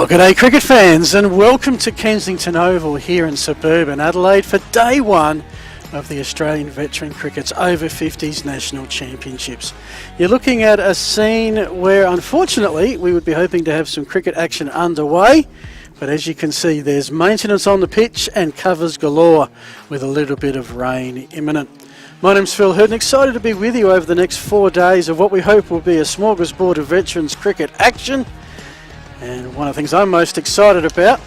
Well, g'day cricket fans and welcome to Kensington Oval here in suburban Adelaide for day one of the Australian Veteran Cricket's Over 50s National Championships. You're looking at a scene where unfortunately we would be hoping to have some cricket action underway, but as you can see there's maintenance on the pitch and covers galore with a little bit of rain imminent. My name's Phil Hurd and excited to be with you over the next 4 days of what we hope will be a smorgasbord of veterans cricket action. And one of the things I'm most excited about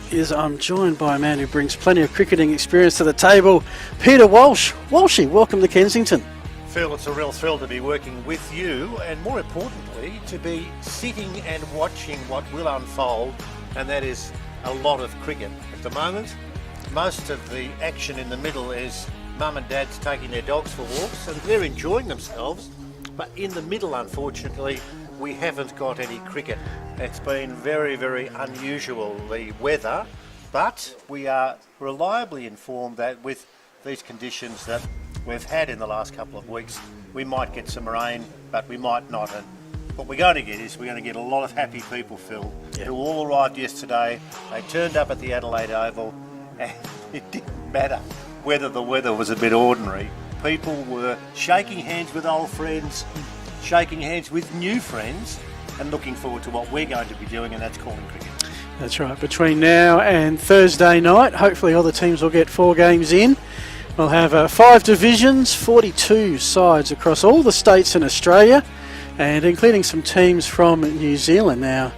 is I'm joined by a man who brings plenty of cricketing experience to the table, Peter Walsh. Walshy, welcome to Kensington. Phil, it's a real thrill to be working with you and more importantly to be sitting and watching what will unfold, and that is a lot of cricket. At the moment, most of the action in the middle is mum and dad's taking their dogs for walks and they're enjoying themselves, but in the middle unfortunately we haven't got any cricket. It's been very, very unusual, the weather, but we are reliably informed that with these conditions that we've had in the last couple of weeks, we might get some rain, but we might not. And what we're going to get is we're going to get a lot of happy people, Phil, who all arrived yesterday. They turned up at the Adelaide Oval and it didn't matter whether the weather was a bit ordinary. People were shaking hands with old friends, shaking hands with new friends, and looking forward to what we're going to be doing, and that's calling cricket. That's right. Between now and Thursday night, hopefully all the teams will get 4 games in. We'll have 5 divisions, 42 sides across all the states in Australia, and including some teams from New Zealand. Now,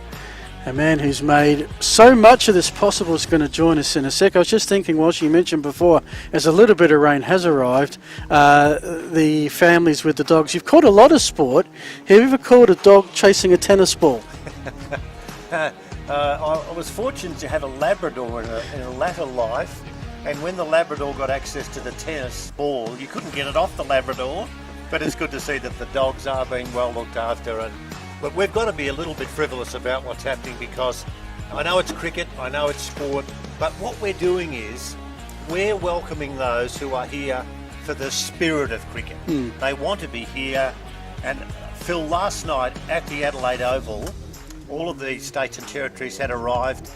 a man who's made so much of this possible is going to join us in a sec. I was just thinking, whilst you mentioned before, as a little bit of rain has arrived, the families with the dogs. You've caught a lot of sport. Have you ever caught a dog chasing a tennis ball? I was fortunate to have a Labrador in a latter life, and when the Labrador got access to the tennis ball, you couldn't get it off the Labrador, but it's good to see that the dogs are being well looked after. But we've got to be a little bit frivolous about what's happening, because I know it's cricket, I know it's sport, but what we're doing is we're welcoming those who are here for the spirit of cricket. They want to be here. And Phil, last night at the Adelaide Oval, all of the states and territories had arrived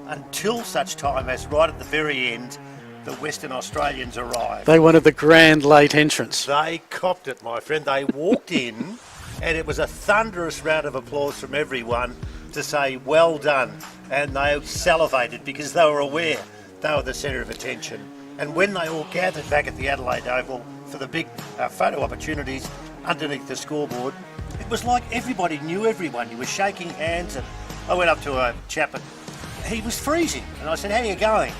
until such time as right at the very end, the Western Australians arrived. They wanted the grand late entrance. They copped it, my friend. They walked in and it was a thunderous round of applause from everyone to say well done, and they salivated because they were aware they were the centre of attention. And when they all gathered back at the Adelaide Oval for the big photo opportunities underneath the scoreboard, it was like everybody knew everyone. You were shaking hands, and I went up to a chap and he was freezing, and I said, "How are you going?"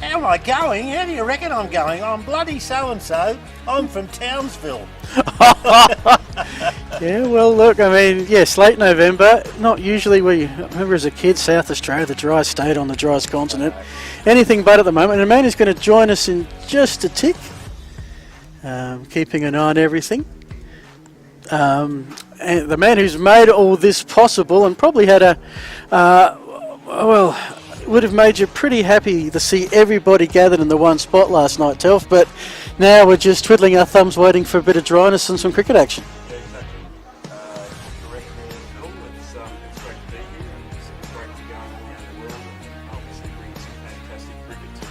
"How am I going? How do you reckon I'm going?" "I'm bloody so-and-so. I'm from Townsville." Yeah, well, look, I mean, yes, late November, not usually I remember as a kid, South Australia, the driest state on the driest continent. Anything but at the moment. And a man who's going to join us in just a tick, keeping an eye on everything. And the man who's made all this possible and probably had would have made you pretty happy to see everybody gathered in the one spot last night, Telf, but now we're just twiddling our thumbs waiting for a bit of dryness and some cricket action. Yeah, exactly. Correct there, Phil. It's great to be here, and it's great to be going all around the world and obviously bring some fantastic cricket to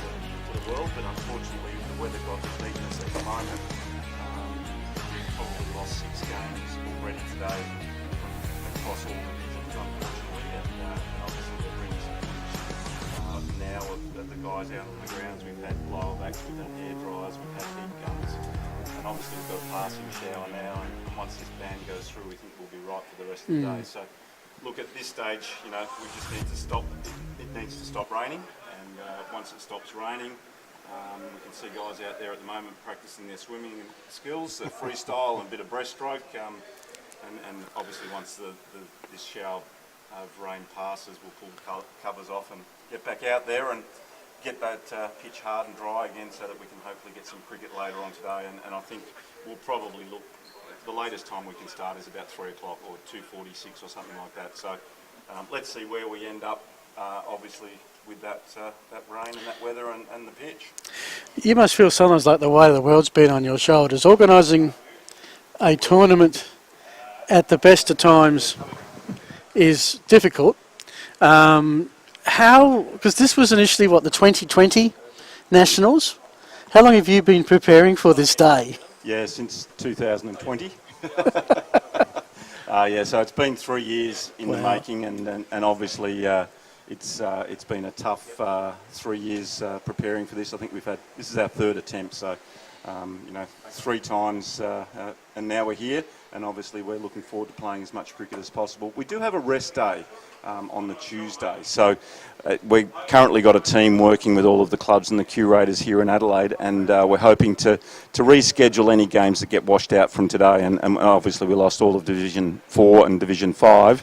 the world, but unfortunately the weather got beaten us at the moment. We've probably lost 6 games already today across all divisions, unfortunately, and obviously we're bringing some now of the guys out on the grounds. We've had blower-backs, we've had hair dryers, we've had heat guns, and obviously we've got a passing shower now, and once this ban goes through we think we'll be right for the rest of the day. So look, at this stage, we just need to stop, it needs to stop raining, and once it stops raining, we can see guys out there at the moment practicing their swimming skills, the freestyle and a bit of breaststroke, and obviously once this shower of rain passes, we'll pull the covers off and get back out there and get that pitch hard and dry again, so that we can hopefully get some cricket later on today. And I think we'll probably look, the latest time we can start is about 3 o'clock or 2:46 or something like that. So let's see where we end up, obviously with that rain and that weather and the pitch. You must feel sometimes like the weight of the world's been on your shoulders. Organising a tournament at the best of times is difficult. Because this was initially, the 2020 Nationals? How long have you been preparing for this day? Yeah, since 2020. So it's been 3 years in the making, and obviously it's been a tough 3 years preparing for this. I think this is our third attempt, so 3 times, and now we're here, and obviously we're looking forward to playing as much cricket as possible. We do have a rest day on the Tuesday, so we've currently got a team working with all of the clubs and the curators here in Adelaide, and we're hoping to reschedule any games that get washed out from today, and obviously we lost all of Division 4 and Division 5.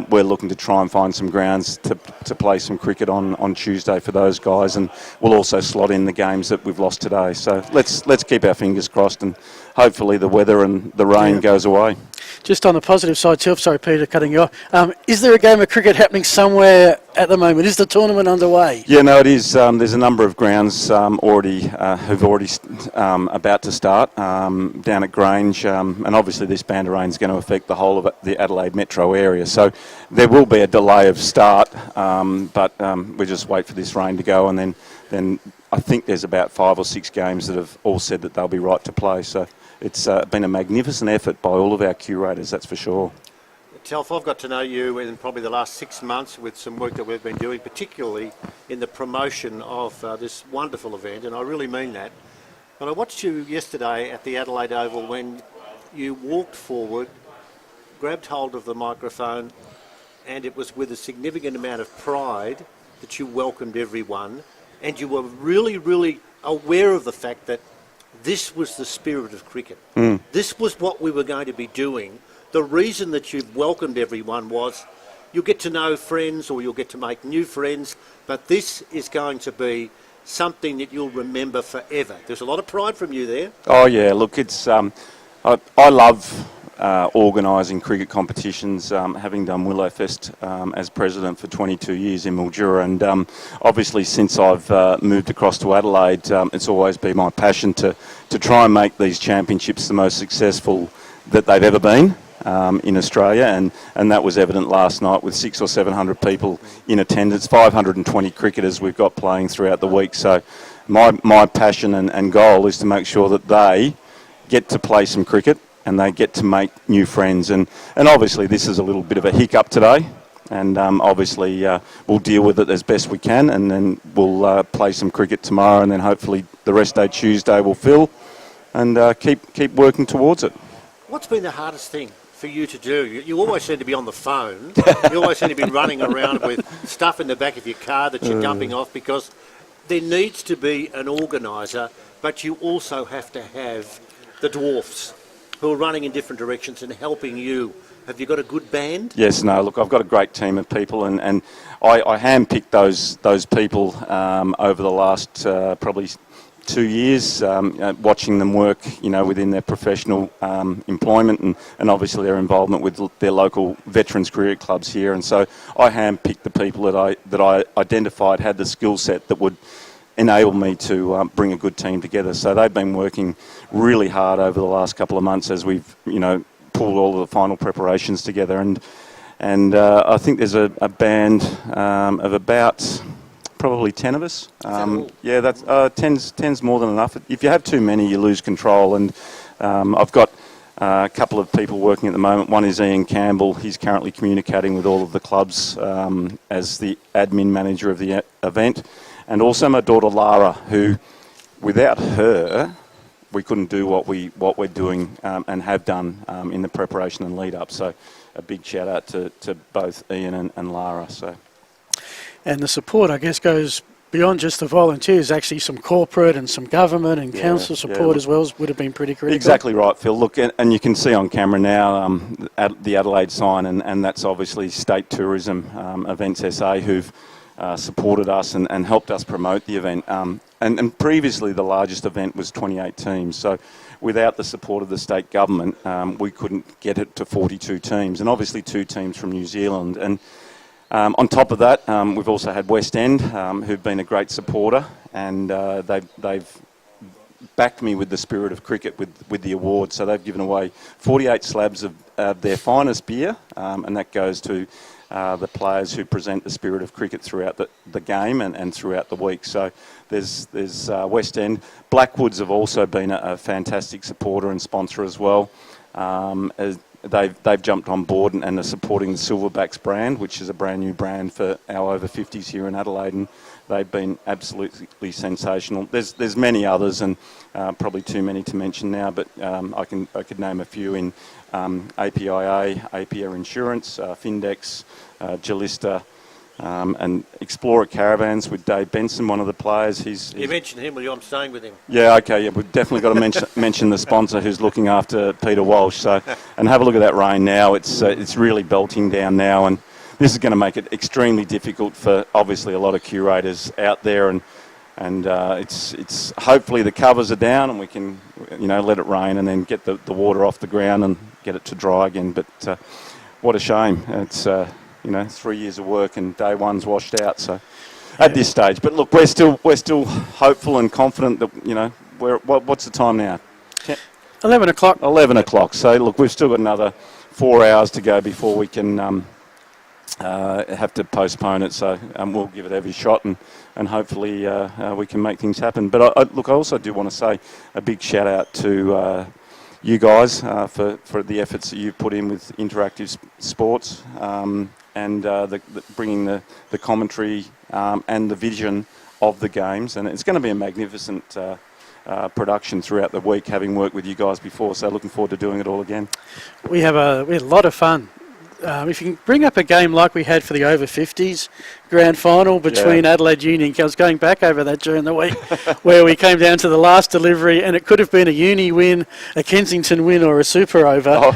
We're looking to try and find some grounds to play some cricket on Tuesday for those guys, and we'll also slot in the games that we've lost today. So let's keep our fingers crossed, and hopefully the weather and the rain goes away. Just on the positive side, sorry Peter, cutting you off. Is there a game of cricket happening somewhere at the moment? Is the tournament underway? Yeah, no, it is. There's a number of grounds already about to start down at Grange, and obviously this band of rain is going to affect the whole of the Adelaide metro area. So there will be a delay of start, but we just wait for this rain to go, and then I think there's about 5 or 6 games that have all said that they'll be right to play. So it's been a magnificent effort by all of our curators, that's for sure. Telf, I've got to know you in probably the last 6 months with some work that we've been doing, particularly in the promotion of this wonderful event, and I really mean that. And I watched you yesterday at the Adelaide Oval when you walked forward, grabbed hold of the microphone, and it was with a significant amount of pride that you welcomed everyone, and you were really, really aware of the fact that this was the spirit of cricket. This was what we were going to be doing. The reason that you've welcomed everyone was you'll get to know friends or you'll get to make new friends, but this is going to be something that you'll remember forever. There's a lot of pride from you there. Oh yeah, look, it's I love organising cricket competitions, having done Willowfest as president for 22 years in Mildura, and obviously since I've moved across to Adelaide, it's always been my passion to try and make these championships the most successful that they've ever been in Australia, and that was evident last night with 600 or 700 people in attendance, 520 cricketers we've got playing throughout the week. So my passion and goal is to make sure that they get to play some cricket and they get to make new friends, and obviously this is a little bit of a hiccup today, and obviously we'll deal with it as best we can, and then we'll play some cricket tomorrow, and then hopefully the rest day Tuesday will fill, and keep working towards it. What's been the hardest thing for you to do? You always seem to be on the phone. You always seem to be running around with stuff in the back of your car that you're dumping off, because there needs to be an organiser, but you also have to have the dwarfs who are running in different directions and helping you. Have you got a good band? Yes, no, look, I've got a great team of people, and I handpicked those people over the last probably 2 years, watching them work, within their professional employment and obviously their involvement with their local veterans cricket clubs here. And so I handpicked the people that I identified had the skill set that would enable me to bring a good team together. So they've been working really hard over the last couple of months as we've, pulled all of the final preparations together. And I think there's a band of about probably 10 of us. Yeah, that's 10's more than enough. If you have too many, you lose control. And I've got a couple of people working at the moment. One is Ian Campbell. He's currently communicating with all of the clubs as the admin manager of the event. And also my daughter Lara, who, without her, we couldn't do what we're doing and have done in the preparation and lead up. So a big shout out to both Ian and Lara. So. And the support, I guess, goes beyond just the volunteers. Actually, some corporate and some government and council support as well would have been pretty critical. Exactly right, Phil. Look, and you can see on camera now the Adelaide sign, and that's obviously State Tourism Events SA, who've supported us and helped us promote the event. And previously the largest event was 28 teams. So without the support of the state government, we couldn't get it to 42 teams, and obviously 2 teams from New Zealand. And on top of that, we've also had West End, who've been a great supporter, and they've backed me with the spirit of cricket with the award. So they've given away 48 slabs of their finest beer, and that goes to the players who present the spirit of cricket throughout the game and throughout the week. So there's West End. Blackwoods have also been a fantastic supporter and sponsor as well. They've jumped on board and are supporting the Silverbacks brand, which is a brand new brand for our over 50s here in Adelaide, and they've been absolutely sensational. There's many others, and probably too many to mention now, but I could name a few in APIA, APIA Insurance, Findex, Jalista, and Explorer Caravans with Dave Benson, one of the players. You mentioned him, well, I'm staying with him. Yeah, okay, yeah, we've definitely got to mention the sponsor who's looking after Peter Walsh. So, and have a look at that rain now. It's really belting down now, and this is going to make it extremely difficult for obviously a lot of curators out there, and it's hopefully the covers are down and we can let it rain and then get the water off the ground and get it to dry again. But what a shame! It's 3 years of work and day one's washed out. So at this stage, but look, we're still hopeful and confident that what's the time now? 11 o'clock. 11 o'clock. So look, we've still got another 4 hours to go before we can have to postpone it. So we'll give it every shot and hopefully we can make things happen. But I also do want to say a big shout out to you guys for the efforts that you've put in with interactive sports and bringing the commentary and the vision of the games. And it's going to be a magnificent production throughout the week, having worked with you guys before. So looking forward to doing it all again. We had a lot of fun. If you can bring up a game like we had for the over 50s grand final between Adelaide Uni, I was going back over that during the week, where we came down to the last delivery, and it could have been a Uni win, a Kensington win, or a super over.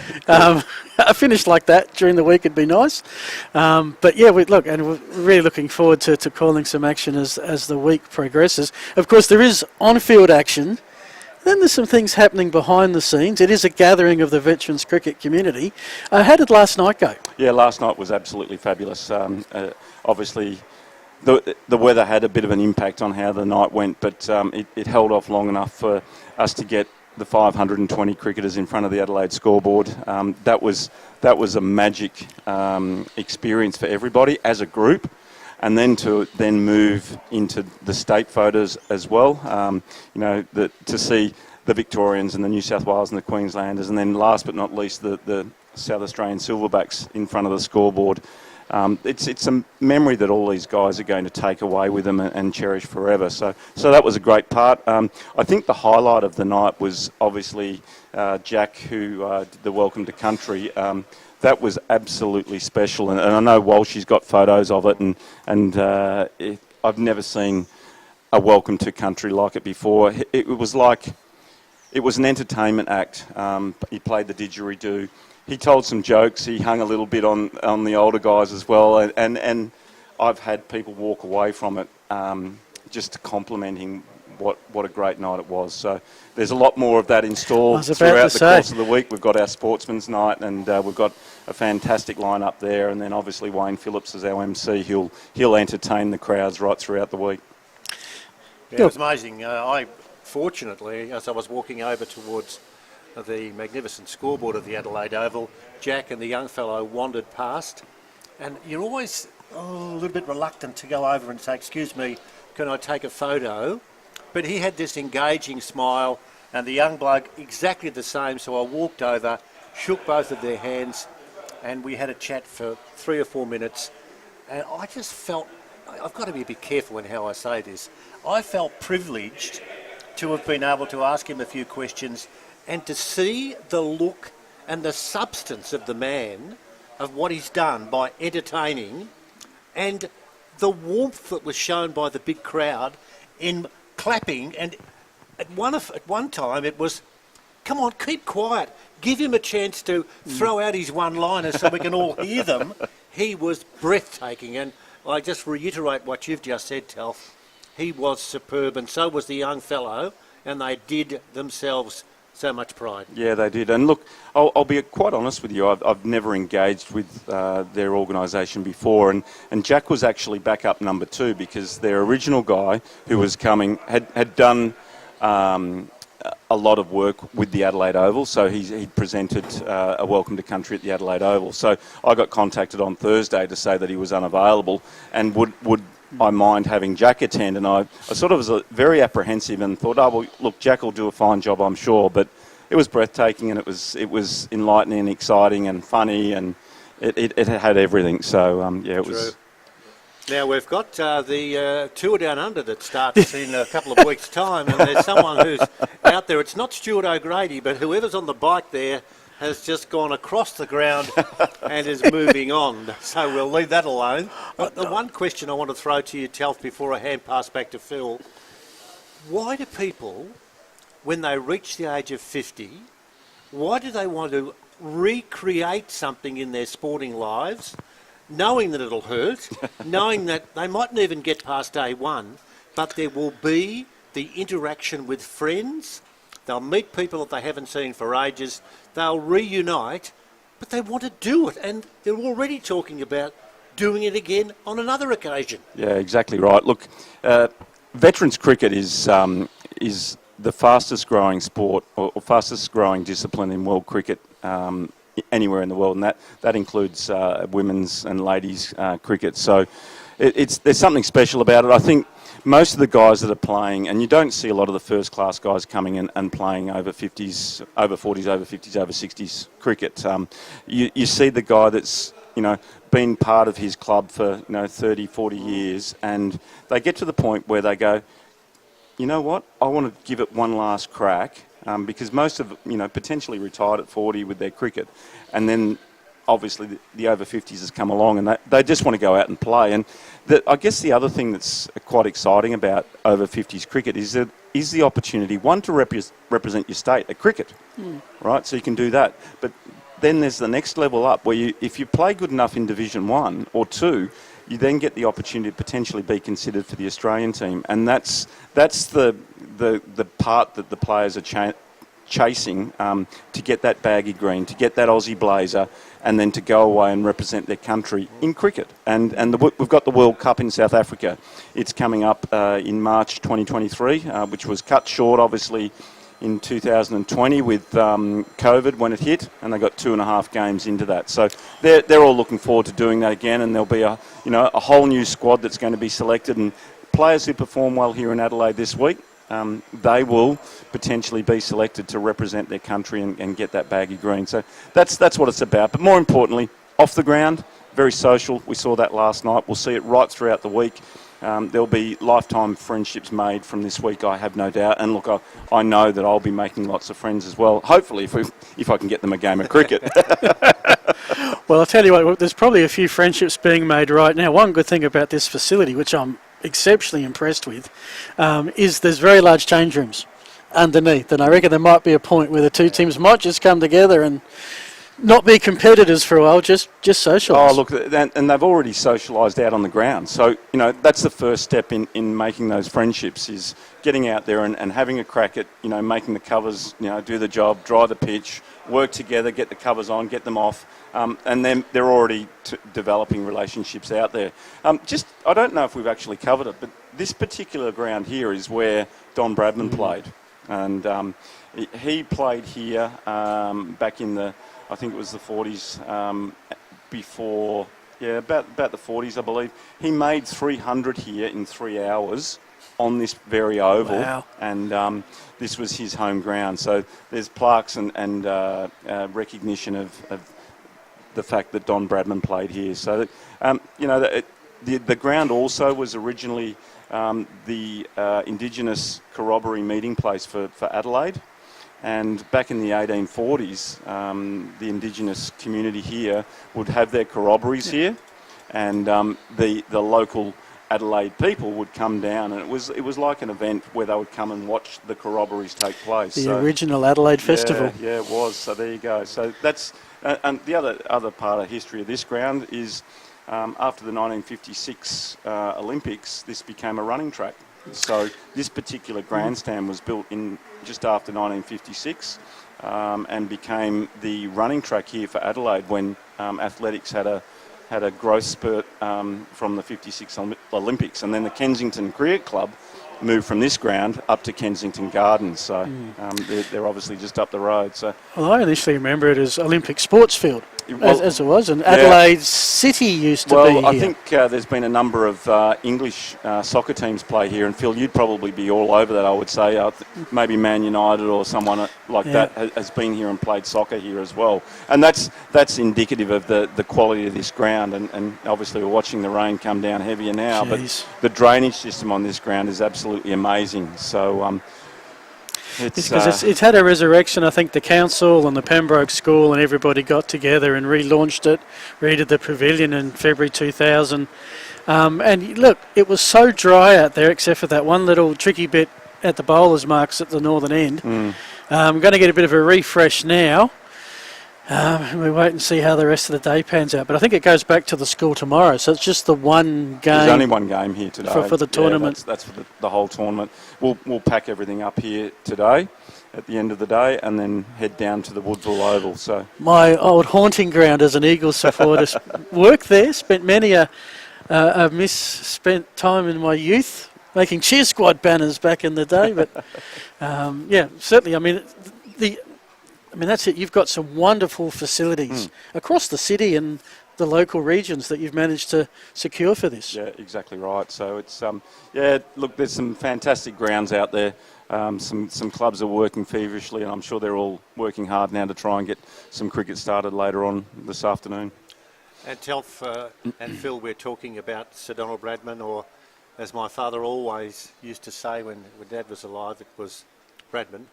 A finish like that during the week would be nice. But yeah, we're really looking forward to calling some action as the week progresses. Of course, there is on-field action. Then there's some things happening behind the scenes. It is a gathering of the veterans cricket community. How did last night go? Yeah, last night was absolutely fabulous. Obviously, the weather had a bit of an impact on how the night went, but it held off long enough for us to get the 520 cricketers in front of the Adelaide scoreboard. That was a magic experience for everybody as a group. And then to move into the state photos as well, to see the Victorians and the New South Wales and the Queenslanders, and then last but not least the South Australian Silverbacks in front of the scoreboard. It's a memory that all these guys are going to take away with them and cherish forever. So that was a great part. I think the highlight of the night was obviously Jack, who did the Welcome to Country. That was absolutely special, and I know Walshy's got photos of it, and I've never seen a Welcome to Country like it before. It was an entertainment act. He played the didgeridoo. He told some jokes. He hung a little bit on the older guys as well, and I've had people walk away from it just complimenting what a great night it was. So there's a lot more of that installed throughout the course of the week. We've got our sportsman's night, and we've got a fantastic lineup there. And then obviously Wayne Phillips is our MC. He'll entertain the crowds right throughout the week. Yeah, it was amazing. I fortunately, as I was walking over towards the magnificent scoreboard of the Adelaide Oval, Jack and the young fellow wandered past, and you're always a little bit reluctant to go over and say, "Excuse me, can I take a photo?" But he had this engaging smile, and the young bloke exactly the same. So I walked over, shook both of their hands, and we had a chat for 3 or 4 minutes. And I just felt, I've got to be a bit careful in how I say this, I felt privileged to have been able to ask him a few questions and to see the look and the substance of the man, of what he's done by entertaining, and the warmth that was shown by the big crowd in clapping. And at one time it was, come on, keep quiet, give him a chance to throw out his one-liners so we can all hear them. He was breathtaking, and I just reiterate what you've just said, Telf. He was superb, and so was the young fellow, and they did themselves so much pride. Yeah, they did. And look, I'll be quite honest with you, I've never engaged with their organisation before, and Jack was actually backup number 2, because their original guy who was coming had done a lot of work with the Adelaide Oval, so he presented a welcome to country at the Adelaide Oval. So I got contacted on Thursday to say that he was unavailable and would I mind having Jack attend, and I sort of was very apprehensive and thought, oh, well, look, Jack will do a fine job, I'm sure, but it was breathtaking and it was enlightening and exciting and funny, and it had everything. So, it was... Now, we've got the Tour Down Under that starts in a couple of weeks' time, and there's someone who's out there. It's not Stuart O'Grady, but whoever's on the bike there has just gone across the ground and is moving on. So we'll leave that alone. But the one question I want to throw to you, Telf, before I hand pass back to Phil, why do people, when they reach the age of 50, why do they want to recreate something in their sporting lives, knowing that it'll hurt, knowing that they mightn't even get past day one, but there will be the interaction with friends, they'll meet people that they haven't seen for ages, they'll reunite, but they want to do it, and they're already talking about doing it again on another occasion. Yeah, exactly right. Look, veterans cricket is the fastest growing sport or fastest growing discipline in world cricket anywhere in the world, and that includes women's and ladies cricket. So there's something special about it. I think most of the guys that are playing, and you don't see a lot of the first class guys coming in and playing over 50s, over 40s, over 50s, over 60s cricket. You see the guy that's been part of his club for 30, 40 years, and they get to the point where they go, you know what, I want to give it one last crack, because most of potentially retired at 40 with their cricket, and then obviously the over 50s has come along and they just want to go out and play. And I guess the other thing that's quite exciting about over 50s cricket is the opportunity, one, to represent your state at cricket, right? So you can do that. But then there's the next level up where if you play good enough in Division 1 or 2, you then get the opportunity to potentially be considered for the Australian team. And that's the part that the players are chasing, to get that baggy green, to get that Aussie blazer, and then to go away and represent their country in cricket. And we've got the World Cup in South Africa. It's coming up in March 2023, which was cut short, obviously, in 2020 with COVID when it hit, and they got 2.5 games into that. So they're all looking forward to doing that again, and there'll be a whole new squad that's going to be selected, and players who perform well here in Adelaide this week, they will potentially be selected to represent their country and get that baggy green. So that's what it's about. But more importantly, off the ground, very social. We saw that last night. We'll see it right throughout the week. There'll be lifetime friendships made from this week, I have no doubt. And look, I know that I'll be making lots of friends as well, hopefully, if I can get them a game of cricket. Well, I'll tell you what, there's probably a few friendships being made right now. One good thing about this facility, which I'm exceptionally impressed with, is there's very large change rooms underneath, and I reckon there might be a point where the two teams might just come together and not be competitors for a while, just socialise. Oh, look, and they've already socialised out on the ground. So, that's the first step in making those friendships, is getting out there and having a crack at, making the covers, do the job, dry the pitch, work together, get the covers on, get them off, and then they're already developing relationships out there. I don't know if we've actually covered it, but this particular ground here is where Don Bradman played. And he played here back in I think it was the 40s, about the 40s, I believe. He made 300 here in 3 hours on this very oval. Wow. And this was his home ground. So there's plaques and recognition of the fact that Don Bradman played here. So, the ground also was originally the Indigenous corroboree meeting place for Adelaide. And back in the 1840s, the Indigenous community here would have their corroborees here, and the local Adelaide people would come down, and it was like an event where they would come and watch the corroborees take place. The original Adelaide Festival. Yeah, it was. So there you go. So that's and the other part of history of this ground is after the 1956 Olympics, this became a running track. So this particular grandstand was built in just after 1956 and became the running track here for Adelaide when athletics had a growth spurt from the 56 Olympics. And then the Kensington Cricket Club moved from this ground up to Kensington Gardens. So they're obviously just up the road. So Well, I initially remember it as Olympic Sports Field, Well, as it was, and Adelaide City used to be here. Well, I think there's been a number of English soccer teams play here, and Phil, you'd probably be all over that, I would say. Maybe Man United or someone like that has been here and played soccer here as well. And that's indicative of the quality of this ground, and obviously we're watching the rain come down heavier now, Jeez. but the drainage system on this ground is absolutely amazing. So It's because it's had a resurrection. I think the council and the Pembroke School and everybody got together and relaunched it, redid the pavilion in February 2000. And look, it was so dry out there except for that one little tricky bit at the bowler's marks at the northern end. I'm going to get a bit of a refresh now. We wait and see how the rest of the day pans out. But I think it goes back to the school tomorrow. So it's just the one game. There's only one game here today. For the tournament. That's for the whole tournament. We'll pack everything up here today at the end of the day and then head down to the Woodville Oval. So my old haunting ground as an Eagles supporter. Worked there, spent many a misspent time in my youth making cheer squad banners back in the day. But certainly. I mean, that's it. You've got some wonderful facilities across the city and the local regions that you've managed to secure for this. Yeah, exactly right. So it's look, there's some fantastic grounds out there. Some clubs are working feverishly, and I'm sure they're all working hard now to try and get some cricket started later on this afternoon. And Telf and Phil, we're talking about Sir Donald Bradman, or as my father always used to say when Dad was alive, it was Bradman.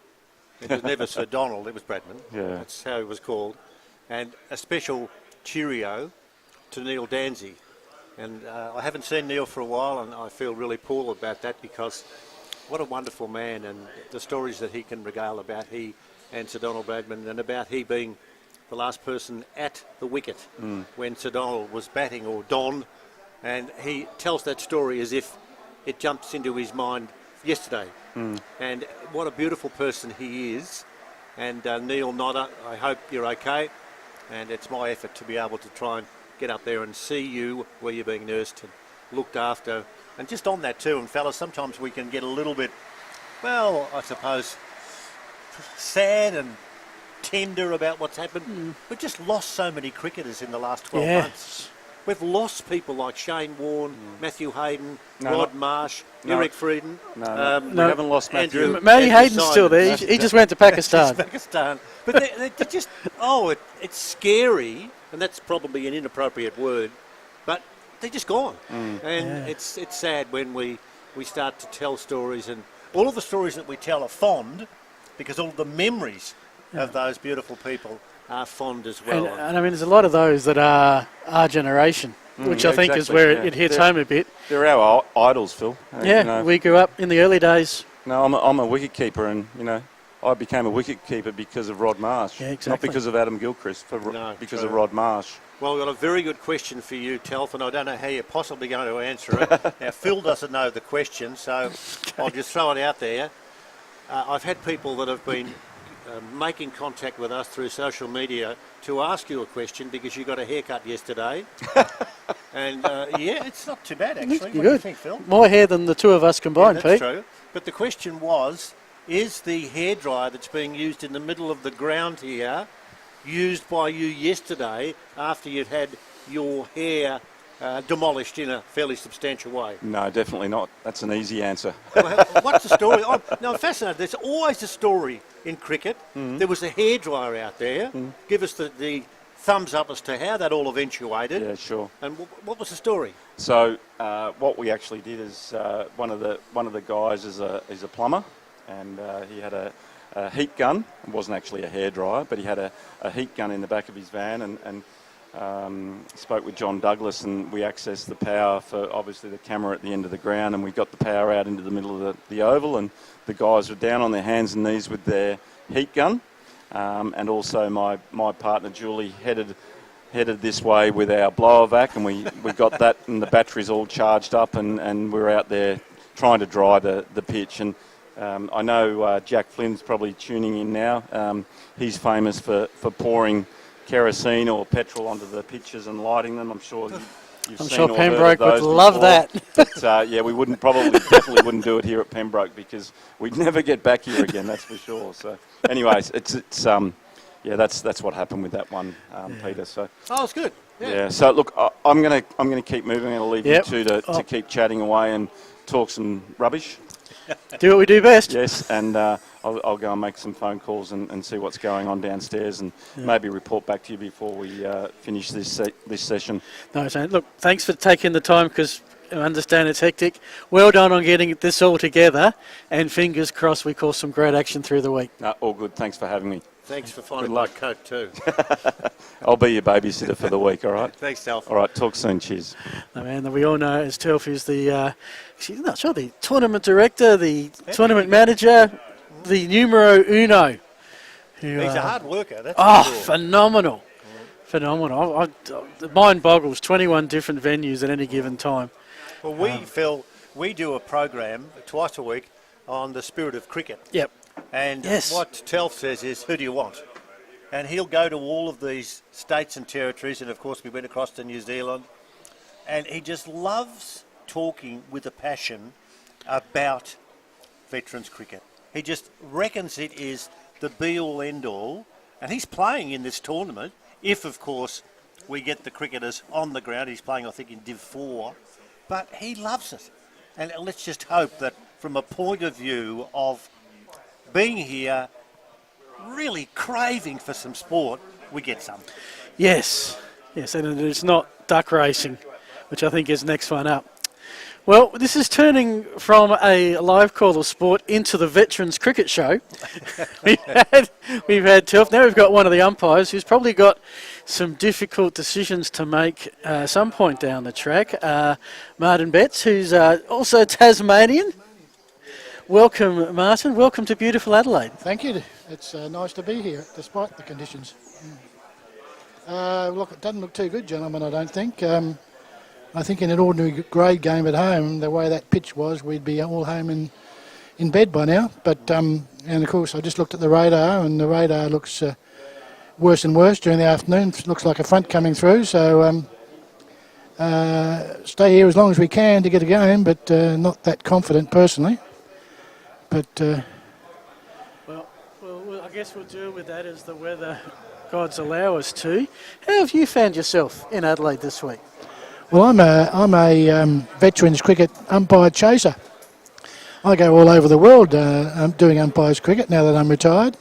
It was never Sir Donald, it was Bradman. Yeah. That's how he was called. And a special cheerio to Neil Danzy. And I haven't seen Neil for a while, and I feel really poor about that, because what a wonderful man, and the stories that he can regale about he and Sir Donald Bradman, and about he being the last person at the wicket when Sir Donald was batting, or Don, and he tells that story as if it jumps into his mind yesterday. And what a beautiful person he is. And Neil Nodder, I hope you're okay. And it's my effort to be able to try and get up there and see you where you're being nursed and looked after. And just on that too, and fellas, sometimes we can get a little bit, well, I suppose, sad and tender about what's happened. We've just lost so many cricketers in the last 12 months. We've lost people like Shane Warne, Matthew Hayden, Rod Marsh, Eric Frieden. We haven't lost Matthew. Matty Hayden's still there. He just went to Pakistan. Pakistan. But they're just, it's scary, and that's probably an inappropriate word, but they're just gone. And it's sad when we start to tell stories, and all of the stories that we tell are fond, because all the memories of those beautiful people are fond as well. And I mean, there's a lot of those that are our generation, which I think is where it hits home a bit. They're our idols, Phil. We grew up in the early days. No, I'm a wicket keeper, and I became a wicket keeper because of Rod Marsh, not because of Adam Gilchrist, because of Rod Marsh. Well, we've got a very good question for you, Telf, and I don't know how you're possibly going to answer it. Now, Phil doesn't know the question, so I'll just throw it out there. I've had people that have been making contact with us through social media to ask you a question because you got a haircut yesterday. And it's not too bad actually. What do you think, Phil? More hair than the two of us combined, that's Pete. True. But the question was, is the hairdryer that's being used in the middle of the ground here used by you yesterday after you've had your hair demolished in a fairly substantial way? No, definitely not. That's an easy answer. Well, what's the story? I'm fascinated. There's always a story in cricket. There was a hairdryer out there. Give us the thumbs up as to how that all eventuated. Yeah, sure. And what was the story? So what we actually did is one of the guys is a plumber, and he had a heat gun. It wasn't actually a hairdryer, but he had a heat gun in the back of his van, and spoke with John Douglas, and we accessed the power for obviously the camera at the end of the ground, and we got the power out into the middle of the oval, and the guys were down on their hands and knees with their heat gun, and also my partner Julie headed this way with our blower vac, and we got that, and the batteries all charged up, and we were out there trying to dry the pitch. And I know Jack Flynn's probably tuning in now. He's famous for pouring kerosene or petrol onto the pitches and lighting them. I'm sure You've I'm seen sure or heard of Pembroke would those love before. that. But yeah, we definitely wouldn't do it here at Pembroke because we'd never get back here again. That's for sure. So, anyways, it's yeah, that's what happened with that one, Peter. So. Oh, it's good. Yeah. So look, I'm gonna keep moving. I'm gonna leave Yep. you two to keep chatting away and talk some rubbish. Do what we do best. Yes, and I'll go and make some phone calls and see what's going on downstairs and maybe report back to you before we finish this session. No, so look, thanks for taking the time because I understand it's hectic. Well done on getting this all together, and fingers crossed we cause some great action through the week. All good. Thanks for having me. Thanks for finding Good my luck. coat too. I'll be your babysitter for the week. All right. Thanks, Telf. All right. Talk soon. Cheers. No, man, we all know as Telf is the the tournament director, the tournament manager, the numero uno. Who, He's a hard worker. That's oh, for sure. phenomenal. Phenomenal. The mind boggles, 21 different venues at any given time. Well, we do a program twice a week on the spirit of cricket. Yep. And Yes. what Telf says is, who do you want? And he'll go to all of these states and territories, and of course we went across to New Zealand, and he just loves talking with a passion about veterans cricket. He just reckons it is the be-all, end-all, and he's playing in this tournament, if of course we get the cricketers on the ground. He's playing, I think, in Div 4, but he loves it. And let's just hope that from a point of view of being here, really craving for some sport, we get some. Yes, and it's not duck racing, which I think is next one up. Well, this is turning from a live call of sport into the Veterans Cricket Show. we've had Telf. Now we've got one of the umpires who's probably got some difficult decisions to make some point down the track. Martin Betts, who's also Tasmanian. Welcome, Martin. Welcome to beautiful Adelaide. Thank you. It's nice to be here, despite the conditions. Look, it doesn't look too good, gentlemen, I don't think. I think in an ordinary grade game at home, the way that pitch was, we'd be all home in bed by now. But and of course, I just looked at the radar, and the radar looks worse and worse during the afternoon. It looks like a front coming through, so stay here as long as we can to get a game, but not that confident personally. But Well, I guess we'll deal with that as the weather gods allow us to. How have you found yourself in Adelaide this week? well, I'm a veterans cricket umpire chaser. I go all over the world doing umpires cricket now that I'm retired,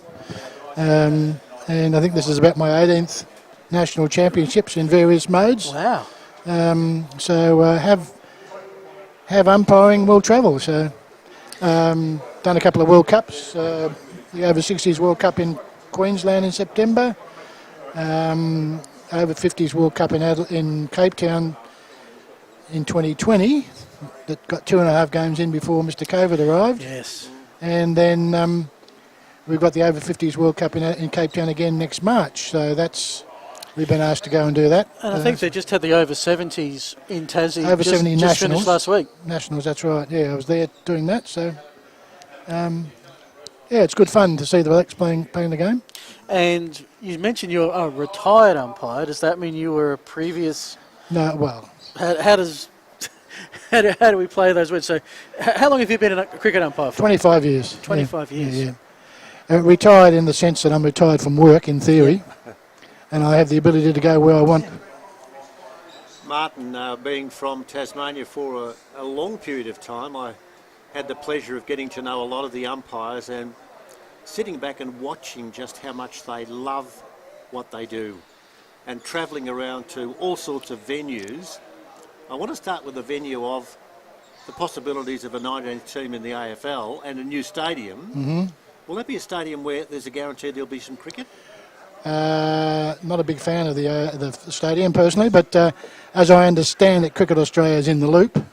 and I think this is about my 18th national championships in various modes. Wow. So have umpiring will travel. So done a couple of World Cups, the over 60s World Cup in Queensland in September, over 50s World Cup in Cape Town in 2020 that got 2.5 games in before Mr. COVID arrived. Yes. And then we've got the over 50s World Cup in Cape Town again next March. So we've been asked to go and do that. And I think they just had the over 70s in Tassie. Over 70 just nationals. finished last week. Nationals, that's right. Yeah, I was there doing that. So, it's good fun to see the blokes playing the game. And you mentioned you're a retired umpire. Does that mean you were a previous? No, well, How do we play those words? So, how long have you been a cricket umpire for? 25 years. 25 years. Yeah. Retired in the sense that I'm retired from work in theory, and I have the ability to go where I want. Martin, being from Tasmania for a long period of time, I had the pleasure of getting to know a lot of the umpires and sitting back and watching just how much they love what they do and travelling around to all sorts of venues. I want to start with the venue of the possibilities of a 19th team in the AFL and a new stadium. Mm-hmm. Will that be a stadium where there's a guarantee there'll be some cricket? Not a big fan of the stadium personally, but as I understand it, Cricket Australia is in the loop,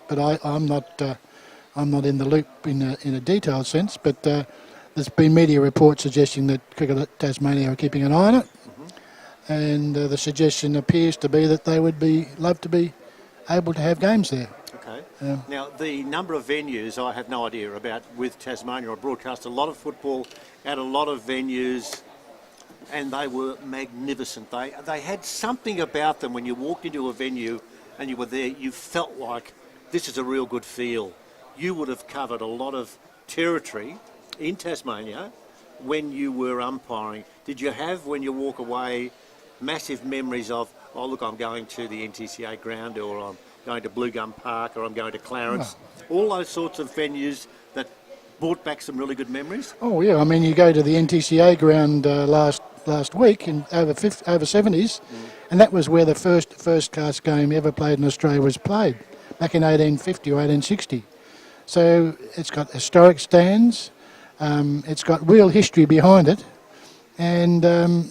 but I'm not in the loop in a detailed sense. But there's been media reports suggesting that Cricket Tasmania are keeping an eye on it, and the suggestion appears to be that they would love to be able to have games there. Okay. Now, the number of venues I have no idea about with Tasmania. I broadcast a lot of football at a lot of venues, and they were magnificent. They had something about them when you walked into a venue and you were there, you felt like this is a real good feel. You would have covered a lot of territory in Tasmania when you were umpiring. Did you have, when you walk away, massive memories of, oh look, I'm going to the NTCA ground, or I'm going to Blue Gum Park, or I'm going to Clarence, all those sorts of venues that brought back some really good memories? Oh yeah, I mean, you go to the NTCA ground last week in over 70s, and that was where the first class game ever played in Australia was played, back in 1850 or 1860. So it's got historic stands, it's got real history behind it, and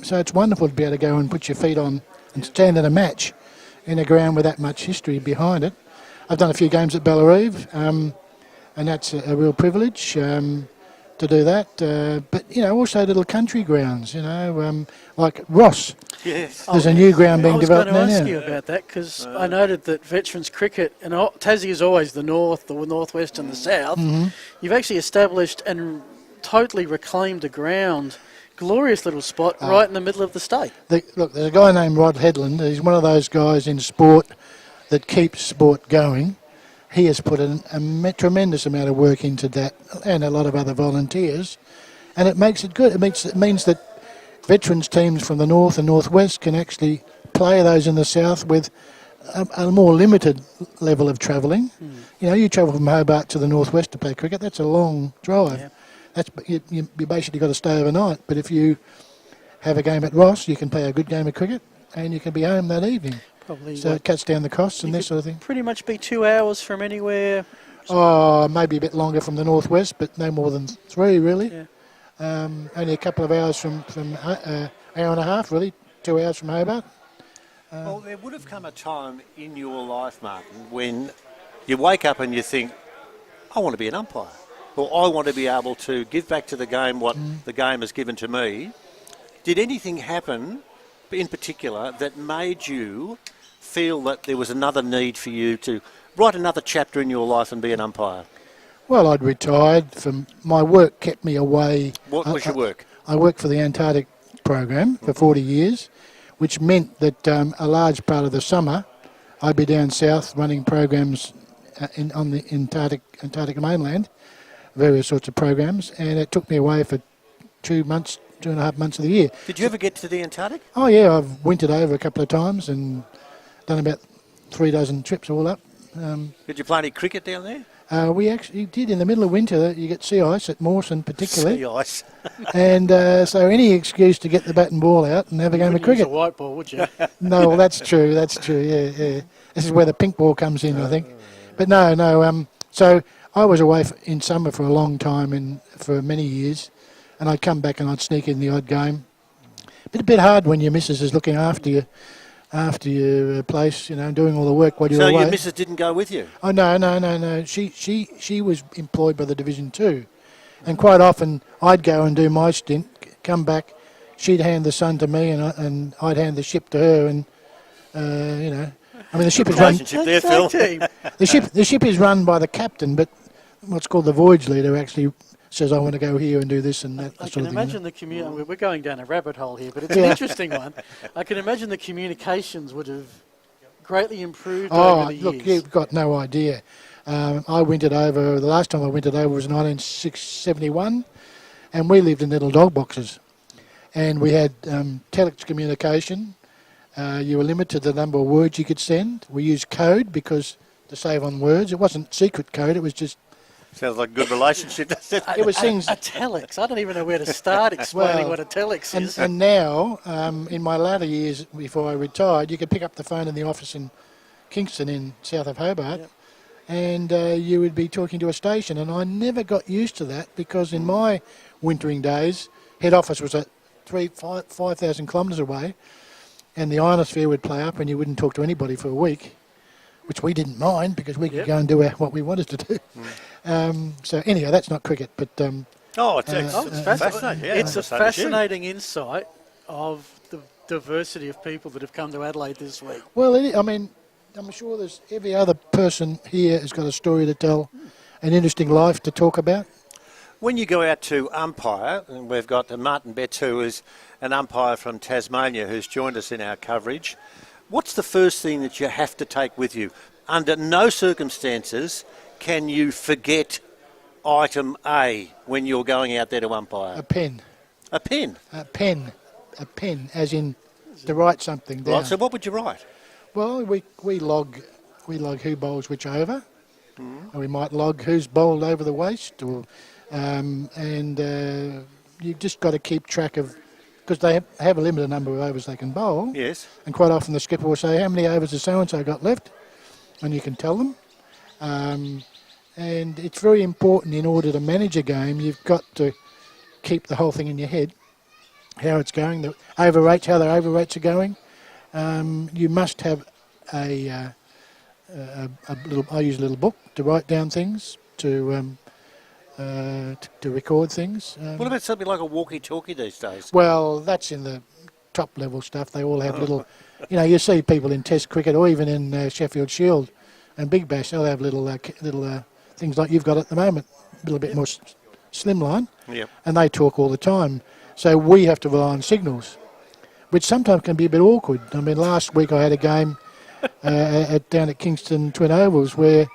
so it's wonderful to be able to go and put your feet on and stand at a match in a ground with that much history behind it. I've done a few games at Bellarive, and that's a real privilege to do that. But, you know, also little country grounds, you know, like Ross. Yes. There's a new ground being developed I was now. going to ask you about that, because I noted that veterans cricket, and Tassie is always the north, the northwest and the south. You've actually established and totally reclaimed a ground, glorious little spot right in the middle of the state. Look, there's a guy named Rod Headland. He's one of those guys in sport that keeps sport going. He has put a tremendous amount of work into that, and a lot of other volunteers, and it makes it good. It means that veterans teams from the north and northwest can actually play those in the south with a more limited level of travelling. You know, you travel from Hobart to the northwest to play cricket. That's a long drive. You basically got to stay overnight. But if you have a game at Ross, you can play a good game of cricket, and you can be home that evening. Probably so it cuts down the costs and this sort of thing. Pretty much be 2 hours from anywhere. Oh, maybe a bit longer from the northwest, but no more than 3 really. Yeah. Only a couple of hours from hour and a half really, 2 hours from Hobart. Well, there would have come a time in your life, Martin, when you wake up and you think, I want to be an umpire, or I want to be able to give back to the game what the game has given to me. Did anything happen in particular that made you feel that there was another need for you to write another chapter in your life and be an umpire? Well, I'd retired from my work, kept me away. What was your work? I worked for the Antarctic program for 40 years, which meant that a large part of the summer I'd be down south running programs on the Antarctic mainland, various sorts of programs, and it took me away for 2.5 months of the year. Did you ever get to the Antarctic? Oh yeah, I've wintered over a couple of times and done about 3 dozen trips all up. Did you play any cricket down there? We actually did in the middle of winter. You get sea ice at Mawson particularly. Sea ice. And so any excuse to get the bat and ball out and have a game of cricket. Use a white ball, would you? No, well that's true, yeah. This is where the pink ball comes in, I think. But no, so I was away in summer for a long time, for many years, and I'd come back and I'd sneak in the odd game. A bit hard when your missus is looking after your place, you know, doing all the work while you're away. So your missus didn't go with you? Oh no. She was employed by the Division 2, and quite often I'd go and do my stint, come back, she'd hand the son to me, and I'd hand the ship to her, and you know, I mean the ship is run. There, Phil. The ship is run by the captain, but what's called the voyage leader actually says I want to go here and do this and that. I can imagine the we're going down a rabbit hole here, but it's an interesting one. I can imagine the communications would have greatly improved over the years. Look, you've got no idea. I wintered over, the last time I wintered over was 1971, and we lived in little dog boxes. And we had telex communication. You were limited to the number of words you could send. We used code because to save on words. It wasn't secret code, it was just... Sounds like a good relationship, doesn't it? It was things... A telex. I don't even know where to start explaining what a telex is. And now, in my latter years before I retired, you could pick up the phone in the office in Kingston in south of Hobart, and you would be talking to a station. And I never got used to that because in my wintering days, head office was at 5,000 kilometres away, and the ionosphere would play up and you wouldn't talk to anybody for a week, which we didn't mind because we could go and do what we wanted to do. So anyhow, that's not cricket, but... it's fascinating. Yeah, it's a fascinating insight of the diversity of people that have come to Adelaide this week. Well, I mean, I'm sure there's every other person here has got a story to tell, an interesting life to talk about. When you go out to umpire, and we've got Martin Betts, who is an umpire from Tasmania, who's joined us in our coverage, What's the first thing that you have to take with you? Under no circumstances can you forget item A when you're going out there to umpire. A pen. A pen? A pen. A pen, as in to write something down. Right, so what would you write? Well, we log who bowls which over, and we might log who's bowled over the waist, or you've just got to keep track of, because they have a limited number of overs they can bowl. Yes. And quite often the skipper will say, how many overs has so-and-so got left? And you can tell them. And it's very important in order to manage a game, you've got to keep the whole thing in your head, how it's going, the over rates, how the over rates are going. You must have a little, I use a little book to write down things, to record things. What about something like a walkie-talkie these days? Well, that's in the top level stuff. They all have little, you see people in Test cricket or even in Sheffield Shield and Big Bash, they'll have little things like you've got at the moment, a little bit more slimline, and they talk all the time. So we have to rely on signals, which sometimes can be a bit awkward. I mean, last week I had a game down at Kingston Twin Ovals where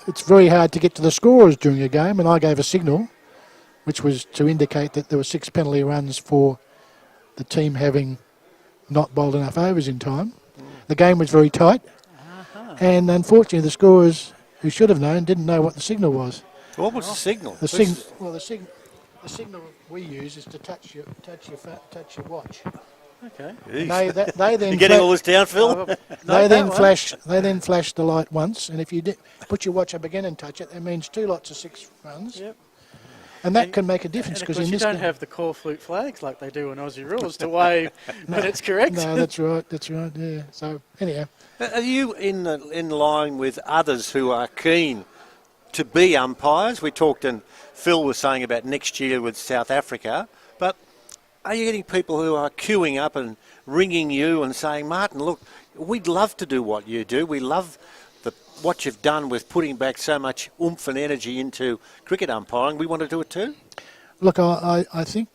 it's very hard to get to the scorers during a game, and I gave a signal, which was to indicate that there were 6 penalty runs for the team having not bowled enough overs in time. The game was very tight, and unfortunately the scorers who should have known didn't know what the signal was. What was the signal? The signal we use is to touch your watch. Okay. And they then You're getting all this down, Phil? They then flash the light once, and if you put your watch up again and touch it, that means 2 lots of 6 runs. Yep. And that can make a difference, because in you this don't game, have the core flute flags like they do in Aussie rules to wave when it's correct. No, that's right. Yeah. So anyhow, Are you in line with others who are keen to be umpires? We talked, and Phil was saying about next year with South Africa, but are you getting people who are queuing up and ringing you and saying, Martin, look, we'd love to do what you do. We love what you've done with putting back so much oomph and energy into cricket umpiring. We want to do it too? look, I think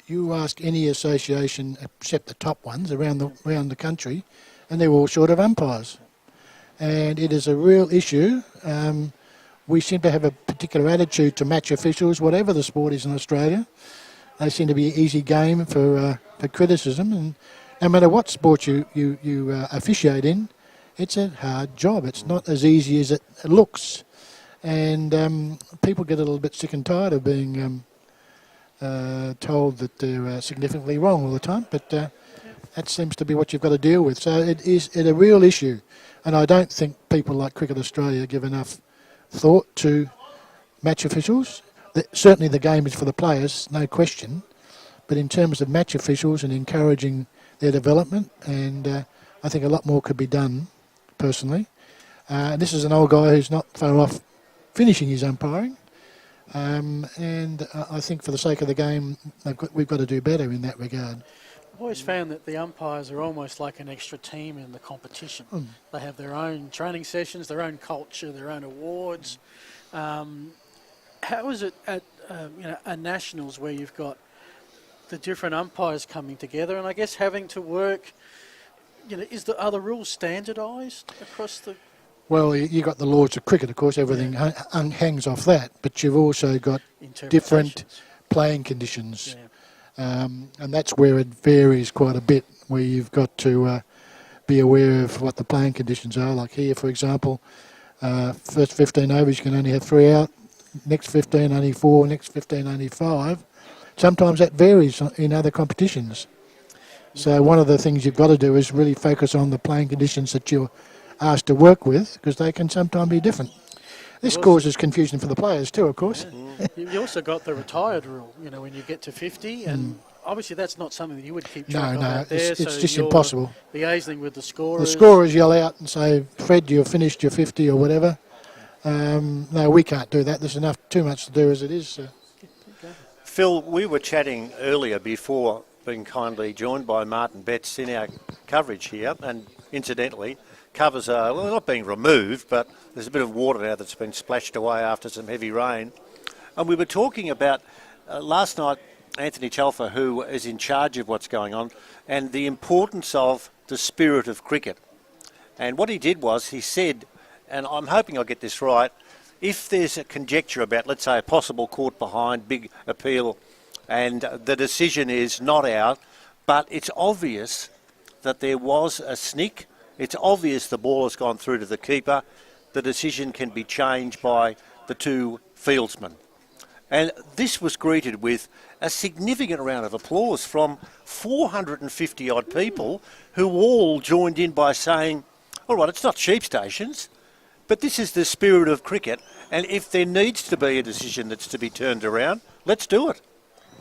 you ask any association except the top ones around the country, and they're all short of umpires, and it is a real issue. We seem to have a particular attitude to match officials, whatever the sport is in Australia. They seem to be an easy game for criticism, and no matter what sport you officiate in, it's a hard job. It's not as easy as it looks, and people get a little bit sick and tired of being told that they're significantly wrong all the time, but that seems to be what you've got to deal with. So it's a real issue, and I don't think people like Cricket Australia give enough thought to match officials. Certainly the game is for the players, no question, but in terms of match officials and encouraging their development, and I think a lot more could be done, personally. This is an old guy who's not far off finishing his umpiring, and I think for the sake of the game, we've got to do better in that regard. I've always found that the umpires are almost like an extra team in the competition. They have their own training sessions, their own culture, their own awards. How is it at nationals where you've got the different umpires coming together, and I guess having to work? Are the rules standardised across the? Well, you got the laws of cricket, of course. Everything hangs off that, but you've also got different playing conditions, and that's where it varies quite a bit. Where you've got to be aware of what the playing conditions are. Like here, for example, first 15 overs you can only have 3 out. Next 15 only 4. Next 15 only 5. Sometimes that varies in other competitions. So one of the things you've got to do is really focus on the playing conditions that you're asked to work with, because they can sometimes be different. This causes confusion for the players too, of course. Yeah. You also got the retired rule, when you get to 50, and obviously that's not something that you would keep track of out there. It's just impossible. Liaising with the scorers. The scorers yell out and say, Fred, you've finished your 50 or whatever. No, we can't do that. There's too much to do as it is. So. Phil, we were chatting earlier before being kindly joined by Martin Betts in our coverage here, and incidentally, covers are not being removed, but there's a bit of water now that's been splashed away after some heavy rain. And we were talking about last night Anthony Chalfer, who is in charge of what's going on, and the importance of the spirit of cricket. And what he did was he said, and I'm hoping I get this right, if there's a conjecture about, let's say, a possible court behind, big appeal, and the decision is not out, but it's obvious that there was a snick, it's obvious the ball has gone through to the keeper, the decision can be changed by the two fieldsmen. And this was greeted with a significant round of applause from 450 odd people who all joined in by saying, all right, it's not sheep stations, but this is the spirit of cricket, and if there needs to be a decision that's to be turned around, let's do it.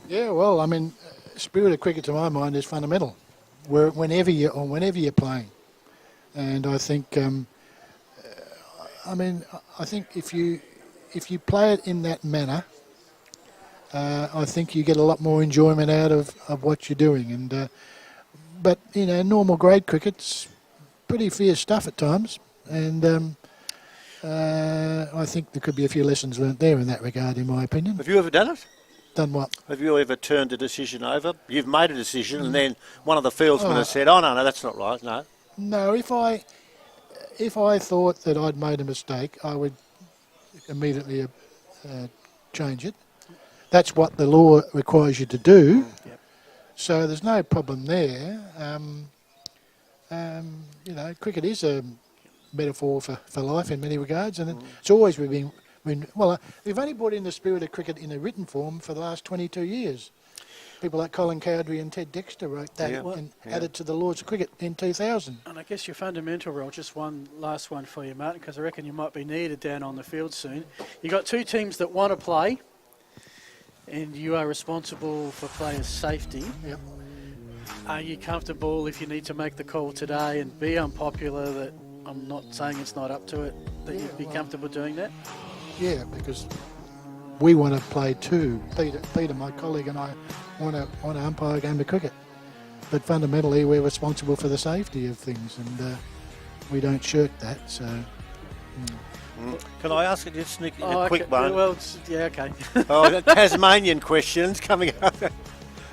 Yeah, well, I mean, spirit of cricket to my mind is fundamental, whenever you're playing, and I think, I think if you play it in that manner, I think you get a lot more enjoyment out of what you're doing. And but normal grade cricket's pretty fierce stuff at times, and I think there could be a few lessons learnt there in that regard, in my opinion. Have you ever done it? Done what? Have you ever turned a decision over? You've made a decision, and then one of the fieldsmen has said, "Oh no, that's not right." No. No, if I thought that I'd made a mistake, I would immediately change it. That's what the law requires you to do. Yep. So there's no problem there. Cricket is a metaphor for life in many regards, and it's always been. We've only brought in the spirit of cricket in a written form for the last 22 years. People like Colin Cowdery and Ted Dexter wrote that and added to the laws of cricket in 2000. And I guess your fundamental role, just one last one for you, Martin, because I reckon you might be needed down on the field soon. You've got two teams that want to play, and you are responsible for players' safety. Yep. Are you comfortable if you need to make the call today and be unpopular, that I'm not saying it's not up to it, that you'd be comfortable doing that? Yeah, because we want to play too. Peter, my colleague, and I want to umpire a game of cricket. But fundamentally, we're responsible for the safety of things, and we don't shirk that. So. Can I ask you just a quick one? Well, okay. The Tasmanian questions coming up.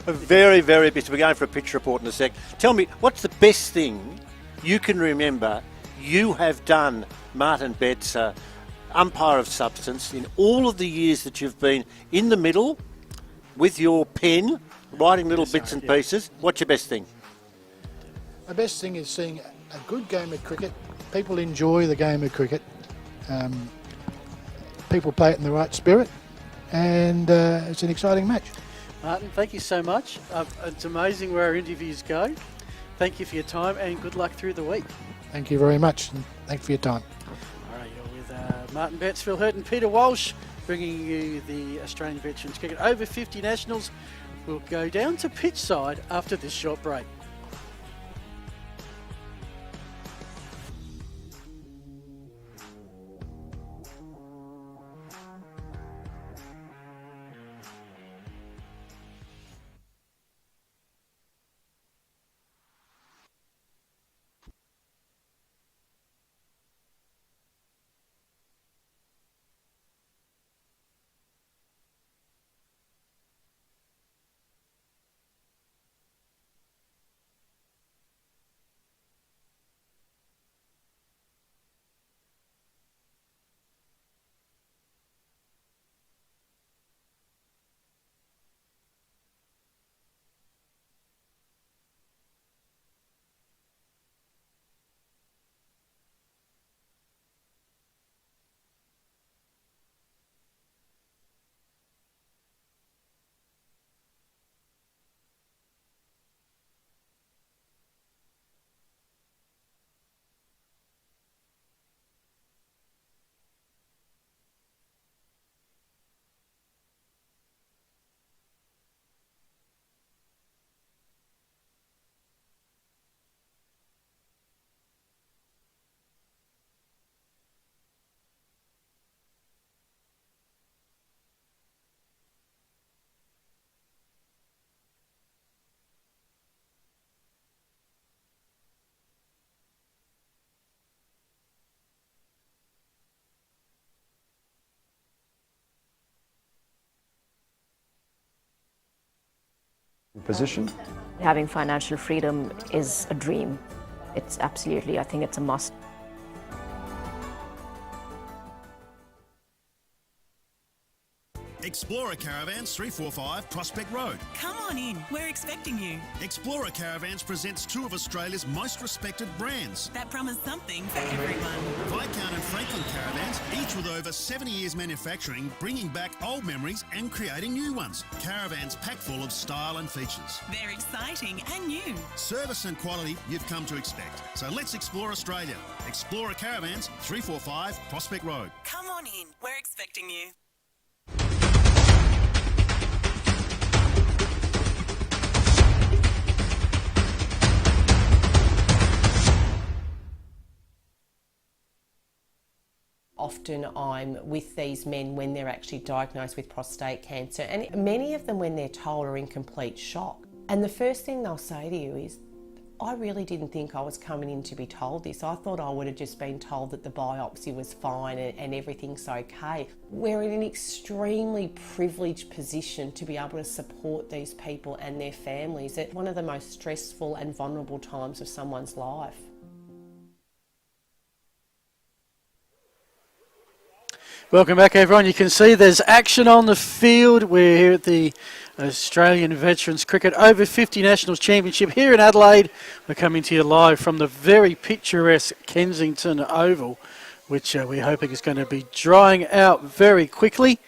Very, very busy. We're going for a pitch report in a sec. Tell me, what's the best thing you can remember you have done, Martin Betts, umpire of substance, in all of the years that you've been in the middle with your pen, writing little bits and pieces? What's your best thing? The best thing is seeing a good game of cricket. People enjoy the game of cricket. People play it in the right spirit, and it's an exciting match. Martin, thank you so much. It's amazing where our interviews go. Thank you for your time, and good luck through the week. Thank you very much, and thanks for your time. All right, you're with Martin Betts, Phil Hurt and Peter Walsh, bringing you the Australian Veterans Cricket Over 50 Nationals. We'll go down to pitch side after this short break. Position. Having financial freedom is a dream. It's absolutely, I think it's a must. Explorer Caravans 345 Prospect Road. Come on in, we're expecting you. Explorer Caravans presents two of Australia's most respected brands. That promise something for everyone. Viscount and Franklin Caravans, each with over 70 years manufacturing, bringing back old memories and creating new ones. Caravans packed full of style and features. They're exciting and new. Service and quality you've come to expect. So let's explore Australia. Explorer Caravans 345 Prospect Road. Come on in, we're expecting you. Often I'm with these men when they're actually diagnosed with prostate cancer, and many of them, when they're told, are in complete shock. And the first thing they'll say to you is, I really didn't think I was coming in to be told this. I thought I would have just been told that the biopsy was fine and everything's okay. We're in an extremely privileged position to be able to support these people and their families at one of the most stressful and vulnerable times of someone's life. Welcome back, everyone. You can see there's action on the field. We're here at the Australian Veterans Cricket Over 50 Nationals Championship here in Adelaide. We're coming to you live from the very picturesque Kensington Oval, which we're hoping is going to be drying out very quickly.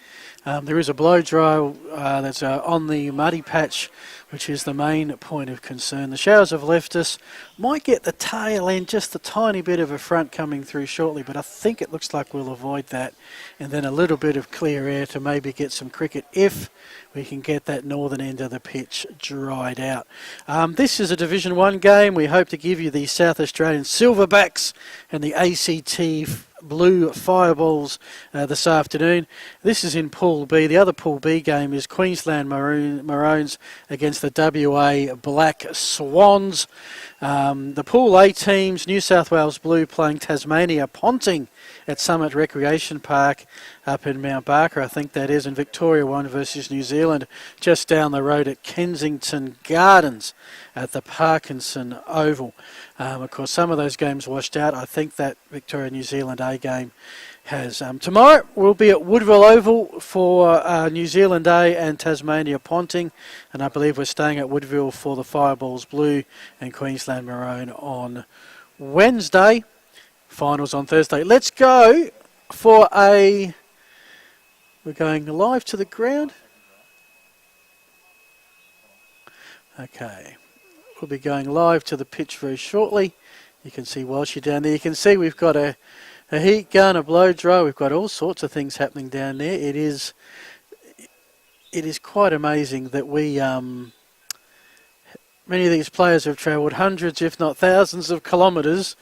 There is a blow dry that's on the muddy patch, which is the main point of concern. The showers have left us. Might get the tail end, just a tiny bit of a front coming through shortly, but I think it looks like we'll avoid that. And then a little bit of clear air to maybe get some cricket if we can get that northern end of the pitch dried out. This is a Division 1 game. We hope to give you the South Australian Silverbacks and the ACT Blue Fireballs this afternoon. This is in Pool B. The other Pool B game is Queensland Maroons against the WA Black Swans. The Pool A teams, New South Wales Blue playing Tasmania Ponting at Summit Recreation Park up in Mount Barker, I think that is, and Victoria 1 versus New Zealand just down the road at Kensington Gardens at the Parkinson Oval. Of course, some of those games washed out. I think that Victoria-New Zealand A game has. Tomorrow we'll be at Woodville Oval for New Zealand A and Tasmania Ponting, and I believe we're staying at Woodville for the Fireballs Blue and Queensland Maroon on Wednesday. Finals on Thursday. Let's go for we're going live to the ground. Okay. We'll be going live to the pitch very shortly. You can see Walshy down there. You can see we've got a heat gun, a blow dry. We've got all sorts of things happening down there. It is quite amazing that we many of these players have travelled hundreds, if not thousands, of kilometres,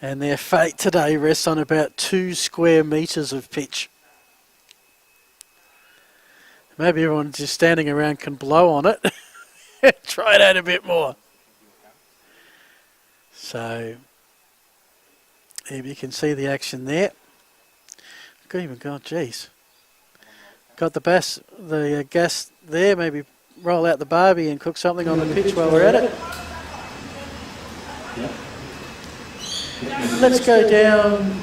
and their fate today rests on about 2 square metres of pitch. Maybe everyone just standing around can blow on it. Try it out a bit more. So, you can see the action there. Geez. Got the gas there. Maybe roll out the barbie and cook something on the pitch while we're at it. Let's go down.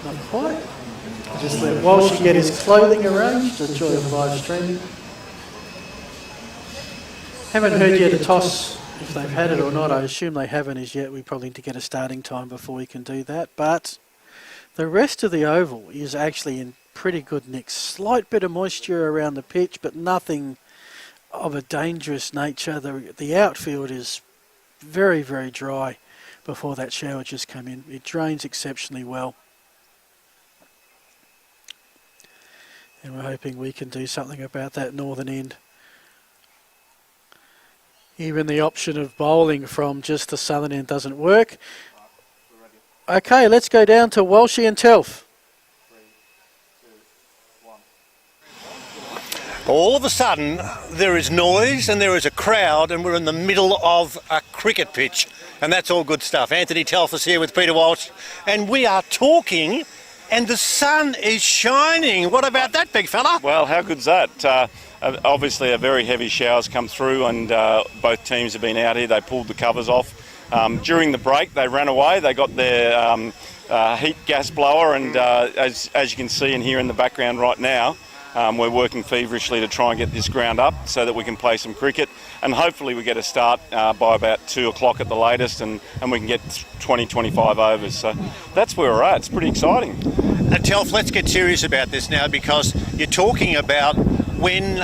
Not quite. Just let Walsh get his clothing arranged. The joy of live streaming. Haven't heard yet a toss if they've had it or not. I assume they haven't as yet. We probably need to get a starting time before we can do that. But the rest of the oval is actually in pretty good nick. Slight bit of moisture around the pitch, but nothing of a dangerous nature. The outfield is very, very dry before that shower just came in. It drains exceptionally well. And we're hoping we can do something about that northern end. Even the option of bowling from just the southern end doesn't work. Okay, let's go down to Walshy and Telf. All of a sudden, there is noise and there is a crowd, and we're in the middle of a cricket pitch, and that's all good stuff. Anthony Telf is here with Peter Walsh, and we are talking, and the sun is shining. What about that, big fella? Well, how good's that? Obviously, a very heavy shower's come through, and both teams have been out here. They pulled the covers off. During the break, they ran away. They got their heat gas blower, and as you can see and hear in the background right now, we're working feverishly to try and get this ground up so that we can play some cricket, and hopefully we get a start by about 2 o'clock at the latest, and we can get 20-25 overs. So that's where we're at. It's pretty exciting. Telf, let's get serious about this now, because you're talking about when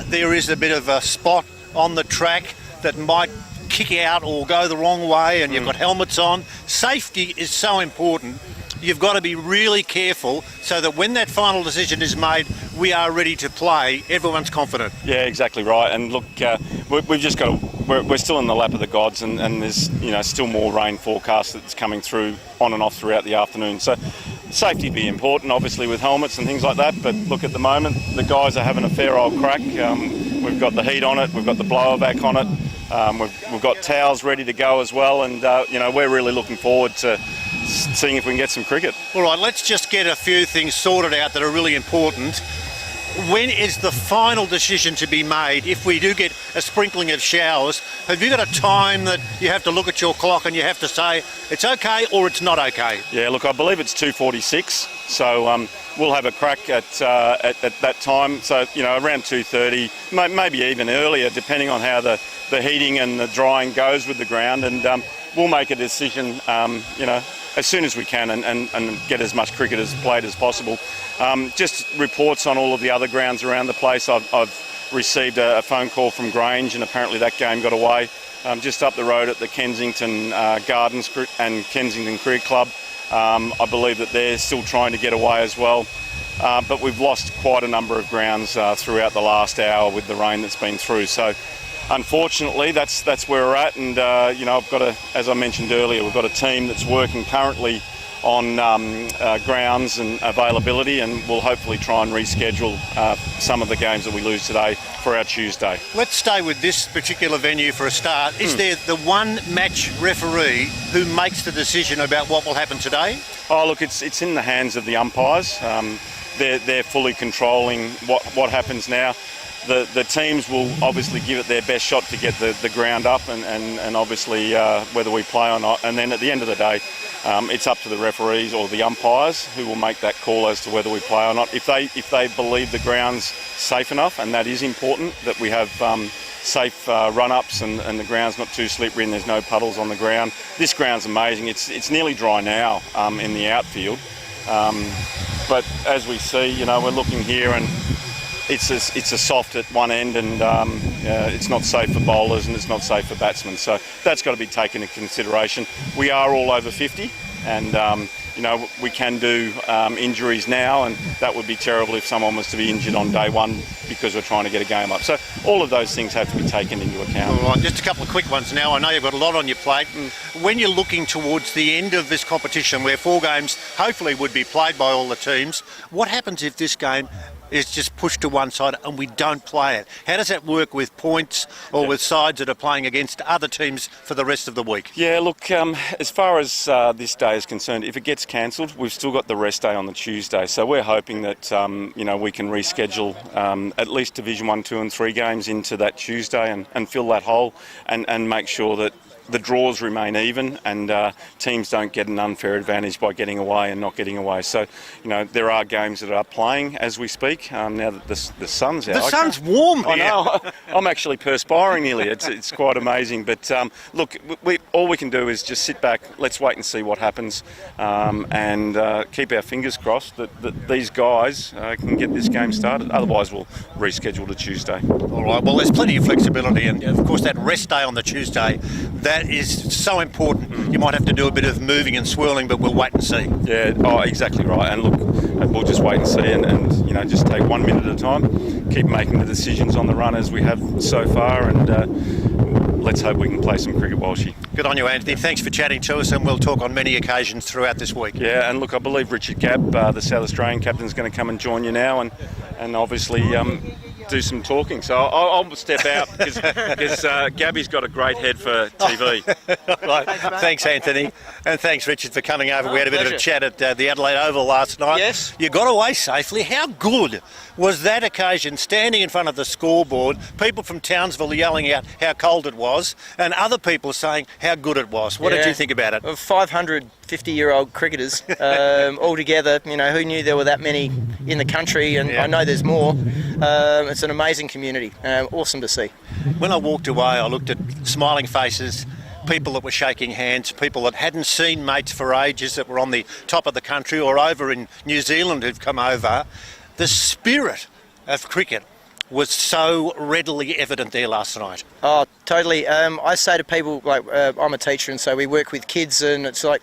there is a bit of a spot on the track that might kick out or go the wrong way, and you've got helmets on. Safety is so important. You've got to be really careful so that when that final decision is made, we are ready to play. Everyone's confident. Yeah, exactly right. And look, we've just got to, we're still in the lap of the gods, and there's still more rain forecast that's coming through on and off throughout the afternoon. So safety be important, obviously, with helmets and things like that. But look, at the moment, the guys are having a fair old crack. We've got the heat on it. We've got the blower back on it. We've got towels ready to go as well. And, we're really looking forward to seeing if we can get some cricket. All right, let's just get a few things sorted out that are really important. When is the final decision to be made if we do get a sprinkling of showers? Have you got a time that you have to look at your clock and you have to say it's okay or it's not okay? Yeah, look, I believe it's 2:46, so we'll have a crack at that time. So, around 2:30, maybe even earlier, depending on how the heating and the drying goes with the ground, and we'll make a decision, as soon as we can, and get as much cricket as played as possible. Just reports on all of the other grounds around the place. I've received a phone call from Grange, and apparently that game got away. Just up the road at the Kensington Gardens and Kensington Cricket Club, I believe that they're still trying to get away as well. But we've lost quite a number of grounds throughout the last hour with the rain that's been through. So unfortunately, that's where we're at, and I've got as I mentioned earlier, we've got a team that's working currently on grounds and availability, and we'll hopefully try and reschedule some of the games that we lose today for our Tuesday. Let's stay with this particular venue for a start. Is there the one match referee who makes the decision about what will happen today? Oh, look, it's in the hands of the umpires. They're fully controlling what happens now. The teams will obviously give it their best shot to get the ground up, and obviously whether we play or not. And then at the end of the day, it's up to the referees or the umpires who will make that call as to whether we play or not. If they believe the ground's safe enough, and that is important, that we have safe run-ups and the ground's not too slippery and there's no puddles on the ground. This ground's amazing. It's nearly dry now in the outfield. But as we see, we're looking here, and it's a soft at one end, and it's not safe for bowlers and it's not safe for batsmen. So that's got to be taken into consideration. We are all over 50, and we can do injuries now, and that would be terrible if someone was to be injured on day one because we're trying to get a game up. So all of those things have to be taken into account. All right, just a couple of quick ones now. I know you've got a lot on your plate. When you're looking towards the end of this competition, where 4 games hopefully would be played by all the teams, what happens if this game is just pushed to one side and we don't play it? How does that work with points or with sides that are playing against other teams for the rest of the week? Yeah, look, as far as this day is concerned, if it gets cancelled, we've still got the rest day on the Tuesday. So we're hoping that, we can reschedule at least Division 1, 2 and 3 games into that Tuesday and fill that hole and make sure that the draws remain even, and teams don't get an unfair advantage by getting away and not getting away. So, there are games that are playing as we speak. Now that the sun's out. The sun's warm here. I know. I'm actually perspiring nearly. It's quite amazing. But look, all we can do is just sit back. Let's wait and see what happens, and keep our fingers crossed that these guys can get this game started. Otherwise, we'll reschedule to Tuesday. All right. Well, there's plenty of flexibility, and of course that rest day on the Tuesday, that is so important. You might have to do a bit of moving and swirling, but we'll wait and see. Yeah, exactly right. And look, we'll just wait and see, and just take 1 minute at a time, keep making the decisions on the run as we have so far, and let's hope we can play some cricket, Walshy. Good on you, Anthony. Thanks for chatting to us, and we'll talk on many occasions throughout this week. Yeah, and look, I believe Richard Gabb, the South Australian captain, is going to come and join you now, and obviously do some talking. So I'll step out because Gabby's got a great head for TV. Right. Thanks, Anthony. And thanks, Richard, for coming over. We had a bit of a chat at the Adelaide Oval last night. Yes. You got away safely. How good was that occasion, standing in front of the scoreboard, people from Townsville yelling out how cold it was? was, and other people saying how good it was. What did you think about it? 550-year-old cricketers all together. You know, who knew there were that many in the country, and I know there's more. It's an amazing community. Awesome to see. When I walked away, I looked at smiling faces, people that were shaking hands, people that hadn't seen mates for ages that were on the top of the country or over in New Zealand who've come over. The spirit of cricket was so readily evident there last night. Oh, totally. I say to people, like, I'm a teacher, and so we work with kids, and it's like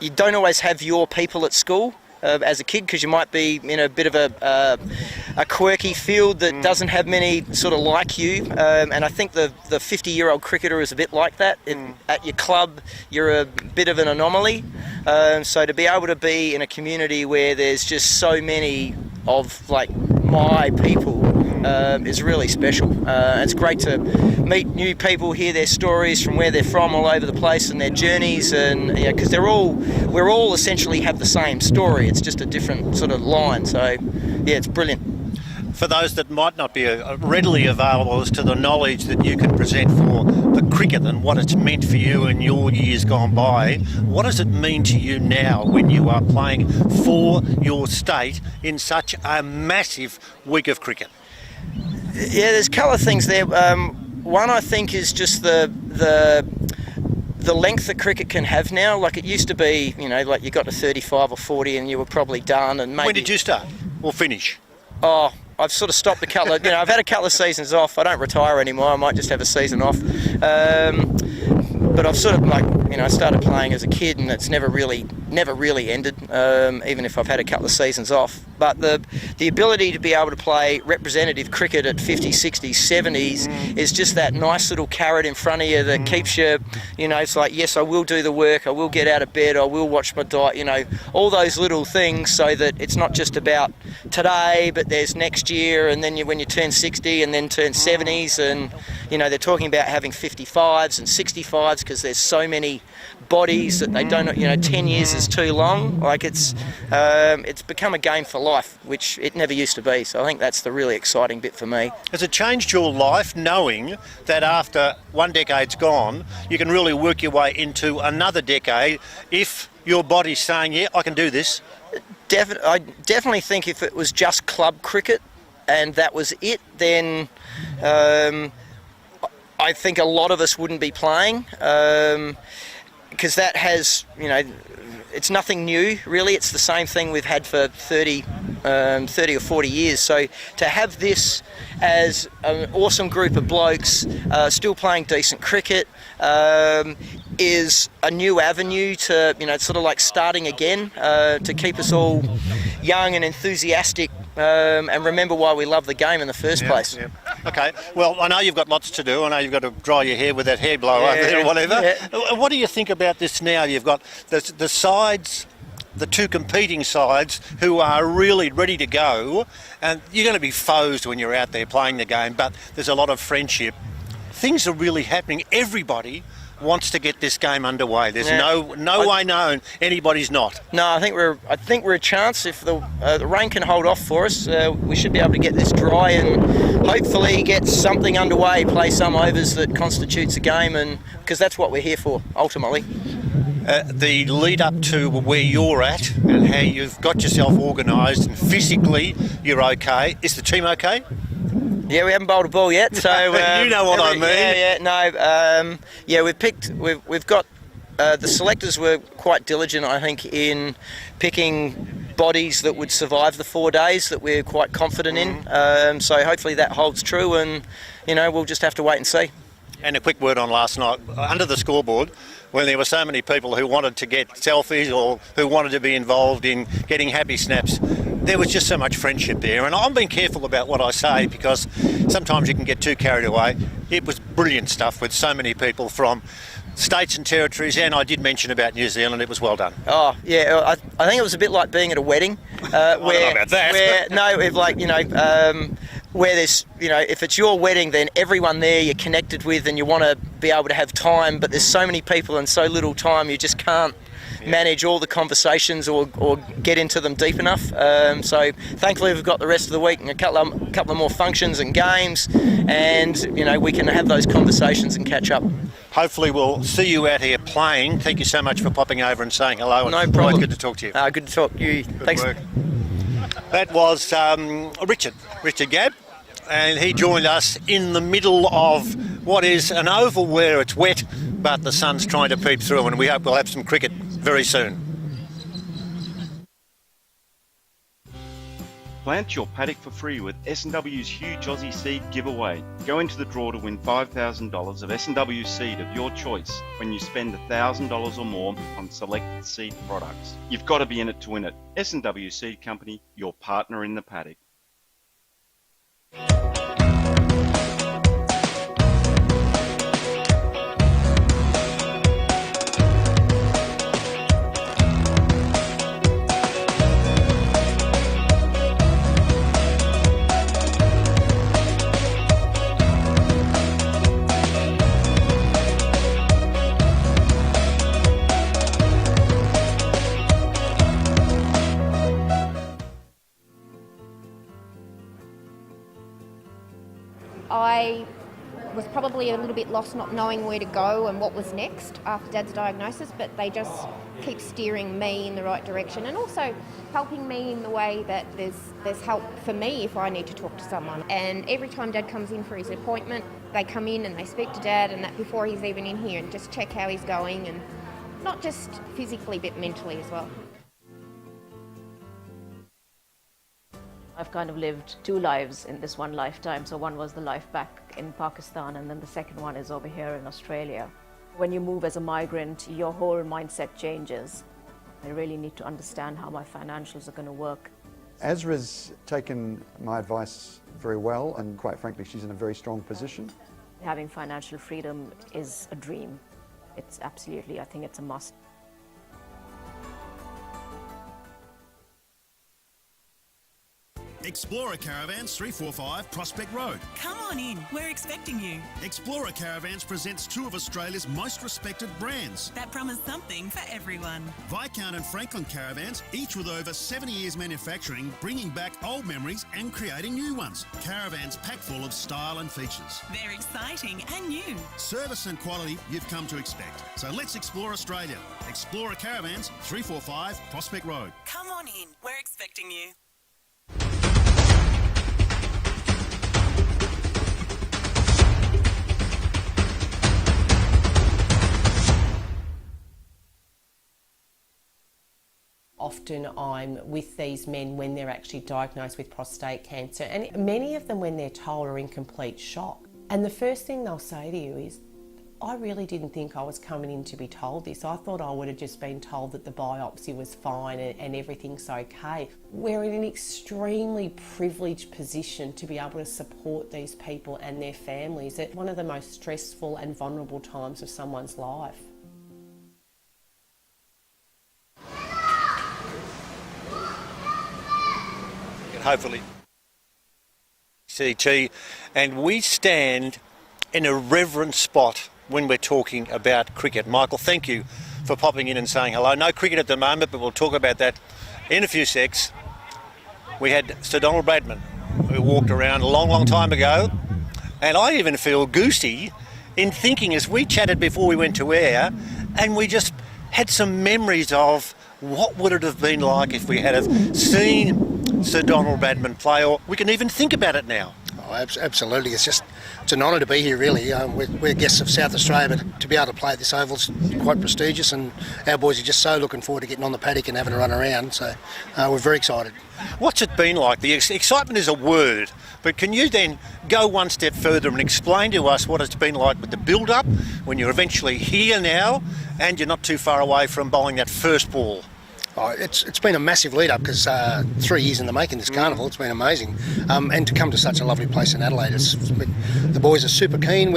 you don't always have your people at school as a kid, because you might be in a bit of a quirky field that doesn't have many sort of like you, and I think the 50-year-old cricketer is a bit like that. At your club, you're a bit of an anomaly, so to be able to be in a community where there's just so many of like my people is really special. It's great to meet new people, hear their stories from where they're from all over the place and their journeys, and because we're all essentially have the same story. It's just a different sort of line. So yeah, it's brilliant. For those that might not be readily available as to the knowledge that you can present for the cricket and what it's meant for you in your years gone by, what does it mean to you now when you are playing for your state in such a massive week of cricket? Yeah, there's a couple of things there. One, I think, is just the length that cricket can have now. Like it used to be, like you got to 35 or 40 and you were probably done. And maybe. When did you start or finish? Oh, I've sort of stopped a couple of, I've had a couple of seasons off. I don't retire anymore. I might just have a season off. But I've sort of I started playing as a kid, and it's never really ended, even if I've had a couple of seasons off. But the ability to be able to play representative cricket at 50s, 60s, 70s is just that nice little carrot in front of you that keeps you, it's like, yes, I will do the work, I will get out of bed, I will watch my diet, all those little things, so that it's not just about today, but there's next year, and then when you turn 60 and then turn 70s, and, they're talking about having 55s and 65s because there's so many bodies that they don't, 10 years is too long. Like it's become a game for life, which it never used to be. So I think that's the really exciting bit for me. Has it changed your life knowing that after one decade's gone, you can really work your way into another decade if your body's saying, yeah, I can do this? I definitely think if it was just club cricket and that was it, then I think a lot of us wouldn't be playing, because that has, it's nothing new really. It's the same thing we've had for 30 or 40 years. So to have this as an awesome group of blokes still playing decent cricket is a new avenue to, it's sort of like starting again, to keep us all young and enthusiastic, and remember why we love the game in the first place. Yeah. Okay, well, I know you've got lots to do. I know you've got to dry your hair with that hair blower over there or whatever. Yeah. What do you think about this now? You've got the sides, the two competing sides who are really ready to go, and you're going to be foes when you're out there playing the game, but there's a lot of friendship. Things are really happening. Everybody wants to get this game underway. There's no way known anybody's not. No, I think we're a chance. If the rain can hold off for us, we should be able to get this dry and hopefully get something underway, play some overs that constitutes a game, and because that's what we're here for ultimately. The lead up to where you're at and how you've got yourself organised and physically you're okay. Is the team okay? Yeah, we haven't bowled a ball yet, so you know what I mean. We've got the selectors were quite diligent, I think, in picking bodies that would survive the 4 days that we're quite confident in. So hopefully that holds true, and we'll just have to wait and see. And a quick word on last night under the scoreboard, when there were so many people who wanted to get selfies or who wanted to be involved in getting happy snaps. There was just so much friendship there, and I'm being careful about what I say because sometimes you can get too carried away. It was brilliant stuff with so many people from states and territories, and I did mention about New Zealand. It was well done. Oh yeah, I think it was a bit like being at a wedding. I don't know about that. Where there's, if it's your wedding, then everyone there you're connected with and you want to be able to have time, but there's so many people and so little time, you just can't manage all the conversations or get into them deep enough. So thankfully we've got the rest of the week and a couple of more functions and games, and we can have those conversations and catch up. Hopefully we'll see you out here playing. Thank you so much for popping over and saying hello. No problem. Always good to talk to you. Good to talk to you. Good Thanks. work. That was Richard Gabb, and he joined us in the middle of what is an oval where it's wet, but the sun's trying to peep through, and we hope we'll have some cricket very soon. Plant your paddock for free with S&W's huge Aussie seed giveaway. Go into the draw to win $5,000 of S&W seed of your choice when you spend $1,000 or more on selected seed products. You've got to be in it to win it. S&W Seed Company, your partner in the paddock. I was probably a little bit lost not knowing where to go and what was next after Dad's diagnosis, but they just keep steering me in the right direction and also helping me in the way that there's help for me if I need to talk to someone. And every time Dad comes in for his appointment, they come in and they speak to Dad, and that before he's even in here, and just check how he's going, and not just physically but mentally as well. I've kind of lived two lives in this one lifetime. So one was the life back in Pakistan, and then the second one is over here in Australia. When you move as a migrant, your whole mindset changes. I really need to understand how my financials are going to work. Azra's taken my advice very well, and quite frankly, she's in a very strong position. Having financial freedom is a dream. It's absolutely, I think it's a must. Explorer Caravans 345 Prospect Road. Come on in, we're expecting you. Explorer Caravans presents two of Australia's most respected brands. That promise something for everyone. Viscount and Franklin Caravans, each with over 70 years manufacturing, bringing back old memories and creating new ones. Caravans packed full of style and features. They're exciting and new. Service and quality you've come to expect. So let's explore Australia. Explorer Caravans 345 Prospect Road. Come on in, we're expecting you. Often I'm with these men when they're actually diagnosed with prostate cancer, and many of them, when they're told, are in complete shock. And the first thing they'll say to you is, I really didn't think I was coming in to be told this. I thought I would have just been told that the biopsy was fine and everything's okay. We're in an extremely privileged position to be able to support these people and their families at one of the most stressful and vulnerable times of someone's life. Hopefully CT, and we stand in a reverent spot when we're talking about cricket. Michael, thank you for popping in and saying hello. No cricket at the moment, but we'll talk about that in a few secs. We had Sir Donald Bradman, who walked around a long time ago, and I even feel goosey in thinking, as we chatted before we went to air, and we just had some memories of what would it have been like if we had have seen Sir Donald Bradman play, or we can even think about it now. Oh, absolutely. It's an honour to be here, really. We're guests of South Australia, but to be able to play at this oval is quite prestigious, and our boys are just so looking forward to getting on the paddock and having a run around, so we're very excited. What's it been like? The excitement is a word, but can you then go one step further and explain to us what it's been like with the build-up, when you're eventually here now, and you're not too far away from bowling that first ball? Oh, it's been a massive lead-up, because 3 years in the making, this carnival. It's been amazing. And to come to such a lovely place in Adelaide, the boys are super keen.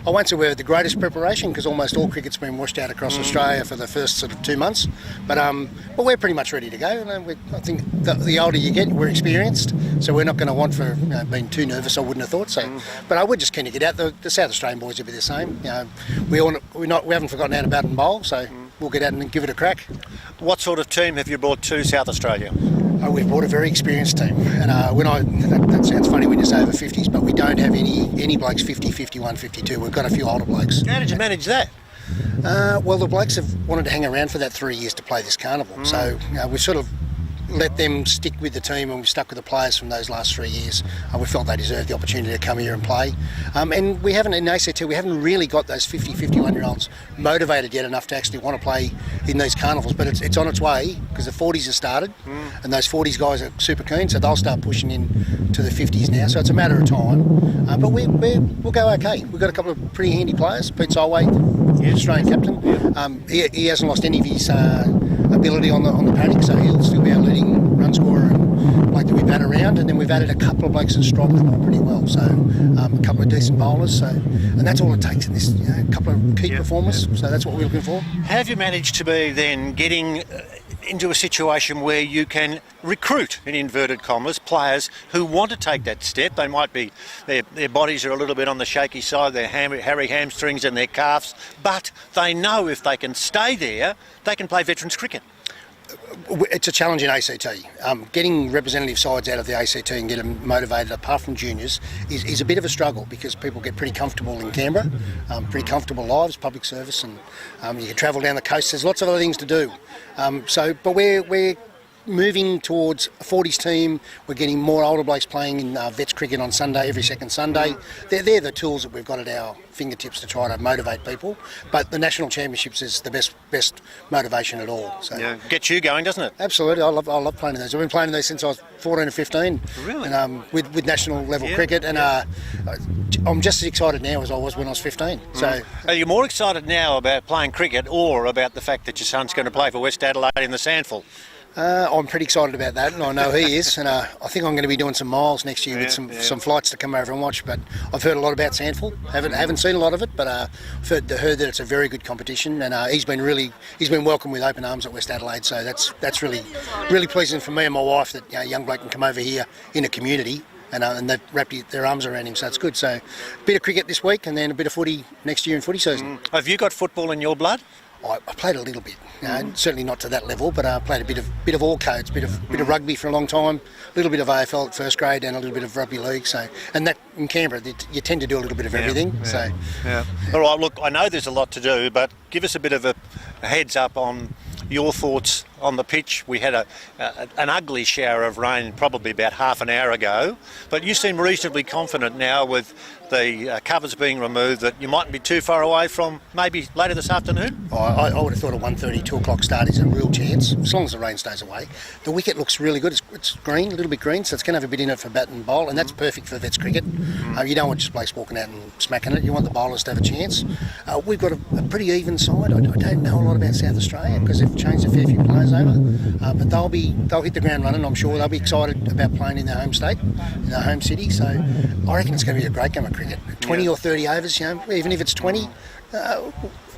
I won't say we're the greatest preparation, because almost all cricket's been washed out across Australia for the first sort of 2 months. But we're pretty much ready to go. And I think the older you get, we're experienced, so we're not going to want for being too nervous, I wouldn't have thought so. But we're just keen to get out. The South Australian boys will be the same. We haven't forgotten how to bat and bowl, so we'll get out and give it a crack. What sort of team have you brought to South Australia? We've brought a very experienced team, and that sounds funny when you say over 50s, but we don't have any blokes 50, 51, 52. We've got a few older blokes. How did you manage that? Well, the blokes have wanted to hang around for that 3 years to play this carnival, so we sort of let them stick with the team, and we stuck with the players from those last 3 years. We felt they deserved the opportunity to come here and play. And we haven't, in ACT, we haven't really got those 50, 51-year-olds motivated yet enough to actually want to play in these carnivals, but it's on its way, because the 40s have started, and those 40s guys are super keen, so they'll start pushing in to the 50s now, so it's a matter of time. But we'll go okay. We've got a couple of pretty handy players. Pete Solway, the Australian captain, he hasn't lost any of his ability on the paddock, so he'll still be our leading run scorer and like that we bat around. And then we've added a couple of blokes in strike that do pretty well, so a couple of decent bowlers, so, and that's all it takes in this, a couple of key performers, so that's what we're looking for. Have you managed to be then getting into a situation where you can recruit, in inverted commas, players who want to take that step? They might be, their bodies are a little bit on the shaky side, their hairy hamstrings and their calves, but they know if they can stay there, they can play veterans cricket. It's a challenge in ACT. Getting representative sides out of the ACT and get them motivated, apart from juniors, is a bit of a struggle, because people get pretty comfortable in Canberra, pretty comfortable lives, public service, and you can travel down the coast. There's lots of other things to do. But we're moving towards a 40s team. We're getting more older blokes playing in vets cricket on Sunday, every second Sunday. They're the tools that we've got at our fingertips to try to motivate people. But the national championships is the best motivation at all. So yeah, gets you going, doesn't it? Absolutely. I love playing in those. I've been playing in these since I was 14 or 15. Really? And with national level cricket, and I'm just as excited now as I was when I was 15. So are you more excited now about playing cricket, or about the fact that your son's going to play for West Adelaide in the Sandful? I'm pretty excited about that, and I know he is, and I think I'm going to be doing some miles next year with some flights to come over and watch. But I've heard a lot about Sandful. Haven't seen a lot of it, but I've heard that it's a very good competition, and he's been welcomed with open arms at West Adelaide. So that's really pleasing for me and my wife, that a young bloke can come over here in a community. And they've wrapped their arms around him, so it's good. So a bit of cricket this week, and then a bit of footy next year in footy season. Have you got football in your blood? I played a little bit, certainly not to that level, but I played a bit of all codes, bit of rugby for a long time, a little bit of AFL at first grade, and a little bit of rugby league. So, and that in Canberra, you tend to do a little bit of everything. All right. Look, I know there's a lot to do, but give us a bit of a heads up on your thoughts on the pitch. We had an ugly shower of rain probably about half an hour ago, but you seem reasonably confident now with the covers being removed that you mightn't be too far away from maybe later this afternoon? I would have thought a 1:30, 2 o'clock start is a real chance, as long as the rain stays away. The wicket looks really good. It's green, a little bit green, so it's going to have a bit in it for bat and bowl, and that's perfect for vets cricket. You don't want just blokes walking out and smacking it. You want the bowlers to have a chance. We've got a pretty even side. I don't know a lot about South Australia, because they've changed a fair few players over, but they'll hit the ground running. I'm sure they'll be excited about playing in their home state, in their home city. So I reckon it's going to be a great game of cricket. 20 or 30 overs, even if it's 20,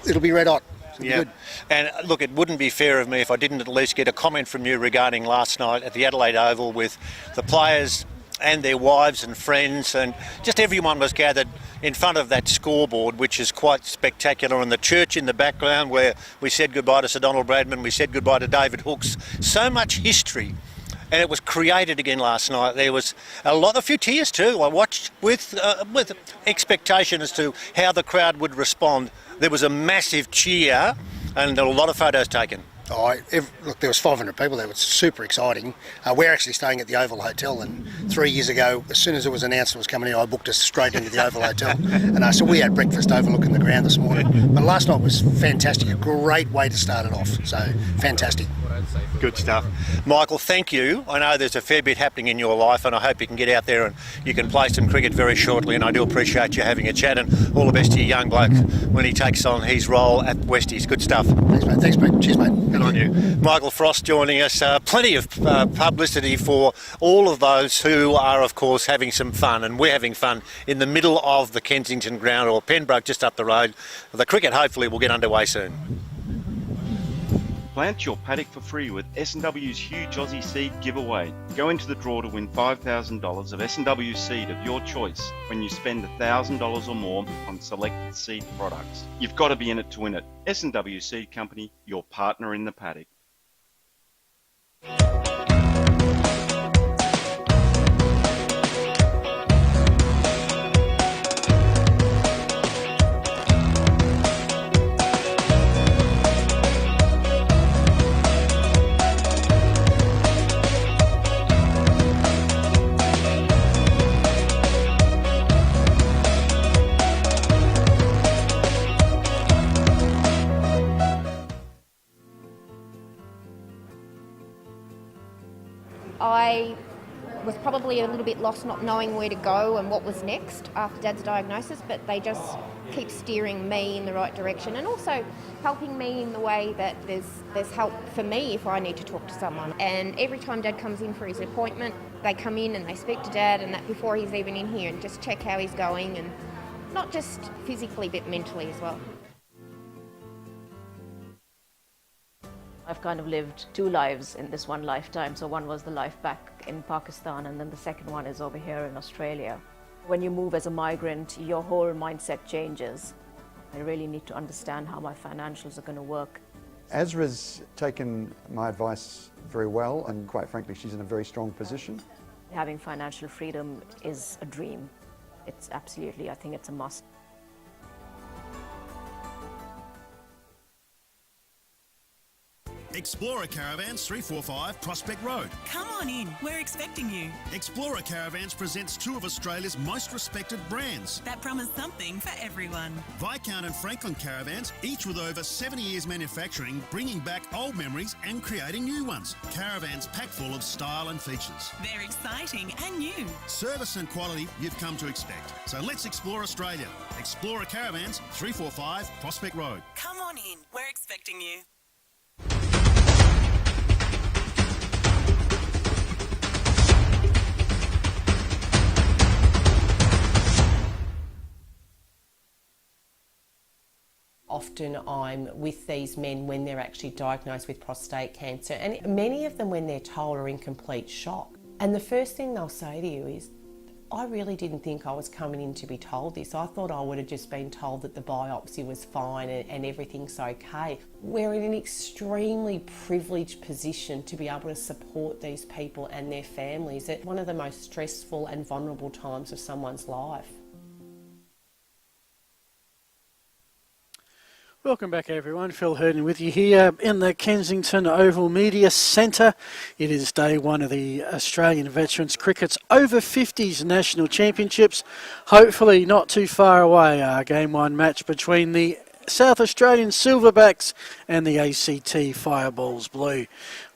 it'll be red hot. Good. And look, it wouldn't be fair of me if I didn't at least get a comment from you regarding last night at the Adelaide Oval, with the players and their wives and friends, and just everyone was gathered in front of that scoreboard, which is quite spectacular, and the church in the background where we said goodbye to Sir Donald Bradman, we said goodbye to David Hooks. So much history. And it was created again last night. There was a few tears too. I watched with expectation as to how the crowd would respond. There was a massive cheer, and there were a lot of photos taken. Look, there was 500 people there. It was super exciting. We're actually staying at the Oval Hotel, and 3 years ago, as soon as it was announced it was coming here, I booked us straight into the Oval Hotel. And so we had breakfast overlooking the ground this morning. But last night was fantastic. A great way to start it off. So fantastic. Good stuff. Michael, thank you. I know there's a fair bit happening in your life, and I hope you can get out there and you can play some cricket very shortly, and I do appreciate you having a chat, and all the best to your young bloke when he takes on his role at Westies. Good stuff. Thanks, mate. Cheers, mate. Good on you. Michael Frost joining us. Plenty of publicity for all of those who are, of course, having some fun, and we're having fun in the middle of the Kensington ground, or Pembroke just up the road. The cricket hopefully will get underway soon. Plant your paddock for free with S&W's huge Aussie seed giveaway. Go into the draw to win $5,000 of S&W seed of your choice when you spend $1,000 or more on selected seed products. You've got to be in it to win it. S&W Seed Company, your partner in the paddock. I was probably a little bit lost not knowing where to go and what was next after Dad's diagnosis, but they just keep steering me in the right direction and also helping me in the way that there's help for me if I need to talk to someone. And every time Dad comes in for his appointment, they come in and they speak to Dad, and that before he's even in here, and just check how he's going, and not just physically but mentally as well. I've kind of lived two lives in this one lifetime. So one was the life back in Pakistan, and then the second one is over here in Australia. When you move as a migrant, your whole mindset changes. I really need to understand how my financials are going to work. Azra's taken my advice very well, and quite frankly, she's in a very strong position. Having financial freedom is a dream. It's absolutely, I think it's a must. Explorer Caravans 345 Prospect Road. Come on in, we're expecting you. Explorer Caravans presents two of Australia's most respected brands. That promise something for everyone. Viscount and Franklin Caravans, each with over 70 years manufacturing, bringing back old memories and creating new ones. Caravans packed full of style and features. They're exciting and new. Service and quality you've come to expect. So let's explore Australia. Explorer Caravans 345 Prospect Road. Come on in, we're expecting you. Often I'm with these men when they're actually diagnosed with prostate cancer, and many of them, when they're told, are in complete shock. And the first thing they'll say to you is, I really didn't think I was coming in to be told this. I thought I would have just been told that the biopsy was fine and everything's okay. We're in an extremely privileged position to be able to support these people and their families at one of the most stressful and vulnerable times of someone's life. Welcome back, everyone. Phil Herden with you here in the Kensington Oval Media Centre. It is day one of the Australian Veterans Cricket's over 50s National Championships. Hopefully not too far away. Game one match between the South Australian Silverbacks and the ACT Fireballs Blue.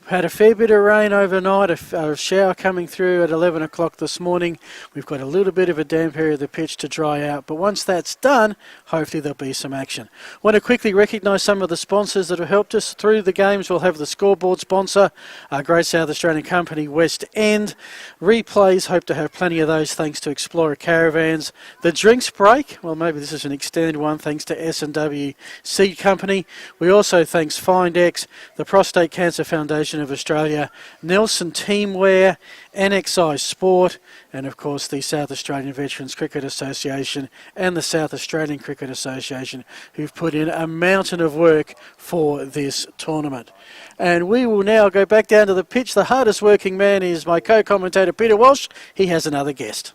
Had a fair bit of rain overnight, a shower coming through at 11 o'clock this morning. We've got a little bit of a damp area of the pitch to dry out, but once that's done, hopefully there'll be some action. Want to quickly recognise some of the sponsors that have helped us through the games. We'll have the scoreboard sponsor, our great South Australian company, West End. Replays, hope to have plenty of those thanks to Explorer Caravans. The drinks break, well, maybe this is an extended one thanks to S&W Seed Company. We also thanks Findex, the Prostate Cancer Foundation of Australia, Nelson Teamwear, NXI Sport, and of course the South Australian Veterans Cricket Association and the South Australian Cricket Association, who've put in a mountain of work for this tournament. And we will now go back down to the pitch. The hardest working man is my co-commentator Peter Walsh. He has another guest.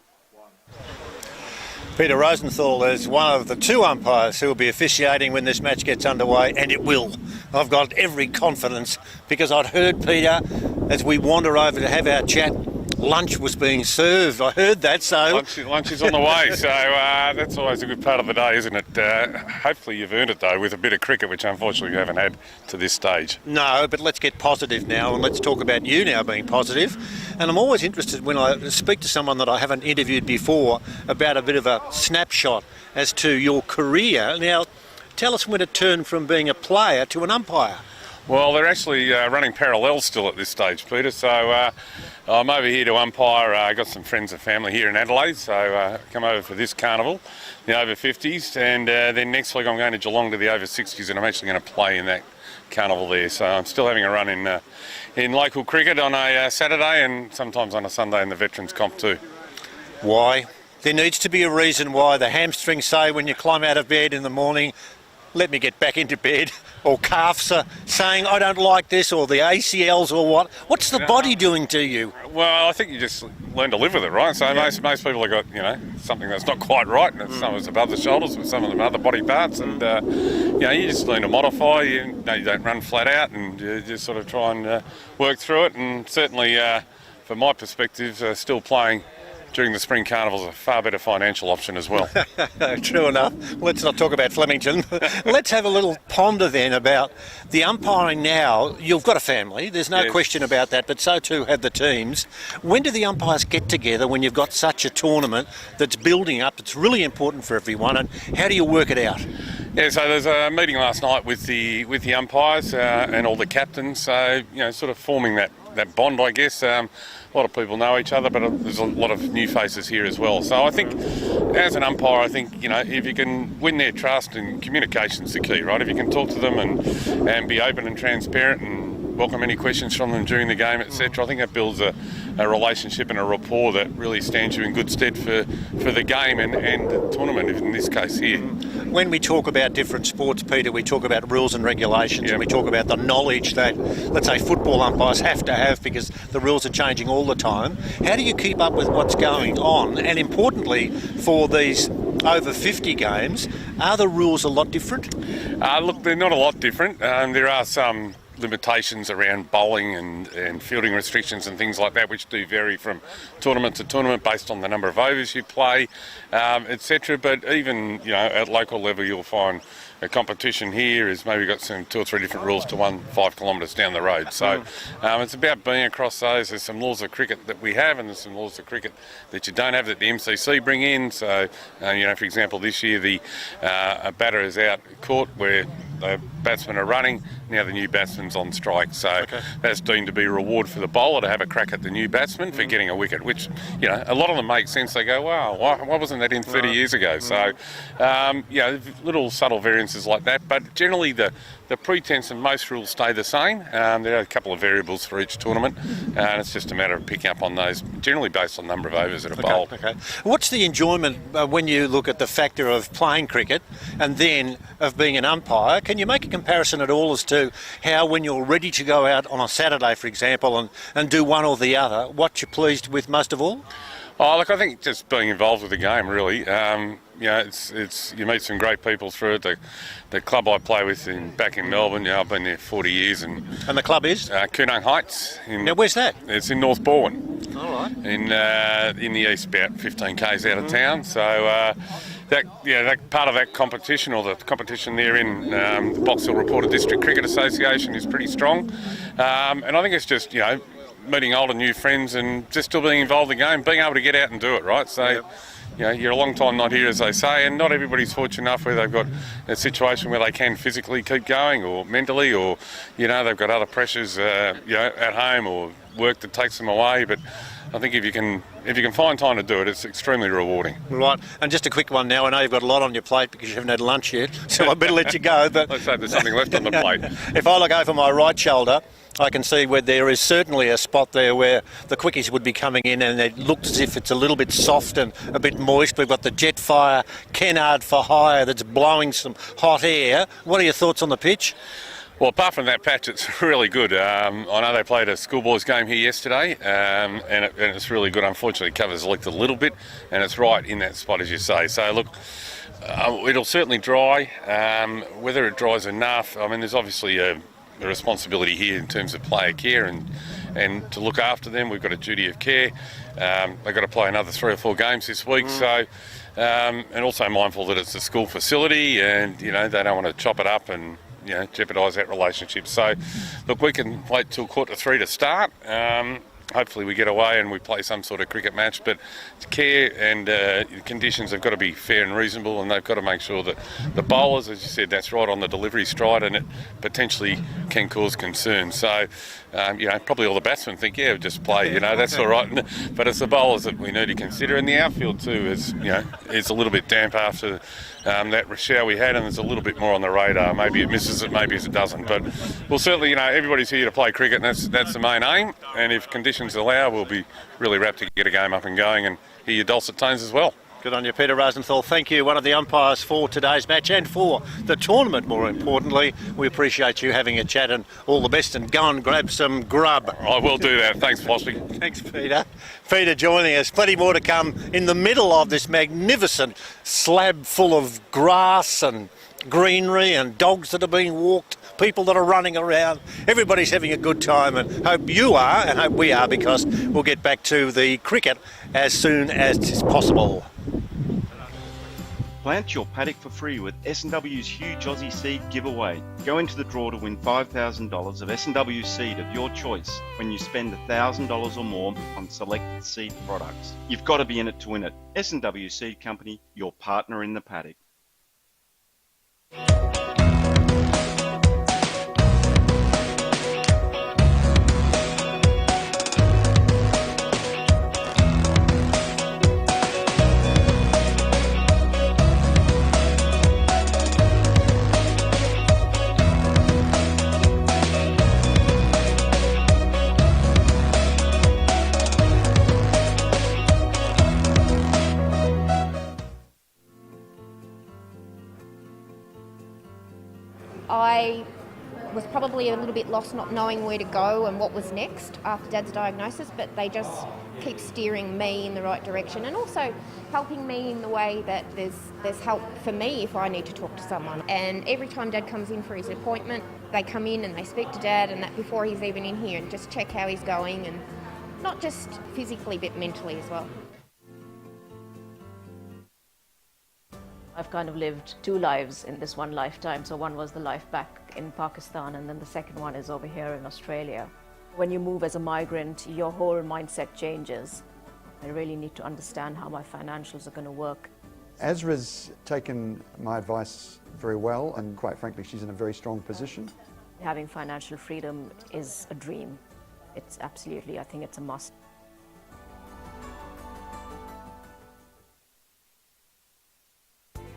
Peter Rosenthal is one of the two umpires who will be officiating when this match gets underway, and it will. I've got every confidence because I'd heard, Peter, as we wander over to have our chat, lunch was being served. I heard that, so... Lunch is on the way, so that's always a good part of the day, isn't it? Hopefully you've earned it, though, with a bit of cricket, which unfortunately you haven't had to this stage. No, but let's get positive now, and let's talk about you now being positive. And I'm always interested when I speak to someone that I haven't interviewed before about a bit of a snapshot as to your career. Now, tell us when it turned from being a player to an umpire. Well, they're actually running parallel still at this stage, Peter, so I'm over here to umpire. I've got some friends and family here in Adelaide, so come over for this carnival, the over 50s, and then next week I'm going to Geelong to the over 60s, and I'm actually going to play in that carnival there. So I'm still having a run in local cricket on a Saturday and sometimes on a Sunday in the Veterans Comp too. Why? There needs to be a reason why the hamstrings say when you climb out of bed in the morning, let me get back into bed, or calves are saying I don't like this, or the ACLs or what. What's the body doing to you? Well, I think you just learn to live with it, right? So most people have got, something that's not quite right, and some of it's above the shoulders, but some of them other body parts, and you just learn to modify. You don't run flat out, and you just sort of try and work through it. And certainly, from my perspective, still playing during the spring carnival is a far better financial option as well. True enough. Let's not talk about Flemington. Let's have a little ponder then about the umpiring now. You've got a family, there's no question about that, but so too have the teams. When do the umpires get together when you've got such a tournament that's building up? It's really important for everyone, and how do you work it out? Yeah, so there's a meeting last night with the umpires and all the captains, so sort of forming that bond, I guess. A lot of people know each other, but there's a lot of new faces here as well. So I think, as an umpire, if you can win their trust, and communication's the key, right? If you can talk to them and be open and transparent and welcome any questions from them during the game, etc., I think that builds a relationship and a rapport that really stands you in good stead for the game and the tournament, in this case here. When we talk about different sports, Peter, we talk about rules and regulations, and we talk about the knowledge that, let's say, football umpires have to have because the rules are changing all the time. How do you keep up with what's going on? And importantly, for these over 50 games, are the rules a lot different? Look, they're not a lot different. There are some limitations around bowling and fielding restrictions and things like that, which do vary from tournament to tournament based on the number of overs you play, etc. But even at local level, you'll find a competition here has maybe got some 2 or 3 different rules to one 5 kilometres down the road. So it's about being across those. There's some laws of cricket that we have, and there's some laws of cricket that you don't have that the MCC bring in. So for example, this year a batter is out court where the batsmen are running. Now the new batsman's on strike, so that's deemed to be a reward for the bowler to have a crack at the new batsman for getting a wicket, which a lot of them make sense. They go, wow, why wasn't that in 30 years ago? So little subtle variances like that, but generally the pretense and most rules stay the same. There are a couple of variables for each tournament, and it's just a matter of picking up on those, generally based on number of overs that are bowled. What's the enjoyment when you look at the factor of playing cricket and then of being an umpire? Can you make a comparison at all as to how, when you're ready to go out on a Saturday, for example, and do one or the other, what you're pleased with most of all? Oh, look, I think just being involved with the game, really. It's you meet some great people through it. The club I play with back in Melbourne, I've been there 40 years. And the club is? Kunung Heights. Now, where's that? It's in North Bourne. All right. In the east, about 15 k's out of town. So that part of that competition, or the competition there in the Box Hill Reporter District Cricket Association, is pretty strong. And I think it's just meeting old and new friends and just still being involved in the game, being able to get out and do it, right? So, you're a long time not here, as they say, and not everybody's fortunate enough where they've got a situation where they can physically keep going, or mentally, or, they've got other pressures, at home or work that takes them away. But I think if you can find time to do it, it's extremely rewarding. Right, and just a quick one now. I know you've got a lot on your plate because you haven't had lunch yet, so I better let you go. But let's hope there's something left on the plate. If I look over my right shoulder, I can see where there is certainly a spot there where the quickies would be coming in, and it looks as if it's a little bit soft and a bit moist. We've got the Jetfire Kennard for hire that's blowing some hot air. What are your thoughts on the pitch? Well, apart from that patch, it's really good. I know they played a schoolboys game here yesterday, and it's really good. Unfortunately, it covers the leaked a little bit, and it's right in that spot, as you say. So, look, it'll certainly dry. Whether it dries enough, there's obviously a responsibility here in terms of player care and to look after them. We've got a duty of care. They've got to play another 3 or 4 games this week, so and also mindful that it's a school facility, and they don't want to chop it up and jeopardise that relationship. So, look, we can wait till 2:45 to start. hopefully we get away and we play some sort of cricket match, but care and conditions have got to be fair and reasonable, and they've got to make sure that the bowlers, as you said, that's right on the delivery stride, and it potentially can cause concern. So, probably all the batsmen think, yeah, just play, that's all right. But it's the bowlers that we need to consider, and the outfield too is a little bit damp after that shower we had, and there's a little bit more on the radar. Maybe it misses it, maybe it doesn't. But we'll certainly, everybody's here to play cricket, and that's the main aim. And if conditions allow, we'll be really rapt to get a game up and going and hear your dulcet tones as well. Good on you, Peter Rosenthal. Thank you, one of the umpires for today's match and for the tournament, more importantly. We appreciate you having a chat, and all the best, and go and grab some grub. I will do that. Thanks, Flossie. Thanks, Peter. Peter joining us. Plenty more to come in the middle of this magnificent slab full of grass and greenery and dogs that are being walked, people that are running around. Everybody's having a good time, and hope you are, and hope we are, because we'll get back to the cricket as soon as it's possible. Plant your paddock for free with S&W's huge Aussie seed giveaway. Go into the draw to win $5,000 of S&W seed of your choice when you spend $1,000 or more on selected seed products. You've got to be in it to win it. S&W Seed Company, your partner in the paddock. I was probably a little bit lost, not knowing where to go and what was next after Dad's diagnosis, but they just keep steering me in the right direction, and also helping me in the way that there's help for me if I need to talk to someone. And every time Dad comes in for his appointment, they come in and they speak to Dad, and that before he's even in here, and just check how he's going, and not just physically but mentally as well. I've kind of lived two lives in this one lifetime. So one was the life back in Pakistan, and then the second one is over here in Australia. When you move as a migrant, your whole mindset changes. I really need to understand how my financials are going to work. Azra's taken my advice very well, and quite frankly, she's in a very strong position. Having financial freedom is a dream. It's absolutely, I think it's a must.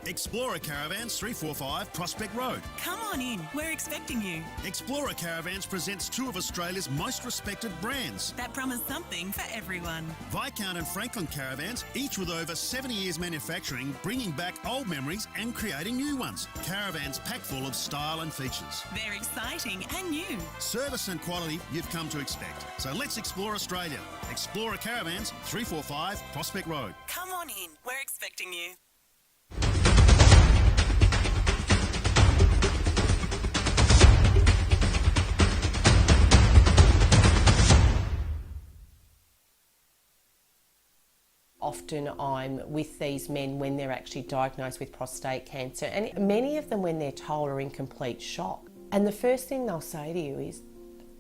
Explorer Caravans 345 Prospect Road. Come on in, we're expecting you. Explorer Caravans presents two of Australia's most respected brands that promise something for everyone. Viscount and Franklin Caravans, each with over 70 years manufacturing, bringing back old memories and creating new ones. Caravans packed full of style and features. They're exciting and new. Service and quality you've come to expect. So let's explore Australia. Explorer Caravans 345 Prospect Road. Come on in, we're expecting you. Often I'm with these men when they're actually diagnosed with prostate cancer, and many of them, when they're told, are in complete shock. And the first thing they'll say to you is,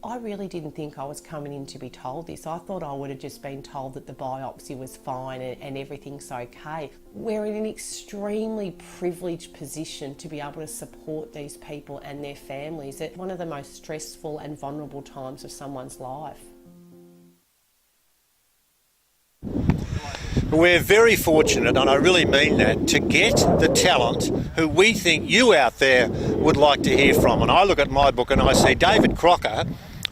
I really didn't think I was coming in to be told this. I thought I would have just been told that the biopsy was fine and everything's okay. We're in an extremely privileged position to be able to support these people and their families at one of the most stressful and vulnerable times of someone's life. We're very fortunate, and I really mean that, to get the talent who we think you out there would like to hear from. And I look at my book and I see David Crocker,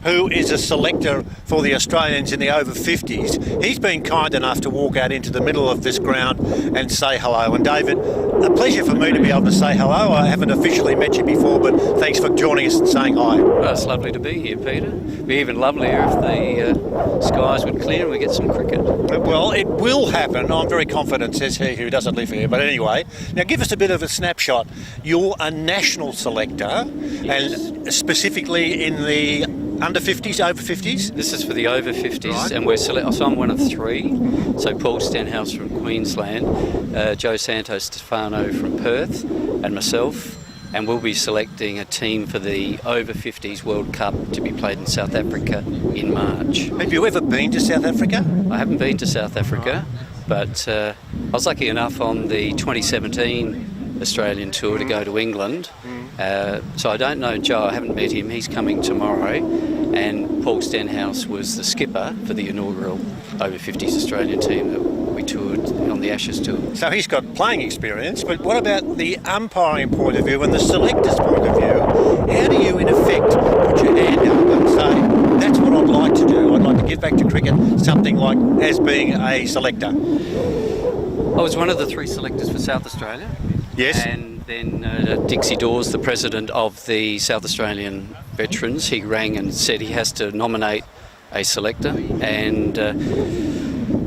who is a selector for the Australians in the over 50s. He's been kind enough to walk out into the middle of this ground and say hello. And David, a pleasure for me to be able to say hello. I haven't officially met you before, but thanks for joining us and saying hi. Well, it's lovely to be here, Peter. It'd be even lovelier if the skies would clear and we get some cricket. Well, it will happen. I'm very confident, says he who doesn't live here. But anyway, now give us a bit of a snapshot. You're a national selector, yes, and specifically in the under 50s, over 50s? This is for the over 50s, right. And so I'm one of three. So Paul Stenhouse from Queensland, Joe Santo Stefano from Perth, and myself. and we'll be selecting a team for the over 50s World Cup to be played in South Africa in March. Have you ever been to South Africa? I haven't been to South Africa, but I was lucky enough on the 2017 Australian tour to go to England. So I don't know Joe, I haven't met him, he's coming tomorrow, and Paul Stenhouse was the skipper for the inaugural over 50s Australian team that we toured on the Ashes tour. So he's got playing experience, but what about the umpiring point of view and the selectors point of view? How do you in effect put your hand up and say, that's what I'd like to do, I'd like to give back to cricket something like as being a selector? I was one of the 3 selectors for South Australia. Yes. And then Dixie Dawes, the president of the South Australian Veterans, he rang and said he has to nominate a selector, and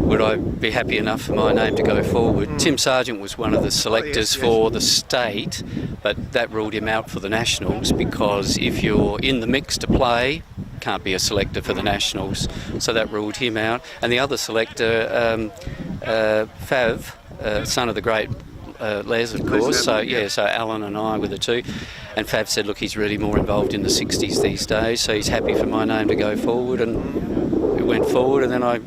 would I be happy enough for my name to go forward? Tim Sargent was one of the selectors for the state, but that ruled him out for the Nationals, because if you're in the mix to play, can't be a selector for the Nationals, so that ruled him out. And the other selector, Fav, son of the great Les, of course, so Alan and I were the 2, and Fav said, look, he's really more involved in the 60s these days, so he's happy for my name to go forward, and it went forward, and then I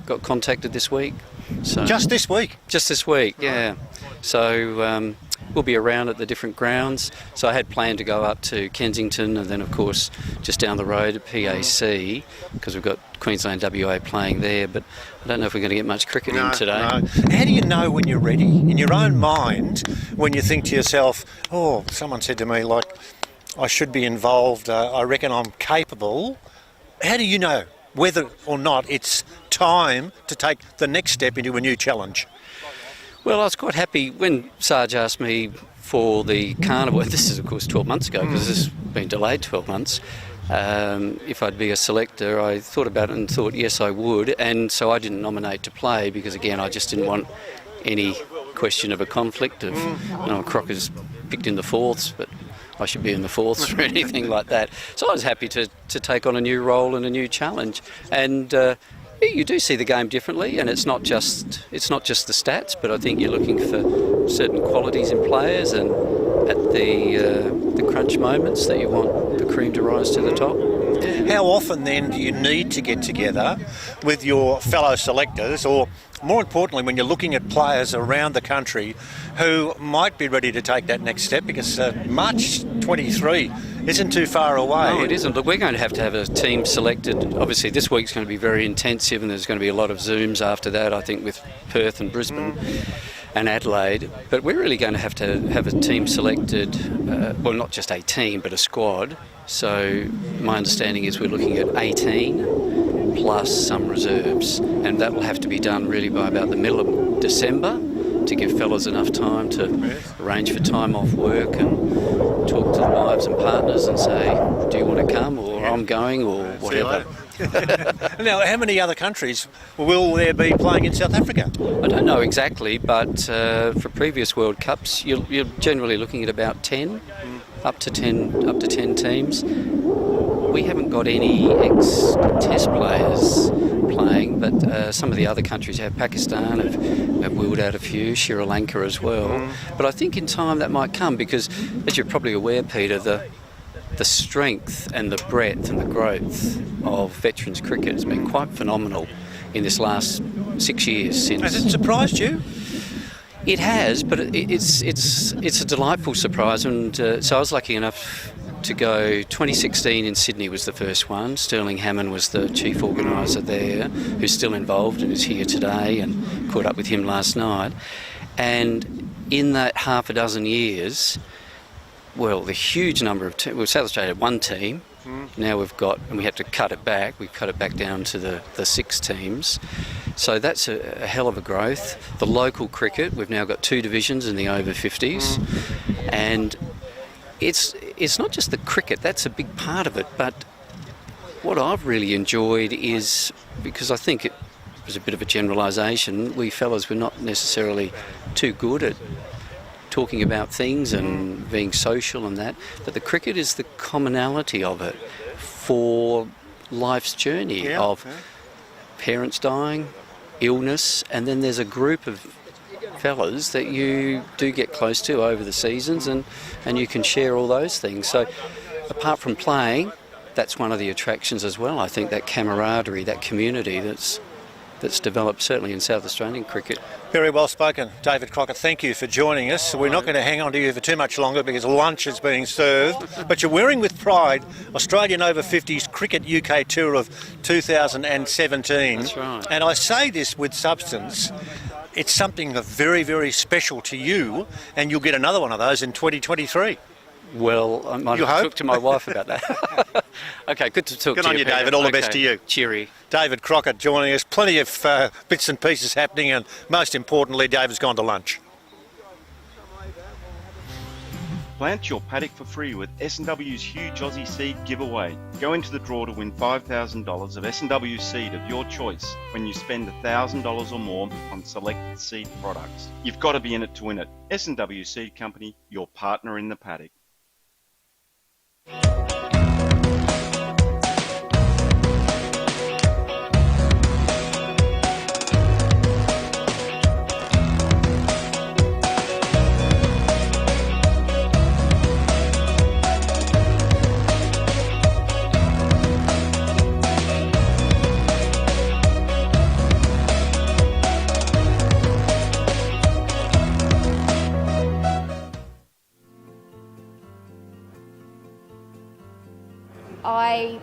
got contacted this week. So just this week? Just this week, yeah. So we'll be around at the different grounds. So I had planned to go up to Kensington, and then of course just down the road at PAC, because we've got Queensland WA playing there, but I don't know if we're going to get much cricket in today. No. How do you know when you're ready? In your own mind, when you think to yourself, oh, someone said to me, like, I should be involved, I reckon I'm capable. How do you know whether or not it's time to take the next step into a new challenge? Well, I was quite happy when Sarge asked me for the carnival. This is, of course, 12 months ago, because this has been delayed 12 months. If I'd be a selector, I thought about it and thought, yes, I would. And so I didn't nominate to play because, again, I just didn't want any question of a conflict of, Crocker's picked in the fourths, but I should be in the fourths or anything like that. So I was happy to take on a new role and a new challenge. And you do see the game differently, and it's not just the stats, but I think you're looking for certain qualities in players, and at the crunch moments that you want the cream to rise to the top. How often then do you need to get together with your fellow selectors, or more importantly, when you're looking at players around the country who might be ready to take that next step, because March 23 isn't too far away? No, it isn't. Look, we're going to have a team selected. Obviously, this week's going to be very intensive, and there's going to be a lot of Zooms after that, I think, with Perth and Brisbane and Adelaide. But we're really going to have a team selected, well, not just a team, but a squad. So my understanding is we're looking at 18 plus some reserves, and that will have to be done really by about the middle of December to give fellas enough time to arrange for time off work and talk to the wives and partners and say, do you want to come, or I'm going, or whatever. Now, how many other countries will there be playing in South Africa? I don't know exactly, but for previous World Cups, you're generally looking at about 10, up to 10 teams. We haven't got any ex-Test players playing, but some of the other countries have. Pakistan have wheeled out a few, Sri Lanka as well. But I think in time that might come, because, as you're probably aware, Peter, the strength and the breadth and the growth of veterans cricket has been quite phenomenal in this last 6 years. Since. Has it surprised you? It has, but it's a delightful surprise. And so I was lucky enough to go. 2016 in Sydney was the first one. Sterling Hammond was the chief organiser there, who's still involved and is here today, and caught up with him last night. And in that half a dozen years, well, the huge number of teams. Well, South Australia had one team. Now we've got, and we had to cut it back. We cut it back down to the 6 teams. So that's a hell of a growth. The local cricket, we've now got 2 divisions in the over 50s, and it's not just the cricket. That's a big part of it. But what I've really enjoyed is, because I think it was a bit of a generalisation, we fellas were not necessarily too good at talking about things and being social and that, but the cricket is the commonality of it for life's journey of parents dying, illness, and then there's a group of fellas that you do get close to over the seasons, and you can share all those things. So apart from playing, that's one of the attractions as well. I think that camaraderie, that community that's developed certainly in South Australian cricket. Very well spoken, David Crockett. Thank you for joining us. We're not going to hang on to you for too much longer because lunch is being served. But you're wearing with pride Australian Over 50's Cricket UK Tour of 2017. That's right. And I say this with substance. It's something very, very special to you, and you'll get another one of those in 2023. Well, I might have talked to my wife about that. Okay, good to talk to you. Good on you, David. All the best to you. Cheery. David Crockett joining us. Plenty of bits and pieces happening, and most importantly, David's gone to lunch. Plant your paddock for free with S&W's huge Aussie seed giveaway. Go into the draw to win $5,000 of S&W seed of your choice when you spend $1,000 or more on selected seed products. You've got to be in it to win it. S&W Seed Company, your partner in the paddock. I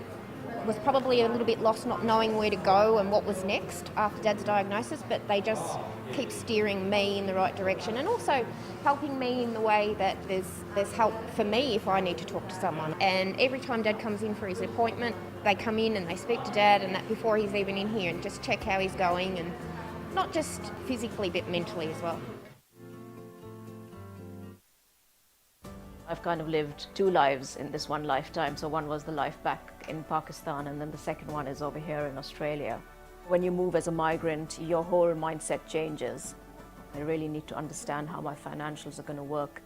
was probably a little bit lost not knowing where to go and what was next after Dad's diagnosis, but they just keep steering me in the right direction and also helping me in the way that there's help for me if I need to talk to someone. And every time Dad comes in for his appointment, they come in and they speak to Dad and that before he's even in here and just check how he's going, and not just physically but mentally as well. I've kind of lived two lives in this one lifetime. So one was the life back in Pakistan, and then the second one is over here in Australia. When you move as a migrant, your whole mindset changes. I really need to understand how my financials are going to work.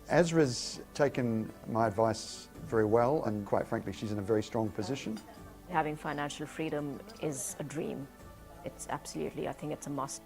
Azra's taken my advice very well, and quite frankly, she's in a very strong position. Having financial freedom is a dream. It's absolutely, I think it's a must.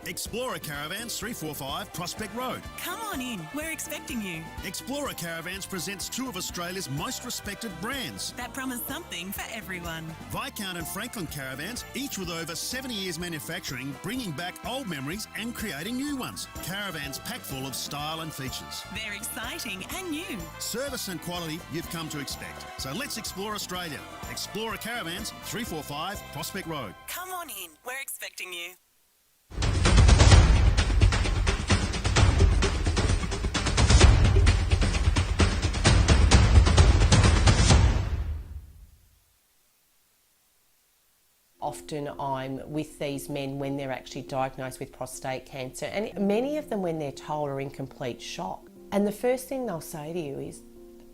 Explorer Caravans 345 Prospect Road. Come on in, we're expecting you. Explorer Caravans presents two of Australia's most respected brands. That promise something for everyone. Viscount and Franklin Caravans, each with over 70 years manufacturing, bringing back old memories and creating new ones. Caravans packed full of style and features. They're exciting and new. Service and quality you've come to expect. So let's explore Australia. Explorer Caravans 345 Prospect Road. Come on in, we're expecting you. Often I'm with these men when they're actually diagnosed with prostate cancer, and many of them, when they're told, are in complete shock. And the first thing they'll say to you is,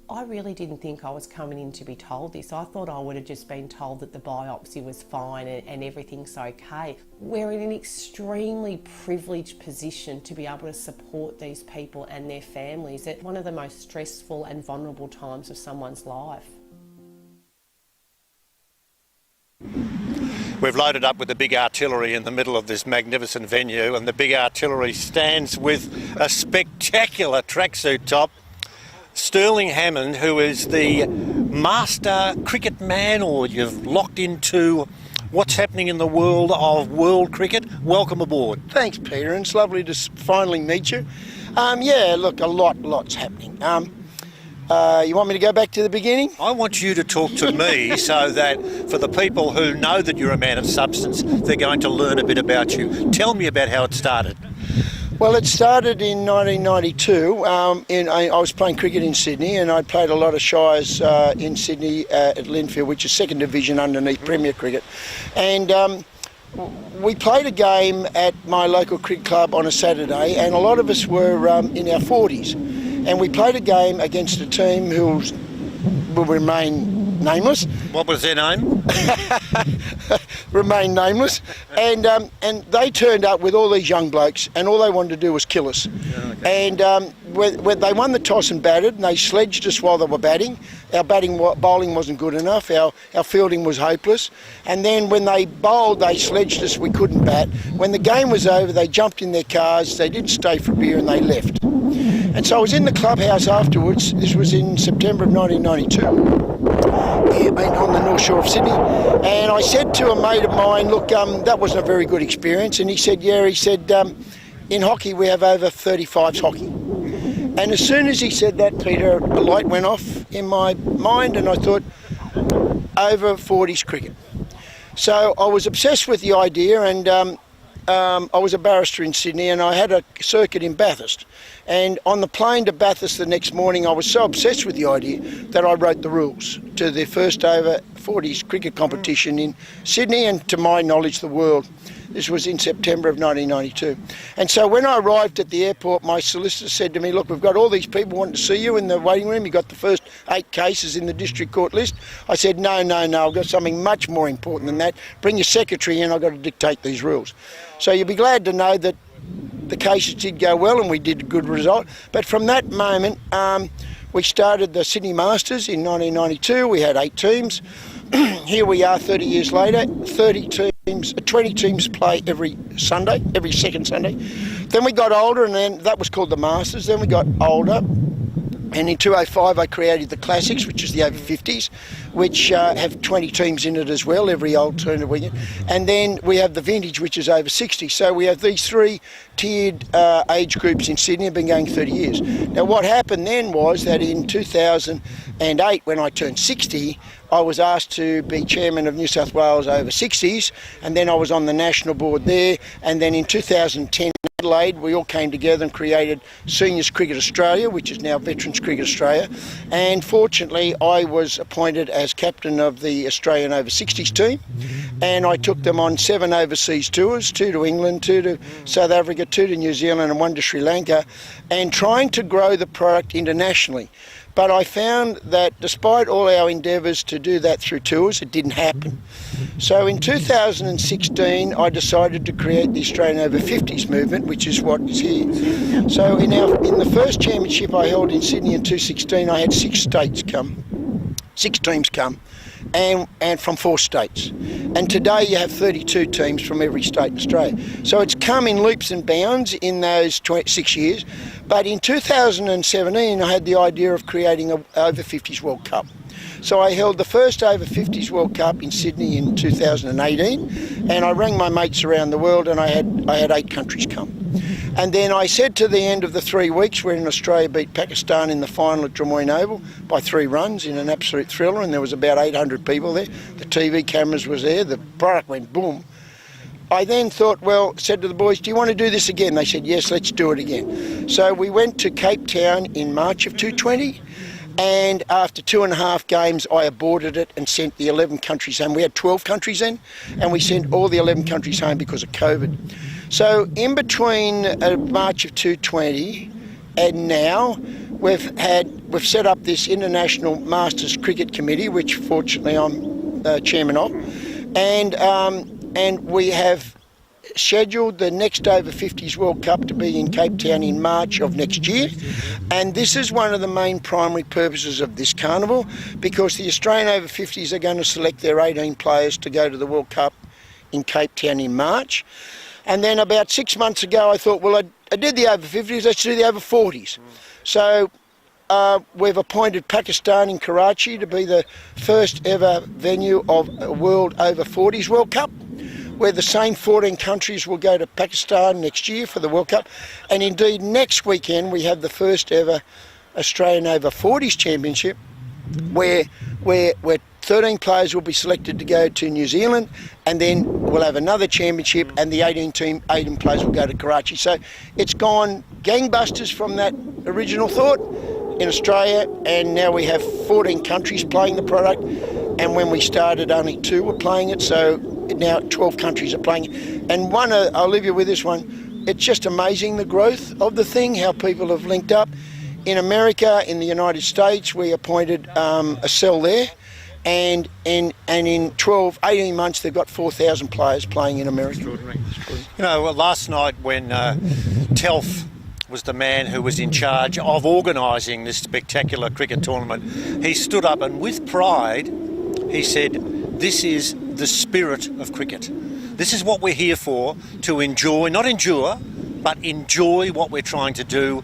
I really didn't think I was coming in to be told this. I thought I would have just been told that the biopsy was fine and everything's okay. We're in an extremely privileged position to be able to support these people and their families at one of the most stressful and vulnerable times of someone's life. We've loaded up with the big artillery in the middle of this magnificent venue, and the big artillery stands with a spectacular tracksuit top. Sterling Hammond, who is the master cricket man, or you've locked into what's happening in the world of world cricket. Welcome aboard. Thanks, Peter, and it's lovely to finally meet you. Yeah, look, lot's happening. You want me to go back to the beginning? I want you to talk to me so that for the people who know that you're a man of substance, they're going to learn a bit about you. Tell me about how it started. Well, it started in 1992. I was playing cricket in Sydney, and I played a lot of shires in Sydney at Linfield, which is second division underneath Premier Cricket. And we played a game at my local cricket club on a Saturday, and a lot of us were in our 40s. And we played a game against a team who will remain nameless. What was their name? Remain nameless. And they turned up with all these young blokes, and all they wanted to do was kill us. Okay. And when they won the toss and batted, and they sledged us while they were batting. Our bowling wasn't good enough. Our fielding was hopeless. And then when they bowled, they sledged us. We couldn't bat. When the game was over, they jumped in their cars. They didn't stay for a beer, and they left. And so I was in the clubhouse afterwards. This was in September of 1992. On the North Shore of Sydney, and I said to a mate of mine, look, that wasn't a very good experience. And he said, yeah, he said, in hockey we have over 35s hockey. And as soon as he said that, Peter, a light went off in my mind, and I thought, over 40s cricket. So I was obsessed with the idea, and I was a barrister in Sydney, and I had a circuit in Bathurst. And on the plane to Bathurst the next morning, I was so obsessed with the idea that I wrote the rules to the first over 40s cricket competition in Sydney and, to my knowledge, the world. This was in September of 1992. And so when I arrived at the airport, my solicitor said to me, look, we've got all these people wanting to see you in the waiting room. You've got the first 8 cases in the district court list. I said, no, I've got something much more important than that. Bring your secretary in, I've got to dictate these rules. So you'll be glad to know that the cases did go well and we did a good result. But from that moment, we started the Sydney Masters in 1992. We had 8 teams. Here we are 30 years later, 20 teams play every Sunday, every second Sunday. Then we got older, and then that was called the Masters. Then we got older, and in 2005 I created the Classics, which is the over 50s, which have 20 teams in it as well, every alternate weekend. And then we have the Vintage, which is over 60. So we have these 3 tiered age groups in Sydney, have been going 30 years. Now what happened then was that in 2008, when I turned 60, I was asked to be chairman of New South Wales over 60s, and then I was on the national board there. And then in 2010 in Adelaide, we all came together and created Seniors Cricket Australia, which is now Veterans Cricket Australia. And fortunately, I was appointed as captain of the Australian over 60s team, and I took them on 7 overseas tours, 2 to England, 2 to South Africa, 2 to New Zealand, and 1 to Sri Lanka, and trying to grow the product internationally. But I found that despite all our endeavours to do that through tours, it didn't happen. So in 2016, I decided to create the Australian Over 50s movement, which is what is here. So in the first championship I held in Sydney in 2016, I had 6 teams come, and from 4 states. And today you have 32 teams from every state in Australia. So it's come in leaps and bounds in those 6 years. But in 2017, I had the idea of creating an Over 50s World Cup. So I held the first Over 50s World Cup in Sydney in 2018, and I rang my mates around the world, and I had 8 countries come. And then I said to the end of the 3 weeks, when Australia beat Pakistan in the final at Drummoyne Oval by 3 runs in an absolute thriller, and there was about 800 people there. The TV cameras was there. The product went boom. I then thought, said to the boys, do you want to do this again? They said, yes, let's do it again. So we went to Cape Town in March of 2020. And after 2.5 games, I aborted it and sent the 11 countries home. We had 12 countries then, and we sent all the 11 countries home because of COVID. So in between March of 2020 and now, we've set up this International Masters Cricket Committee, which fortunately I'm chairman of, and we have scheduled the next Over 50s World Cup to be in Cape Town in March of next year. And this is one of the main primary purposes of this carnival, because the Australian Over 50s are going to select their 18 players to go to the World Cup in Cape Town in March. And then about 6 months ago, I thought, I did the Over 50s, let's do the Over 40s. So we've appointed Pakistan in Karachi to be the first ever venue of a World Over 40s World Cup, where the same 14 countries will go to Pakistan next year for the World Cup. And indeed, next weekend we have the first ever Australian Over 40s Championship, where 13 players will be selected to go to New Zealand, and then we'll have another championship, and the 18 players will go to Karachi. So it's gone gangbusters from that original thought in Australia, and now we have 14 countries playing the product, and when we started only 2 were playing it, so now 12 countries are playing it. And one, I'll leave you with this one, it's just amazing the growth of the thing, how people have linked up. In America, in the United States, we appointed a cell there, and in 18 months they've got 4,000 players playing in America. Extraordinary. You know, last night when Telf was the man who was in charge of organising this spectacular cricket tournament. He stood up and with pride, he said, "This is the spirit of cricket. This is what we're here for, to enjoy, not endure, but enjoy what we're trying to do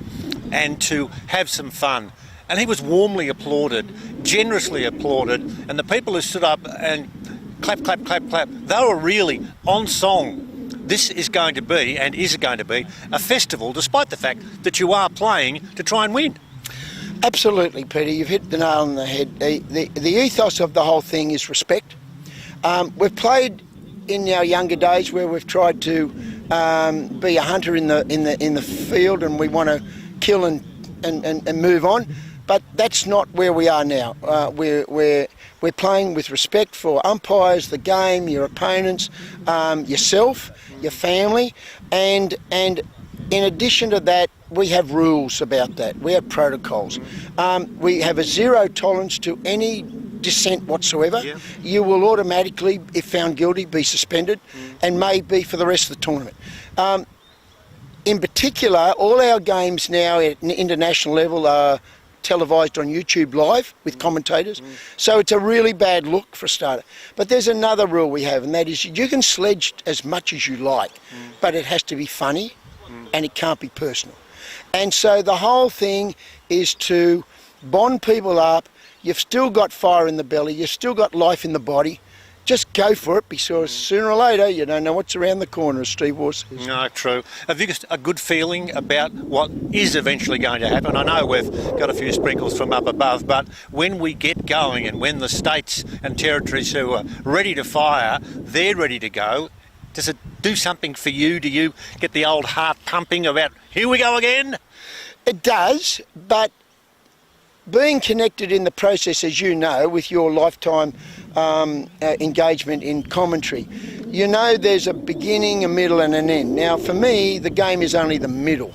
and to have some fun." And he was warmly applauded, generously applauded, and the people who stood up and clap, clap, clap, clap, they were really on song. This is going to be, and is going to be, a festival, despite the fact that you are playing to try and win. Absolutely, Peter. You've hit the nail on the head. The ethos of the whole thing is respect. We've played in our younger days where we've tried to be a hunter in the field, and we want to kill and move on. But that's not where we are now. We're playing with respect for umpires, the game, your opponents, yourself, your family, and in addition to that, we have rules about that. We have protocols. We have a zero tolerance to any dissent whatsoever. Yeah. You will automatically, if found guilty, be suspended and may be for the rest of the tournament. In particular, all our games now at an international level are televised on YouTube live with commentators. So it's a really bad look for a starter. But there's another rule we have, and that is you can sledge as much as you like, but it has to be funny and it can't be personal. And so the whole thing is to bond people up. You've still got fire in the belly, you've still got life in the body. Just go for it, because sooner or later you don't know what's around the corner, as Steve Waugh says. No, true. Have you got a good feeling about what is eventually going to happen? I know we've got a few sprinkles from up above, but when we get going and when the states and territories who are ready to fire, they're ready to go, does it do something for you? Do you get the old heart pumping about, here we go again? It does, but being connected in the process, as you know, with your lifetime engagement in commentary, you know there's a beginning, a middle and an end. Now for me, the game is only the middle.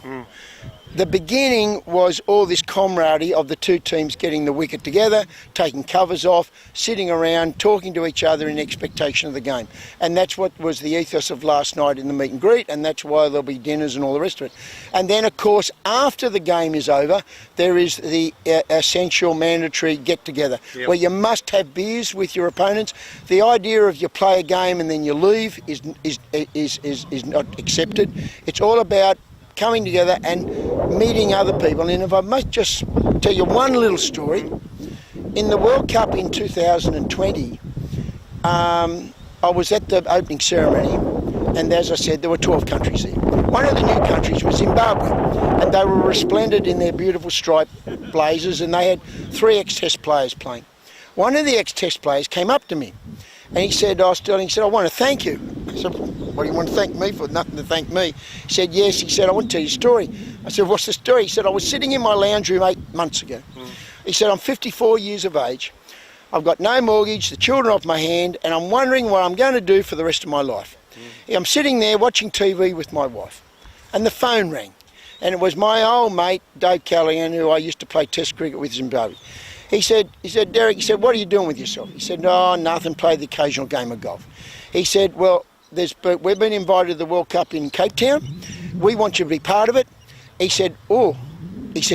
The beginning was all this camaraderie of the two teams getting the wicket together, taking covers off, sitting around, talking to each other in expectation of the game. And that's what was the ethos of last night in the meet and greet, and that's why there'll be dinners and all the rest of it. And then, of course, after the game is over, there is the essential mandatory get-together, where you must have beers with your opponents. The idea of you play a game and then you leave is not accepted. It's all about coming together and meeting other people. And if I must just tell you one little story, in the World Cup in 2020, I was at the opening ceremony, and as I said, there were 12 countries there. One of the new countries was Zimbabwe, and they were resplendent in their beautiful striped blazers, and they had 3 ex-Test players playing. One of the ex-Test players came up to me, and he said, Sterling, he said, I want to thank you. I said, what do you want to thank me for? Nothing to thank me. He said, yes. He said, I want to tell you a story. I said, what's the story? He said, I was sitting in my lounge room 8 months ago. He said, I'm 54 years of age. I've got no mortgage, the children off my hand, and I'm wondering what I'm going to do for the rest of my life. I'm sitting there watching TV with my wife, and the phone rang. And it was my old mate, Dave Callahan, who I used to play Test cricket with Zimbabwe. He said, Derek, he said, what are you doing with yourself? He said, no, nothing, play the occasional game of golf. He said, well, we've been invited to the World Cup in Cape Town. We want you to be part of it. He said,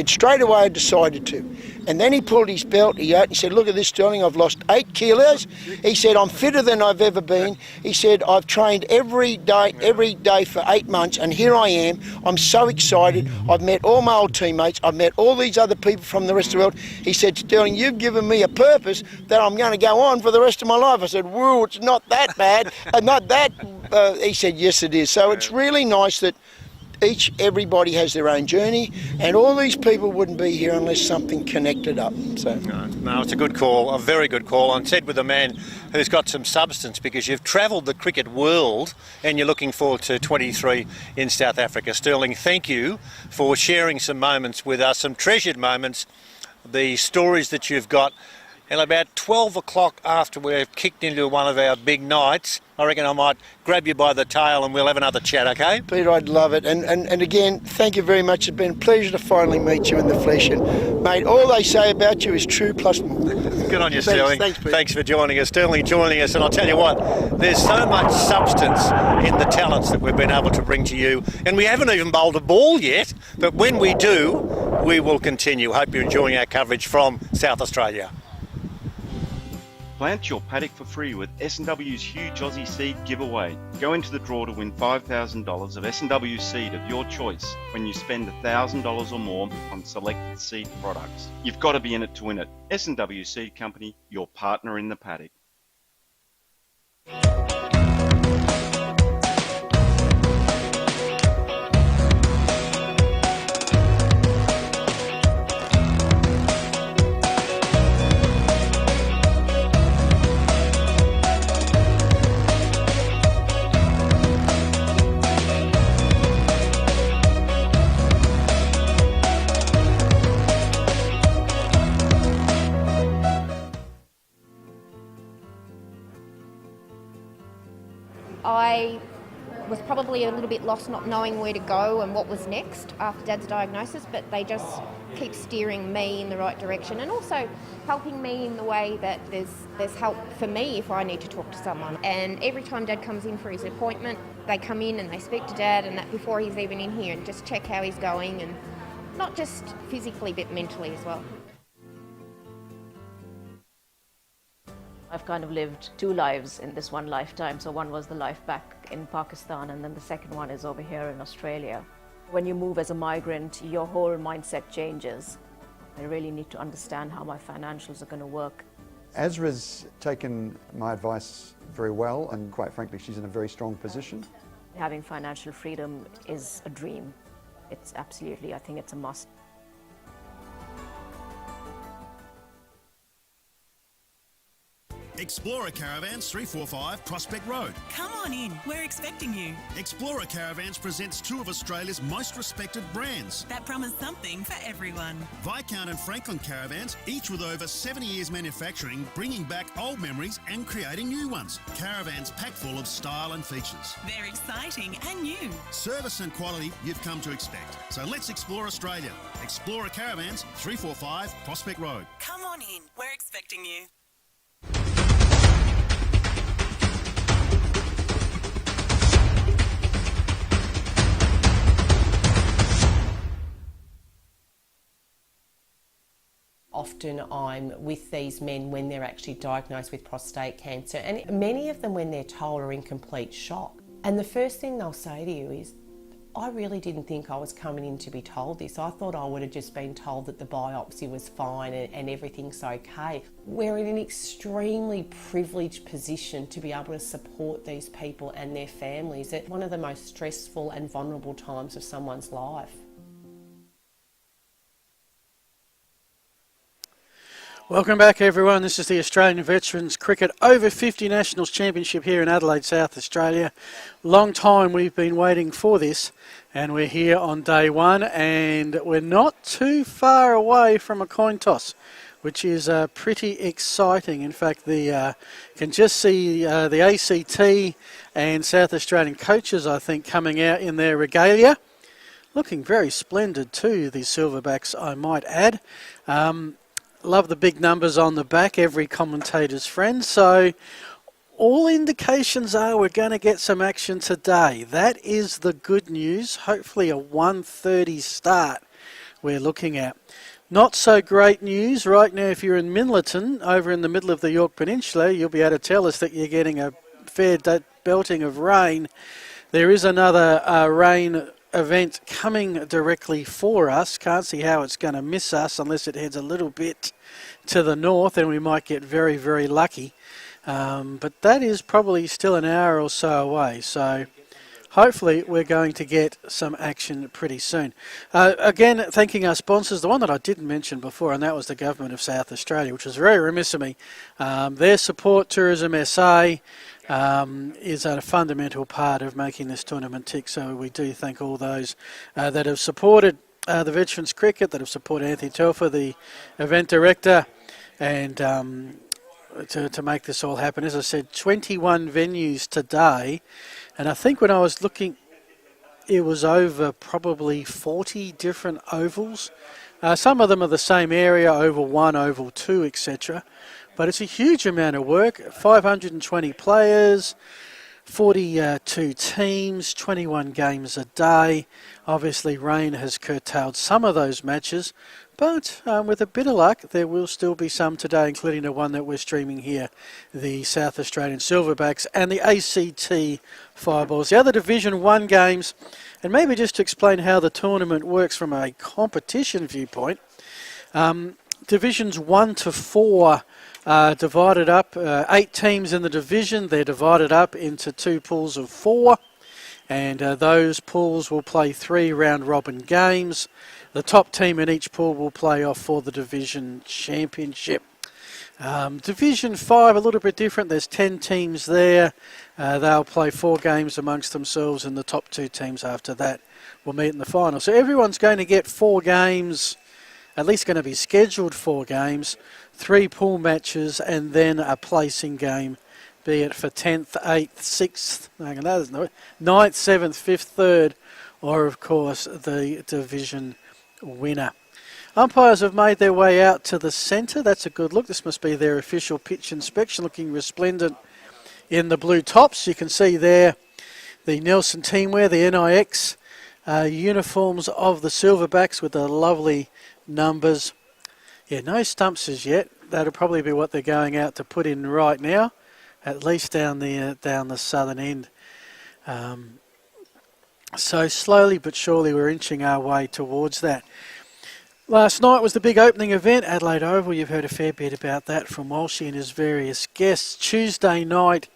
straight away I decided to. And then he pulled his belt, he said, look at this, Sterling, I've lost 8 kilos. He said, I'm fitter than I've ever been. He said, I've trained every day for 8 months, and here I am. I'm so excited. I've met all my old teammates. I've met all these other people from the rest of the world. He said, Sterling, you've given me a purpose that I'm going to go on for the rest of my life. I said, whoa, it's not that bad. Not that. He said, yes, it is. So it's really nice that everybody has their own journey, and all these people wouldn't be here unless something connected up. So no, it's a good call, a very good call, and said with a man who's got some substance, because you've travelled the cricket world and you're looking forward to 23 in South Africa. Sterling, thank you for sharing some moments with us, some treasured moments, the stories that you've got, and about 12 o'clock after we've kicked into one of our big nights, I reckon I might grab you by the tail and we'll have another chat, okay? Peter, I'd love it. And again, thank you very much. It's been a pleasure to finally meet you in the flesh. And, mate, all they say about you is true plus more. Good on you, Sterling. Thanks, Peter. Thanks for joining us. Sterling joining us. And I'll tell you what, there's so much substance in the talents that we've been able to bring to you. And we haven't even bowled a ball yet, but when we do, we will continue. Hope you're enjoying our coverage from South Australia. Plant your paddock for free with S&W's huge Aussie seed giveaway. Go into the draw to win $5,000 of S&W seed of your choice when you spend $1,000 or more on selected seed products. You've got to be in it to win it. S&W Seed Company, your partner in the paddock. I was probably a little bit lost not knowing where to go and what was next after Dad's diagnosis, but they just keep steering me in the right direction and also helping me in the way that there's help for me if I need to talk to someone. And every time Dad comes in for his appointment, they come in and they speak to Dad and that before he's even in here and just check how he's going, and not just physically but mentally as well. I've kind of lived two lives in this one lifetime. So one was the life back in Pakistan, and then the second one is over here in Australia. When you move as a migrant, your whole mindset changes. I really need to understand how my financials are going to work. Azra's taken my advice very well, and quite frankly, she's in a very strong position. Having financial freedom is a dream. It's absolutely, I think it's a must. Explorer Caravans 345 Prospect Road. Come on in, we're expecting you. Explorer Caravans presents two of Australia's most respected brands. That promise something for everyone. Viscount and Franklin Caravans, each with over 70 years manufacturing, bringing back old memories and creating new ones. Caravans packed full of style and features. They're exciting and new. Service and quality you've come to expect. So let's explore Australia. Explorer Caravans 345 Prospect Road. Come on in, we're expecting you. Often I'm with these men when they're actually diagnosed with prostate cancer, and many of them, when they're told, are in complete shock. And the first thing they'll say to you is, I really didn't think I was coming in to be told this. I thought I would have just been told that the biopsy was fine and everything's okay. We're in an extremely privileged position to be able to support these people and their families at one of the most stressful and vulnerable times of someone's life. Welcome back, everyone. This is the Australian Veterans Cricket Over 50 Nationals Championship here in Adelaide, South Australia. Long time we've been waiting for this, and we're here on day one, and we're not too far away from a coin toss, which is pretty exciting. In fact, can just see the ACT and South Australian coaches, I think, coming out in their regalia. Looking very splendid too, the Silverbacks, I might add. Love the big numbers on the back, every commentator's friend. So all indications are we're going to get some action today. That is the good news. Hopefully a 1:30 start we're looking at. Not so great news right now if you're in Minlaton, over in the middle of the York Peninsula. You'll be able to tell us that you're getting a fair belting of rain. There is another rain event coming directly for us. Can't see how it's going to miss us unless it heads a little bit to the north, and we might get very, very lucky. But that is probably still an hour or so away. So hopefully we're going to get some action pretty soon. Again, thanking our sponsors, the one that I didn't mention before, and that was the Government of South Australia, which was very remiss of me. Their support, Tourism SA, is a fundamental part of making this tournament tick. So we do thank all those that have supported the Veterans Cricket, that have supported Anthony Telfer, the event director, and to make this all happen. As I said, 21 venues today, and I think when I was looking, it was over probably 40 different ovals. Some of them are the same area, Oval 1, Oval 2, etc. But it's a huge amount of work, 520 players, 42 teams, 21 games a day. Obviously, rain has curtailed some of those matches, but with a bit of luck, there will still be some today, including the one that we're streaming here, the South Australian Silverbacks and the ACT Fireballs. The other Division 1 games, and maybe just to explain how the tournament works from a competition viewpoint, Divisions 1 to 4 are divided up, 8 teams in the division. They're divided up into 2 pools of 4, and those pools will play 3 round-robin games. The top team in each pool will play off for the division championship. Division 5, a little bit different. There's 10 teams there. They'll play 4 games amongst themselves, and the top 2 teams after that will meet in the final. So everyone's going to get 4 games, at least going to be scheduled 4 games, 3 pool matches, and then a placing game, be it for 10th, 8th, 6th, 9th, 7th, 5th, 3rd, or of course the division winner. Umpires have made their way out to the centre. That's a good look. This must be their official pitch inspection, looking resplendent in the blue tops. You can see there the Nelson teamwear, the NIX uniforms of the Silverbacks with the lovely numbers. Yeah, no stumps as yet. That'll probably be what they're going out to put in right now, at least down the southern end. So slowly but surely we're inching our way towards that. Last night was the big opening event, Adelaide Oval. You've heard a fair bit about that from Walshy and his various guests. Monday night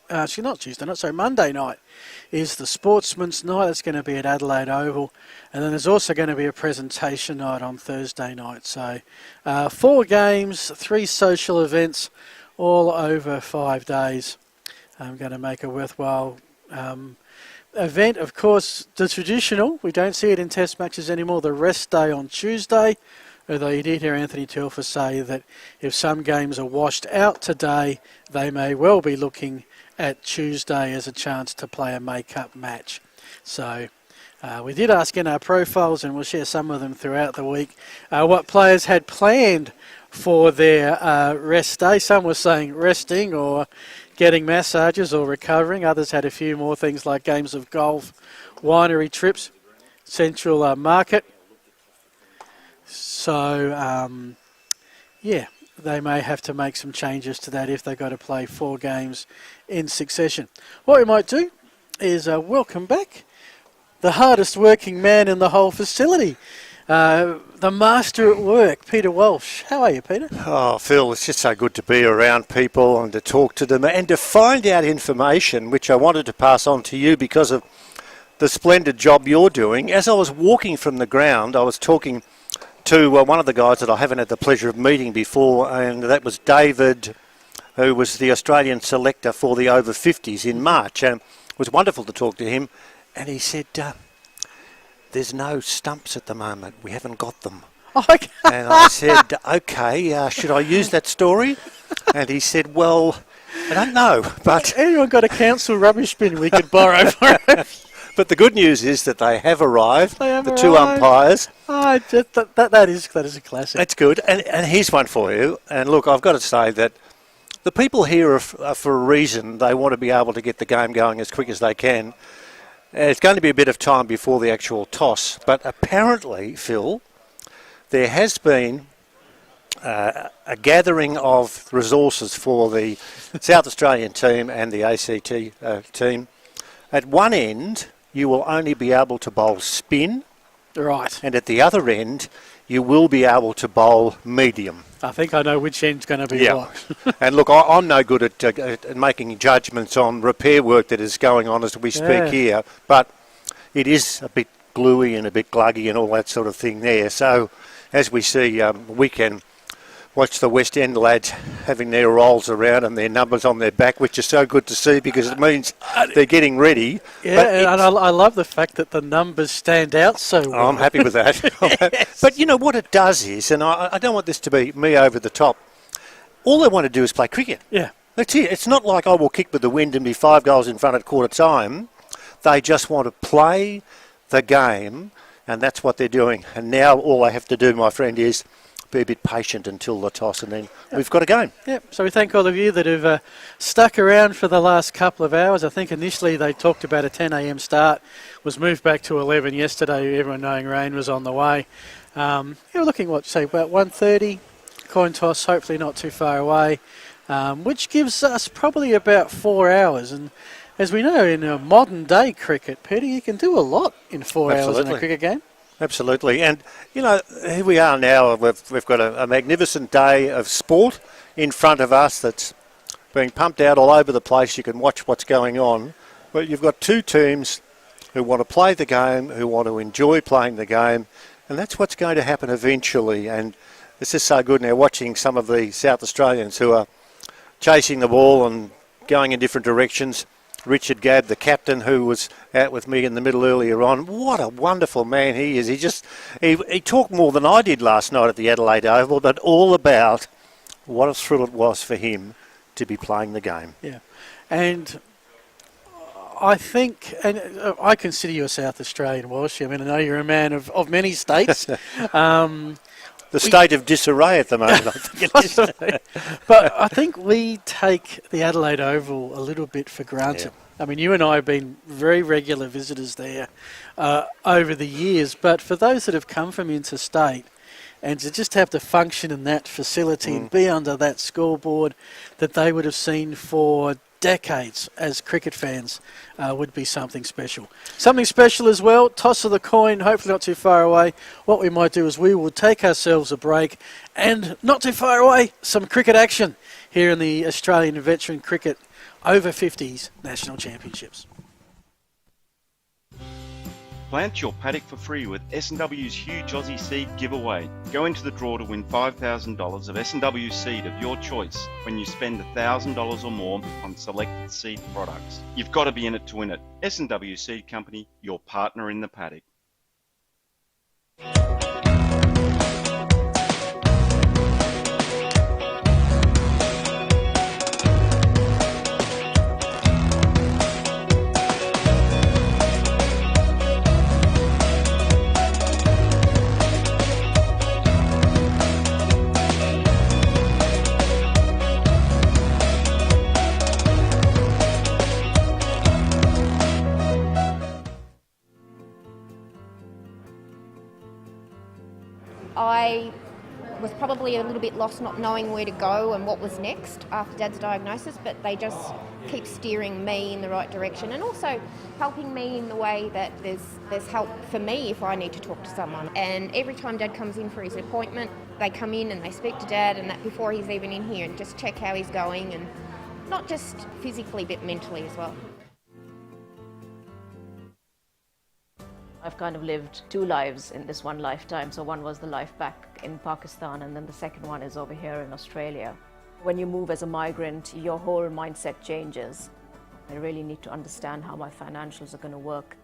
is the Sportsman's Night. That's going to be at Adelaide Oval. And then there's also going to be a presentation night on Thursday night. So 4 games, 3 social events, all over 5 days. I'm going to make a worthwhile event. Of course, the traditional, we don't see it in test matches anymore, the rest day on Tuesday, although you did hear Anthony Telfer say that if some games are washed out today, they may well be looking at Tuesday as a chance to play a make-up match. So we did ask in our profiles, and we'll share some of them throughout the week, what players had planned for their rest day. Some were saying resting or getting massages or recovering. Others had a few more things like games of golf, winery trips, Central Market. So, they may have to make some changes to that if they've got to play 4 games in succession. What we might do is welcome back the hardest working man in the whole facility, the master at work, Peter Walsh. How are you, Peter? Oh, Phil, it's just so good to be around people and to talk to them and to find out information which I wanted to pass on to you because of the splendid job you're doing. As I was walking from the ground, I was talking to one of the guys that I haven't had the pleasure of meeting before, and that was David, who was the Australian selector for the over 50s in March. And it was wonderful to talk to him. And he said, there's no stumps at the moment. We haven't got them. Okay. And I said, okay, should I use that story? And he said, well, I don't know. But anyone got a council rubbish bin we could borrow for it? But the good news is that they have arrived, the 2 arrived. umpires. Oh, that is a classic. That's good. And here's one for you. And look, I've got to say that the people here are for a reason. They want to be able to get the game going as quick as they can. It's going to be a bit of time before the actual toss. But apparently, Phil, there has been a gathering of resources for the South Australian team and the ACT team. At one end, you will only be able to bowl spin. Right. And at the other end, you will be able to bowl medium. I think I know which end's going to be what. And look, I'm no good at making judgments on repair work that is going on as we speak here, but it is a bit gluey and a bit gluggy and all that sort of thing there. So as we see, we can watch the West End lads having their rolls around and their numbers on their back, which is so good to see because it means they're getting ready. Yeah, and I love the fact that the numbers stand out so well. I'm happy with that. Yes. But you know what it does is, and I don't want this to be me over the top, all they want to do is play cricket. Yeah. That's it. It's not like, we'll kick with the wind and be 5 goals in front at quarter time. They just want to play the game, and that's what they're doing. And now all they have to do, my friend, is be a bit patient until the toss, and then we've got a game. Yep. So we thank all of you that have stuck around for the last couple of hours. I think initially they talked about a 10 a.m. start, was moved back to 11 yesterday, everyone knowing rain was on the way. We're looking, about 1:30, coin toss, hopefully not too far away, which gives us probably about 4 hours. And as we know, in a modern day cricket, Peter, you can do a lot in 4 hours in a cricket game. Absolutely. And, here we are now. We've got a magnificent day of sport in front of us that's being pumped out all over the place. You can watch what's going on. But you've got two teams who want to play the game, who want to enjoy playing the game, and that's what's going to happen eventually. And this is so good now, watching some of the South Australians who are chasing the ball and going in different directions. Richard Gadd, the captain, who was out with me in the middle earlier on. What a wonderful man he is. He talked more than I did last night at the Adelaide Oval, but all about what a thrill it was for him to be playing the game. Yeah. And I think, and I consider you a South Australian, Walsh. I mean, I know you're a man of many states. The state of disarray at the moment, I think it is. But I think we take the Adelaide Oval a little bit for granted. Yeah. I mean, you and I have been very regular visitors there over the years, but for those that have come from interstate and to just have to function in that facility and be under that scoreboard that they would have seen for decades as cricket fans would be something special. Something special as well, toss of the coin, hopefully not too far away. What we might do is we will take ourselves a break and not too far away, some cricket action here in the Australian Veteran Cricket over 50s National Championships. Plant your paddock for free with S&W's huge Aussie seed giveaway. Go into the draw to win $5,000 of S&W seed of your choice when you spend $1,000 or more on selected seed products. You've got to be in it to win it. S&W Seed Company, your partner in the paddock. I was probably a little bit lost not knowing where to go and what was next after Dad's diagnosis, but they just keep steering me in the right direction and also helping me in the way that there's help for me if I need to talk to someone. And every time Dad comes in for his appointment, they come in and they speak to Dad, and that before he's even in here, and just check how he's going, and not just physically but mentally as well. I've kind of lived two lives in this one lifetime. So one was the life back in Pakistan, and then the second one is over here in Australia. When you move as a migrant, your whole mindset changes. I really need to understand how my financials are going to work.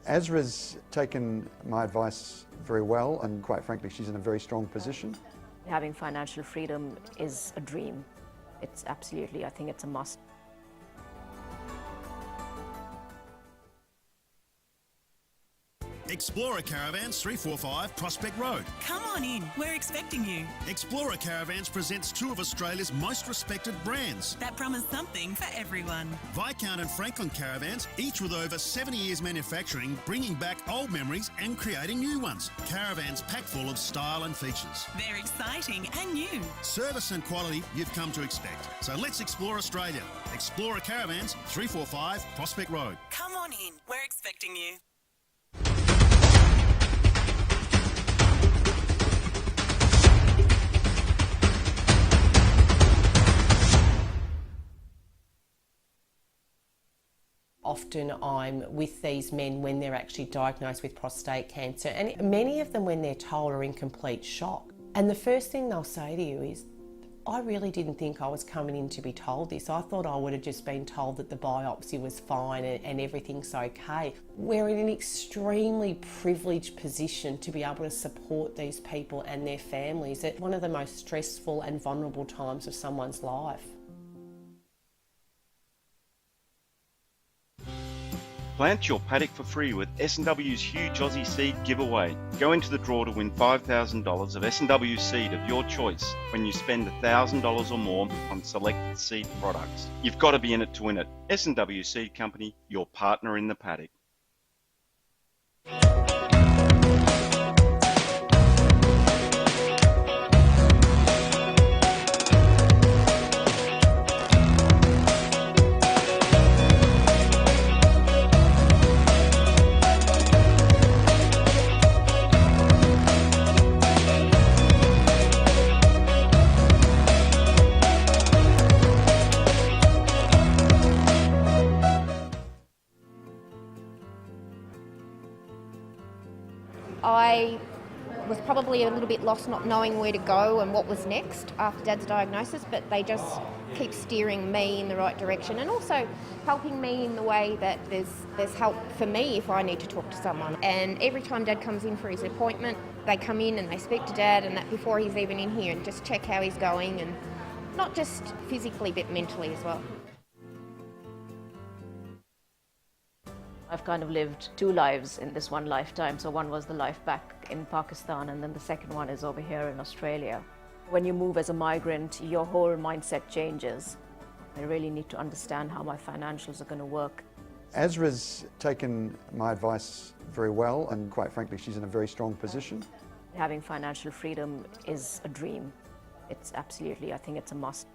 Azra's taken my advice very well, and quite frankly, she's in a very strong position. Having financial freedom is a dream. It's absolutely, I think it's a must. Explorer Caravans 345 Prospect Road. Come on in, we're expecting you. Explorer Caravans presents two of Australia's most respected brands. That promise something for everyone. Viscount and Franklin Caravans, each with over 70 years manufacturing, bringing back old memories and creating new ones. Caravans packed full of style and features. They're exciting and new. Service and quality you've come to expect. So let's explore Australia. Explorer Caravans 345 Prospect Road. Come on in, we're expecting you. Often I'm with these men when they're actually diagnosed with prostate cancer, and many of them, when they're told, are in complete shock. And the first thing they'll say to you is, I really didn't think I was coming in to be told this. I thought I would have just been told that the biopsy was fine and everything's okay. We're in an extremely privileged position to be able to support these people and their families at one of the most stressful and vulnerable times of someone's life. Plant your paddock for free with S&W's huge Aussie seed giveaway. Go into the draw to win $5,000 of S&W seed of your choice when you spend $1,000 or more on selected seed products. You've got to be in it to win it. S&W Seed Company, your partner in the paddock. I was probably a little bit lost not knowing where to go and what was next after Dad's diagnosis, but they just keep steering me in the right direction and also helping me in the way that there's help for me if I need to talk to someone. And every time Dad comes in for his appointment, they come in and they speak to Dad, and that before he's even in here, and just check how he's going, and not just physically but mentally as well. I've kind of lived two lives in this one lifetime. So one was the life back in Pakistan, and then the second one is over here in Australia. When you move as a migrant, your whole mindset changes. I really need to understand how my financials are going to work. Ezra's taken my advice very well, and quite frankly, she's in a very strong position. Having financial freedom is a dream. It's absolutely, I think it's a must.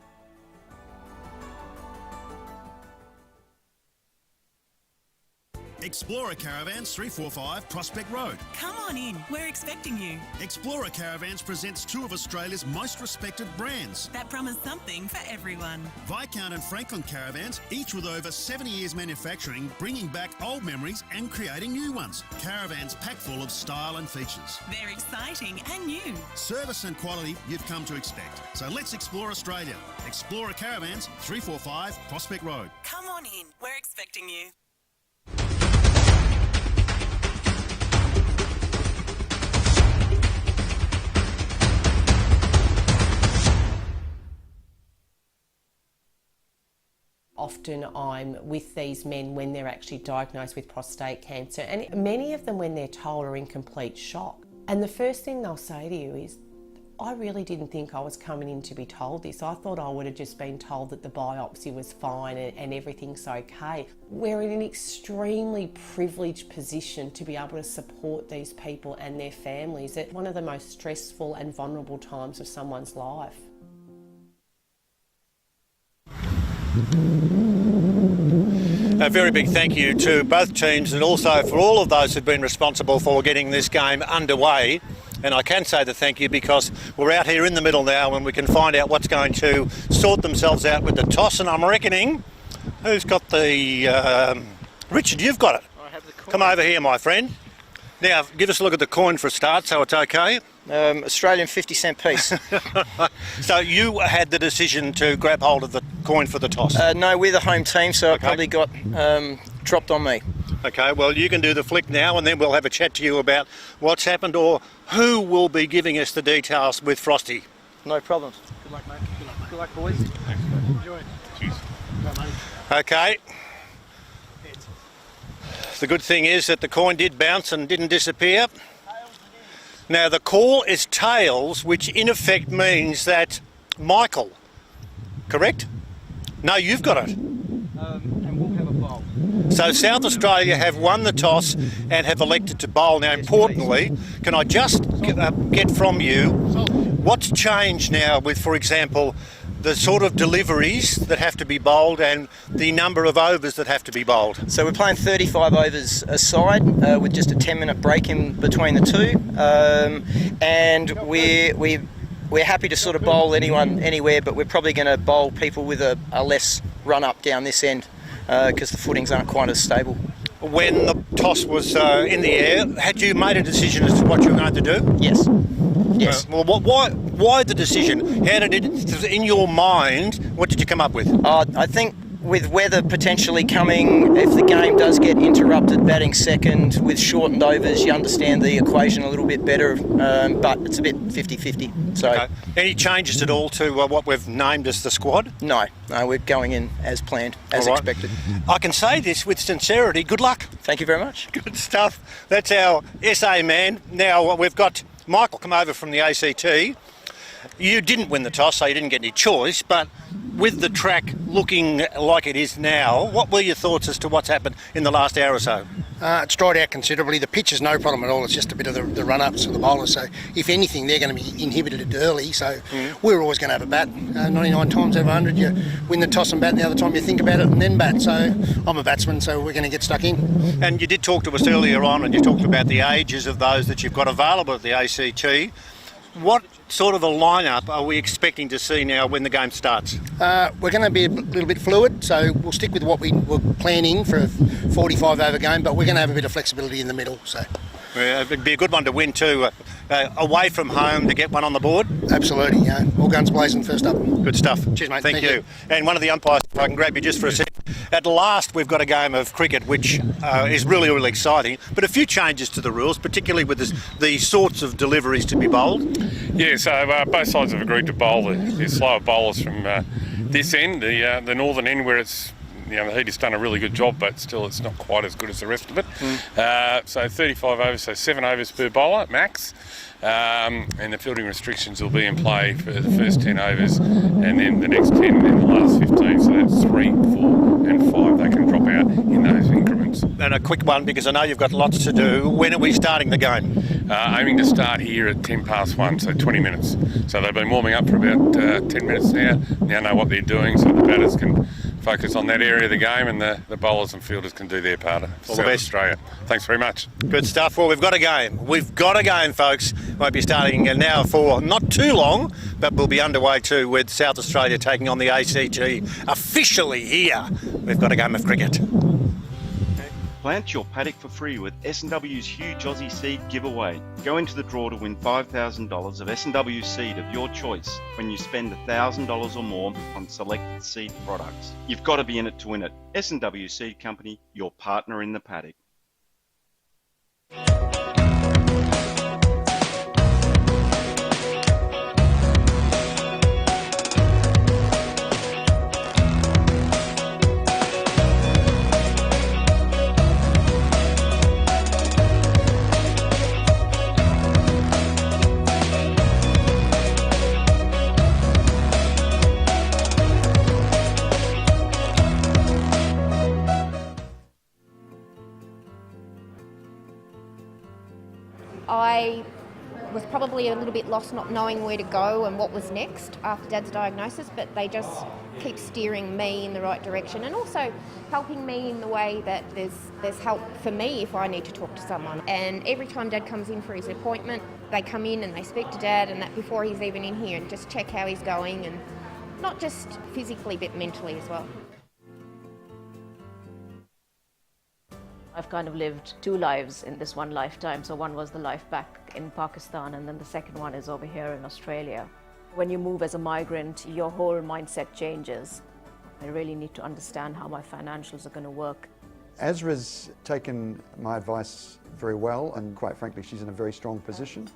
Explorer Caravans 345 Prospect Road. Come on in, we're expecting you. Explorer Caravans presents two of Australia's most respected brands. That promise something for everyone. Viscount and Franklin Caravans, each with over 70 years manufacturing, bringing back old memories and creating new ones. Caravans packed full of style and features. They're exciting and new. Service and quality you've come to expect. So let's explore Australia. Explorer Caravans 345 Prospect Road. Come on in, we're expecting you. Often I'm with these men when they're actually diagnosed with prostate cancer, and many of them, when they're told, are in complete shock. And the first thing they'll say to you is, I really didn't think I was coming in to be told this. I thought I would have just been told that the biopsy was fine and everything's okay. We're in an extremely privileged position to be able to support these people and their families at one of the most stressful and vulnerable times of someone's life. A very big thank you to both teams, and also for all of those who've been responsible for getting this game underway. And I can say the thank you because we're out here in the middle now and we can find out what's going to sort themselves out with the toss. And I'm reckoning, who's got the... Richard, you've got it. I have the coin. Come over here, my friend. Now, give us a look at the coin for a start, so it's okay. Australian 50-cent piece. So you had the decision to grab hold of the coin for the toss? No, we're the home team, so it probably got dropped on me. Okay, well, you can do the flick now, and then we'll have a chat to you about what's happened or who will be giving us the details with Frosty. No problems. Good luck, mate. Good luck, boys. Thanks, mate. Enjoy. Cheers. Okay. The good thing is that the coin did bounce and didn't disappear. Now the call is tails, which in effect means that Michael, correct? No, you've got it. And we'll have a bowl. So South Australia have won the toss and have elected to bowl. Now importantly, can I just get from you, what's changed now with, for example, the sort of deliveries that have to be bowled and the number of overs that have to be bowled? So we're playing 35 overs a side with just a 10-minute break in between the two, and we're happy to sort of bowl anyone anywhere, but we're probably going to bowl people with a less run up down this end because the footings aren't quite as stable. When the toss was in the air, had you made a decision as to what you were going to do? Yes. Yes. Well, Why the decision? How did it, in your mind, what did you come up with? I think with weather potentially coming, if the game does get interrupted, batting second with shortened overs, you understand the equation a little bit better, but it's a bit 50-50. So, okay. Any changes at all to what we've named as the squad? No, we're going in as planned, as All right. expected. I can say this with sincerity. Good luck. Thank you very much. Good stuff. That's our SA man. Now we've got Michael come over from the ACT. You didn't win the toss, so you didn't get any choice, but with the track looking like it is now, what were your thoughts as to what's happened in the last hour or so? It's dried out considerably. The pitch is no problem at all. It's just a bit of the run-ups of the bowlers. So if anything, they're going to be inhibited early. So we're always going to have a bat. 99 times over 100, you win the toss and bat, and the other time you think about it and then bat. So I'm a batsman, so we're going to get stuck in. And you did talk to us earlier on, and you talked about the ages of those that you've got available at the ACT. What sort of a lineup are we expecting to see now when the game starts? We're going to be a little bit fluid, so we'll stick with what we were planning for a 45 over game, but we're going to have a bit of flexibility in the middle. So it'd be a good one to win too, away from home to get one on the board. Absolutely, yeah. All guns blazing first up. Good stuff. Cheers, mate. Thank you. And one of the umpires, if I can grab you just for a sec. At last, we've got a game of cricket which is really, really exciting, but a few changes to the rules, particularly with the sorts of deliveries to be bowled. Yeah, so both sides have agreed to bowl the slower bowlers from this end, the northern end, where it's, the heat has done a really good job, but still it's not quite as good as the rest of it. So 35 overs, so 7 overs per bowler max. And the fielding restrictions will be in play for the first 10 overs, and then the next 10 and then the last 15. So that's 3, 4 and 5 they can drop out in those increments. And a quick one, because I know you've got lots to do. When are we starting the game? Aiming to start here at 1:10 so 20 minutes. So they've been warming up for about 10 minutes now. Now know what they're doing, so the batters can focus on that area of the game, and the bowlers and fielders can do their part for South Australia. Thanks very much. Good stuff. Well, we've got a game. We've got a game, folks. Won't be starting now for not too long, but we'll be underway too with South Australia taking on the ACT officially here. We've got a game of cricket. Plant your paddock for free with S&W's huge Aussie seed giveaway. Go into the draw to win $5,000 of S&W seed of your choice when you spend $1,000 or more on selected seed products. You've got to be in it to win it. S&W Seed Company, your partner in the paddock. I was probably a little bit lost not knowing where to go and what was next after Dad's diagnosis, but they just keep steering me in the right direction and also helping me in the way that there's help for me if I need to talk to someone. And every time Dad comes in for his appointment, they come in and they speak to Dad, and that before he's even in here, and just check how he's going, and not just physically but mentally as well. I've kind of lived 2 lives in this one lifetime. So one was the life back in Pakistan, and then the second one is over here in Australia. When you move as a migrant, your whole mindset changes. I really need to understand how my financials are going to work. Ezra's taken my advice very well, and quite frankly, she's in a very strong position.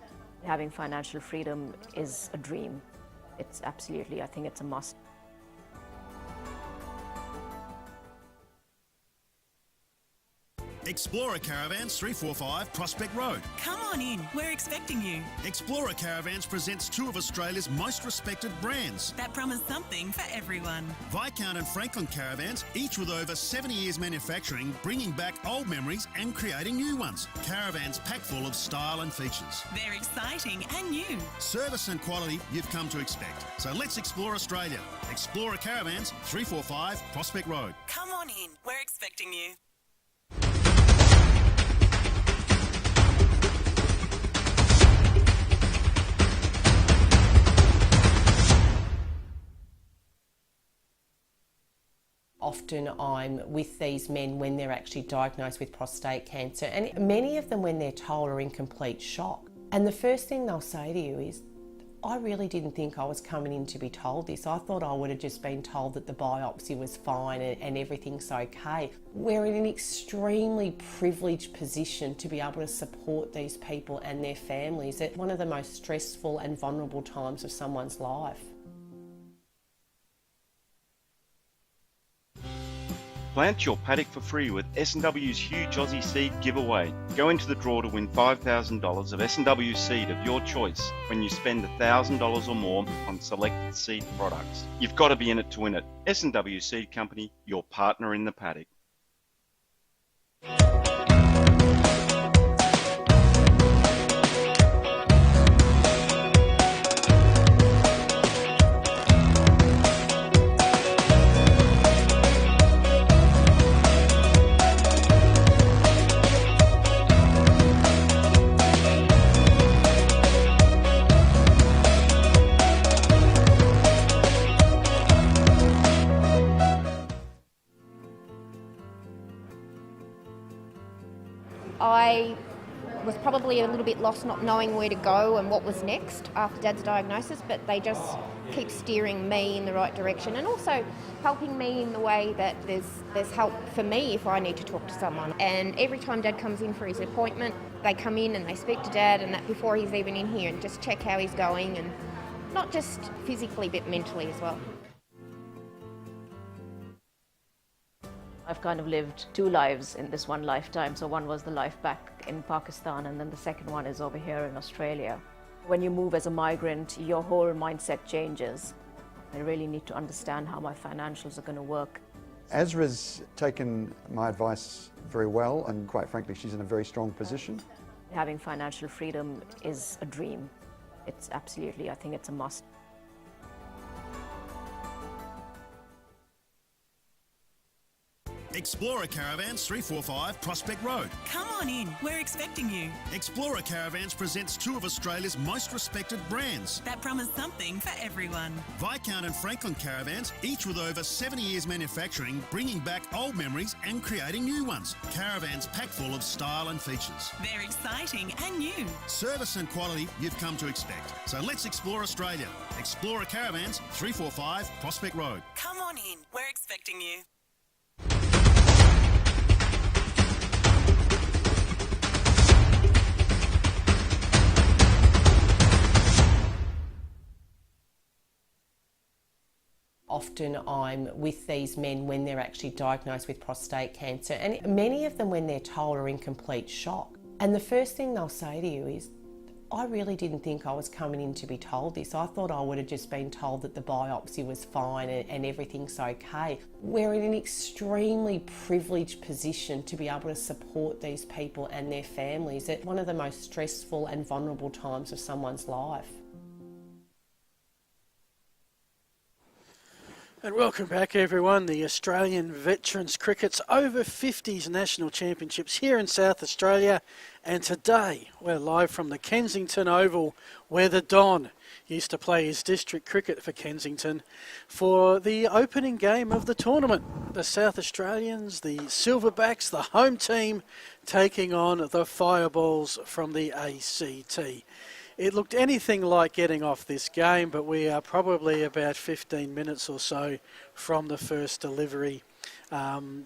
Having financial freedom is a dream. It's absolutely, I think it's a must. Explorer Caravans 345 Prospect Road. Come on in, we're expecting you. Explorer Caravans presents 2 of Australia's most respected brands that promise something for everyone. Viscount and Franklin Caravans, each with over 70 years manufacturing, bringing back old memories and creating new ones. Caravans packed full of style and features. They're exciting and new. Service and quality you've come to expect. So let's explore Australia. Explorer Caravans 345 Prospect Road. Come on in, we're expecting you. Often I'm with these men when they're actually diagnosed with prostate cancer, and many of them, when they're told, are in complete shock. And the first thing they'll say to you is, I really didn't think I was coming in to be told this. I thought I would have just been told that the biopsy was fine and everything's okay. We're in an extremely privileged position to be able to support these people and their families at one of the most stressful and vulnerable times of someone's life. Plant your paddock for free with S&W's huge Aussie seed giveaway. Go into the draw to win $5,000 of S&W seed of your choice when you spend $1,000 or more on selected seed products. You've got to be in it to win it. S&W Seed Company, your partner in the paddock. I was probably a little bit lost not knowing where to go and what was next after Dad's diagnosis, but they just keep steering me in the right direction and also helping me in the way that there's help for me if I need to talk to someone. And every time Dad comes in for his appointment, they come in and they speak to Dad, and that before he's even in here, and just check how he's going, and not just physically but mentally as well. I've kind of lived two lives in this one lifetime. So one was the life back in Pakistan, and then the second one is over here in Australia. When you move as a migrant, your whole mindset changes. I really need to understand how my financials are going to work. Ezra's taken my advice very well, and quite frankly, she's in a very strong position. Having financial freedom is a dream. It's absolutely, I think it's a must. Explorer Caravans 345 Prospect Road. Come on in, we're expecting you. Explorer Caravans presents two of Australia's most respected brands. That promise something for everyone. Viscount and Franklin Caravans, each with over 70 years manufacturing, bringing back old memories and creating new ones. Caravans packed full of style and features. They're exciting and new. Service and quality you've come to expect. So let's explore Australia. Explorer Caravans 345 Prospect Road. Come on in, we're expecting you. Often I'm with these men when they're actually diagnosed with prostate cancer, and many of them, when they're told, are in complete shock. And the first thing they'll say to you is, I really didn't think I was coming in to be told this. I thought I would have just been told that the biopsy was fine and everything's okay. We're in an extremely privileged position to be able to support these people and their families at one of the most stressful and vulnerable times of someone's life. And welcome back, everyone. The Australian Veterans Cricket's over 50s National Championships here in South Australia. And today we're live from the Kensington Oval, where the Don used to play his district cricket for Kensington, for the opening game of the tournament. The South Australians, the Silverbacks, the home team, taking on the Fireballs from the ACT. It looked anything like getting off this game, but we are probably about 15 minutes or so from the first delivery. Can't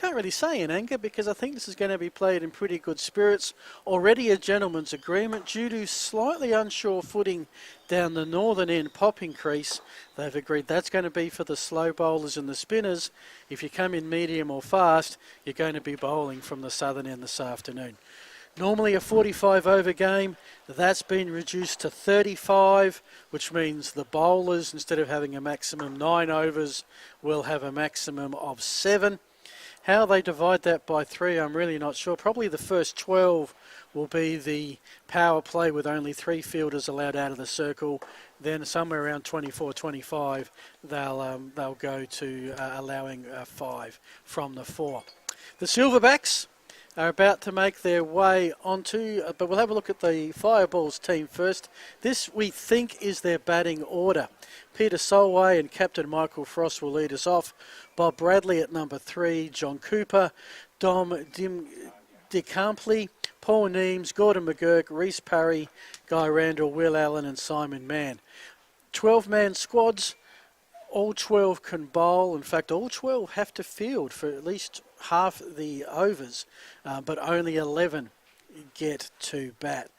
really say in anger, because I think this is going to be played in pretty good spirits. Already a gentleman's agreement due to slightly unsure footing down the northern end popping crease. They've agreed that's going to be for the slow bowlers and the spinners. If you come in medium or fast, you're going to be bowling from the southern end this afternoon. Normally a 45 over game, that's been reduced to 35, which means the bowlers, instead of having a maximum 9 overs, will have a maximum of 7. How they divide that by 3, I'm really not sure. Probably the first 12 will be the power play with only 3 fielders allowed out of the circle. Then somewhere around 24, 25, they'll go to allowing 5 from the 4. The Silverbacks are about to make their way onto, but we'll have a look at the Fireballs team first. This, we think, is their batting order. Peter Solway and Captain Michael Frost will lead us off. Bob Bradley at number 3, John Cooper, Dom Dick Humpley, Paul Neems, Gordon McGurk, Reece Parry, Guy Randall, Will Allen and Simon Mann. 12-man squads, all 12 can bowl. In fact, all 12 have to field for at least half the overs, but only 11 get to bat.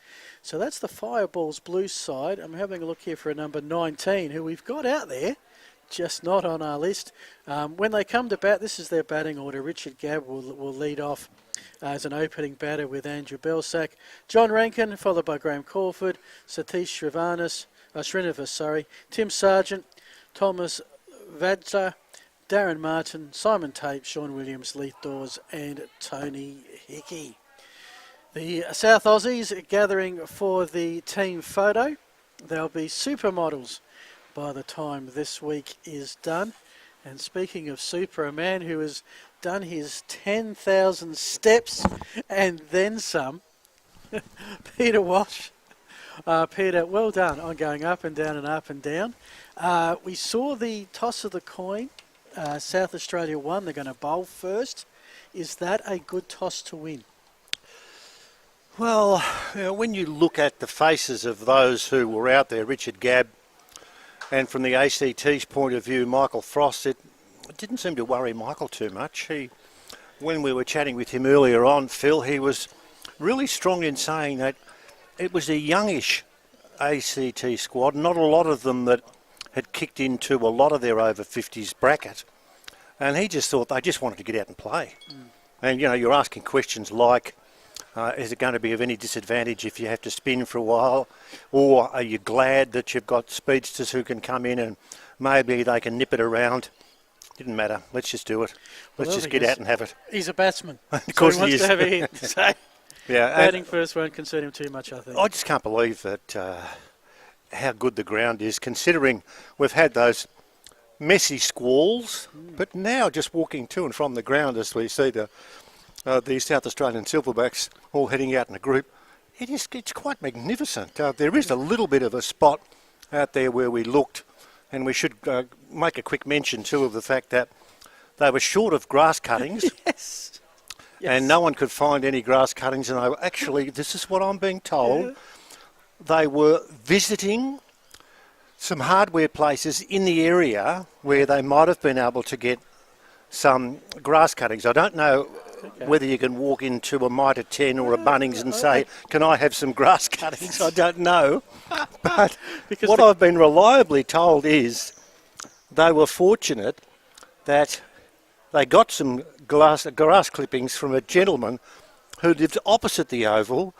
So that's the Fireballs Blues side. I'm having a look here for a number 19, who we've got out there, just not on our list. When they come to bat, this is their batting order. Richard Gabb will lead off as an opening batter with Andrew Belsack. John Rankin, followed by Graham Crawford, Satish Srinivas, Tim Sargent, Thomas Vadza, Darren Martin, Simon Tate, Sean Williams, Leith Dawes and Tony Hickey. The South Aussies are gathering for the team photo. They'll be supermodels by the time this week is done. And speaking of super, a man who has done his 10,000 steps and then some, Peter Walsh. Peter, well done on going up and down and up and down. We saw the toss of the coin. South Australia won. They're going to bowl first. Is that a good toss to win? Well, when you look at the faces of those who were out there, Richard Gabb, and from the ACT's point of view, Michael Frost, it didn't seem to worry Michael too much. When we were chatting with him earlier on, Phil, he was really strong in saying that it was a youngish ACT squad, not a lot of them that had kicked into a lot of their over 50s bracket. And he just thought they just wanted to get out and play. And, you're asking questions like, is it going to be of any disadvantage if you have to spin for a while? Or are you glad that you've got speedsters who can come in and maybe they can nip it around? Didn't matter. Let's just do it. Let's just get out and have it. He's a batsman. Of course so he wants to have a hit. So yeah, batting first won't concern him too much, I think. I just can't believe that how good the ground is, considering we've had those messy squalls, but now just walking to and from the ground as we see the South Australian Silverbacks all heading out in a group, it's quite magnificent. There is a little bit of a spot out there where we looked, and we should make a quick mention too of the fact that they were short of grass cuttings. Yes. And no one could find any grass cuttings, and they were actually, this is what I'm being told, they were visiting some hardware places in the area where they might have been able to get some grass cuttings. I don't know whether you can walk into a Mitre 10 or a Bunnings and say, can I have some grass cuttings? I don't know. But what I've been reliably told is they were fortunate that they got some grass clippings from a gentleman who lived opposite the Oval,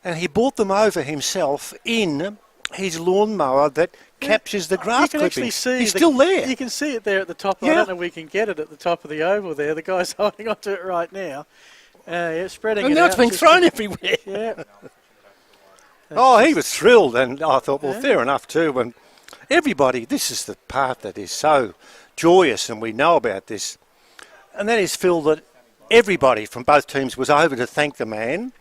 and he brought them over himself in his lawnmower that captures the grass clippings. He's still there. You can see it there at the top. Yeah. I don't know if we can get it at the top of the Oval there. The guy's holding onto it right now. Spreading and it now out. it's been thrown everywhere. Yeah. He was thrilled, and I thought, well, fair enough too. And everybody, this is the part that is so joyous, and we know about this. And that is, Phil, that everybody from both teams was over to thank the man.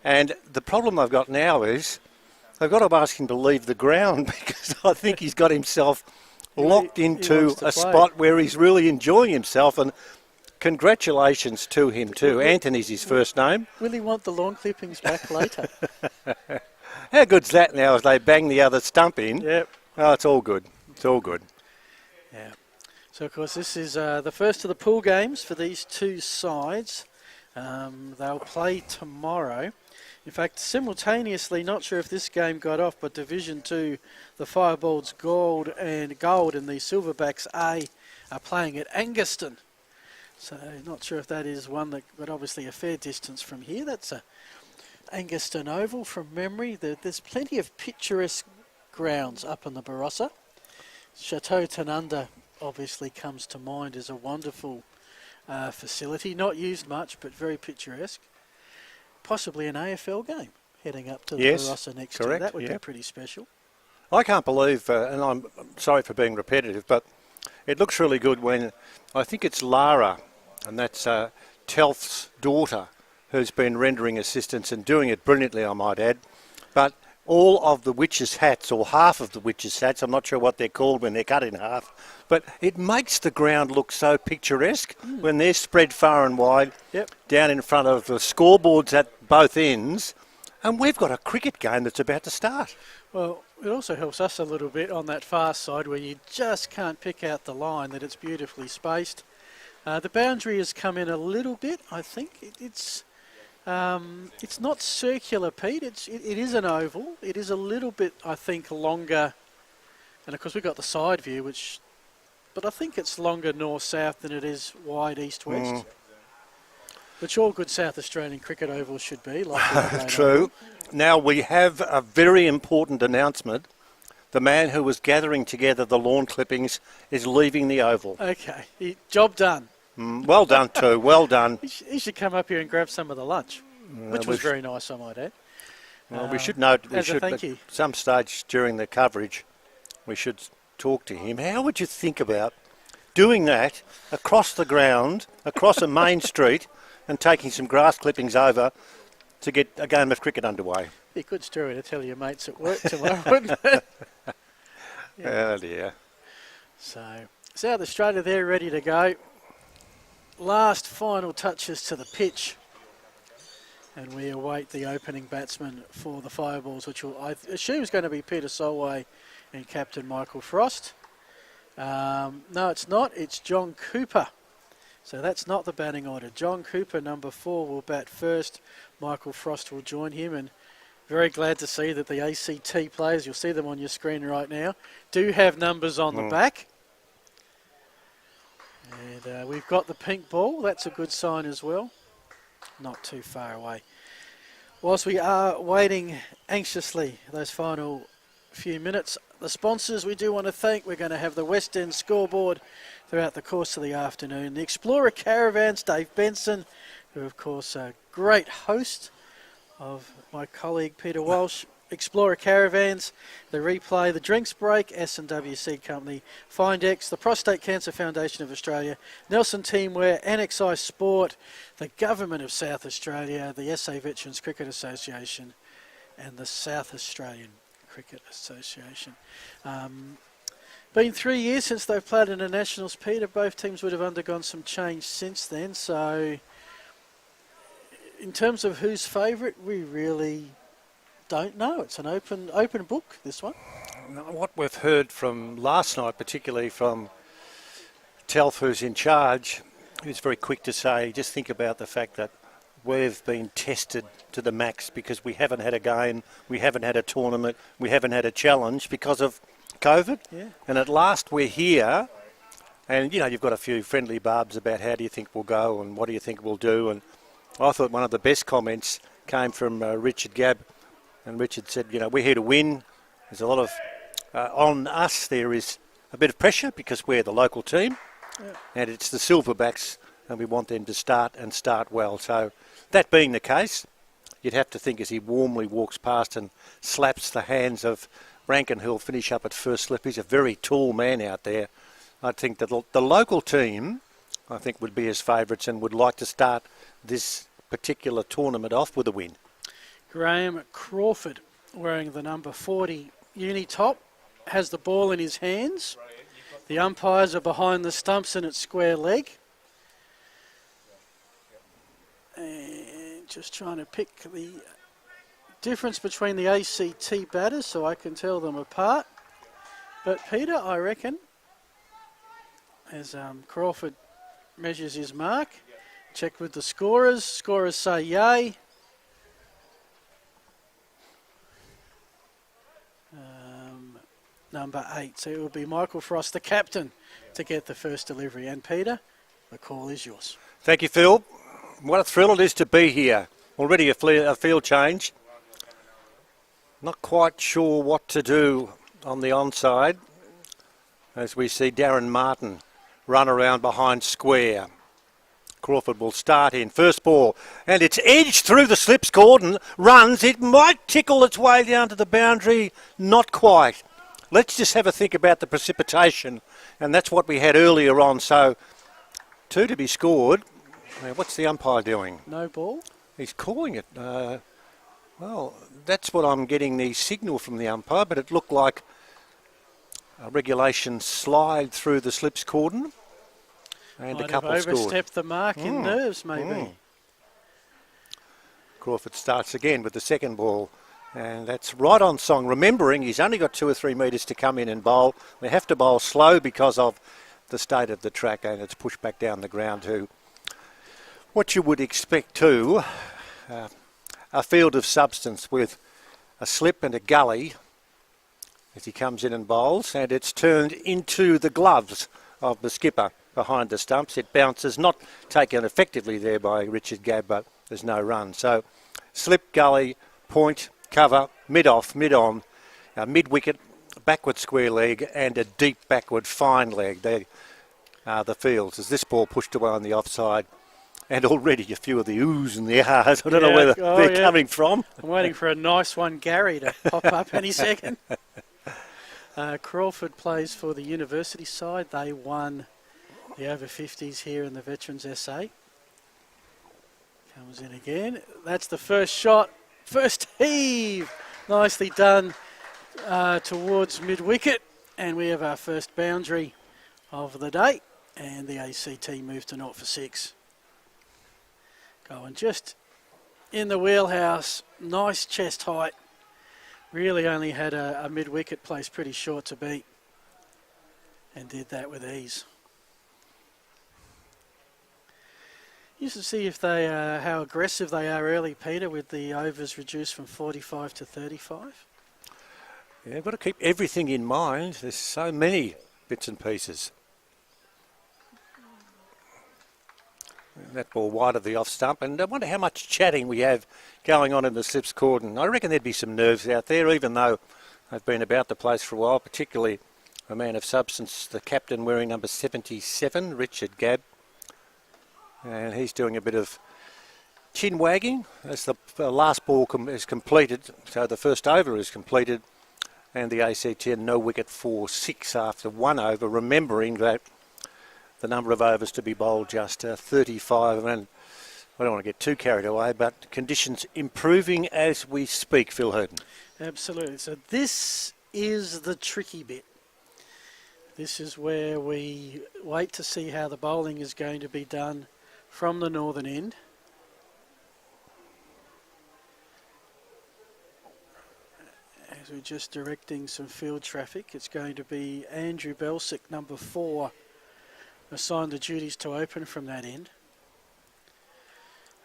And the problem they've got now is they've got to ask him to leave the ground because I think he's got himself locked into a spot where he's really enjoying himself. And congratulations to him too. Anthony's his first name. Will he want the lawn clippings back later? How good's that now as they bang the other stump in? Yep. Oh, it's all good. It's all good. Yeah. So, of course, this is the first of the pool games for these two sides. They'll play tomorrow. In fact, simultaneously, not sure if this game got off, but Division 2, the Fireballs Gold and the Silverbacks A are playing at Angaston. So, not sure if that is one that got obviously a fair distance from here. That's a Angaston Oval from memory. There's plenty of picturesque grounds up in the Barossa. Chateau Tanunda obviously comes to mind as a wonderful facility, not used much but very picturesque. Possibly an AFL game heading up to the Barossa next year. That would be pretty special. I can't believe, and I'm sorry for being repetitive, but it looks really good when I think it's Lara, and that's Telf's daughter, who's been rendering assistance and doing it brilliantly, I might add. But all of the witches' hats, or half of the witches' hats. I'm not sure what they're called when they're cut in half, but it makes the ground look so picturesque when they're spread far and wide down in front of the scoreboards at both ends, and we've got a cricket game that's about to start. Well, it also helps us a little bit on that far side where you just can't pick out the line, that it's beautifully spaced. The boundary has come in a little bit, I think. It's not circular, Pete. It is an oval. It is a little bit, I think, longer. And of course, we've got the side view, but I think it's longer north-south than it is wide east-west. Which all good South Australian cricket ovals should be. Like True. Now we have a very important announcement. The man who was gathering together the lawn clippings is leaving the oval. Okay, job done. Well done too, well done. He should come up here and grab some of the lunch, which was very nice, I might add. Well, we should note, as a thank you. At some stage during the coverage, we should talk to him. How would you think about doing that across the ground, across a main street, and taking some grass clippings over to get a game of cricket underway? Be a good story to tell your mates at work tomorrow, wouldn't it? Oh dear. So, South Australia, they're ready to go. Last final touches to the pitch. And we await the opening batsman for the Fireballs, which I assume is going to be Peter Solway and Captain Michael Frost. No, it's not. It's John Cooper. So that's not the batting order. John Cooper, number 4, will bat first. Michael Frost will join him. And very glad to see that the ACT players, you'll see them on your screen right now, do have numbers on the back. And we've got the pink ball. That's a good sign as well. Not too far away. Whilst we are waiting anxiously those final few minutes, the sponsors we do want to thank. We're going to have the West End scoreboard throughout the course of the afternoon. The Explorer Caravans, Dave Benson, who of course a great host of my colleague Peter Walsh. Explorer Caravans, the replay, the Drinks Break, S&WC Company, Findex, the Prostate Cancer Foundation of Australia, Nelson Teamwear, NXI Sport, the Government of South Australia, the SA Veterans Cricket Association, and the South Australian Cricket Association. Been 3 years since they've played in the Nationals, Peter. Both teams would have undergone some change since then. So, in terms of who's favourite, we really don't know. It's an open book, this one. What we've heard from last night, particularly from Telf, who's in charge, who's very quick to say, just think about the fact that we've been tested to the max because we haven't had a game, we haven't had a tournament, we haven't had a challenge because of COVID. Yeah. And at last we're here, and you know, you've got a few friendly barbs about how do you think we'll go and what do you think we'll do. And I thought one of the best comments came from Richard Gabb. And Richard said, you know, we're here to win. There's a lot of, on us there is a bit of pressure because we're the local team. Yeah. And it's the Silverbacks and we want them to start well. So that being the case, you'd have to think as he warmly walks past and slaps the hands of Rankin, who'll finish up at first slip. He's a very tall man out there. I think that the local team, I think, would be his favourites and would like to start this particular tournament off with a win. Graham Crawford, wearing the number 40 uni top, has the ball in his hands. The umpires are behind the stumps and it's square leg. And just trying to pick the difference between the ACT batters so I can tell them apart. But Peter, I reckon, as Crawford measures his mark, check with the scorers. Scorers say yay. Number 8, so it will be Michael Frost, the captain, to get the first delivery. And Peter, the call is yours. Thank you, Phil. What a thrill it is to be here. Already a field change. Not quite sure what to do on the onside as we see Darren Martin run around behind square. Crawford will start in. First ball. And it's edged through the slips cordon. Runs. It might tickle its way down to the boundary. Not quite. Let's just have a think about the precipitation. And that's what we had earlier on. So 2 to be scored. What's the umpire doing? No ball. He's calling it. Well, that's what I'm getting the signal from the umpire, but it looked like a regulation slide through the slips cordon. And Might a couple have scored. overstepped the mark in nerves, maybe. Crawford starts again with the second ball. And that's right on song. Remembering he's only got 2 or 3 metres to come in and bowl. They have to bowl slow because of the state of the track, and it's pushed back down the ground to what you would expect to a field of substance with a slip and a gully as he comes in and bowls, and it's turned into the gloves of the skipper behind the stumps. It bounces, not taken effectively there by Richard Gabb, but there's no run. So slip, gully, point, cover, mid-off, mid-on, mid-wicket, backward square leg and a deep backward fine leg. They are the fields as this ball pushed away on the offside. And already a few of the oohs and the ahs. I don't know where they're coming from. I'm waiting for a nice one, Gary, to pop up any second. Crawford plays for the university side. They won the over 50s here in the Veterans SA. Comes in again. That's the first shot. First heave. Nicely done towards mid-wicket. And we have our first boundary of the day. And the ACT moves to 0 for 6. Going just in the wheelhouse. Nice chest height. Really only had a mid-wicket place pretty short to beat. And did that with ease. Used to see if they how aggressive they are early, Peter, with the overs reduced from 45 to 35. Yeah, you've got to keep everything in mind. There's so many bits and pieces. That ball wide of the off stump, and I wonder how much chatting we have going on in the slips cordon. I reckon there'd be some nerves out there, even though they've been about the place for a while, particularly a man of substance, the captain wearing number 77, Richard Gabb. And he's doing a bit of chin wagging as the last ball is completed. So the first over is completed, and the ACT no wicket for 6 after 1 over, remembering that the number of overs to be bowled just 35, and I don't want to get too carried away, but conditions improving as we speak, Phil Hurton. Absolutely. So this is the tricky bit. This is where we wait to see how the bowling is going to be done from the northern end. As we're just directing some field traffic, it's going to be Andrew Belsick, number 4, assigned the duties to open from that end.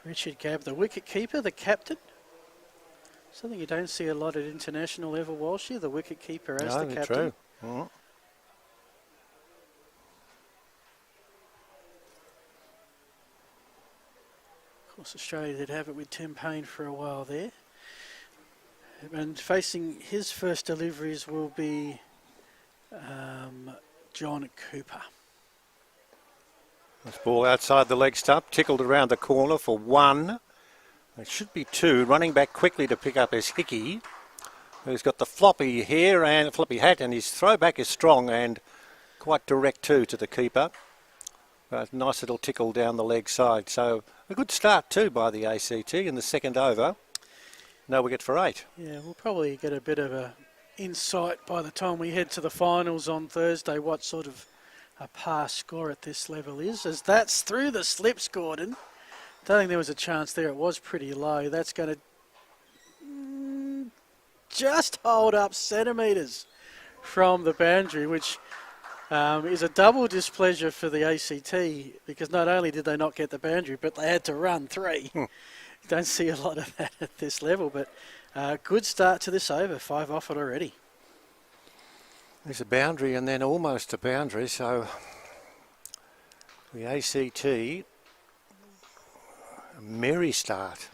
Richard Gabb, the wicket keeper, the captain. Something you don't see a lot at international level, Walshy, the wicket keeper as the captain. True. Mm. Of course, Australia did have it with Tim Payne for a while there. And facing his first deliveries will be John Cooper. This ball outside the leg stump, tickled around the corner for 1. It should be 2. Running back quickly to pick up is Hickey, who's got the floppy hair and floppy hat, and his throwback is strong and quite direct too to the keeper. Nice little tickle down the leg side. So a good start too by the ACT in the second over. No wicket for 8. Yeah, we'll probably get a bit of a insight by the time we head to the finals on Thursday what sort of a pass score at this level is, as that's through the slips, Gordon. Don't think there was a chance there. It was pretty low. That's going to just hold up centimetres from the boundary, which is a double displeasure for the ACT, because not only did they not get the boundary, but they had to run 3. Don't see a lot of that at this level, but good start to this over. 5 off it already. There's a boundary and then almost a boundary, so the ACT, a merry start.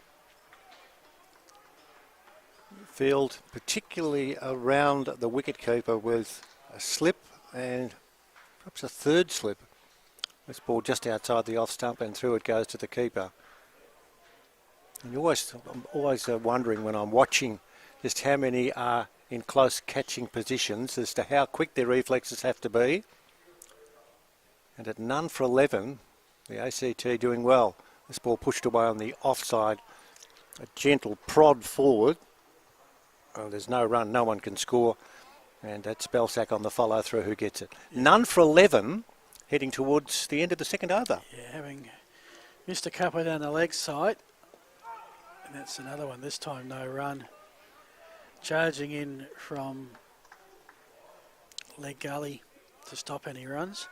Field particularly around the wicketkeeper with a slip and perhaps a third slip. This ball just outside the off stump and through it goes to the keeper. And I'm always wondering when I'm watching just how many are in close catching positions as to how quick their reflexes have to be. And at none for 11, the ACT doing well. This ball pushed away on the offside A gentle prod forward. Oh, there's no run, no one can score. And that's Belsack on the follow through who gets it. None for 11, heading towards the end of the second over. Yeah, having missed a couple down the leg side. And that's another one, this time no run. Charging in from leg gully to stop any runs.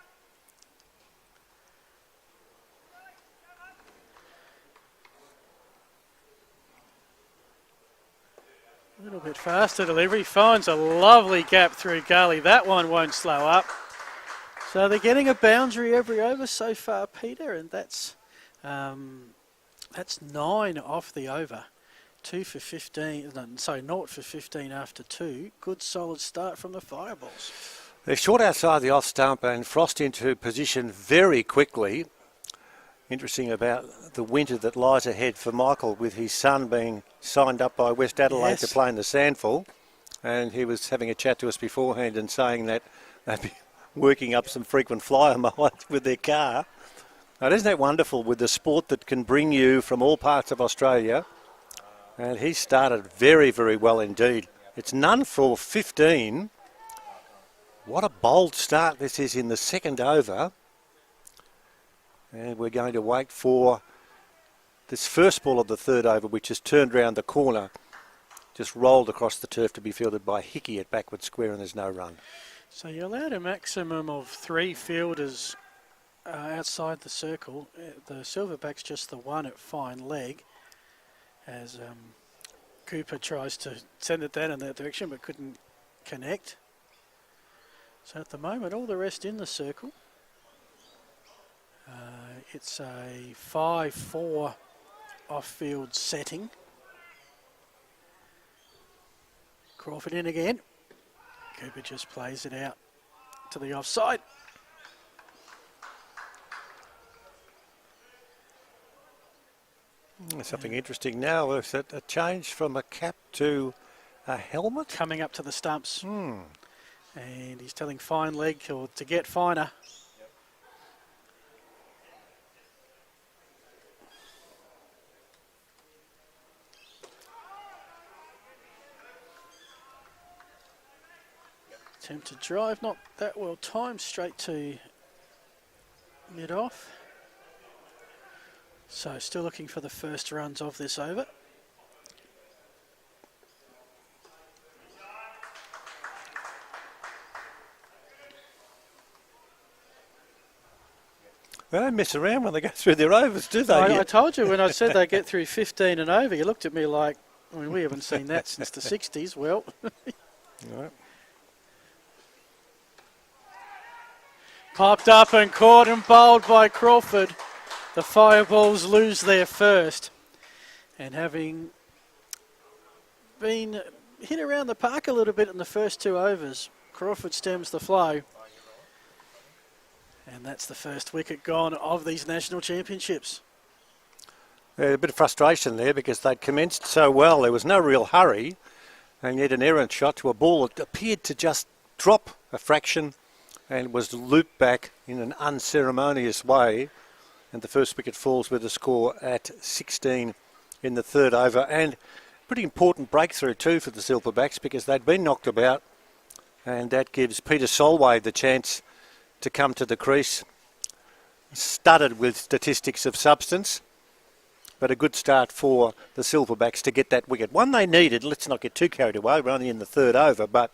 A little bit faster delivery, finds a lovely gap through gully. That one won't slow up. So they're getting a boundary every over so far, Peter, and that's 9 off the over. 2 for 15, no, sorry, 0 for 15 after 2. Good solid start from the Fireballs. They're short outside the off stump and Frost into position very quickly. Interesting about the winter that lies ahead for Michael with his son being signed up by West Adelaide to play in the Sandful. And he was having a chat to us beforehand and saying that they'd be working up some frequent flyer miles with their car. Now, isn't that wonderful with the sport that can bring you from all parts of Australia? And he started very, very well indeed. It's none for 15. What a bold start this is in the second over. And we're going to wait for this first ball of the third over, which has turned round the corner, just rolled across the turf to be fielded by Hickey at backward square, and there's no run. So you're allowed a maximum of 3 fielders outside the circle. The Silverbacks just the one at fine leg, as Cooper tries to send it down in that direction but couldn't connect. So at the moment, all the rest in the circle. It's a 5-4 off-field setting. Crawford in again. Cooper just plays it out to the offside. Something interesting now is that a change from a cap to a helmet. Coming up to the stumps. And he's telling fine leg to get finer. Attempt to drive, not that well timed, straight to mid-off. So still looking for the first runs of this over. They don't mess around when they go through their overs, do they? I told you when I said they get through 15 and over, you looked at me like, I mean, we haven't seen that since the 60s. Well, right. Popped up and caught and bowled by Crawford. The Fireballs lose their first. And having been hit around the park a little bit in the first 2 overs, Crawford stems the flow. And that's the first wicket gone of these national championships. A bit of frustration there because they'd commenced so well. There was no real hurry. And yet an errant shot to a ball that appeared to just drop a fraction and was looped back in an unceremonious way. And the first wicket falls with a score at 16 in the third over. And pretty important breakthrough too for the Silverbacks because they'd been knocked about. And that gives Peter Solway the chance to come to the crease. Studded with statistics of substance. But a good start for the Silverbacks to get that wicket. One they needed, let's not get too carried away, we're only in the third over, but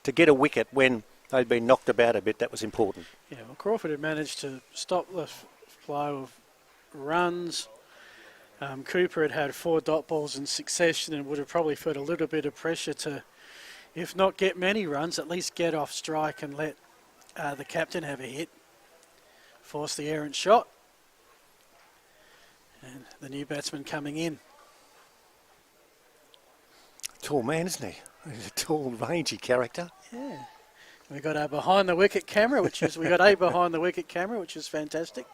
to get a wicket when they'd been knocked about a bit, that was important. Yeah, well, Crawford had managed to stop the flow of runs. Cooper had had 4 dot balls in succession and would have probably felt a little bit of pressure to, if not get many runs, at least get off strike and let the captain have a hit. Force the errant shot. And the new batsman coming in. Tall man, isn't he? He's a tall, rangy character. Yeah. We got a behind the wicket camera, which is behind the wicket camera, which is fantastic.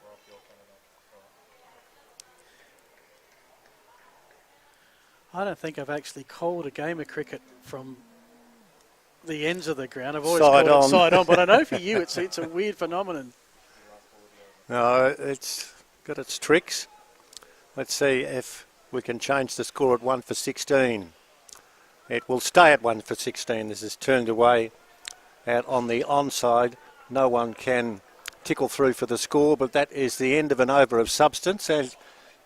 I don't think I've actually called a game of cricket from the ends of the ground. I've always called it side on, but I know for you it's a weird phenomenon. No, it's got its tricks. Let's see if we can change the score at 1 for 16. It will stay at 1 for 16. This is turned away out on the onside. No one can tickle through for the score, but that is the end of an over of substance. And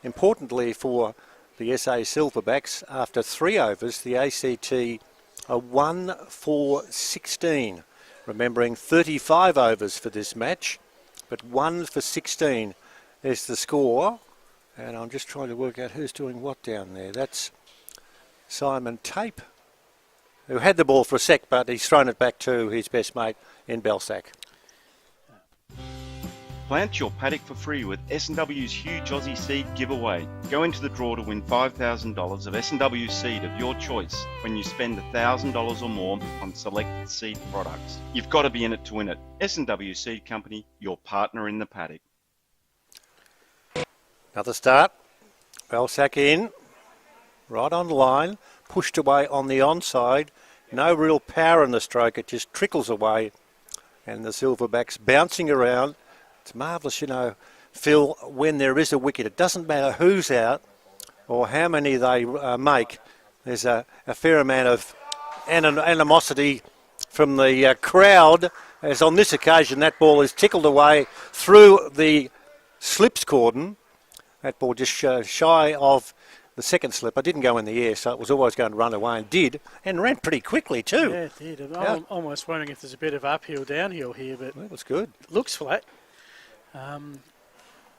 importantly for the SA Silverbacks, after 3 overs, the ACT are 1 for 16. Remembering 35 overs for this match, but 1 for 16 is the score. And I'm just trying to work out who's doing what down there. That's Simon Tape, who had the ball for a sec, but he's thrown it back to his best mate in Belsac. Plant your paddock for free with S&W's huge Aussie seed giveaway. Go into the draw to win $5,000 of S&W seed of your choice when you spend $1,000 or more on selected seed products. You've got to be in it to win it. S&W Seed Company, your partner in the paddock. Another start. Belsac in, right on the line, pushed away on the onside. No real power in the stroke, it just trickles away. And the Silverbacks bouncing around. It's marvellous, you know, Phil, when there is a wicket, it doesn't matter who's out or how many they make. There's a fair amount of animosity from the crowd, as on this occasion that ball is tickled away through the slips cordon. That ball just shy of the second slip. I didn't go in the air, so it was always going to run away, and did, and ran pretty quickly too. Yeah, it did. I'm almost wondering if there's a bit of uphill, downhill here, but well, it was good. It looks flat.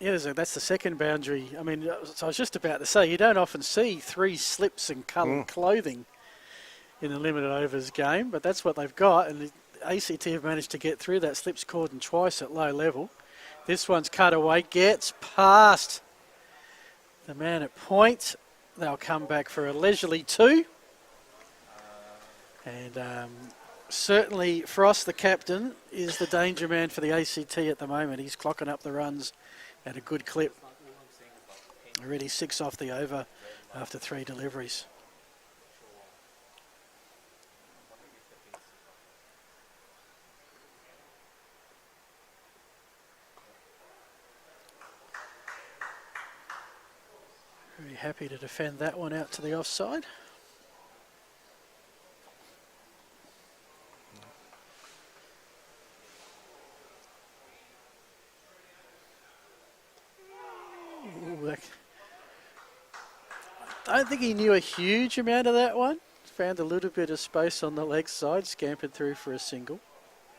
Yeah, that's the second boundary. I mean, so I was just about to say, you don't often see 3 slips and coloured clothing in a limited overs game, but that's what they've got, and the ACT have managed to get through that slips cordon twice at low level. This one's cut away, gets past the man at point. They'll come back for a leisurely 2. And certainly Frost, the captain, is the danger man for the ACT at the moment. He's clocking up the runs at a good clip. Already 6 off the over after 3 deliveries. Very happy to defend that one out to the offside. I don't think he knew a huge amount of that one. Found a little bit of space on the leg side, scampered through for a single.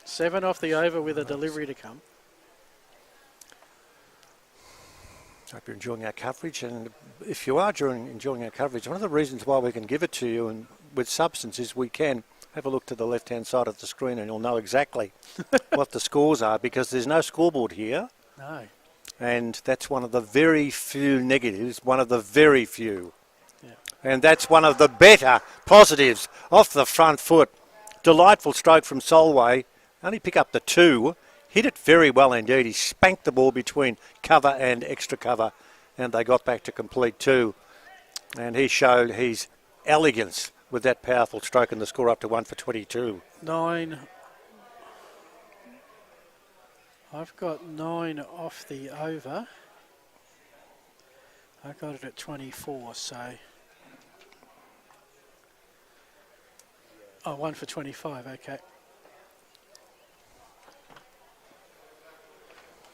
7 off the over with a delivery to come. Hope you're enjoying our coverage, and if you are enjoying our coverage, one of the reasons why we can give it to you and with substance is we can have a look to the left-hand side of the screen and you'll know exactly what the scores are, because there's no scoreboard here. No. And that's one of the very few negatives, one of the very few. Yeah. And that's one of the better positives. Off the front foot, delightful stroke from Solway. Only pick up the 2. Hit it very well indeed. He spanked the ball between cover and extra cover, and they got back to complete 2. And he showed his elegance with that powerful stroke, and the score up to 1 for 22. 9. I've got 9 off the over. I got it at 24, so... Oh, 1 for 25, okay.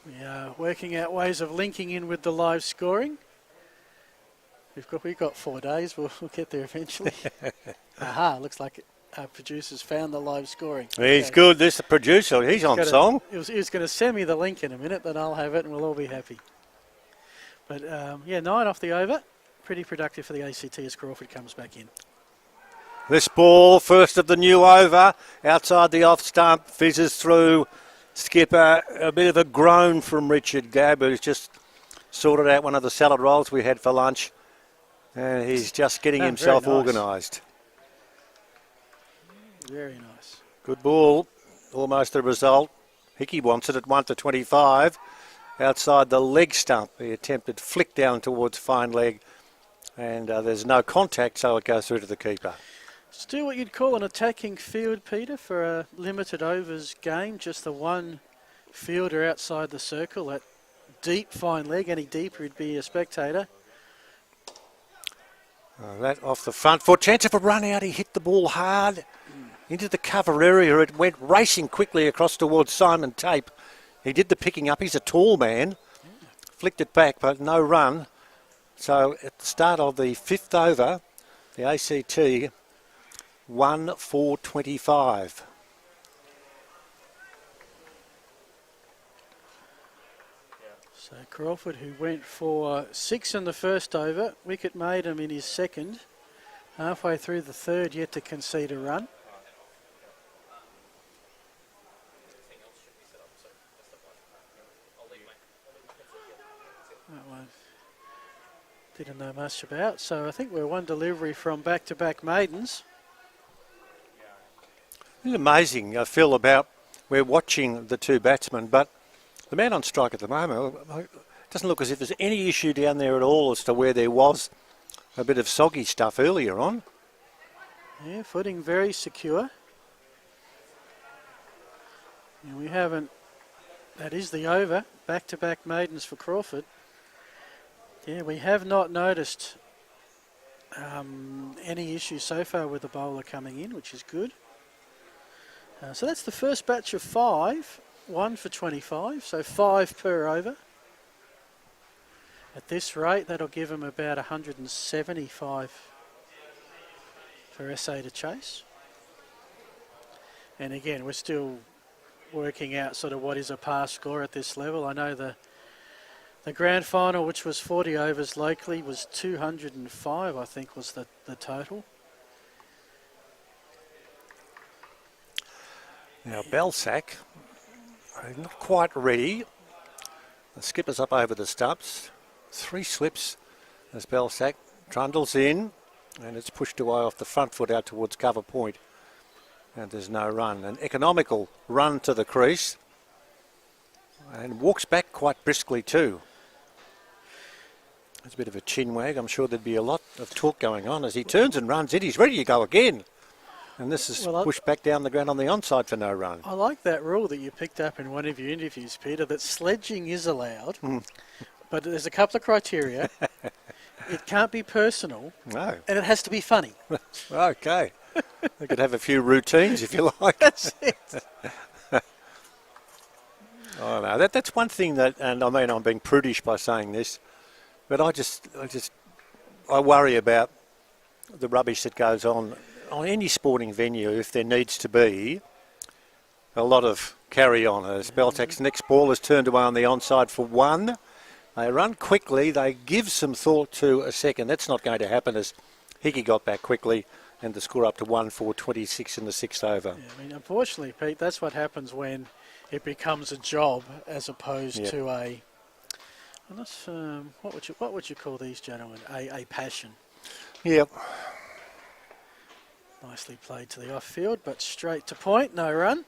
We are working out ways of linking in with the live scoring. We've got 4 days. We'll get there eventually. Aha! Looks like our producer's found the live scoring. He's good. This the producer. He's on song. He was going to send me the link in a minute, then I'll have it, and we'll all be happy. But yeah, 9 off the over. Pretty productive for the ACT as Crawford comes back in. This ball, first of the new over, outside the off stump, fizzes through. Skipper, a bit of a groan from Richard Gabb, who's just sorted out one of the salad rolls we had for lunch. And he's just getting himself organised. Very nice. Good ball, almost the result. Hickey wants it at 1 for 25. Outside the leg stump, the attempted flick down towards fine leg. And there's no contact, so it goes through to the keeper. Still what you'd call an attacking field, Peter, for a limited overs game. Just the one fielder outside the circle. That deep fine leg. Any deeper, he'd be a spectator. That off the front foot. Chance of a run out. He hit the ball hard into the cover area. It went racing quickly across towards Simon Tape. He did the picking up. He's a tall man. Flicked it back, but no run. So at the start of the 5th over, the ACT 1-4-25. So Crawford, who went for 6 in the first over, wicket made him in his second. Halfway through the third, yet to concede a run. That one didn't know much about. So I think we're one delivery from back-to-back maidens. It's amazing, Phil, about we're watching the two batsmen, but the man on strike at the moment, it doesn't look as if there's any issue down there at all as to where there was a bit of soggy stuff earlier on. Yeah, footing very secure. And we haven't, that is the over, back-to-back maidens for Crawford. Yeah, we have not noticed any issues so far with the bowler coming in, which is good. So that's the first batch of 5. 1 for 25, so 5 per over. At this rate, that'll give him about 175 for SA to chase. And again, we're still working out sort of what is a pass score at this level. I know the grand final, which was 40 overs locally, was 205, I think, was the total. Now, Belsack, not quite ready. The skipper's up over the stumps. 3 slips as Belsack trundles in, and it's pushed away off the front foot out towards cover point. And there's no run. An economical run to the crease. And walks back quite briskly too. There's a bit of a chin wag. I'm sure there'd be a lot of talk going on as he turns and runs in. He's ready to go again. And this is pushed back down the ground on the onside for no run. I like that rule that you picked up in one of your interviews, Peter, that sledging is allowed, but there's a couple of criteria. It can't be personal, no, and it has to be funny. Okay. We could have a few routines if you like. That's it. Oh, no, that's one thing that, and I mean I'm being prudish by saying this, but I worry about the rubbish that goes on any sporting venue if there needs to be a lot of carry-on. As Belsack's next ball is turned away on the onside for 1. They run quickly, they give some thought to a second. That's not going to happen as Hickey got back quickly and the score up to 1-4-26 in the 6th over. Yeah, I mean, unfortunately, Pete, that's what happens when it becomes a job as opposed to a, well, that's, what would you call these gentlemen? A passion. Yep. Nicely played to the off-field, but straight to point, no run.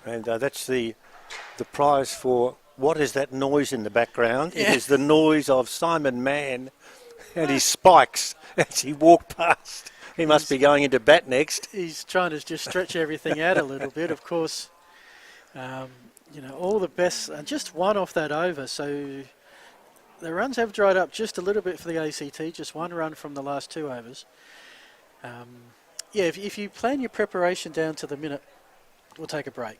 And that's the prize for what is that noise in the background? Yeah. It is the noise of Simon Mann and his spikes as he walked past. He must be going into bat next. He's trying to just stretch everything out a little bit. Of course, all the best, and just 1 off that over, so the runs have dried up just a little bit for the ACT, just 1 run from the last 2 overs. If you plan your preparation down to the minute, we'll take a break.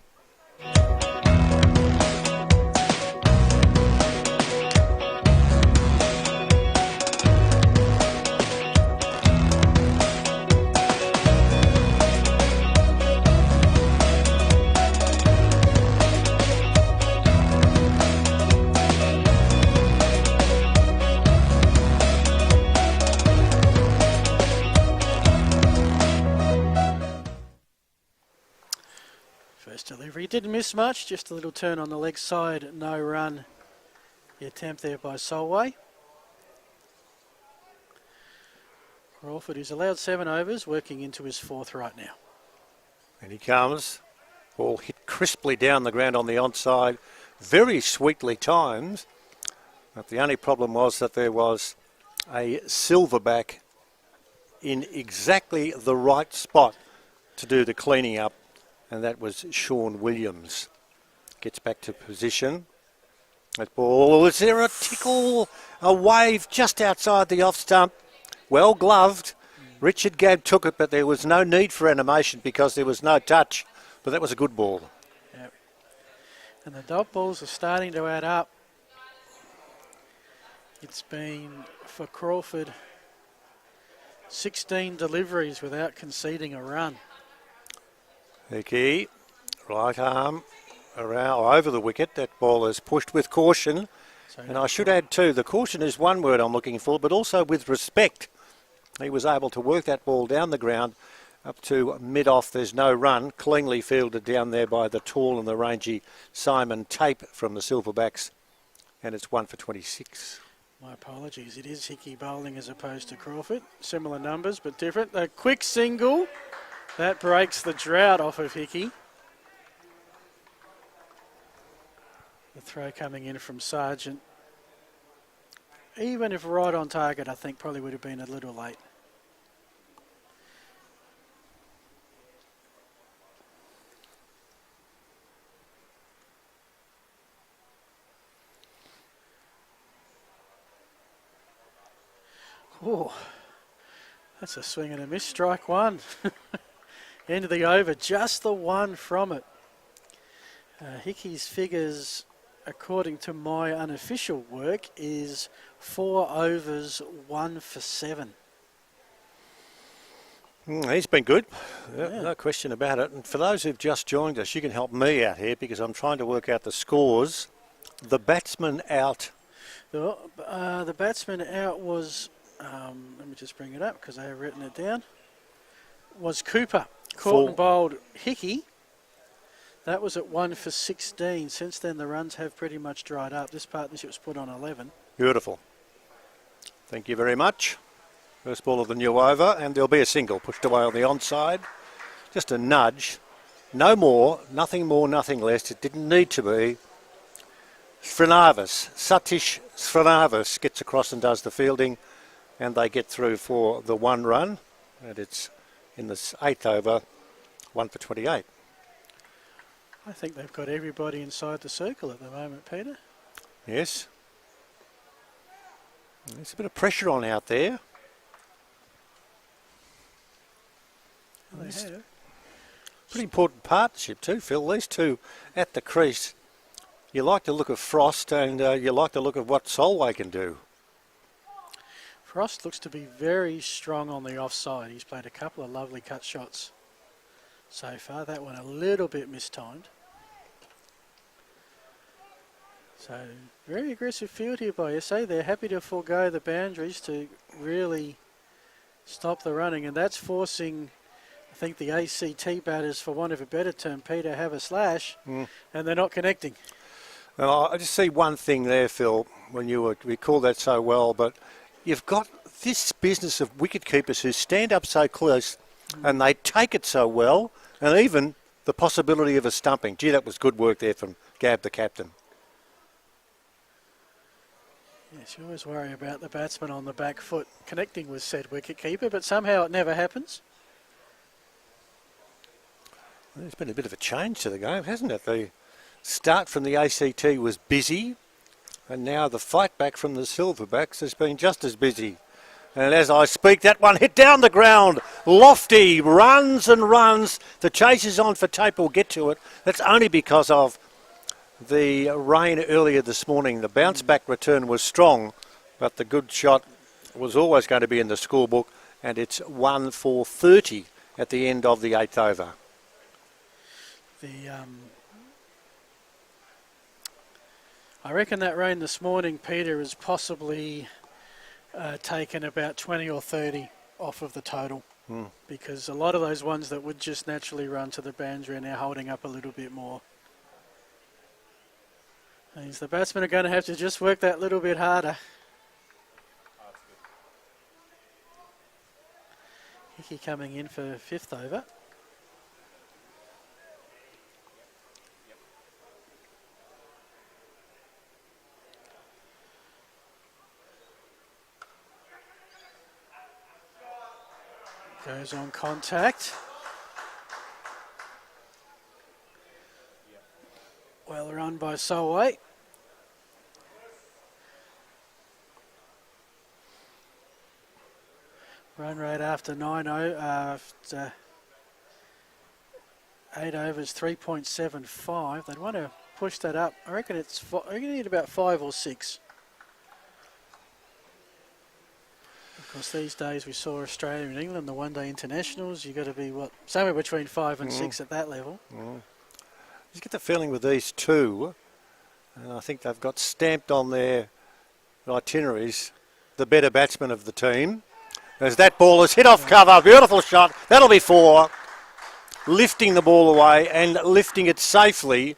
Delivery didn't miss much, just a little turn on the leg side, no run. The attempt there by Solway. Crawford is allowed 7 overs, working into his 4th right now. And he comes. Ball hit crisply down the ground on the onside, very sweetly timed. But the only problem was that there was a silverback in exactly the right spot to do the cleaning up. And that was Sean Williams. Gets back to position. That ball, is there a tickle, a wave just outside the off stump? Well gloved. Richard Gabb took it, but there was no need for animation because there was no touch. But that was a good ball. Yep. And the dot balls are starting to add up. It's been, for Crawford, 16 deliveries without conceding a run. Hickey, right arm around over the wicket. That ball is pushed with caution. And I should add too, the caution is one word I'm looking for, but also with respect. He was able to work that ball down the ground up to mid-off. There's no run. Cleanly fielded down there by the tall and the rangy Simon Tape from the Silverbacks. And it's 1 for 26. My apologies. It is Hickey bowling as opposed to Crawford. Similar numbers, but different. A quick single. That breaks the drought off of Hickey. The throw coming in from Sargent. Even if right on target, I think probably would have been a little late. Oh, that's a swing and a miss. Strike one. End of the over, just the one from it. Hickey's figures, according to my unofficial work, is 4 overs, 1 for 7. He's been good, no question about it. And for those who've just joined us, you can help me out here because I'm trying to work out the scores. The batsman out. The batsman out was, let me just bring it up because I have written it down, was Cooper. Caught and bowled Hickey. That was at 1 for 16. Since then, the runs have pretty much dried up. This partnership was put on 11. Beautiful. Thank you very much. First ball of the new over, and there'll be a single pushed away on the onside. Just a nudge. No more, nothing less. It didn't need to be. Satish Srinivas gets across and does the fielding, and they get through for the 1 run. And it's in this 8th over, 1 for 28. I think they've got everybody inside the circle at the moment, Peter. Yes. There's a bit of pressure on out there. They have. Pretty important partnership too, Phil. These two at the crease. You like the look of Frost and you like the look of what Solway can do. Frost looks to be very strong on the offside. He's played a couple of lovely cut shots so far. That one a little bit mistimed. So very aggressive field here by SA. They're happy to forego the boundaries to really stop the running, and that's forcing, I think, the ACT batters, for want of a better term, Peter, have a slash, and they're not connecting. Well, I just see one thing there, Phil, when you recall that so well, but you've got this business of wicket keepers who stand up so close and they take it so well, and even the possibility of a stumping. Gee, that was good work there from Gabb, the captain. Yes, you always worry about the batsman on the back foot connecting with said wicketkeeper, but somehow it never happens. There's been a bit of a change to the game, hasn't it? The start from the ACT was busy, and now the fight back from the Silverbacks has been just as busy. And as I speak, that one hit down the ground. Lofty runs and runs. The chase is on for Tape. We'll get to it. That's only because of the rain earlier this morning. The bounce back return was strong, but the good shot was always going to be in the scorebook, and it's 1 for 30 at the end of the 8th over. I reckon that rain this morning, Peter, has possibly taken about 20 or 30 off of the total, because a lot of those ones that would just naturally run to the boundary are now holding up a little bit more. Means the batsmen are going to have to just work that little bit harder. Hickey coming in for 5th over. Goes on contact. Well run by Solway. Run rate after 8 overs, 3.75. They'd want to push that up. I reckon you need about 5 or 6. Of course, these days we saw Australia and England, the one-day internationals. You've got to be, somewhere between 5 and 6 at that level. You get the feeling with these two, and I think they've got stamped on their itineraries, the better batsman of the team. As that ball is hit off cover, beautiful shot, that'll be 4. Lifting the ball away and lifting it safely.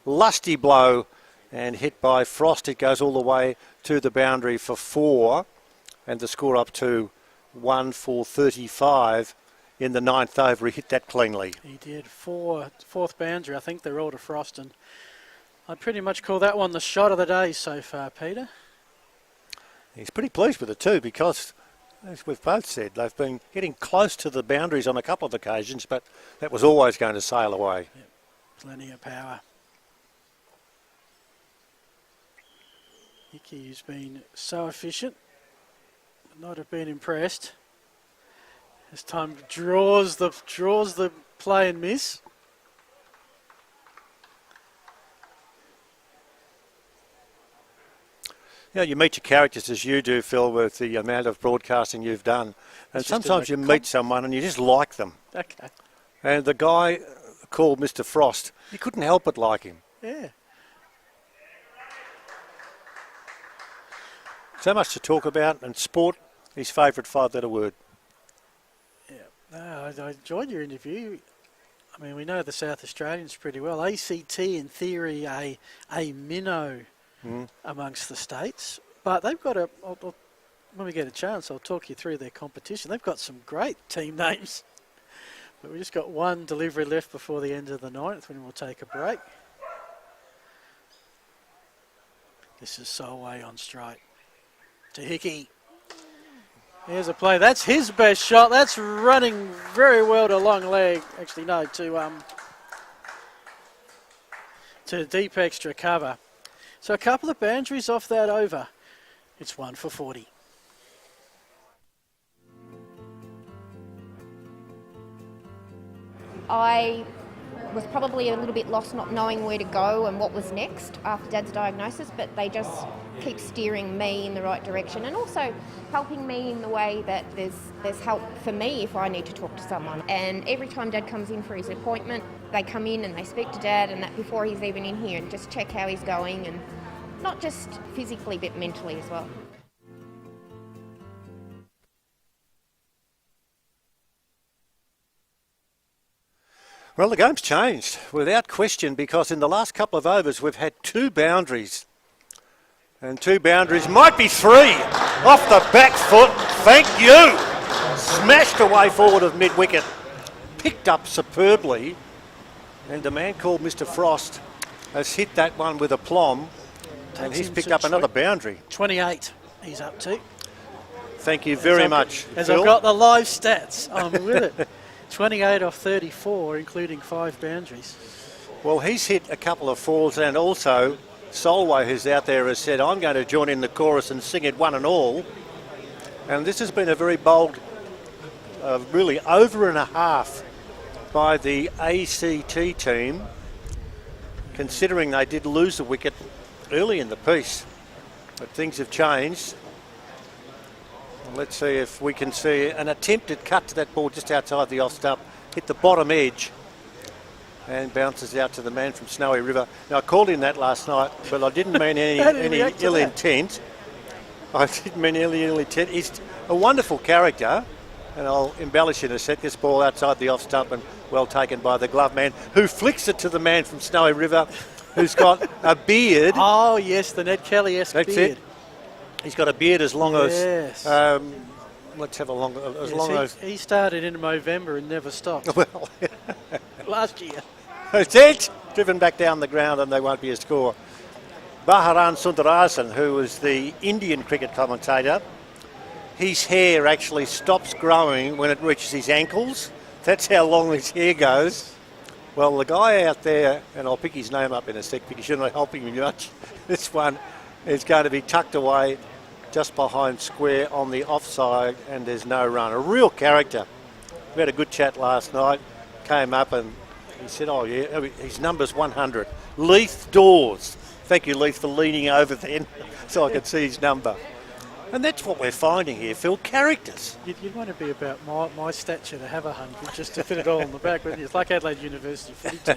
Lusty blow and hit by Frost. It goes all the way to the boundary for 4. And the score up to 1 for 35 in the 9th over. He hit that cleanly. He did. Fourth boundary. I think they're all to Frost. And I'd pretty much call that one the shot of the day so far, Peter. He's pretty pleased with it too because, as we've both said, they've been getting close to the boundaries on a couple of occasions, but that was always going to sail away. Yep. Plenty of power. Hickey's been so efficient. Not have been impressed. This time draws the play and miss. You know, you meet your characters as you do, Phil, with the amount of broadcasting you've done. And sometimes you meet someone and you just like them. Okay. And the guy called Mr. Frost, you couldn't help but like him. Yeah. So much to talk about, and sport, his favourite 5-letter word. Yeah. No, I enjoyed your interview. I mean, we know the South Australians pretty well. ACT, in theory, a minnow amongst the states. But they've got when we get a chance, I'll talk you through their competition. They've got some great team names. But we just got one delivery left before the end of the 9th, when we'll take a break. This is Solway on straight to Hickey. Here's a play. That's his best shot. That's running very well to long leg. Actually, no, to deep extra cover. So a couple of boundaries off that over. It's 1 for 40. I was probably a little bit lost not knowing where to go and what was next after Dad's diagnosis, but they just keep steering me in the right direction and also helping me in the way that there's help for me if I need to talk to someone. And every time Dad comes in for his appointment, they come in and they speak to Dad, and that before he's even in here, and just check how he's going, and not just physically but mentally as well. Well, the game's changed, without question, because in the last couple of overs we've had 2 boundaries. And 2 boundaries, might be 3, off the back foot, thank you! Smashed away forward of mid-wicket, picked up superbly, and a man called Mr. Frost has hit that one with aplomb, and he's picked up another boundary. 28 he's up to. Thank you very much, As Phil. I've got the live stats, I'm with it. 28 off 34, including 5 boundaries. Well, he's hit a couple of 4s, and also Solway, who's out there, has said, I'm going to join in the chorus and sing it one and all. And this has been a very bold, really over and a half by the ACT team, considering they did lose a wicket early in the piece. But things have changed. Let's see if we can see an attempted cut to that ball just outside the off stump, hit the bottom edge and bounces out to the man from Snowy River. Now, I called him that last night, but I didn't mean any ill intent. I didn't mean any ill intent. He's a wonderful character, and I'll embellish in a sec. This ball outside the off stump and well taken by the glove man, who flicks it to the man from Snowy River, who's got a beard. Oh, yes, the Ned Kelly-esque beard. That's it. He's got a beard as long as... let's have a long... He started in November and never stopped. Well... last year. That's it! Driven back down the ground and they won't be a score. Baharan Sundarasan, who was the Indian cricket commentator, his hair actually stops growing when it reaches his ankles. That's how long his hair goes. Well, the guy out there, and I'll pick his name up in a sec because you're not helping me much, this one is going to be tucked away just behind square on the offside, and there's no run. A real character. We had a good chat last night. Came up and he said, oh yeah, his number's 100. Leith Dawes. Thank you, Leith, for leaning over then so I could see his number. And that's what we're finding here, Phil, characters. You'd want to be about my stature to have 100, just to fit it all on the back, wouldn't you? It's like Adelaide University footy team.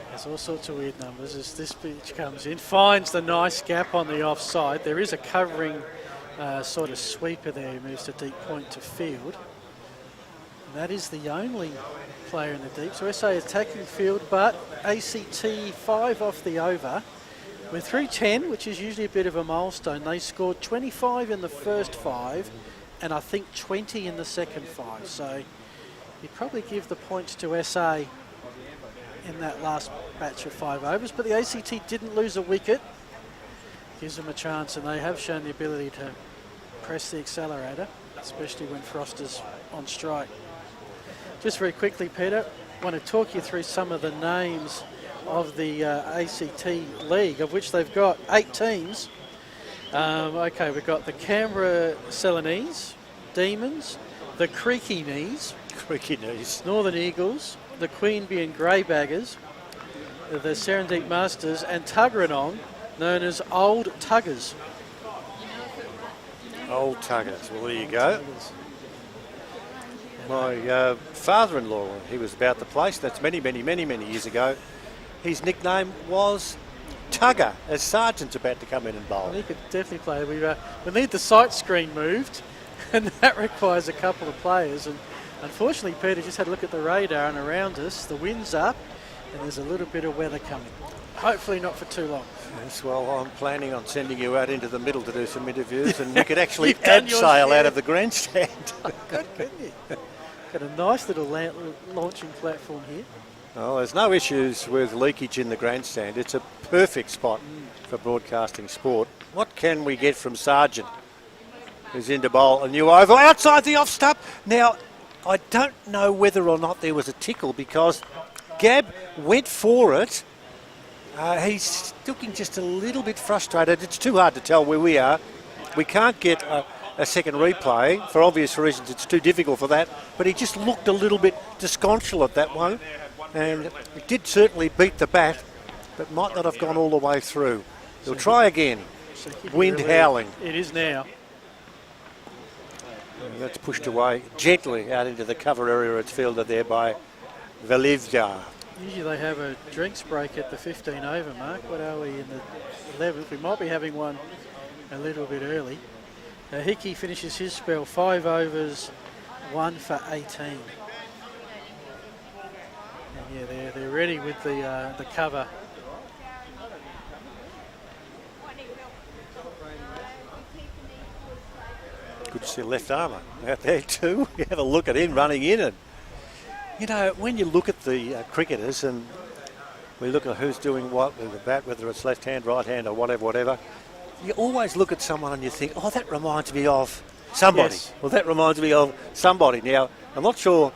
There's all sorts of weird numbers as this pitch comes in. Finds the nice gap on the offside. There is a covering sort of sweeper there who moves to deep point to field. And that is the only player in the deep. So SA attacking field, but ACT 5 off the over. We're through 10, which is usually a bit of a milestone. They scored 25 in the first 5 and I think 20 in the second 5. So you'd probably give the points to SA in that last batch of 5 overs. But the ACT didn't lose a wicket. Gives them a chance, and they have shown the ability to press the accelerator, especially when Frost is on strike. Just very quickly, Peter, I want to talk you through some of the names of the ACT League, of which they've got 8 teams. Okay, we've got the Canberra Celanese, Demons, the Creaky Knees, Northern Eagles, the Queanbeyan Greybaggers, the Serendip Masters, and Tuggeranong, known as Old Tuggers. Old Tuggers, well there you go. My father-in-law, when he was about the place, that's many years ago, his nickname was Tugger, as Sargent's about to come in and bowl. Well, he could definitely play. We need the sight screen moved, and that requires a couple of players. And unfortunately, Peter just had a look at the radar, and around us, the wind's up, and there's a little bit of weather coming. Hopefully not for too long. Yes, well, I'm planning on sending you out into the middle to do some interviews, and you could actually abseil out of the grandstand. Good, couldn't you? Got a nice little launching platform here. Well, there's no issues with leakage in the grandstand. It's a perfect spot for broadcasting sport. What can we get from Sargent, who's in to bowl a new oval outside the off stump? Now, I don't know whether or not there was a tickle because Gab went for it. He's looking just a little bit frustrated. It's too hard to tell where we are. We can't get a second replay. For obvious reasons, it's too difficult for that. But he just looked a little bit disconsolate, that one. And it did certainly beat the bat, but might not have gone all the way through. He'll try again. Wind howling. It is now. And that's pushed away gently out into the cover area. It's fielded there by Valivja. Usually they have a drinks break at the 15 over mark. What are we in the 11th? We might be having one a little bit early. Hickey finishes his spell 5 overs, 1 for 18. And yeah, they're ready with the cover. Good to see left armour out there too. You have a look at him running in, and you know, when you look at the cricketers and we look at who's doing what with the bat, whether it's left hand, right hand or whatever, you always look at someone and you think, oh, that reminds me of somebody. Yes. Well, that reminds me of somebody. Now, I'm not sure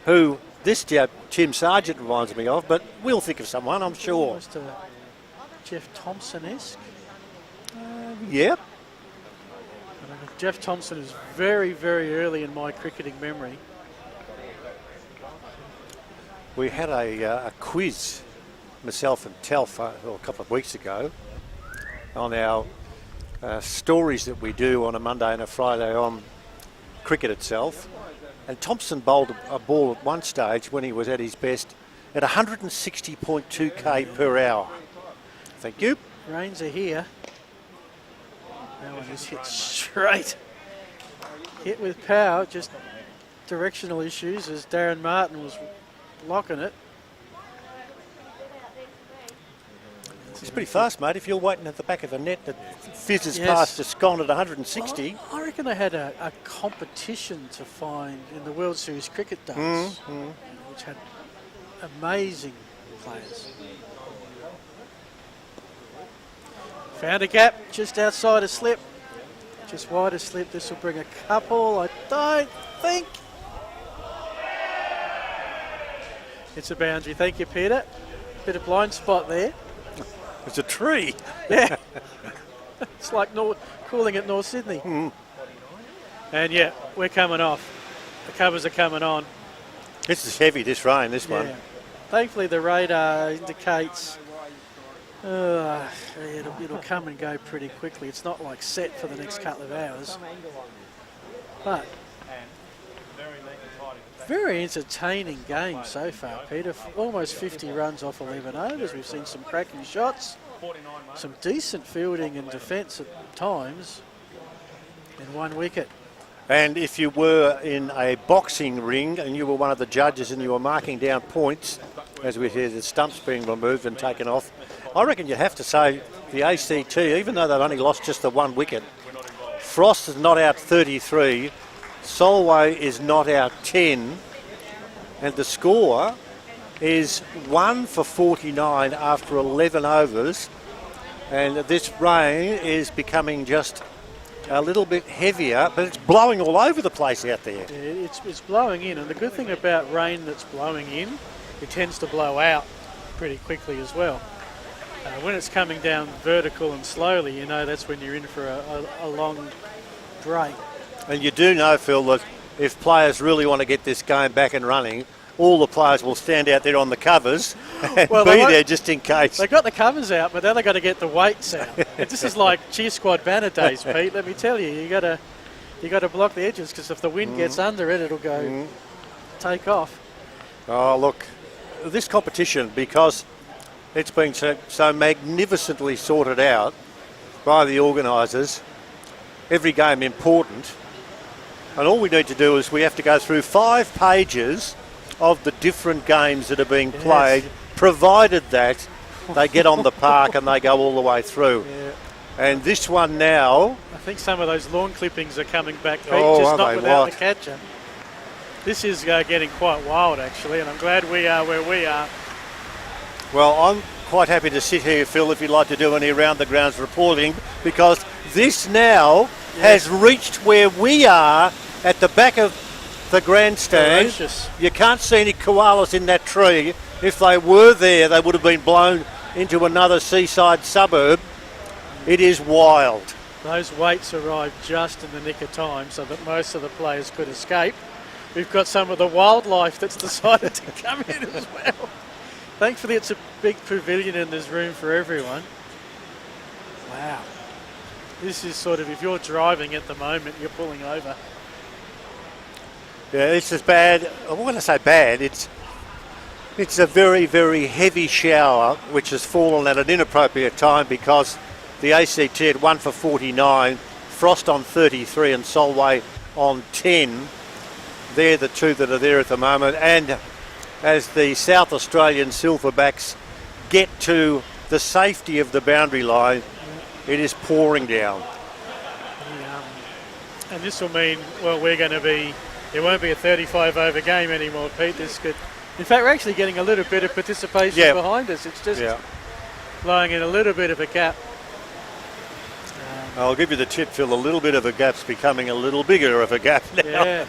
who this Tim Sargent reminds me of, but we'll think of someone, I'm sure. Almost Jeff Thompson-esque. Yep. Jeff Thompson is very, very early in my cricketing memory. We had a quiz, myself and Telf, a couple of weeks ago, on our stories that we do on a Monday and a Friday on cricket itself. And Thompson bowled a ball at one stage when he was at his best at 160.2 k per hour. Thank you. Rains are here. That one is hit straight. Hit with power, just directional issues as Darren Martin was locking it. It's pretty fast, mate. If you're waiting at the back of a net that fizzes Yes. past a scone at 160. Well, I reckon they had a competition to find in the World Series cricket days, which had amazing players. Found a gap just outside a slip, just wide a slip. This will bring a couple, I don't think. It's a boundary. Thank you, Peter. Bit of blind spot there. It's a tree. Yeah. It's like calling it North Sydney. And yeah, we're coming off. The covers are coming on. This is heavy, this rain, this one. Thankfully the radar indicates it'll come and go pretty quickly. It's not like set for the next couple of hours. But very entertaining game so far, Peter. Almost 50 runs off 11 overs. We've seen some cracking shots, some decent fielding and defence at times, and 1 wicket. And if you were in a boxing ring and you were one of the judges and you were marking down points, as we hear the stumps being removed and taken off, I reckon you'd have to say the ACT, even though they've only lost just the 1 wicket, Frost is not out 33, Solway is not out 10, and the score is 1 for 49 after 11 overs, and this rain is becoming just a little bit heavier, but it's blowing all over the place out there. Yeah, it's blowing in, and the good thing about rain that's blowing in, it tends to blow out pretty quickly as well. When it's coming down vertical and slowly, you know that's when you're in for a long break. And you do know, Phil, that if players really want to get this game back and running, all the players will stand out there on the covers and be there just in case. They've got the covers out, but now they've got to get the weights out. This is like cheer squad banner days, Pete. Let me tell you, you got to block the edges, because if the wind gets under it, it'll go take off. Oh, look, this competition, because it's been so magnificently sorted out by the organisers, every game important, and all we need to do is we have to go through 5 pages of the different games that are being played, provided that they get on the park and they go all the way through. Yeah. And this one now... I think some of those lawn clippings are coming back, Pete, Oh, just are not they? without What? the catcher. This is getting quite wild, actually, and I'm glad we are where we are. Well, I'm quite happy to sit here, Phil, if you'd like to do any around the grounds reporting, because this now has reached where we are at the back of the grandstand. Ferocious. You can't see any koalas in that tree. If they were there, they would have been blown into another seaside suburb. It is wild. Those weights arrived just in the nick of time so that most of the players could escape. We've got some of the wildlife that's decided to come in as well. Thankfully, it's a big pavilion and there's room for everyone. Wow. This is sort of, if you're driving at the moment, you're pulling over. Yeah, it's as bad. I want to say bad. It's a very, very heavy shower which has fallen at an inappropriate time, because the ACT had 1 for 49, Frost on 33 and Solway on 10. They're the two that are there at the moment. And as the South Australian Silverbacks get to the safety of the boundary line, it is pouring down. And this will mean, well, we're going to be, it won't be a 35 over game anymore, Pete. This could, in fact, we're actually getting a little bit of participation behind us. It's just blowing in a little bit of a gap. I'll give you the tip, Phil. A little bit of a gap's becoming a little bigger of a gap now. Yeah.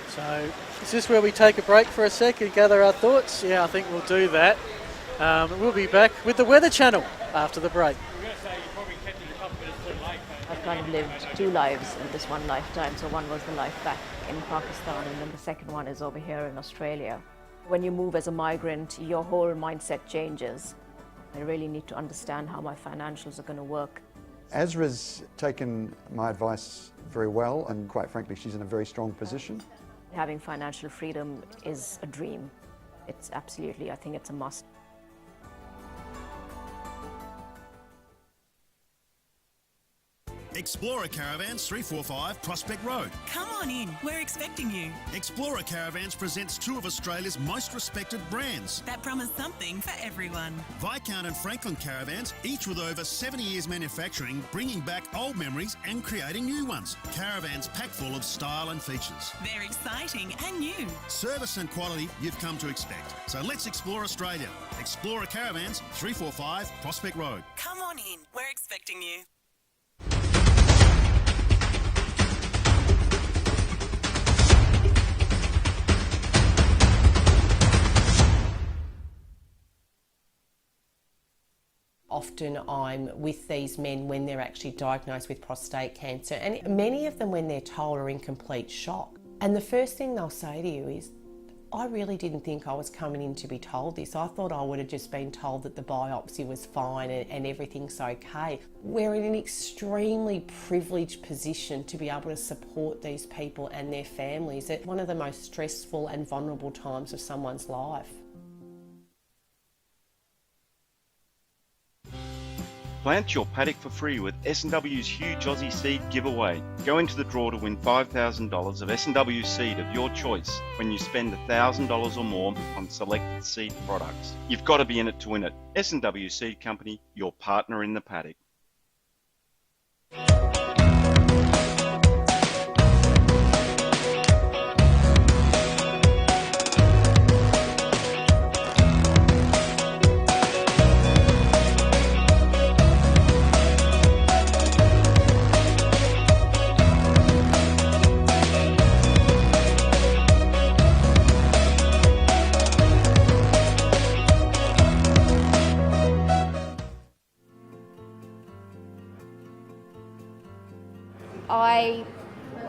So, is this where we take a break for a sec and gather our thoughts? Yeah, I think we'll do that. We'll be back with the Weather Channel after the break. I've kind of lived 2 lives in this one lifetime. So one was the life back in Pakistan, and then the second one is over here in Australia. When you move as a migrant, your whole mindset changes. I really need to understand how my financials are going to work. Azra's taken my advice very well, and quite frankly, she's in a very strong position. Having financial freedom is a dream. It's absolutely, I think it's a must. Explorer Caravans 345 Prospect Road. Come on in, we're expecting you. Explorer Caravans presents 2 of Australia's most respected brands. That promise something for everyone. Viscount and Franklin Caravans, each with over 70 years manufacturing, bringing back old memories and creating new ones. Caravans packed full of style and features. They're exciting and new. Service and quality you've come to expect. So let's explore Australia. Explorer Caravans 345 Prospect Road. Come on in, we're expecting you. Often I'm with these men when they're actually diagnosed with prostate cancer, and many of them, when they're told, are in complete shock. And the first thing they'll say to you is, I really didn't think I was coming in to be told this. I thought I would have just been told that the biopsy was fine and everything's okay. We're in an extremely privileged position to be able to support these people and their families at one of the most stressful and vulnerable times of someone's life. Plant your paddock for free with S&W's huge Aussie seed giveaway. Go into the draw to win $5,000 of S&W seed of your choice when you spend $1,000 or more on selected seed products. You've got to be in it to win it. S&W Seed Company, your partner in the paddock. I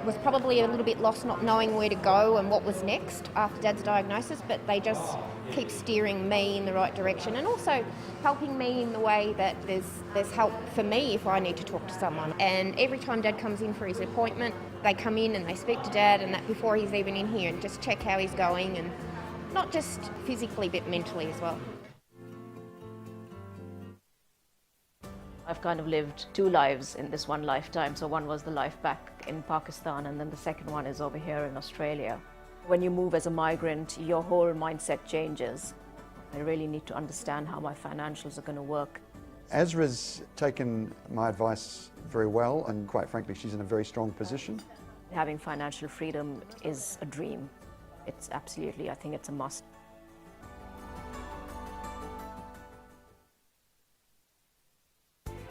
was probably a little bit lost not knowing where to go and what was next after Dad's diagnosis, but they just keep steering me in the right direction and also helping me in the way that there's help for me if I need to talk to someone. And every time Dad comes in for his appointment, they come in and they speak to Dad, and that before he's even in here, and just check how he's going, and not just physically but mentally as well. I've kind of lived two lives in this one lifetime. So one was the life back in Pakistan, and then the second one is over here in Australia. When you move as a migrant, your whole mindset changes. I really need to understand how my financials are going to work. Ezra's taken my advice very well, and quite frankly, she's in a very strong position. Having financial freedom is a dream. It's absolutely, I think it's a must.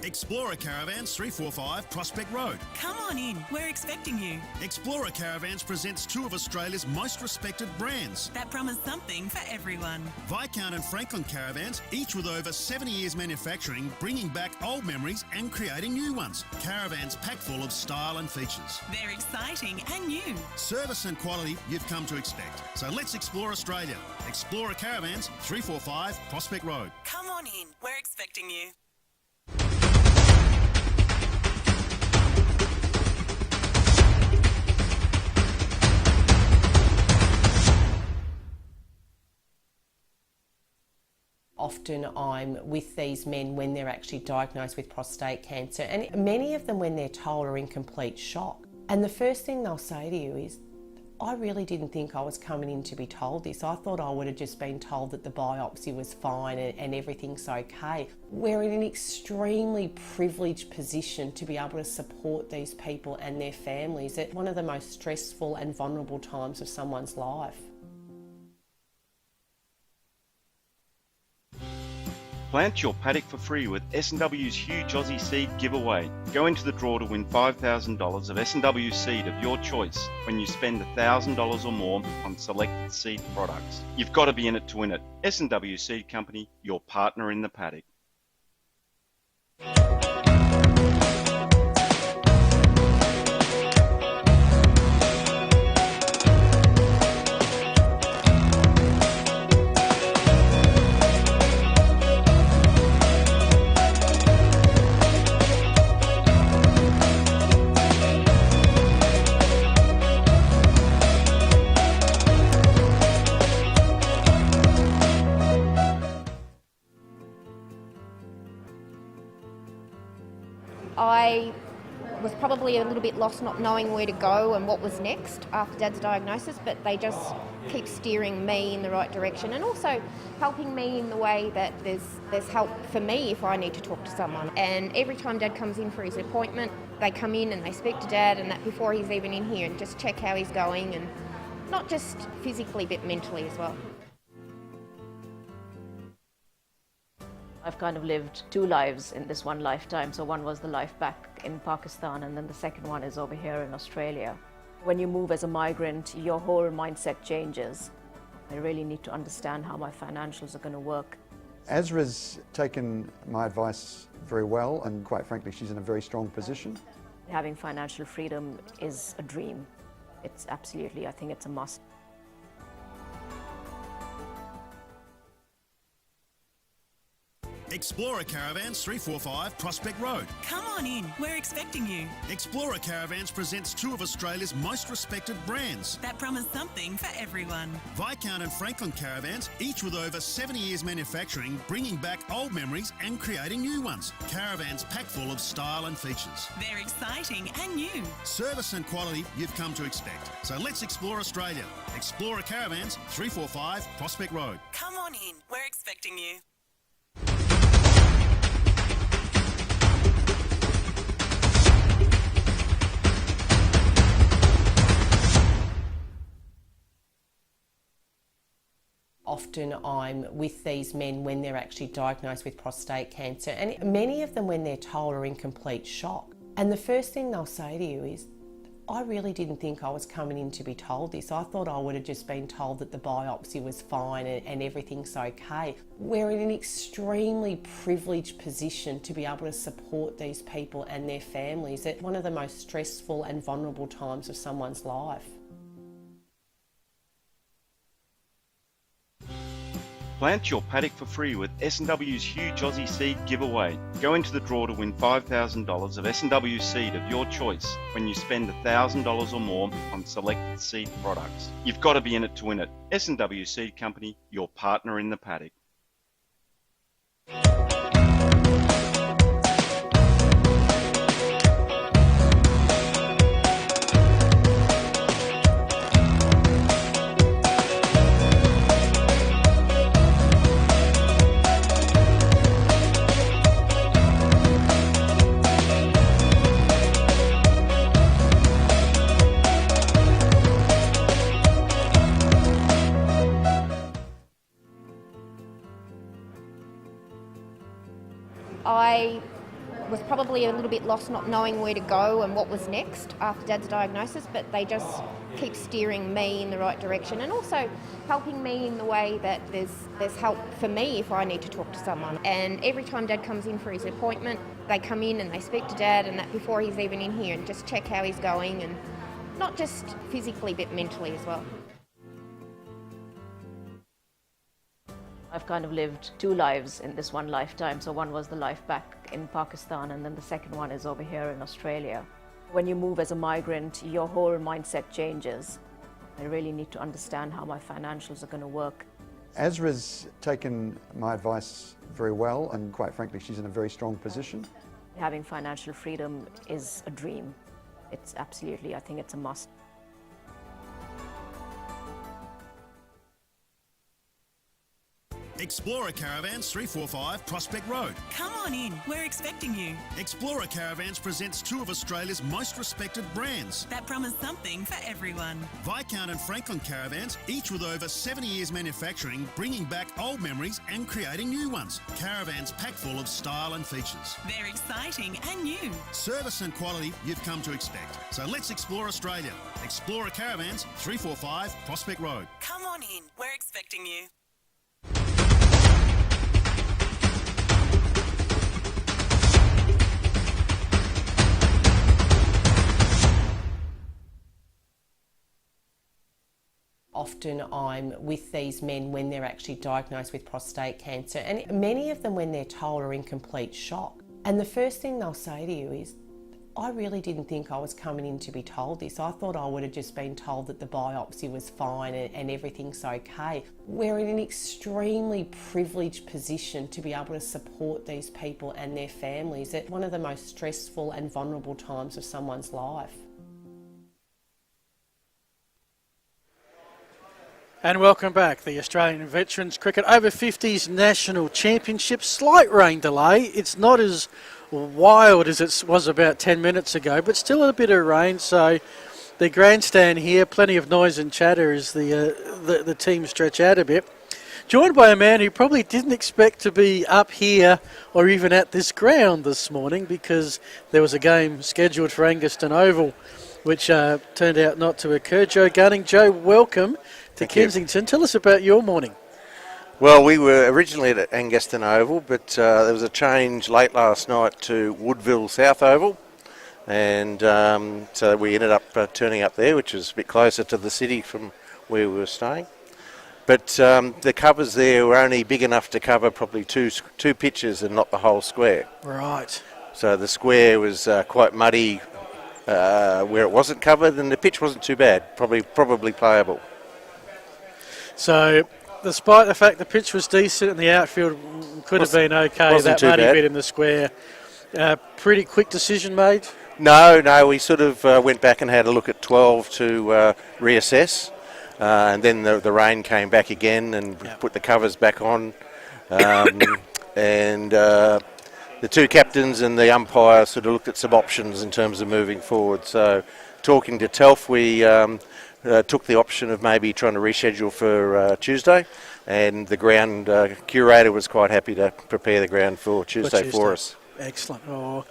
Explorer Caravans 345 Prospect Road. Come on in, we're expecting you. Explorer Caravans presents two of Australia's most respected brands. That promise something for everyone. Viscount and Franklin Caravans, each with over 70 years manufacturing, bringing back old memories and creating new ones. Caravans packed full of style and features. They're exciting and new. Service and quality you've come to expect. So let's explore Australia. Explorer Caravans 345 Prospect Road. Come on in, we're expecting you. Often I'm with these men when they're actually diagnosed with prostate cancer, and many of them, when they're told, are in complete shock. And the first thing they'll say to you is, I really didn't think I was coming in to be told this. I thought I would have just been told that the biopsy was fine and everything's okay. We're in an extremely privileged position to be able to support these people and their families at one of the most stressful and vulnerable times of someone's life. Plant your paddock for free with S&W's huge Aussie seed giveaway. Go into the draw to win $5,000 of S&W seed of your choice when you spend $1,000 or more on selected seed products. You've got to be in it to win it. S&W Seed Company, your partner in the paddock. I was probably a little bit lost not knowing where to go and what was next after Dad's diagnosis, but they just keep steering me in the right direction and also helping me in the way that there's help for me if I need to talk to someone. And every time Dad comes in for his appointment, they come in and they speak to Dad, and that before he's even in here, and just check how he's going, and not just physically but mentally as well. I've kind of lived two lives in this one lifetime. So one was the life back in Pakistan, and then the second one is over here in Australia. When you move as a migrant, your whole mindset changes. I really need to understand how my financials are going to work. Azra's taken my advice very well, and quite frankly, she's in a very strong position. Having financial freedom is a dream. It's absolutely, I think it's a must. Explorer Caravans 345 Prospect Road. Come on in, we're expecting you. Explorer Caravans presents two of Australia's most respected brands. That promise something for everyone. Viscount and Franklin Caravans, each with over 70 years manufacturing, bringing back old memories and creating new ones. Caravans packed full of style and features. They're exciting and new. Service and quality you've come to expect. So let's explore Australia. Explorer Caravans 345 Prospect Road. Come on in, we're expecting you. Often I'm with these men when they're actually diagnosed with prostate cancer, and many of them, when they're told, are in complete shock. And the first thing they'll say to you is, I really didn't think I was coming in to be told this. I thought I would have just been told that the biopsy was fine and everything's okay. We're in an extremely privileged position to be able to support these people and their families at one of the most stressful and vulnerable times of someone's life. Plant your paddock for free with S&W's huge Aussie seed giveaway. Go into the draw to win $5,000 of S&W seed of your choice when you spend $1,000 or more on selected seed products. You've got to be in it to win it. S&W Seed Company, your partner in the paddock. I was probably a little bit lost not knowing where to go and what was next after Dad's diagnosis, but they just keep steering me in the right direction and also helping me in the way that there's help for me if I need to talk to someone. And every time Dad comes in for his appointment, they come in and they speak to Dad, and that before he's even in here, and just check how he's going, and not just physically but mentally as well. I've kind of lived two lives in this one lifetime. So one was the life back in Pakistan, and then the second one is over here in Australia. When you move as a migrant, your whole mindset changes. I really need to understand how my financials are going to work. Azra's taken my advice very well, and quite frankly, she's in a very strong position. Having financial freedom is a dream. It's absolutely, I think it's a must. Explorer Caravans 345 Prospect Road. Come on in, we're expecting you. Explorer Caravans presents two of Australia's most respected brands. That promise something for everyone. Viscount and Franklin Caravans, each with over 70 years manufacturing, bringing back old memories and creating new ones. Caravans packed full of style and features. They're exciting and new. Service and quality you've come to expect. So let's explore Australia. Explorer Caravans 345 Prospect Road. Come on in, we're expecting you. Often I'm with these men when they're actually diagnosed with prostate cancer, and many of them, when they're told, are in complete shock. And the first thing they'll say to you is, I really didn't think I was coming in to be told this. I thought I would have just been told that the biopsy was fine and everything's okay. We're in an extremely privileged position to be able to support these people and their families at one of the most stressful and vulnerable times of someone's life. And welcome back. The Australian Veterans Cricket Over 50s National Championship. Slight rain delay. It's not as wild as it was about 10 minutes ago, but still a bit of rain. So the grandstand here, plenty of noise and chatter as the team stretch out a bit. Joined by a man who probably didn't expect to be up here or even at this ground this morning, because there was a game scheduled for Anguston Oval, which turned out not to occur. Joe Gunning. Joe, welcome to Kensington. Tell us about your morning. Well, we were originally at Angaston Oval, but there was a change late last night to Woodville South Oval, and so we ended up turning up there, which was a bit closer to the city from where we were staying. But the covers there were only big enough to cover probably two pitches and not the whole square. Right. So the square was quite muddy where it wasn't covered, and the pitch wasn't too bad, probably playable. So, despite the fact the pitch was decent and the outfield could have been okay, that muddy bit in the square, pretty quick decision made? No, we sort of went back and had a look at 12 to reassess. And then the rain came back again and put the covers back on. And the two captains and the umpire sort of looked at some options in terms of moving forward. So talking to Telf, we took the option of maybe trying to reschedule for Tuesday. And the ground curator was quite happy to prepare the ground for Tuesday for us. Excellent. Oh,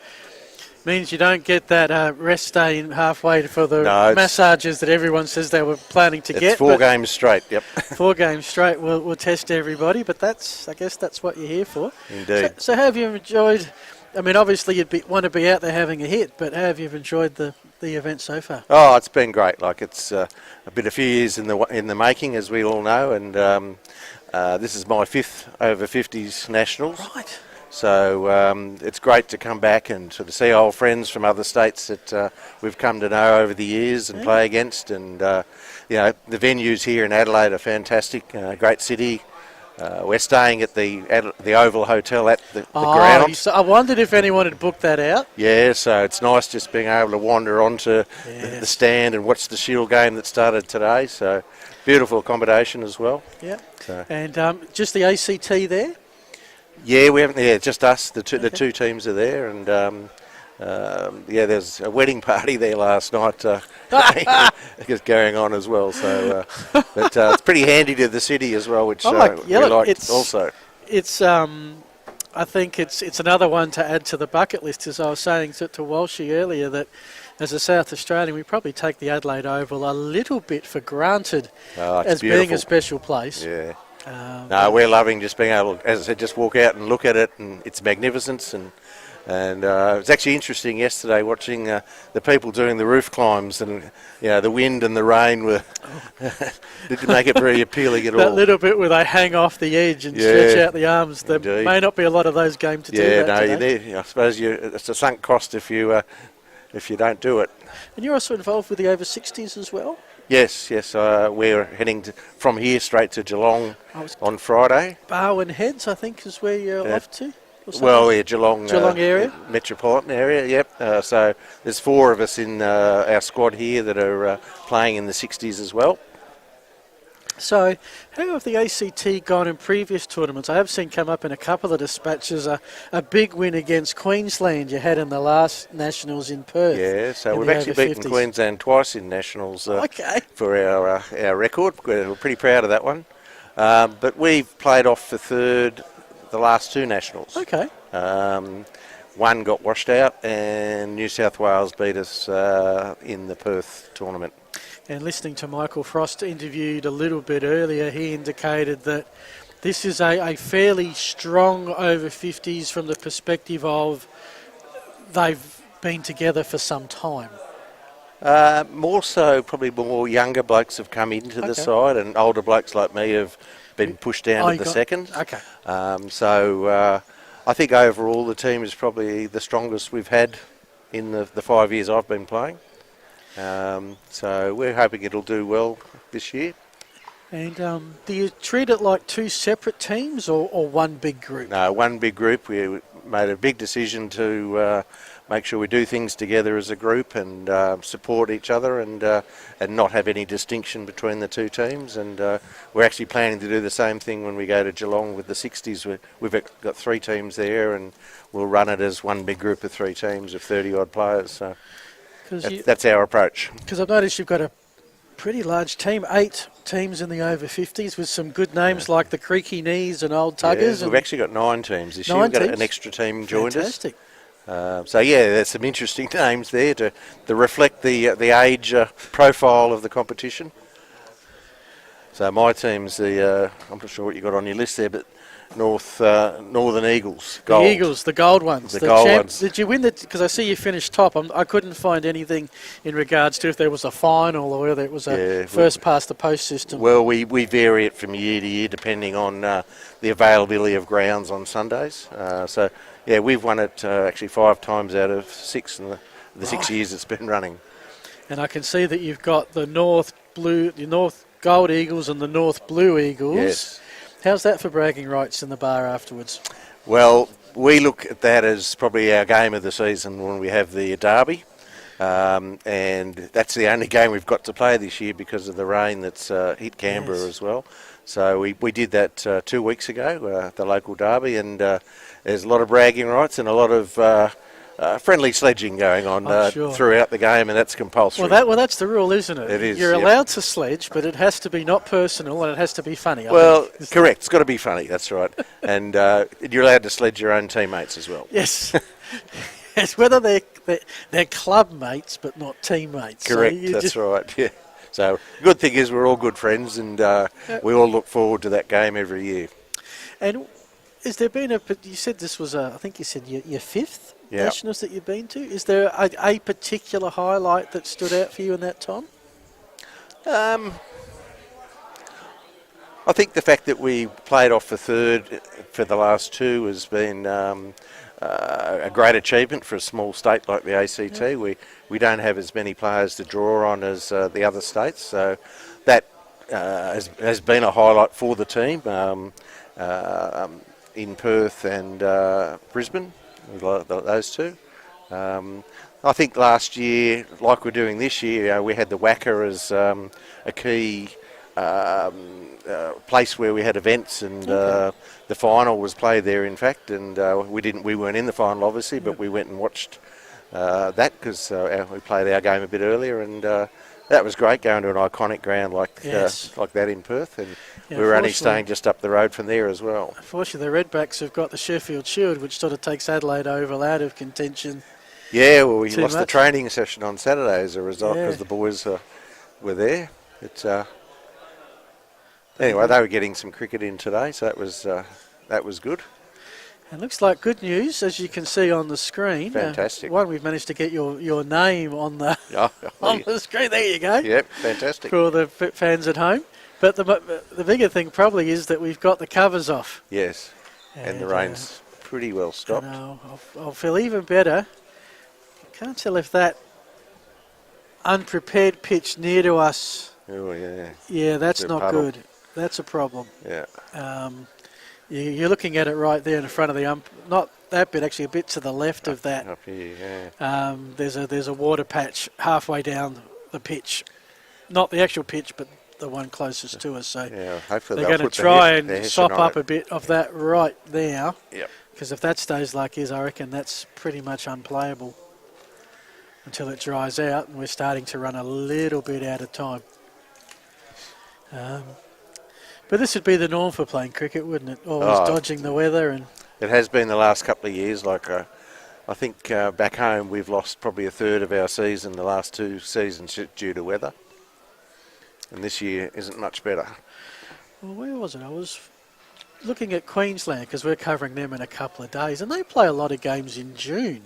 means you don't get that rest day in halfway for the massages that everyone says they were planning to get. It's 4 games straight, yep. 4 games straight will test everybody, but I guess that's what you're here for. Indeed. So have you enjoyed, I mean, obviously you'd want to be out there having a hit, but how have you enjoyed the event so far? Oh, it's been great. Like, it's been a few years in the making, as we all know, and this is my 5th over 50s nationals. Right. So it's great to come back and sort of see old friends from other states that we've come to know over the years and play against. And, you know, the venues here in Adelaide are fantastic, great city. We're staying at the Oval Hotel at the ground. So I wondered if anyone had booked that out. Yeah, so it's nice just being able to wander onto the stand and watch the Shield game that started today. So beautiful accommodation as well. Yeah. So. And just the ACT there? Yeah, we haven't. Yeah, just us. The two teams are there, and there's a wedding party there last night. Just going on as well. So, but it's pretty handy to the city as well, which we like also. It's I think it's another one to add to the bucket list. As I was saying to Walshy earlier, that as a South Australian, we probably take the Adelaide Oval a little bit for granted as being a special place. Yeah. No, we're loving just being able, as I said, just walk out and look at it and its magnificence. And it was actually interesting yesterday watching the people doing the roof climbs, and the wind and the rain didn't make it very appealing at all. That little bit where they hang off the edge and stretch out the arms. There may not be a lot of those games to do that today. You're there. I suppose it's a sunk cost if you don't do it. And you're also involved with the over 60s as well? Yes. We're heading from here straight to Geelong on Friday. Barwon Heads, I think, is where you're off to? Well, Geelong area? Metropolitan area, yep. So there's 4 of us in our squad here that are playing in the 60s as well. So, how have the ACT gone in previous tournaments? I have seen come up in a couple of dispatches a big win against Queensland you had in the last Nationals in Perth. Yeah, so we've actually beaten Queensland twice in Nationals for our record. We're pretty proud of that one. But we've played off for 3rd the last 2 Nationals. Okay. One got washed out, and New South Wales beat us in the Perth tournament. And listening to Michael Frost interviewed a little bit earlier, he indicated that this is a fairly strong over 50s from the perspective of they've been together for some time. More so, probably more younger blokes have come into the side, and older blokes like me have been pushed down to the second. Okay. So I think overall the team is probably the strongest we've had in the 5 years I've been playing. So we're hoping it'll do well this year. And do you treat it like 2 separate teams or one big group? No, one big group. We made a big decision to make sure we do things together as a group and support each other and not have any distinction between the 2 teams. And we're actually planning to do the same thing when we go to Geelong with the 60s. We've got 3 teams there, and we'll run it as one big group of 3 teams of 30-odd players. So that's our approach. Because I've noticed you've got a pretty large team, 8 teams in the over 50s with some good names like the Creaky Knees and Old Tuggers. We've actually got 9 teams this year. We've got an extra team joined us. So there's some interesting names there to reflect the age profile of the competition. So my team's the, I'm not sure what you got on your list there, but Northern Eagles, gold. The Eagles, the gold ones. The gold ones. Did you win the? Because I see you finished top. I couldn't find anything in regards to if there was a final or whether it was a first past the post system. Well, we vary it from year to year depending on the availability of grounds on Sundays. So yeah, we've won it actually 5 times out of 6 in the 6 years it's been running. And I can see that you've got the North Gold Eagles and the North Blue Eagles. Yes. How's that for bragging rights in the bar afterwards? Well, we look at that as probably our game of the season when we have the derby. And that's the only game we've got to play this year because of the rain that's hit Canberra as well. So we did that 2 weeks ago, the local derby, and there's a lot of bragging rights and a lot of friendly sledging going on throughout the game, and that's compulsory. Well, that's the rule, isn't it? It is. You're allowed to sledge, but it has to be not personal and it has to be funny. Well, correct. It's got to be funny. That's right. And you're allowed to sledge your own teammates as well. Yes. Yes, whether they're club mates but not teammates. Correct. So that's right. Yeah. So good thing is we're all good friends, and we all look forward to that game every year. And has there been you said this was I think you said your 5th Nationals that you've been to. Is there a particular highlight that stood out for you in that time? I think the fact that we played off for 3rd for the last 2 has been a great achievement for a small state like the ACT. Yeah. We don't have as many players to draw on as the other states, so that has been a highlight for the team in Perth and Brisbane, those 2. I think last year, like we're doing this year, we had the WACA as a key place where we had events, and the final was played there, in fact, and we weren't in the final, obviously, but we went and watched that because we played our game a bit earlier, and that was great, going to an iconic ground like that in Perth, and we were only staying just up the road from there as well. Unfortunately, the Redbacks have got the Sheffield Shield, which sort of takes Adelaide Oval out of contention. Yeah, well, we lost the training session on Saturday as a result because the boys were there. Anyway, they were getting some cricket in today, so that was good. It looks like good news, as you can see on the screen. Fantastic. One, we've managed to get your name on the the screen. There you go. Yep, fantastic. For all the fans at home. But the bigger thing probably is that we've got the covers off. Yes, and the rain's pretty well stopped. I'll feel even better. I can't tell if that unprepared pitch near to us. Oh, yeah. Yeah, that's not good. That's a problem. Yeah. You're looking at it right there in front of the ump. Not that bit, actually, a bit to the left of that. Up here, yeah. There's a water patch halfway down the pitch. Not the actual pitch, but the one closest to us. So hopefully they're going to try and sop up a bit of that right now. Yep. Because if that stays like is, I reckon that's pretty much unplayable until it dries out, and we're starting to run a little bit out of time. But this would be the norm for playing cricket, wouldn't it? Always dodging the weather. And it has been the last couple of years. Like I think back home we've lost probably a third of our season the last 2 seasons due to weather. And this year isn't much better. Well, where was it? I was looking at Queensland because we're covering them in a couple of days, and they play a lot of games in June.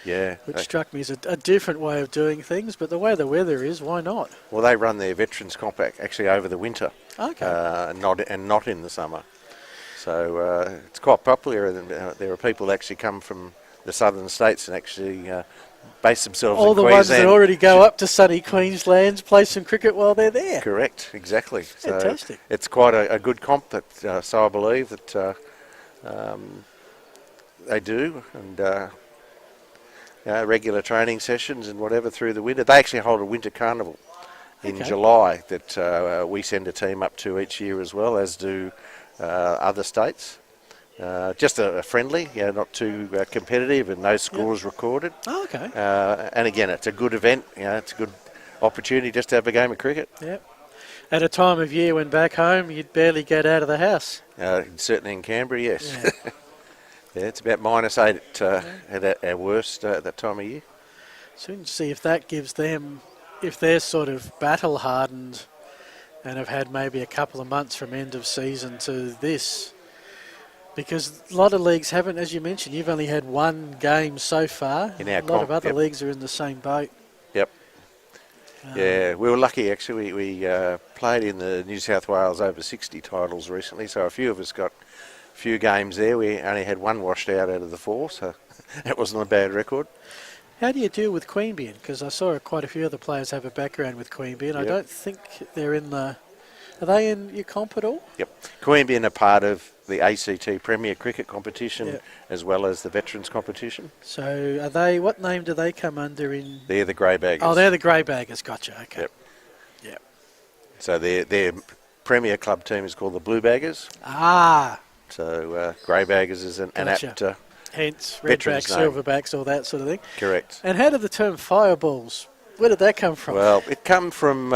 Yeah. Which struck me as a different way of doing things, but the way the weather is, why not? Well, they run their Veterans Compact actually over the winter. Okay. Not in the summer. So it's quite popular. There are people that actually come from the southern states and actually base themselves in Queensland. All the ones that already go up to sunny Queensland play some cricket while they're there. Correct, exactly. Fantastic. So it's quite a good comp that, so I believe that they do, and regular training sessions and whatever through the winter. They actually hold a winter carnival in July that we send a team up to each year as well, as do other states. Just a friendly, not too competitive, and no scores recorded. Oh, okay. And again, it's a good event. It's a good opportunity just to have a game of cricket. Yep. At a time of year when back home you'd barely get out of the house. Certainly in Canberra, yes. Yeah. Yeah, it's about -8 at our worst at that time of year. Soon to see if that gives them, if they're sort of battle hardened and have had maybe a couple of months from end of season to this. Because a lot of leagues haven't, as you mentioned, you've only had one game so far. In our a lot of comp, other yep. leagues are in the same boat. Yep. Yeah, we were lucky actually. We played in the New South Wales over 60 titles recently, so a few of us got a few games there. We only had one washed out of the 4, so that wasn't a bad record. How do you deal with Queanbeyan? Because I saw quite a few other players have a background with Queanbeyan. I Yep. don't think they're in the... Are they in your comp at all? Yep. Queanbeyan are part of the ACT Premier Cricket competition Yep. as well as the Veterans competition. So are they... What name do they come under in... They're the Grey Baggers. Oh, they're the Grey Baggers. Gotcha. Okay. Yep. Yep. So their Premier Club team is called the Blue Baggers. Ah. So Grey Baggers is an Gotcha. apt Hence, veterans redbacks, name. silverbacks, all that sort of thing. Correct. And how did the term fireballs, where did that come from? Well, it come from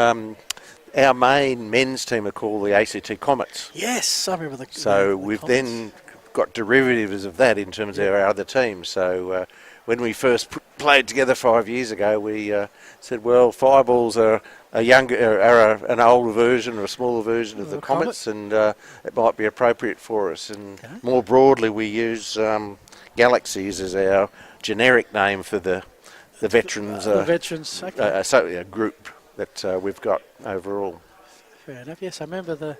our main men's team are called the ACT Comets. Yes, I remember the... So the we've comments. then got derivatives of that in terms of our other teams. So when we first played together 5 years ago, we said, well, fireballs are an older version or a smaller version of the Comets, and it might be appropriate for us. And more broadly, we use Galaxies as our generic name for the veterans. The veterans, okay. Group that we've got overall. Fair enough. Yes, I remember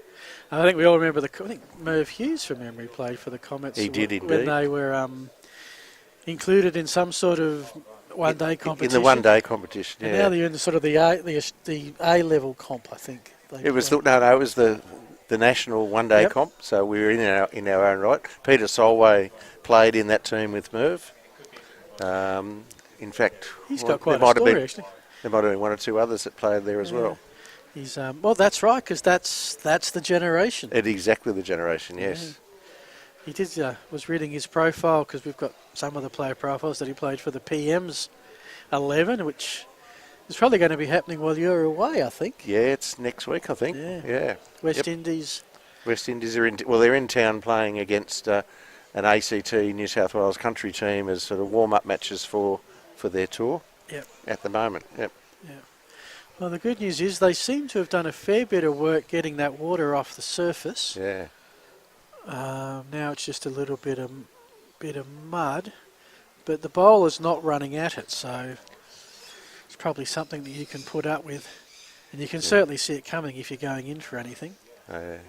I think we all remember I think Merv Hughes, from memory, played for the Comets. He did when indeed. they were included in some sort of one-day competition. In the one-day competition, yeah. And now they're in the sort of the A-level comp, I think. It was the national one-day Yep. comp, so we were in our own right. Peter Solway played in that team with Merv. In fact, He's got quite a story, actually. There might have been one or two others that played there as well. He's well, that's right, because that's the generation. It's exactly the generation, yes. He did. Was reading his profile, because we've got some of the player profiles that he played for the PM's 11, which is probably going to be happening while you're away, I think. Yeah, it's next week, I think. Yeah. West Indies. West Indies are they're in town playing against an ACT New South Wales country team as sort of warm-up matches for their tour. Yep. At the moment. Yep. Yeah. Well, the good news is they seem to have done a fair bit of work getting that water off the surface. Yeah. Now it's just a little bit of mud, but the bowler's not running at it, so it's probably something that you can put up with, and you can certainly see it coming if you're going in for anything. The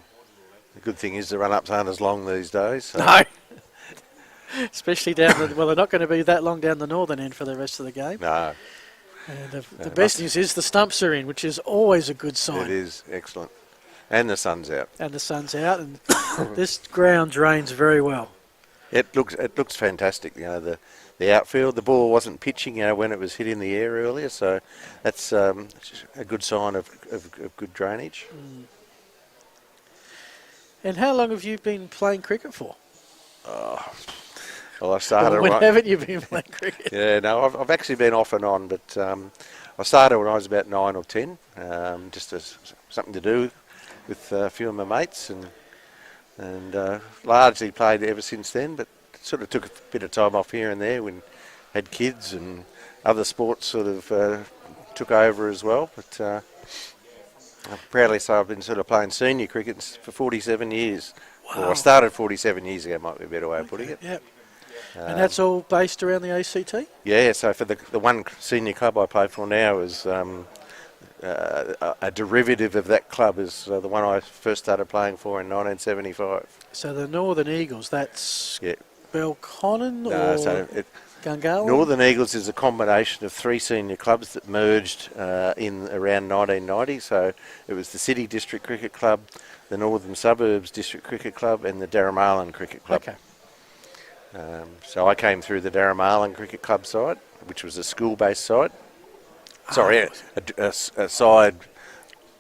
good thing is the run-ups aren't as long these days. So. No. Especially down the... Well, they're not going to be that long down the northern end for the rest of the game. No. And the best news is the stumps are in, which is always a good sign. It is. Excellent. And the sun's out. And the sun's out, and this ground drains very well. It looks fantastic. You know, the outfield, the ball wasn't pitching, you know, when it was hit in the air earlier, so that's a good sign of good drainage. Mm. And how long have you been playing cricket for? Well, I started... When haven't you been playing cricket? Yeah, no, I've actually been off and on, but I started when I was about 9 or 10, just as something to do with a few of my mates, and largely played ever since then, but sort of took a bit of time off here and there when had kids, and other sports sort of took over as well. But I'm proudly say I've been sort of playing senior cricket for 47 years. Wow. Well, I started 47 years ago, might be a better way of putting it. Yep. And that's all based around the ACT? Yeah, so for the one senior club I play for now is a derivative of that club, is the one I first started playing for in 1975. So the Northern Eagles, that's Belconnen or Gungahlin? Northern Eagles is a combination of 3 senior clubs that merged in around 1990. So it was the City District Cricket Club, the Northern Suburbs District Cricket Club, and the Darramarlin Cricket Club. Okay. So I came through the Darramarlin Cricket Club side, which was a school-based side. Sorry, a side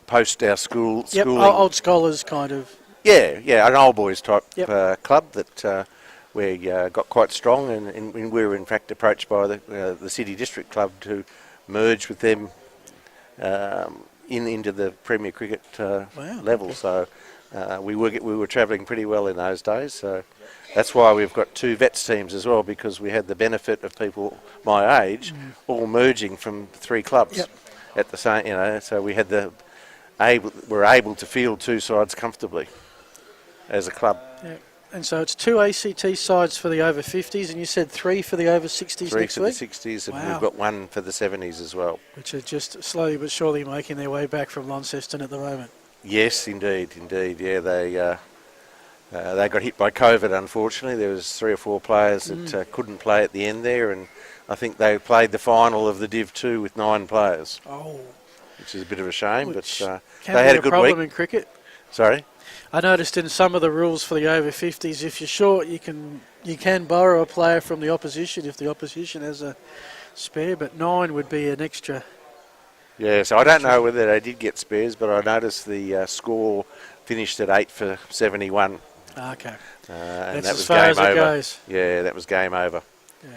post our schooling. Old scholars kind of. Yeah, an old boys type Yep. club that we got quite strong, and we were in fact approached by the City District Club to merge with them into the Premier Cricket level. So we were travelling pretty well in those days. So that's why we've got 2 vets teams as well, because we had the benefit of people my age all merging from 3 clubs at the same. You know, so we had the we're able to field two sides comfortably as a club. Yeah. And so it's 2 ACT sides for the over 50s, and you said 3 for the over 60s Three next for week? the 60s, and Wow. we've got 1 for the 70s as well. Which are just slowly but surely making their way back from Launceston at the moment. Yes, indeed. Yeah, they got hit by COVID, unfortunately. There was 3 or 4 players that couldn't play at the end there, and I think they played the final of the Div 2 with 9 players. Oh. Which is a bit of a shame, but Can they had be a good problem week. in cricket. Sorry? I noticed in some of the rules for the over 50s, if you're short, you can borrow a player from the opposition if the opposition has a spare, but 9 would be an extra. Yeah, so I don't know whether they did get spares, but I noticed the score finished at 8 for 71. Okay. And That's that as was far game as it over. goes. Yeah, that was game over. Yeah.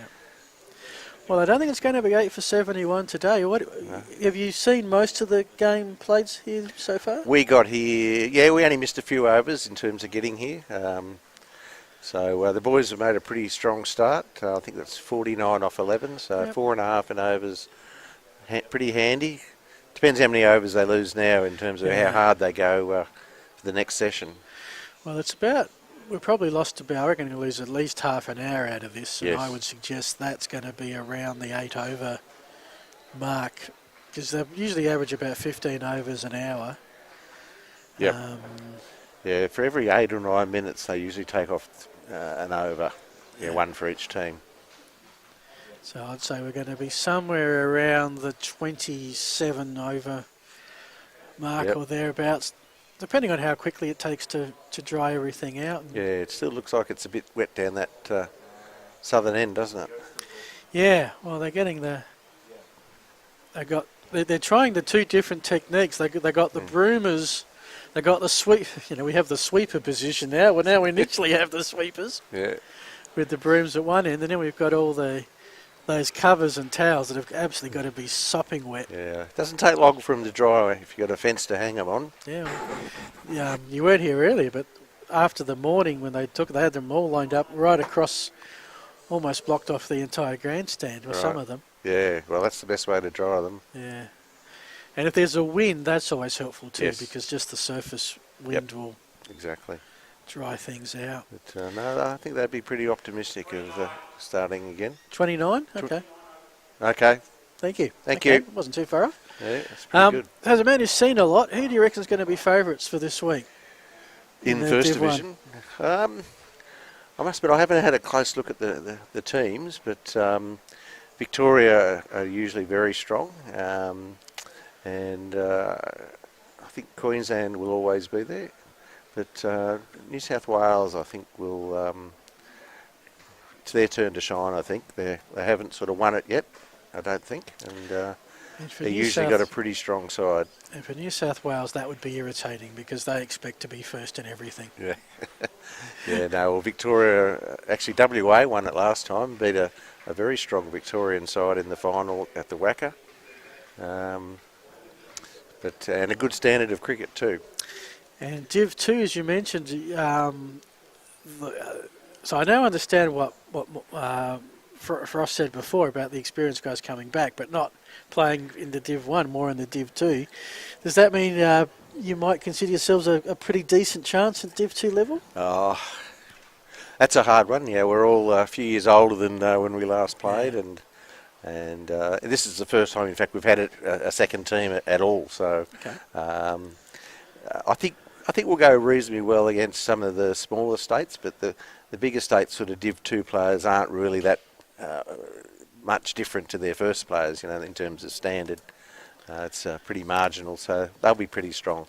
Well, I don't think it's going to be 8 for 71 today. Have you seen most of the game played here so far? We got here, we only missed a few overs in terms of getting here. So the boys have made a pretty strong start. I think that's 49 off 11, so 4.5 in overs. Pretty handy. Depends how many overs they lose now in terms of how hard they go for the next session. Well, we probably lost about, I reckon we'll lose at least half an hour out of this, and Yes. I would suggest that's going to be around the 8 over mark, because they usually average about 15 overs an hour. Yep. Yeah, for every 8 or 9 minutes they usually take off an over. Yeah, 1 for each team. So I'd say we're going to be somewhere around the 27 over mark or thereabouts, depending on how quickly it takes to dry everything out. Yeah, it still looks like it's a bit wet down that southern end, doesn't it? Yeah, well, they're getting they're trying the 2 different techniques. They got the broomers, they got the sweep. We have the sweeper position now. Well, now we literally have the sweepers. Yeah. With the brooms at one end, and then we've got all those covers and towels that have absolutely got to be sopping wet. Yeah, it doesn't take long for them to dry if you've got a fence to hang them on. Yeah, you weren't here earlier, but after the morning when they had them all lined up right across, almost blocked off the entire grandstand, or some of them. Yeah, well, that's the best way to dry them. Yeah. And if there's a wind, that's always helpful too, Yes. because just the surface wind will exactly dry things out. But no, I think they'd be pretty optimistic of starting again. 29? Okay. Okay. Thank you. Thank Okay, you. Wasn't too far off. Yeah, that's pretty good. As a man who's seen a lot, who do you reckon is going to be favourites for this week? In the First Div 1? Division? I must admit I haven't had a close look at the teams, but Victoria are usually very strong, and I think Queensland will always be there. But New South Wales, I think, will. It's their turn to shine. I think they haven't sort of won it yet. I don't think, and they usually got a pretty strong side. And for New South Wales, that would be irritating because they expect to be first in everything. Yeah, yeah. No, well, Victoria actually WA won it last time. Beat a very strong Victorian side in the final at the Wacker. But and a good standard of cricket too. And Div 2, as you mentioned, so I now understand what Frost said before about the experienced guys coming back, but not playing in the Div 1, more in the Div 2. Does that mean you might consider yourselves a pretty decent chance at Div 2 level? Oh, that's a hard one. Yeah, we're all a few years older than when we last played, and this is the first time, in fact, we've had a second team at all. So I think we'll go reasonably well against some of the smaller states, but the bigger states sort of Div 2 players aren't really that much different to their first players, in terms of standard. It's pretty marginal, so they'll be pretty strong.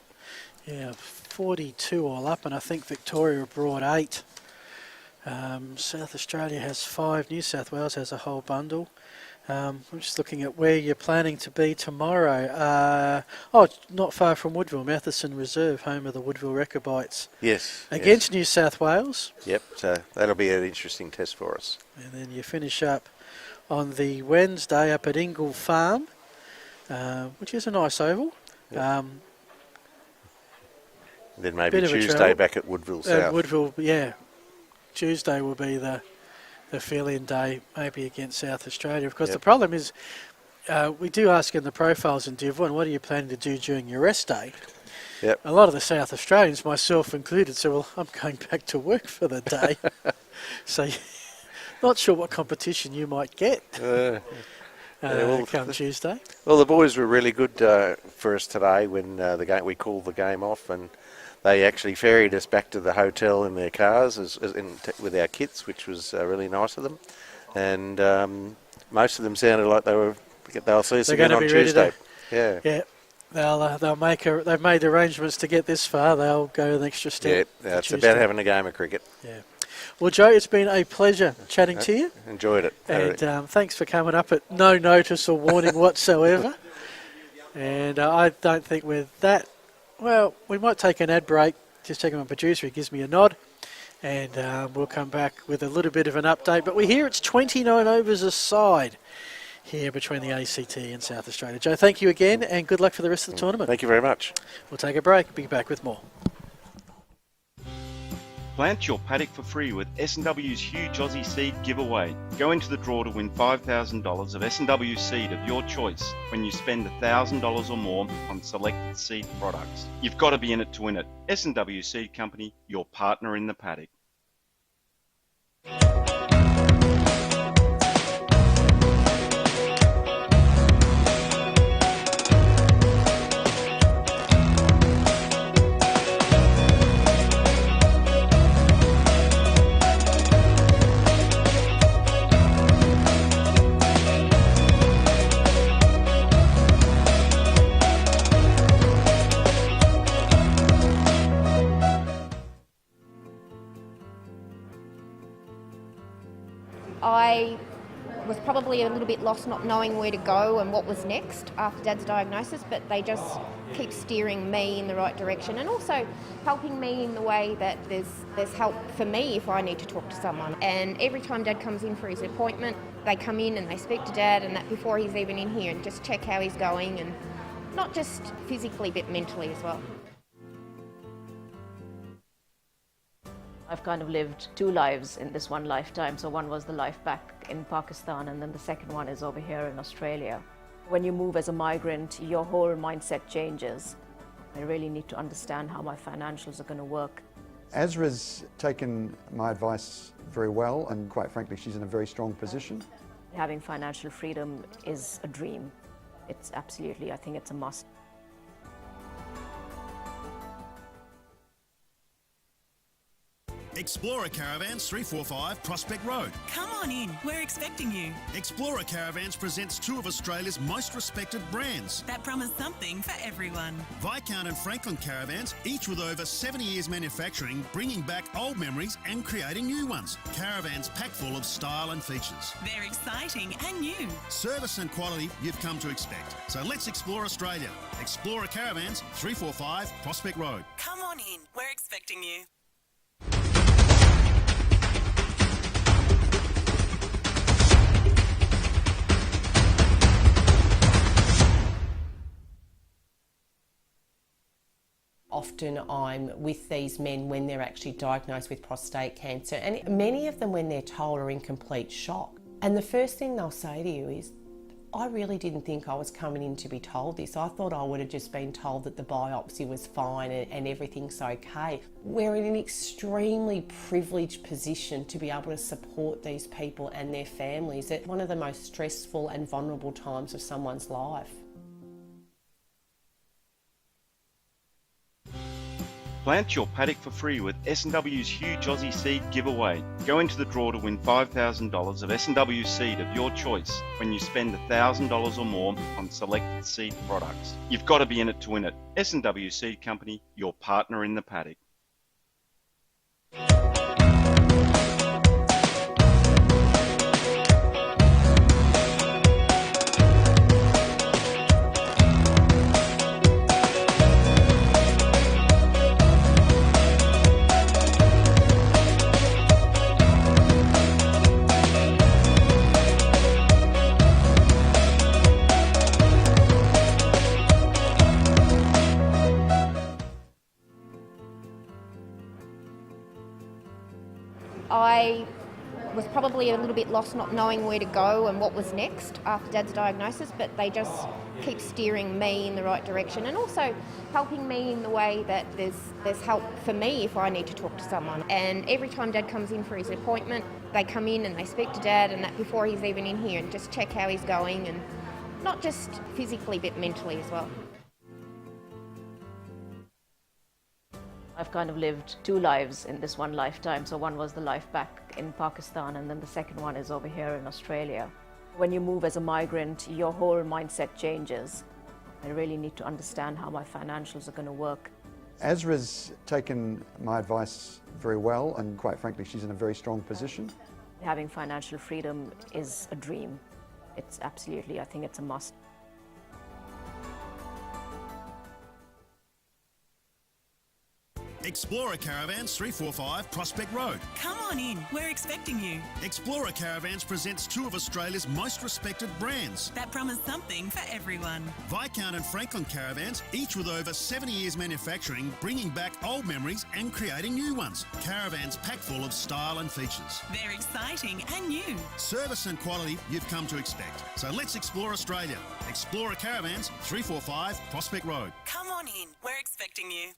Yeah, 42 all up, and I think Victoria brought 8. South Australia has 5. New South Wales has a whole bundle. I'm just looking at where you're planning to be tomorrow. Not far from Woodville, Matheson Reserve, home of the Woodville Recabites. Yes. Against New South Wales. Yep, so that'll be an interesting test for us. And then you finish up on the Wednesday up at Ingle Farm, which is a nice oval. Yep. Then maybe bit of a Tuesday travel. back at Woodville South. Woodville, yeah. Tuesday will be the fill-in day, maybe against South Australia. Of course, the problem is we do ask in the profiles in Div 1, what are you planning to do during your rest day? Yep. A lot of the South Australians, myself included, said, well, I'm going back to work for the day. So not sure what competition you might get come Tuesday. Well, the boys were really good for us today when we called the game off, and they actually ferried us back to the hotel in their cars with our kits, which was really nice of them. And most of them sounded like they'll see us again on Tuesday. Yeah. They've made arrangements to get this far. They'll go an extra step. Yeah, it's about having a game of cricket. Yeah. Well, Joe, it's been a pleasure chatting to you. Enjoyed it. And thanks for coming up at no notice or warning whatsoever. And I don't think we're that... Well, we might take an ad break. Just checking my producer. He gives me a nod. And we'll come back with a little bit of an update. But we hear it's 29 overs aside here between the ACT and South Australia. Joe, thank you again, and good luck for the rest of the tournament. Thank you very much. We'll take a break. Be back with more. Plant your paddock for free with S&W's huge Aussie seed giveaway. Go into the draw to win $5,000 of S&W seed of your choice when you spend $1,000 or more on selected seed products. You've got to be in it to win it. S&W Seed Company, your partner in the paddock. I was probably a little bit lost not knowing where to go and what was next after Dad's diagnosis, but they just keep steering me in the right direction and also helping me in the way that there's help for me if I need to talk to someone. And every time Dad comes in for his appointment, they come in and they speak to Dad, and that before he's even in here, and just check how he's going, and not just physically but mentally as well. I've kind of lived two lives in this one lifetime. So one was the life back in Pakistan, and then the second one is over here in Australia. When you move as a migrant, your whole mindset changes. I really need to understand how my financials are going to work. Azra's taken my advice very well, and quite frankly, she's in a very strong position. Having financial freedom is a dream. It's absolutely, I think it's a must. Explorer Caravans 345 Prospect Road. Come on in, we're expecting you. Explorer Caravans presents two of Australia's most respected brands. That promise something for everyone. Viscount and Franklin Caravans, each with over 70 years manufacturing, bringing back old memories and creating new ones. Caravans packed full of style and features. They're exciting and new. Service and quality you've come to expect. So let's explore Australia. Explorer Caravans 345 Prospect Road. Come on in, we're expecting you. Often I'm with these men when they're actually diagnosed with prostate cancer, and many of them, when they're told, are in complete shock. And the first thing they'll say to you is, I really didn't think I was coming in to be told this. I thought I would have just been told that the biopsy was fine and everything's okay. We're in an extremely privileged position to be able to support these people and their families at one of the most stressful and vulnerable times of someone's life. Plant your paddock for free with S&W's huge Aussie seed giveaway. Go into the draw to win $5,000 of S&W seed of your choice when you spend $1,000 or more on selected seed products. You've got to be in it to win it. S&W Seed Company, your partner in the paddock. probably a little bit lost not knowing where to go and what was next after Dad's diagnosis, but they just keep steering me in the right direction and also helping me in the way that there's help for me if I need to talk to someone. And every time Dad comes in for his appointment, they come in and they speak to Dad, and that before he's even in here, and just check how he's going, and not just physically but mentally as well. I've kind of lived two lives in this one lifetime. So one was the life back in Pakistan, and then the second one is over here in Australia. When you move as a migrant, your whole mindset changes. I really need to understand how my financials are going to work. Ezra's taken my advice very well, and quite frankly, she's in a very strong position. Having financial freedom is a dream. It's absolutely, I think it's a must. Explorer Caravans 345 Prospect Road. Come on in, we're expecting you. Explorer Caravans presents two of Australia's most respected brands. That promise something for everyone. Viscount and Franklin Caravans, each with over 70 years manufacturing, bringing back old memories and creating new ones. Caravans packed full of style and features. They're exciting and new. Service and quality you've come to expect. So let's explore Australia. Explorer Caravans 345 Prospect Road. Come on in, we're expecting you.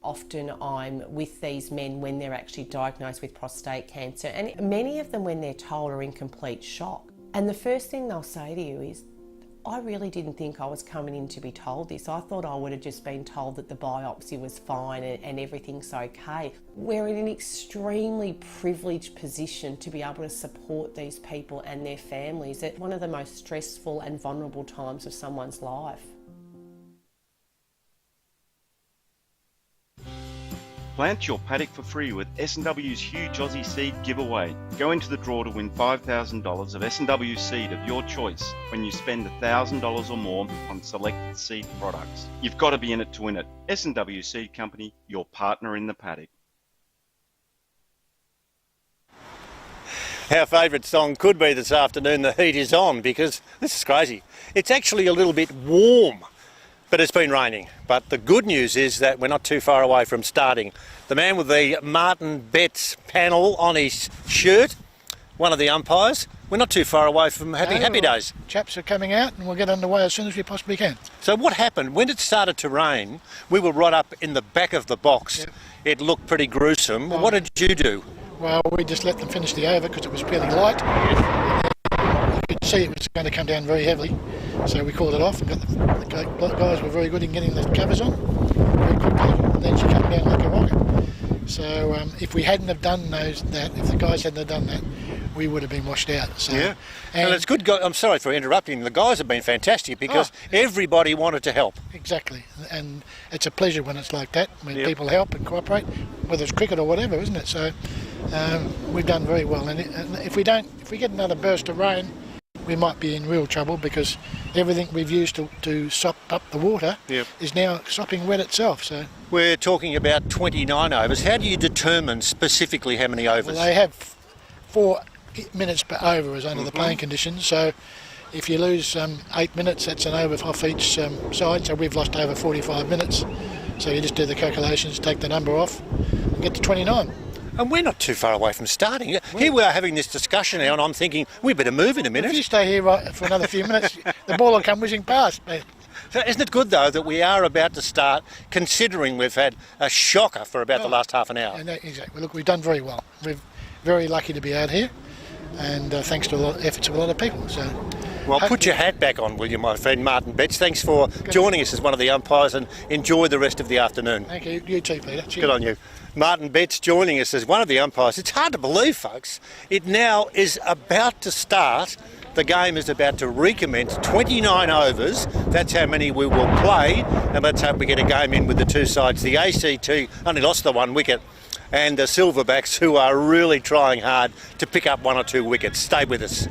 Often I'm with these men when they're actually diagnosed with prostate cancer, and many of them, when they're told, are in complete shock. And the first thing they'll say to you is, I really didn't think I was coming in to be told this. I thought I would have just been told that the biopsy was fine and everything's okay. We're in an extremely privileged position to be able to support these people and their families at one of the most stressful and vulnerable times of someone's life. Plant your paddock for free with S&W's huge Aussie seed giveaway. Go into the draw to win $5,000 of S&W seed of your choice when you spend $1,000 or more on selected seed products. You've got to be in it to win it. S&W Seed Company, your partner in the paddock. Our favourite song could be this afternoon, The Heat Is On, because this is crazy. It's actually a little bit warm. But it's been raining. But the good news is that we're not too far away from starting. The man with the Martin Betts panel on his shirt, one of the umpires, we're not too far away from having happy days. Chaps are coming out and we'll get underway as soon as we possibly can. So what happened, when it started to rain, we were right up in the back of the box. Yep. It looked pretty gruesome. What did you do? Well, we just let them finish the over because it was fairly light. You could see it was going to come down very heavily. So we called it off and got the guys were very good in getting the covers on very quickly, and then she came down like a rocket. So if we hadn't have done if the guys hadn't have done that, we would have been washed out. So, yeah, and it's good. I'm sorry for interrupting. The guys have been fantastic because everybody wanted to help. Exactly, and it's a pleasure when it's like that, when people help and cooperate, whether it's cricket or whatever, isn't it? So we've done very well, and if we get another burst of rain, we might be in real trouble because everything we've used to sop up the water is now sopping wet itself. So we're talking about 29 overs. How do you determine specifically how many overs? Well, they have 4 minutes per over as under the playing conditions. So if you lose 8 minutes, that's an over off each side. So we've lost over 45 minutes. So you just do the calculations, take the number off, and get to 29. And we're not too far away from starting. Here we are having this discussion now, and I'm thinking, we better move in a minute. If you stay here for another few minutes, the ball will come whizzing past. So isn't it good, though, that we are about to start, considering we've had a shocker for about the last half an hour? Exactly. Look, we've done very well. We're very lucky to be out here, and thanks to the efforts of a lot of people. So, well, put your hat back on, will you, my friend Martin Betts. Thanks for joining us as one of the umpires, and enjoy the rest of the afternoon. Thank you. You too, Peter. Cheers. Good on you. Martin Betts joining us as one of the umpires. It's hard to believe, folks. It now is about to start. The game is about to recommence. 29 overs. That's how many we will play. And let's hope we get a game in with the two sides. The ACT only lost the 1 wicket. And the Silverbacks, who are really trying hard to pick up 1 or 2 wickets. Stay with us.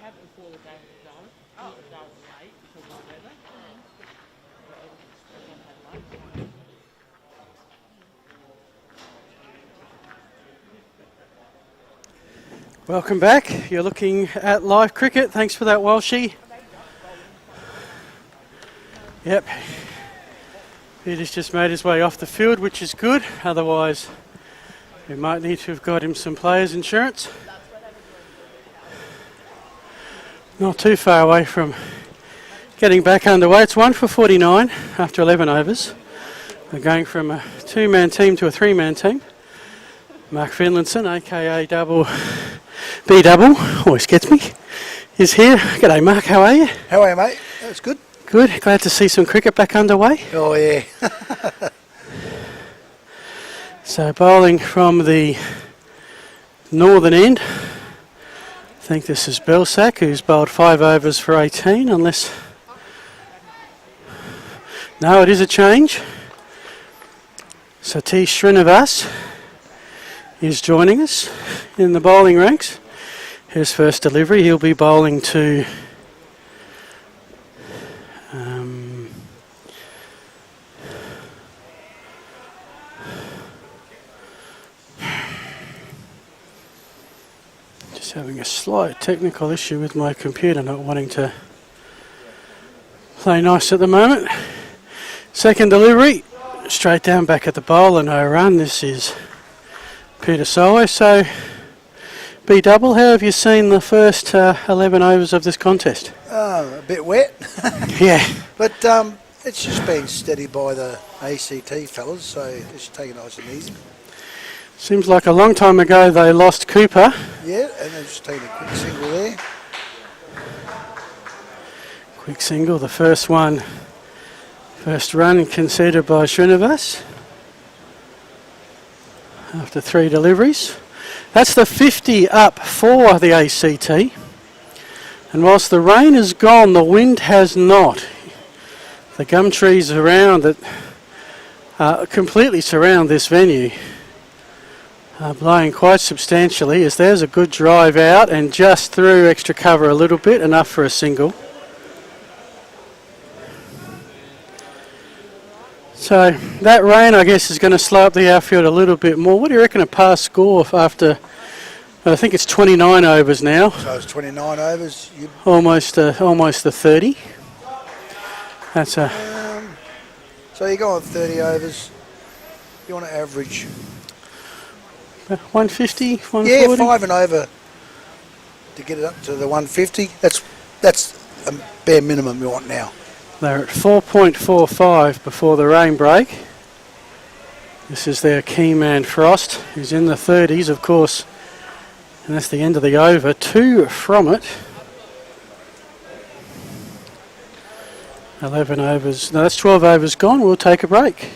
have before the game was done. Oh, the day was late because of the weather. Welcome back. You're looking at live cricket. Thanks for that, Walshy. Yep. Peter's just made his way off the field, which is good. Otherwise, we might need to have got him some players' insurance. Not too far away from getting back underway. It's 1 for 49 after 11 overs. We're going from a two-man team to a three-man team. Mark Finlinson, aka B Double, always gets me, is here. G'day Mark, how are you? How are you, mate? That's good. Good, glad to see some cricket back underway. Oh yeah. So bowling from the northern end, I think this is Belsack, who's bowled 5 overs for 18, unless... No, it is a change. Satish Srinivas is joining us in the bowling ranks. His first delivery, he'll be bowling to just having a slight technical issue with my computer, not wanting to play nice at the moment. Second delivery, straight down back at the bowler, no run. This is Peter Solo. So, B Double, how have you seen the first 11 overs of this contest? A bit wet. Yeah. But it's just been steady by the ACT fellas, so just take it nice and easy. Seems like a long time ago they lost Cooper. Yeah, and they've just taken a quick single there. Quick single, the first one, first run conceded by Srinivas after 3 deliveries. That's the 50 up for the ACT. And whilst the rain has gone, the wind has not. The gum trees around that completely surround this venue are blowing quite substantially, as there's a good drive out and just through extra cover a little bit, enough for a single. So that rain, I guess, is going to slow up the outfield a little bit more. What do you reckon a pass score after, I think it's 29 overs now. So it's 29 overs. Almost the 30. That's a... So you go on 30 overs, you want to average... 150, 140? Yeah, 5 and over to get it up to the 150. That's a bare minimum you want now. They're at 4.45 before the rain break. This is their key man Frost, who's in the 30s, of course, and that's the end of the over. 2 from it. 11 overs. No, that's 12 overs gone. We'll take a break.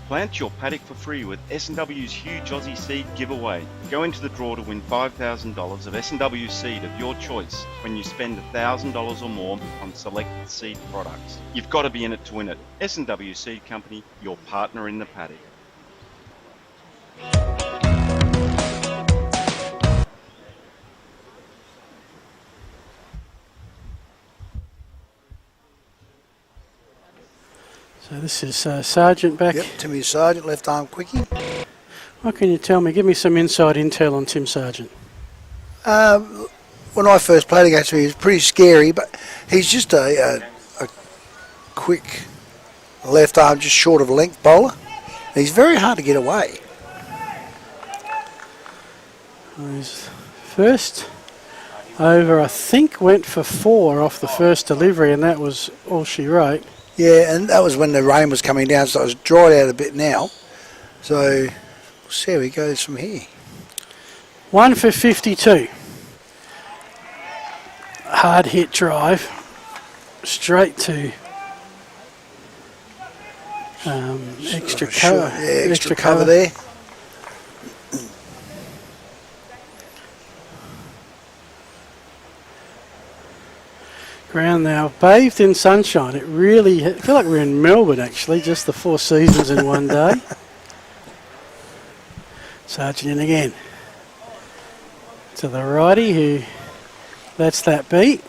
Plant your paddock for free with S&W's huge Aussie seed giveaway. Go into the draw to win $5,000 of S&W seed of your choice when you spend $1,000 or more on selected seed products. You've got to be in it to win it. S&W Seed Company, your partner in the paddock. So this is Sargent back. Yep, Timmy Sargent, left arm quickie. What can you tell me? Give me some inside intel on Tim Sargent. When I first played against him, he was pretty scary, but he's just a quick left arm, just short of a length bowler. He's very hard to get away. His first over, I think, went for 4 off the first delivery, and that was all she wrote. Yeah, and that was when the rain was coming down, so it was dried out a bit now. So we'll see how he goes from here. 1 for 52. Hard hit drive. Straight to extra cover. Yeah, extra cover there. Ground now bathed in sunshine. It really, I feel like we're in Melbourne actually, just the 4 seasons in one day. Sargent in again. To the righty who lets that beat.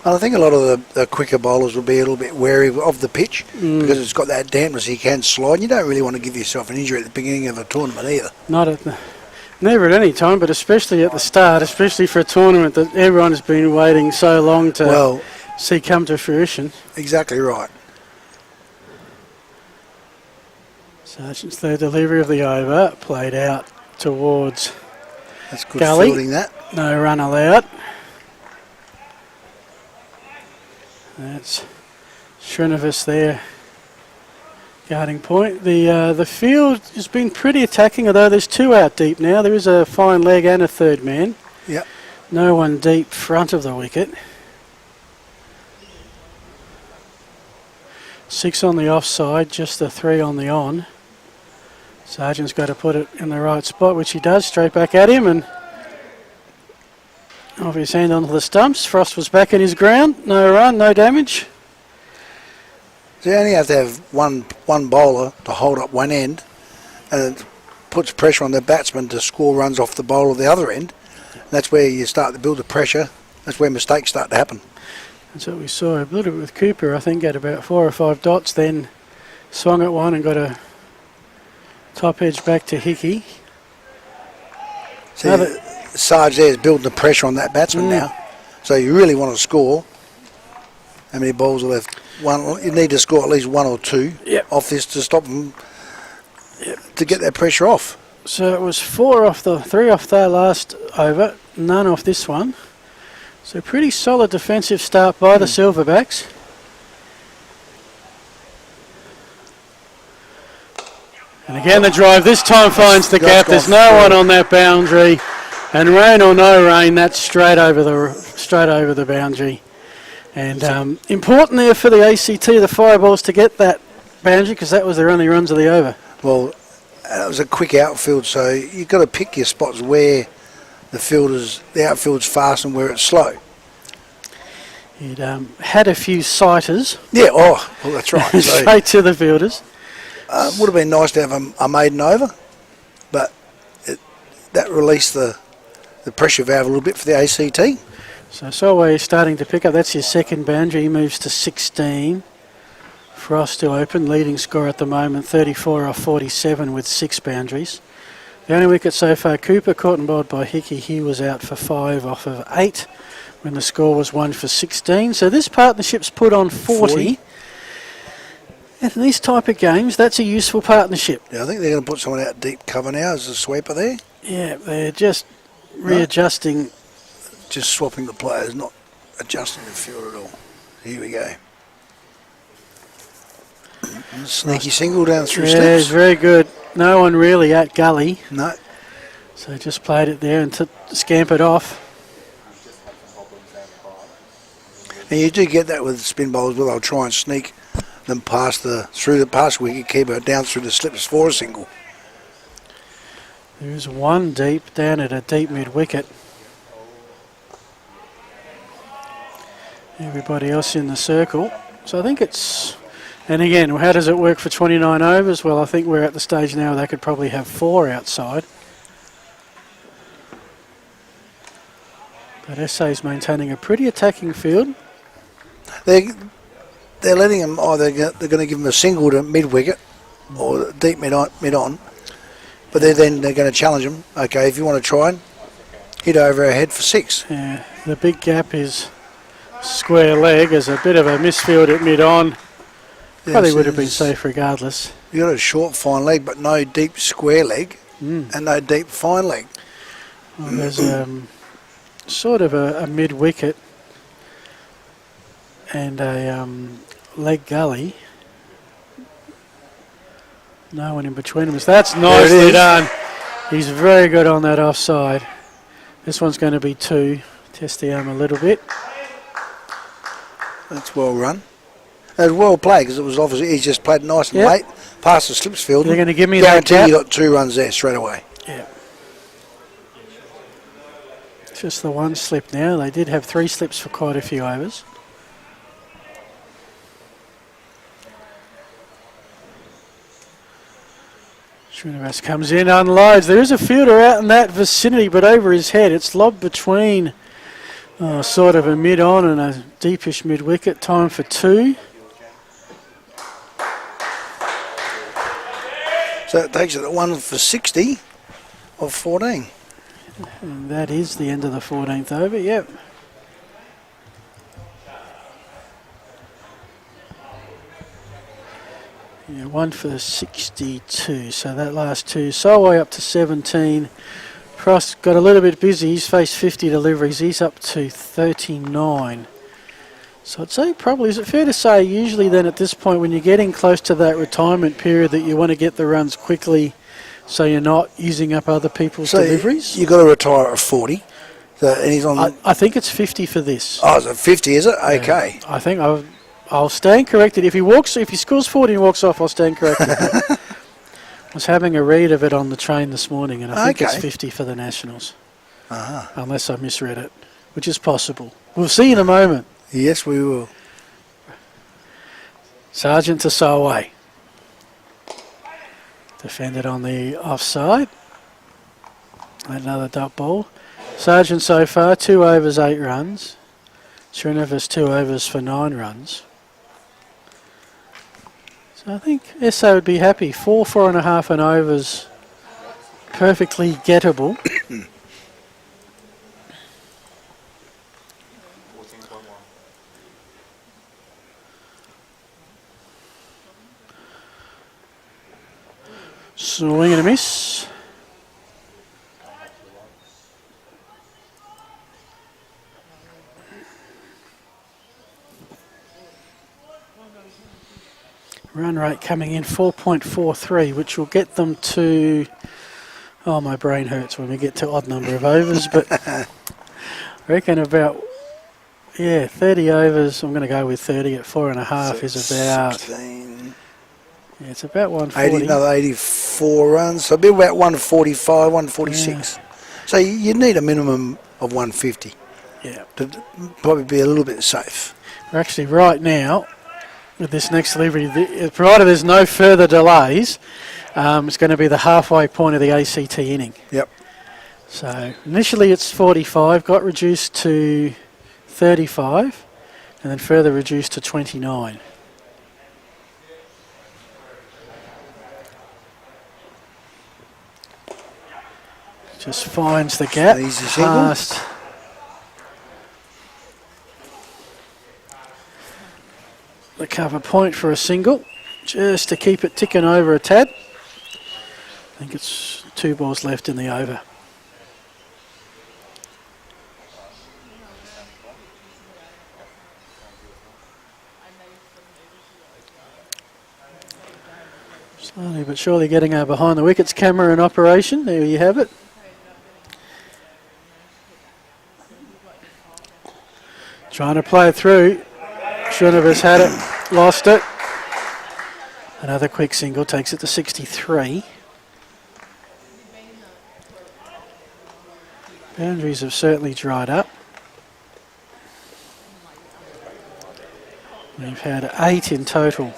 I think a lot of the quicker bowlers will be a little bit wary of the pitch because it's got that dampness. You can slide. You don't really want to give yourself an injury at the beginning of a tournament either. Never at any time, but especially at the start, especially for a tournament that everyone has been waiting so long to see come to fruition. Exactly right. Sargent's third delivery of the over, played out towards That's good Gully. fielding that. No run allowed. That's Srinivas there, guarding point. The field has been pretty attacking, although there's two out deep now. There is a fine leg and a third man. Yep. No one deep front of the wicket. 6 on the offside, just the 3 on the on. Sargent's got to put it in the right spot, which he does, straight back at him, and off his hand onto the stumps. Frost was back in his ground. No run, no damage. So you only have to have one bowler to hold up one end, and it puts pressure on the batsman to score runs off the bowler of the other end. And that's where you start to build the pressure. That's where mistakes start to happen. That's what we saw a little bit with Cooper, I think, at about 4 or 5 dots, then swung at one and got a top edge back to Hickey. So Sarge there is building the pressure on that batsman now. So you really want to score. How many balls are left? One. You need to score at least 1 or 2 off this to stop them, to get that pressure off. So it was 3 off the last over, none off this one. So pretty solid defensive start by the Silverbacks. And again the drive this time finds the gap. There's no one on that boundary, and rain or no rain, that's straight over the boundary. And important there for the ACT, the Fireballs, to get that boundary, because that was their only runs of the over. Well, it was a quick outfield, so you've got to pick your spots where the outfield's fast and where it's slow. He'd had a few sighters. Yeah, well, that's right. Straight to the fielders. Would have been nice to have a maiden over, but that released the pressure valve a little bit for the ACT. So Solway is starting to pick up. That's his second boundary. He moves to 16. Frost still open. Leading score at the moment, 34 off 47 with 6 boundaries. The only wicket so far, Cooper, caught and bowled by Hickey. He was out for 5 off of 8 when the score was 1 for 16. So this partnership's put on 40. And in these type of games, that's a useful partnership. Yeah, I think they're going to put someone out deep cover now as a sweeper there. Yeah, they're just readjusting. Just swapping the players, not adjusting the field at all. Here we go. Sneaky single down through slips. Yeah, it's very good. No one really at gully. No. So just played it there and scampered off. And you do get that with spin bowlers, where they'll try and sneak them past wicket keeper down through the slips for a single. There's one deep down at a deep mid wicket. Everybody else in the circle. So I think it's, and again, how does it work for 29 overs? Well, I think we're at the stage now they could probably have 4 outside. But SA's maintaining a pretty attacking field. They're letting them, they're going to give them a single to mid wicket or deep mid on. But they're going to challenge them. Okay, if you want to try and hit over our head for 6. Yeah, the big gap is square leg. As a bit of a misfield at mid on. Probably would have been safe regardless. You got a short fine leg, but no deep square leg and no deep fine leg. Well, there's sort of a mid wicket and a leg gully. No one in between them. That's nicely done. He's very good on that offside. This one's going to be 2. Test the arm a little bit. That's well run. It was well played because it was obviously he just played nice and late past the slips field. They're going to give me guarantee that gap. You got 2 runs there straight away. Yeah. Just the one slip now. They did have 3 slips for quite a few overs. Srinivas comes in, unloads. There is a fielder out in that vicinity, but over his head. It's lobbed between sort of a mid-on and a deepish mid-wicket. Time for 2. So it takes it at 1 for 60 of 14. And that is the end of the 14th over, yep. Yeah, 1 for 62, so that last 2. Solway up to 17. Frost got a little bit busy. He's faced 50 deliveries. He's up to 39. So I'd say probably, is it fair to say usually then at this point when you're getting close to that retirement period that you want to get the runs quickly so you're not using up other people's deliveries? You've got to retire at 40. So, and he's on. I think it's 50 for this. Oh, is it 50, is it? Okay. I think I'll stand corrected. If he scores 40 and walks off, I'll stand corrected. I was having a read of it on the train this morning, and I think it's 50 for the Nationals. Unless I misread it, which is possible. We'll see in a moment. Yes, we will. Sargent to Solway. Defended on the offside. Another dot ball. Sargent so far, 2 overs, 8 runs. Srinivas 2 overs for 9 runs. So I think SA would be happy. 4.5 and overs, perfectly gettable. Swing and a miss. Run rate coming in 4.43, which will get them to, oh, my brain hurts when we get to odd number of overs, but I reckon about, 30 overs. I'm going to go with 30 at 4.5 is about, 16. Yeah, it's about 140. Another 84 runs, so it'll be about 145, 146. Yeah. So you need a minimum of 150. Yeah. To probably be a little bit safe. We're actually right now, with this next delivery, provided there's no further delays, it's going to be the halfway point of the ACT inning. Yep. So initially it's 45, got reduced to 35, and then further reduced to 29. Just finds the gap. Easy past. The cover point for a single, just to keep it ticking over a tad. I think it's 2 balls left in the over. Slowly but surely getting our behind the wickets camera in operation. There you have it. Trying to play it through. Srinivas had it, lost it. Another quick single takes it to 63. Boundaries have certainly dried up. We've had 8 in total.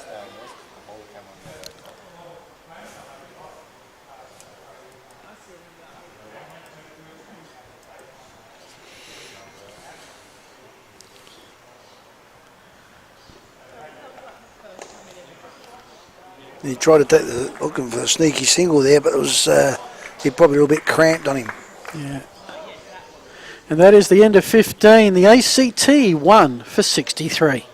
He tried to take looking for a sneaky single there, but it was he probably a little bit cramped on him. Yeah. And that is the end of 15. The ACT 1 for 63.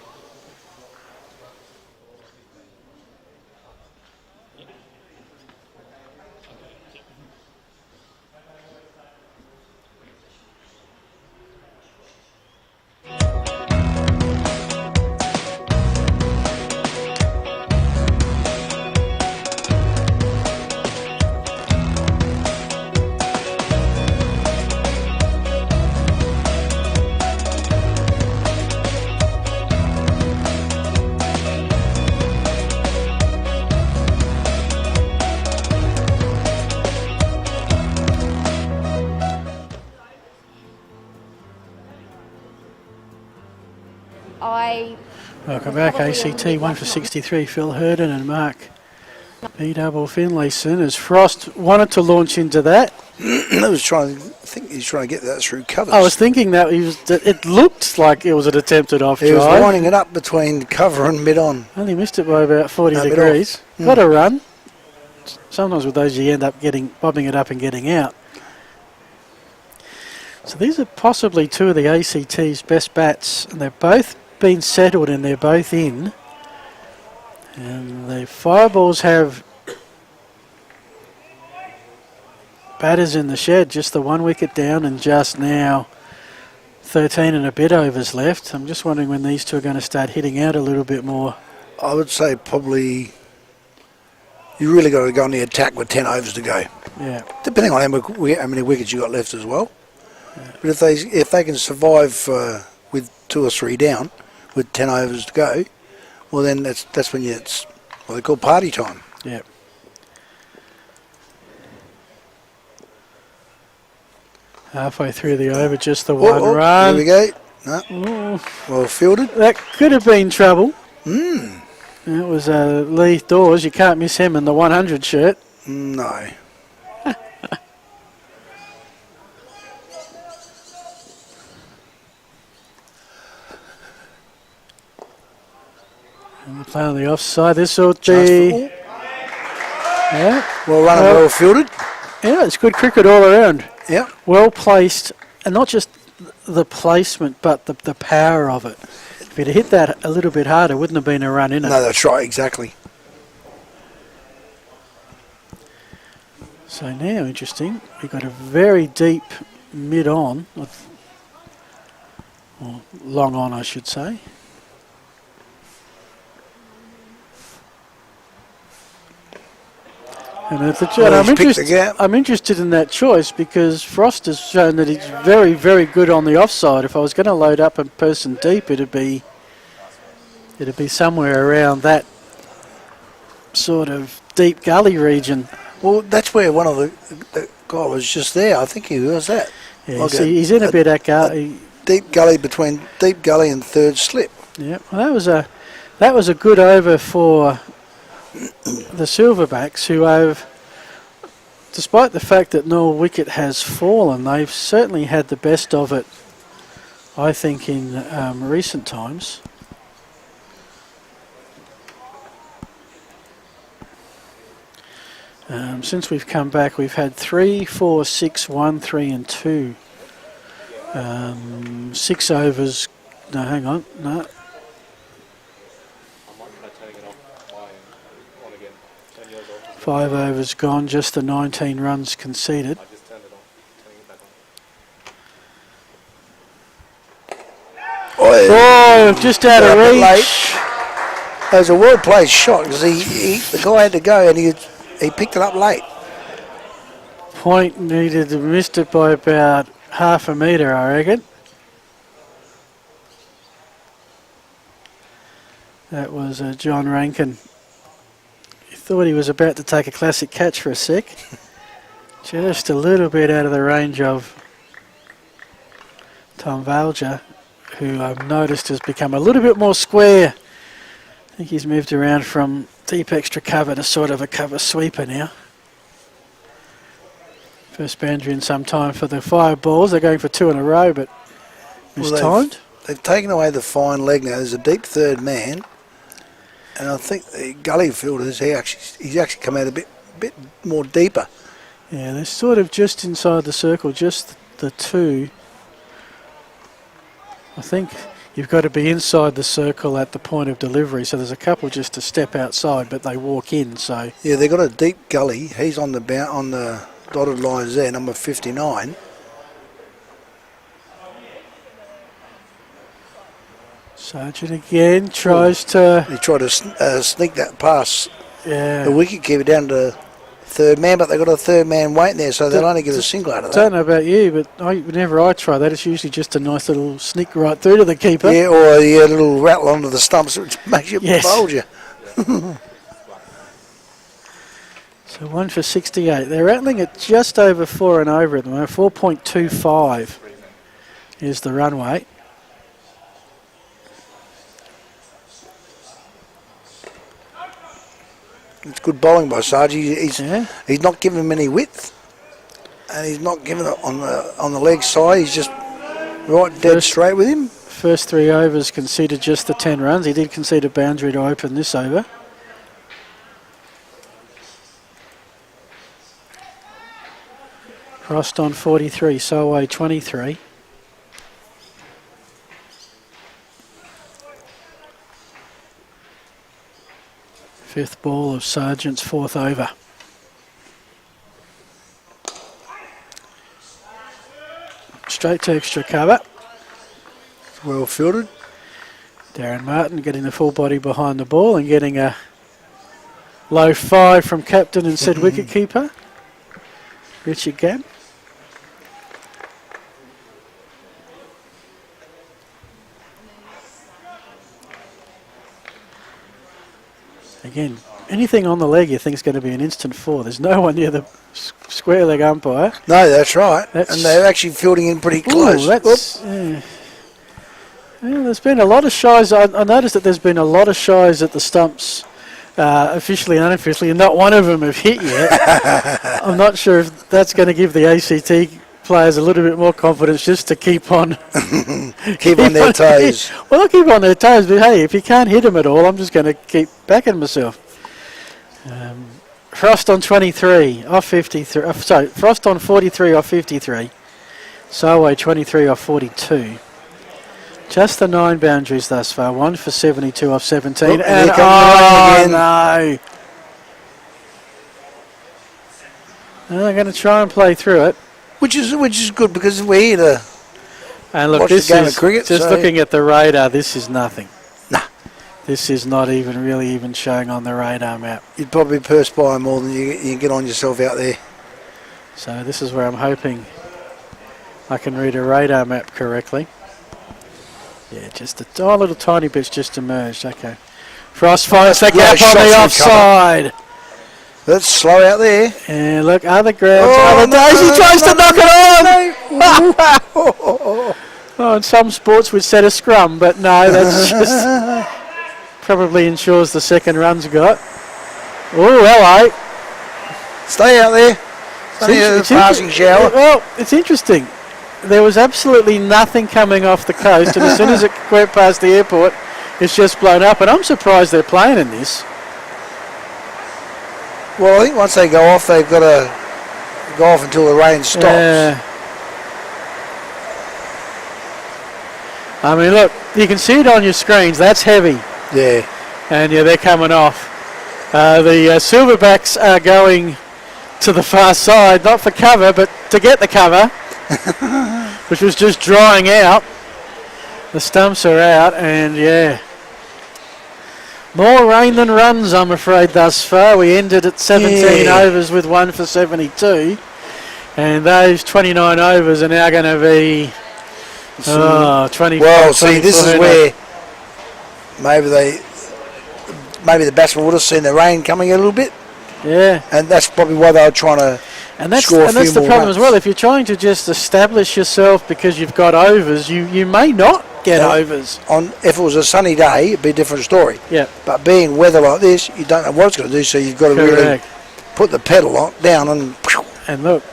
I Welcome back, ACT 1 for 63. Phil Herden and Mark B-double Finlayson as Frost wanted to launch into that. I think he's trying to get that through covers. I was thinking that it looked like it was an attempted off He try. was winding it up between cover and mid-on. Only missed it by about 40 No, degrees. mid-off. Got a run. Sometimes with those you end up bobbing it up and getting out. So these are possibly two of the ACT's best bats, and they've both been settled and they're both in. And the Fireballs have batters in the shed, just the 1 wicket down, and just now 13 and a bit overs left. I'm just wondering when these two are going to start hitting out a little bit more. I would say probably you really got to go on the attack with 10 overs to go. Yeah. Depending on how many wickets you got left as well. Yeah. But if they can survive with 2 or 3 down with 10 overs to go, well then that's when it's what they call party time. Yeah. Halfway through the over, just the one run. Here we go. No. Well fielded. That could have been trouble. It was Lee Dawes. You can't miss him in the 100 shirt. No. And we're playing on the offside. This will be... Yeah. Well run and well fielded. Yeah, it's good cricket all around. Yeah. Well placed, and not just the placement, but the power of it. If he'd hit that a little bit harder, wouldn't have been a run in it. No, that's right, exactly. So now, interesting, we've got a very deep mid-on, or long on, I should say. And I'm interested in that choice because Frost has shown that he's very, very good on the offside. If I was going to load up a person deep, it'd be somewhere around that sort of deep gully region. Well, that's where one of the guy was just there. I think he was that. Yeah, like he's in a bit of gully. Deep gully between deep gully and third slip. Yeah, well, that was a good over for the Silverbacks, who have, despite the fact that no wicket has fallen, they've certainly had the best of it, I think, in recent times. Since we've come back, we've had 3, 4, 6, 1, 3 and 2. 6 overs. No, hang on. No. 5 overs gone, just the 19 runs conceded. Oh, just out of reach. It was a well-placed shot because the guy had to go and he picked it up late. Point needed to missed it by about half a metre, I reckon. That was John Rankin. He thought he was about to take a classic catch for a sec. Just a little bit out of the range of Tom Valger, who I've noticed has become a little bit more square. I think he's moved around from deep extra cover to sort of a cover sweeper now. First boundary in some time for the Fireballs. They're going for 2 in a row, but mistimed. They've taken away the fine leg now. There's a deep third man, and I think the gully fielders, he's actually come out a bit more deeper. Yeah, they're sort of just inside the circle, just the 2. I think you've got to be inside the circle at the point of delivery, so there's a couple just to step outside, but they walk in. So yeah, they've got a deep gully. He's on the dotted lines there, number 59. Sargent again tries to... He tried to sneak that pass. Yeah. The wicket-keeper down to third man, but they've got a third man waiting there, so they'll only get a single out of that. I don't know about you, but whenever I try that, it's usually just a nice little sneak right through to the keeper. Yeah, or a little rattle onto the stumps, which makes you bulge you. So 1 for 68. They're rattling at just over 4 and over at the moment. 4.25 is the runway. It's good bowling by Sarge. He's not giving him any width, and he's not giving it on the leg side. He's just right dead straight with him. First 3 overs conceded just the 10 runs. He did concede a boundary to open this over. Frost on 43, Solway 23. Fifth ball of Sargent's fourth over. Straight to extra cover. Well fielded. Darren Martin getting the full body behind the ball and getting a low 5 from captain and said wicketkeeper Richard Gabb. Again, anything on the leg you think is going to be an instant 4. There's no one near the square leg umpire. No, that's right. And they're actually fielding in pretty close. Well, there's been a lot of shies. I noticed that there's been a lot of shies at the stumps, officially and unofficially, and not one of them have hit yet. I'm not sure if that's going to give the ACT players a little bit more confidence just to keep on keep on their toes. Well, I'll keep on their toes, but hey, if you can't hit them at all, I'm just going to keep backing myself. Frost on 23 off 53. Sorry, Frost on 43 off 53. Solway 23 off 42. Just the 9 boundaries thus far. 1 for 72 off 17. Oh, and no. They're going to try and play through it. Which is good because we're here to watch the game of cricket. Just looking at the radar, this is nothing. Nah. This is not even showing on the radar map. You'd probably perspire more than you get on yourself out there. So this is where I'm hoping I can read a radar map correctly. Yeah, just a little tiny bit's just emerged. Okay. Frost fires the gap on the offside. That's slow out there. And look, other grounds, other days, he tries to knock it on! Oh, in some sports we'd set a scrum, but no, that's just probably ensures the second run's got. Oh, hello. Stay out there. It's a passing shower. Well, it's interesting. There was absolutely nothing coming off the coast, and as soon as it went past the airport, it's just blown up, and I'm surprised they're playing in this. Well, I think once they go off, they've got to go off until the rain stops. I mean, look, you can see it on your screens. That's heavy. Yeah. And yeah, they're coming off. The Silverbacks are going to the far side, not for cover, but to get the cover, which was just drying out. The stumps are out, and yeah. More rain than runs, I'm afraid, thus far. We ended at 17 overs with 1 for 72. And those 29 overs are now going to be 25. Well, see, this is where maybe the batsman would have seen the rain coming a little bit. Yeah. And that's probably why they were trying to score a few that's the more problem runs. as well. If you're trying to just establish yourself because you've got overs, you may not get overs. If it was a sunny day, it'd be a different story. Yeah. But being weather like this, you don't know what it's going to do, so you've got to really put the pedal down and... And look,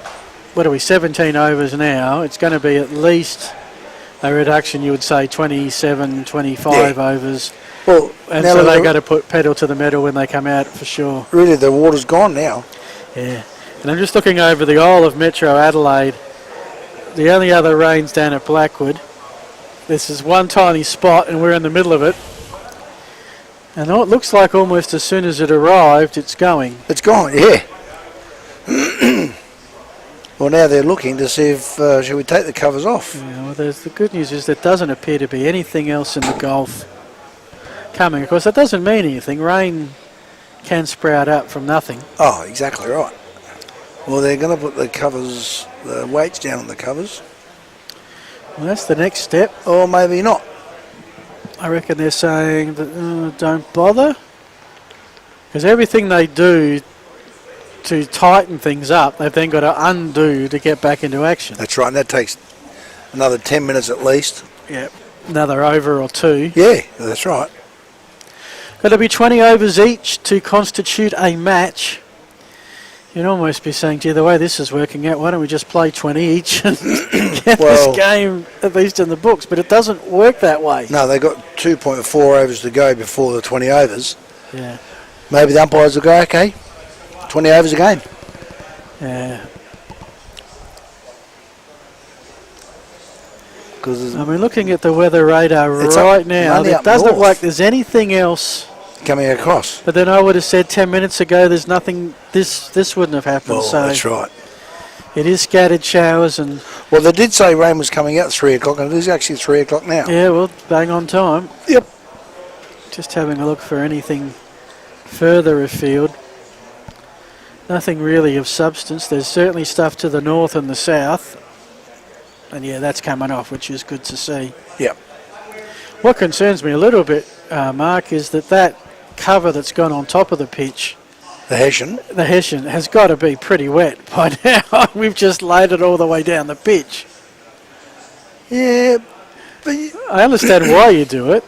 what are we, 17 overs now? It's going to be at least a reduction, you would say, 27, 25 overs. Well, and so they've got to put pedal to the metal when they come out for sure. Really, the water's gone now. Yeah. And I'm just looking over the whole of Metro Adelaide. The only other rain's down at Blackwood. This is one tiny spot and we're in the middle of it. And it looks like almost as soon as it arrived, it's going. It's gone, yeah. Well, now they're looking to see if, should we take the covers off? Yeah, well, the good news is there doesn't appear to be anything else in the Gulf coming. Of course, that doesn't mean anything. Rain can sprout up from nothing. Oh, exactly right. Well, they're going to put the covers, the weights down on the covers. Well, that's the next step. Or maybe not. I reckon they're saying that don't bother. Because everything they do to tighten things up, they've then got to undo to get back into action. That's right, and that takes another 10 minutes at least. Yeah, another over or two. Yeah, that's right. Got to be 20 overs each to constitute a match. You'd almost be saying, gee, the way this is working out, why don't we just play 20 each and get this game at least in the books? But it doesn't work that way. No, they got 2.4 overs to go before the 20 overs. Yeah. Maybe the umpires will go, okay, 20 overs again. Yeah. I mean, looking at the weather radar right now, it doesn't look like there's anything else coming across. But then I would have said 10 minutes ago there's nothing, this wouldn't have happened. Well, so that's right. It is scattered showers and... Well, they did say rain was coming out at 3 o'clock, and it is actually 3 o'clock now. Yeah, well, bang on time. Yep. Just having a look for anything further afield. Nothing really of substance. There's certainly stuff to the north and the south. And yeah, that's coming off, which is good to see. Yep. What concerns me a little bit, Mark, is that cover that's gone on top of the pitch, the Hessian has got to be pretty wet by now. We've just laid it all the way down the pitch. Yeah, but I understand why you do it.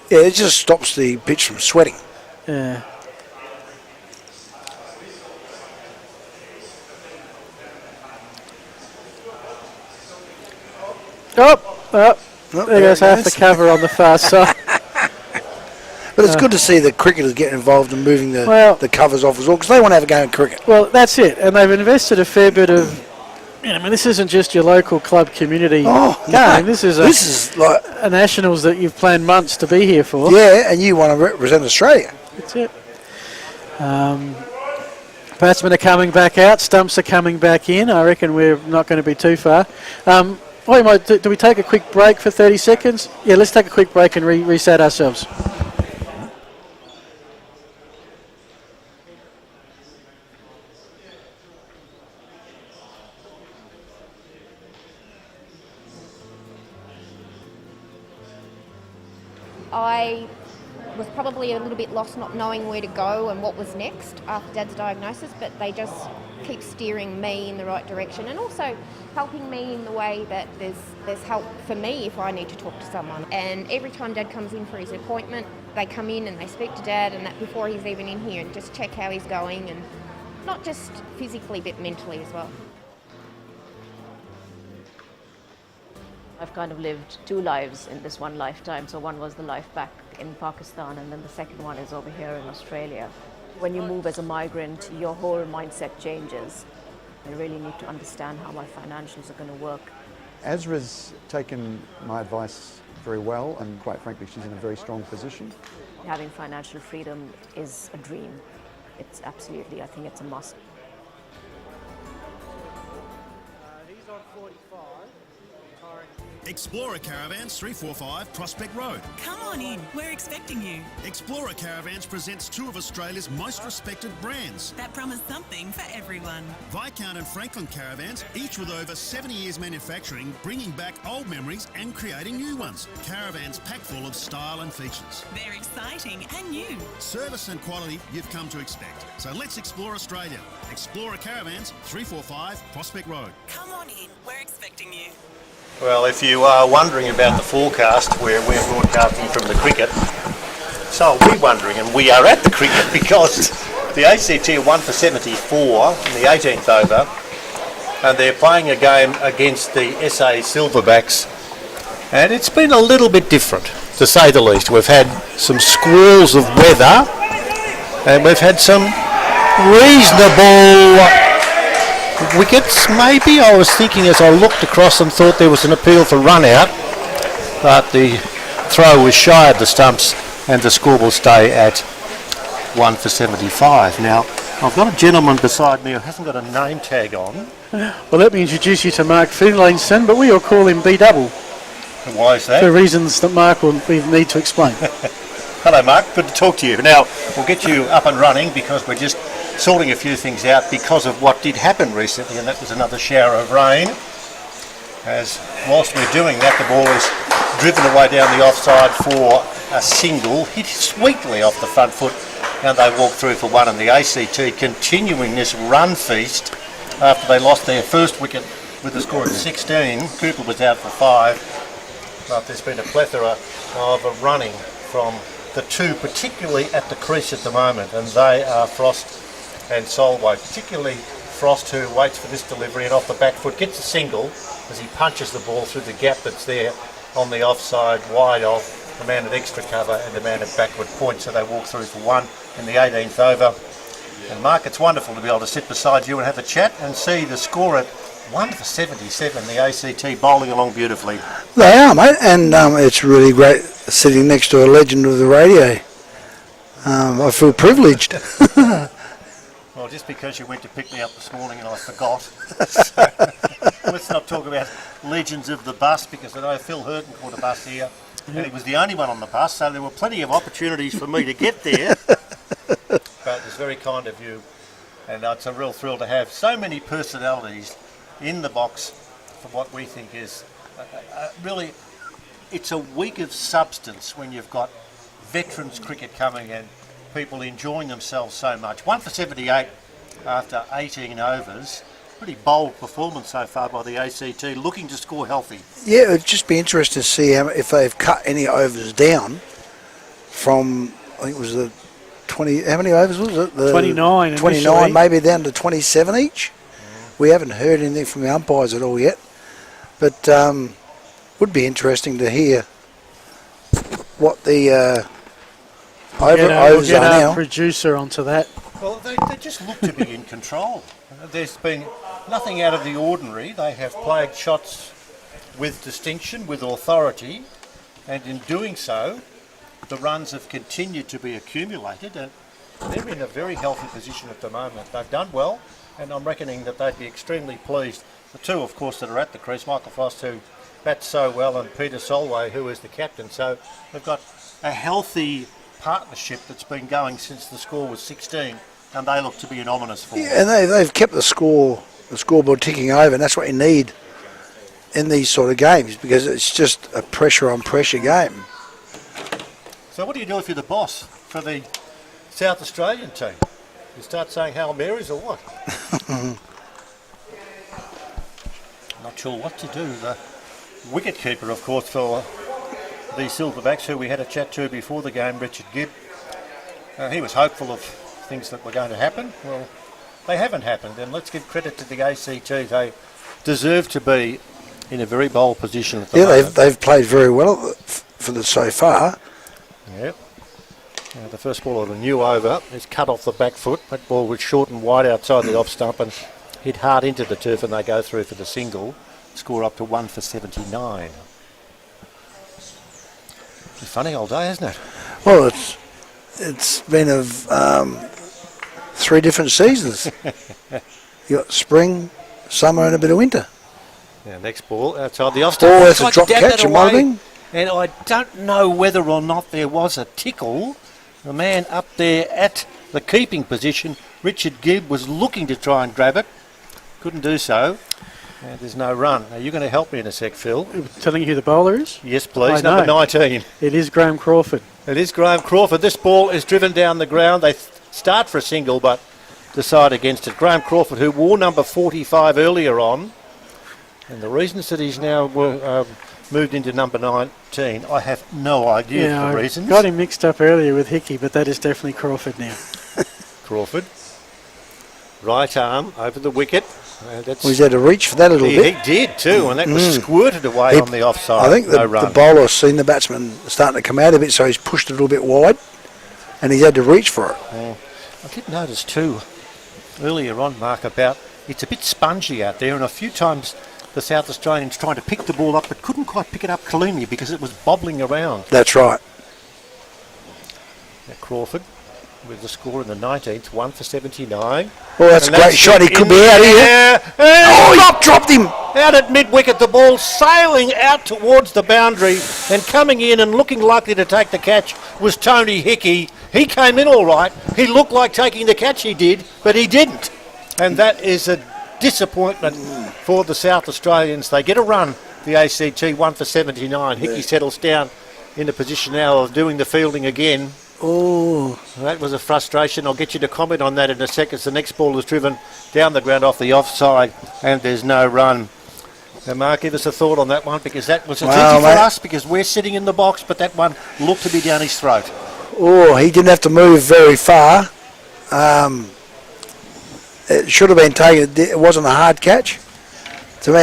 Yeah, it just stops the pitch from sweating. Yeah. There goes half the cover on the far side. But it's good to see the cricketers getting involved in moving the covers off as well, because they want to have a game of cricket. Well, that's it. And they've invested a fair bit of... I mean, this isn't just your local club community game. No. This is like a nationals that you've planned months to be here for. Yeah, and you want to represent Australia. That's it. Batsmen are coming back out. Stumps are coming back in. I reckon we're not going to be too far. Do we take a quick break for 30 seconds? Yeah, let's take a quick break and reset ourselves. I was probably a little bit lost not knowing where to go and what was next after Dad's diagnosis, but they just keep steering me in the right direction and also helping me in the way that there's help for me if I need to talk to someone. And every time Dad comes in for his appointment, they come in and they speak to Dad, and that before he's even in here, and just check how he's going, and not just physically but mentally as well. I've kind of lived two lives in this one lifetime. So one was the life back in Pakistan, and then the second one is over here in Australia. When you move as a migrant, your whole mindset changes. I really need to understand how my financials are going to work. Ezra's taken my advice very well, and quite frankly, she's in a very strong position. Having financial freedom is a dream. It's absolutely, I think it's a must. He's on 45. Explorer Caravans 345 Prospect Road. Come on in, we're expecting you. Explorer Caravans presents two of Australia's most respected brands. That promise something for everyone. Viscount and Franklin Caravans, each with over 70 years manufacturing, bringing back old memories and creating new ones. Caravans packed full of style and features. They're exciting and new. Service and quality you've come to expect. So let's explore Australia. Explorer Caravans 345 Prospect Road. Come on in, we're expecting you. Well, if you are wondering about the forecast where we're broadcasting from the cricket, so are we wondering, and we are at the cricket because the ACT are 1 for 74 in the 18th over, and they're playing a game against the SA Silverbacks, and it's been a little bit different, to say the least. We've had some squalls of weather, and we've had some reasonable wickets, maybe. I was thinking as I looked across and thought there was an appeal for run out, but the throw was shy of the stumps and the score will stay at 1 for 75. Now, I've got a gentleman beside me who hasn't got a name tag on. Well, let me introduce you to Mark Finlayson, but we all call him B-Double. Why is that? For reasons that Mark will need to explain. Hello, Mark. Good to talk to you. Now, we'll get you up and running because we're just sorting a few things out because of what did happen recently, and that was another shower of rain. As whilst we're doing that, the ball is driven away down the offside for a single, hit sweetly off the front foot, and they walk through for one. And the ACT continuing this run feast after they lost their first wicket with a score of 16. Cooper was out for 5, but there's been a plethora of running from the two particularly at the crease at the moment, and they are Frost and Solway. Particularly Frost, who waits for this delivery and off the back foot gets a single as he punches the ball through the gap that's there on the offside, wide of the man at extra cover and the man at backward point. So they walk through for one in the 18th over. And Mark, it's wonderful to be able to sit beside you and have a chat and see the score at 1 for 77, the ACT bowling along beautifully. They are, mate, and it's really great sitting next to a legend of the radio. I feel privileged. Well, just because you went to pick me up this morning and I forgot. So, let's not talk about legends of the bus, because I know Phil Hurton caught a bus here and he was the only one on the bus, so there were plenty of opportunities for me to get there. But it's very kind of you, and it's a real thrill to have so many personalities in the box for what we think is really, it's a week of substance when you've got veterans cricket coming and people enjoying themselves so much. 1 for 78 after 18 overs. Pretty bold performance so far by the ACT, looking to score healthy. Yeah, it'd just be interesting to see if they've cut any overs down from, I think it was the 20, how many overs was it? 29 29, maybe down to 27 each. We haven't heard anything from the umpires at all yet, but would be interesting to hear what the overs are now. Producer onto that. Well, they just look to be in control. There's been nothing out of the ordinary. They have played shots with distinction, with authority, and in doing so, the runs have continued to be accumulated, and they're in a very healthy position at the moment. They've done well, and I'm reckoning that they'd be extremely pleased. The two, of course, that are at the crease, Michael Frost, who bats so well, and Peter Solway, who is the captain. So they've got a healthy partnership that's been going since the score was 16, and they look to be in ominous form. Yeah, and they've kept the scoreboard ticking over, and that's what you need in these sort of games, because it's just a pressure on pressure game. So what do you do if you're the boss for the South Australian team? You start saying Hail Marys or what? Not sure what to do. The wicketkeeper, of course, for the Silverbacks, who we had a chat to before the game, Richard Gibb, he was hopeful of things that were going to happen. Well, they haven't happened, and let's give credit to the ACT. They deserve to be in a very bold position at the moment. They've played very well for the so far. Yep. The first ball of a new over is cut off the back foot. That ball was short and wide outside the off stump and hit hard into the turf, and they go through for the single. Score up to 1 for 79. It's a funny old day, isn't it? Well, it's been of 3 different seasons. You got spring, summer, and a bit of winter. Now, next ball outside the off stump. Oh, it's a drop catch, it might have been. And I don't know whether or not there was a tickle. The man up there at the keeping position, Richard Gibb, was looking to try and grab it. Couldn't do so. And there's no run. Are you going to help me in a sec, Phil? Telling you who the bowler is? Yes, please. Number 19. It is Graham Crawford. It is Graham Crawford. This ball is driven down the ground. They start for a single, but decide against it. Graham Crawford, who wore number 45 earlier on. And the reasons that he's now moved into number 19, I have no idea for the reasons. I got him mixed up earlier with Hickey, but that is definitely Crawford now. Crawford. Right arm over the wicket. He's had to reach for that a little bit. He did too, and that was squirted away on the offside. I think the bowler's seen the batsman starting to come out a bit, so he's pushed it a little bit wide, and he's had to reach for it. I did notice too, earlier on, Mark, about it's a bit spongy out there, and a few times the South Australians trying to pick the ball up but couldn't quite pick it up cleanly because it was bobbling around. That's right. Now Crawford with the score in the 19th, 1 for 79. Well, that's a great shot. He could be out here. Oh, dropped him. Out at mid-wicket, the ball sailing out towards the boundary, and coming in and looking likely to take the catch was Tony Hickey. He came in all right. He looked like taking the catch, he did, but he didn't. And that is a disappointment for the South Australians. They get a run, the ACT, 1 for 79. Hickey settles down in a position now of doing the fielding again. Oh, that was a frustration. I'll get you to comment on that in a second. The next ball is driven down the ground off the offside, and there's no run. Now, Mark, give us a thought on that one, because that was easy for us because we're sitting in the box, but that one looked to be down his throat. Oh, he didn't have to move very far. It should have been taken. It wasn't a hard catch. To me,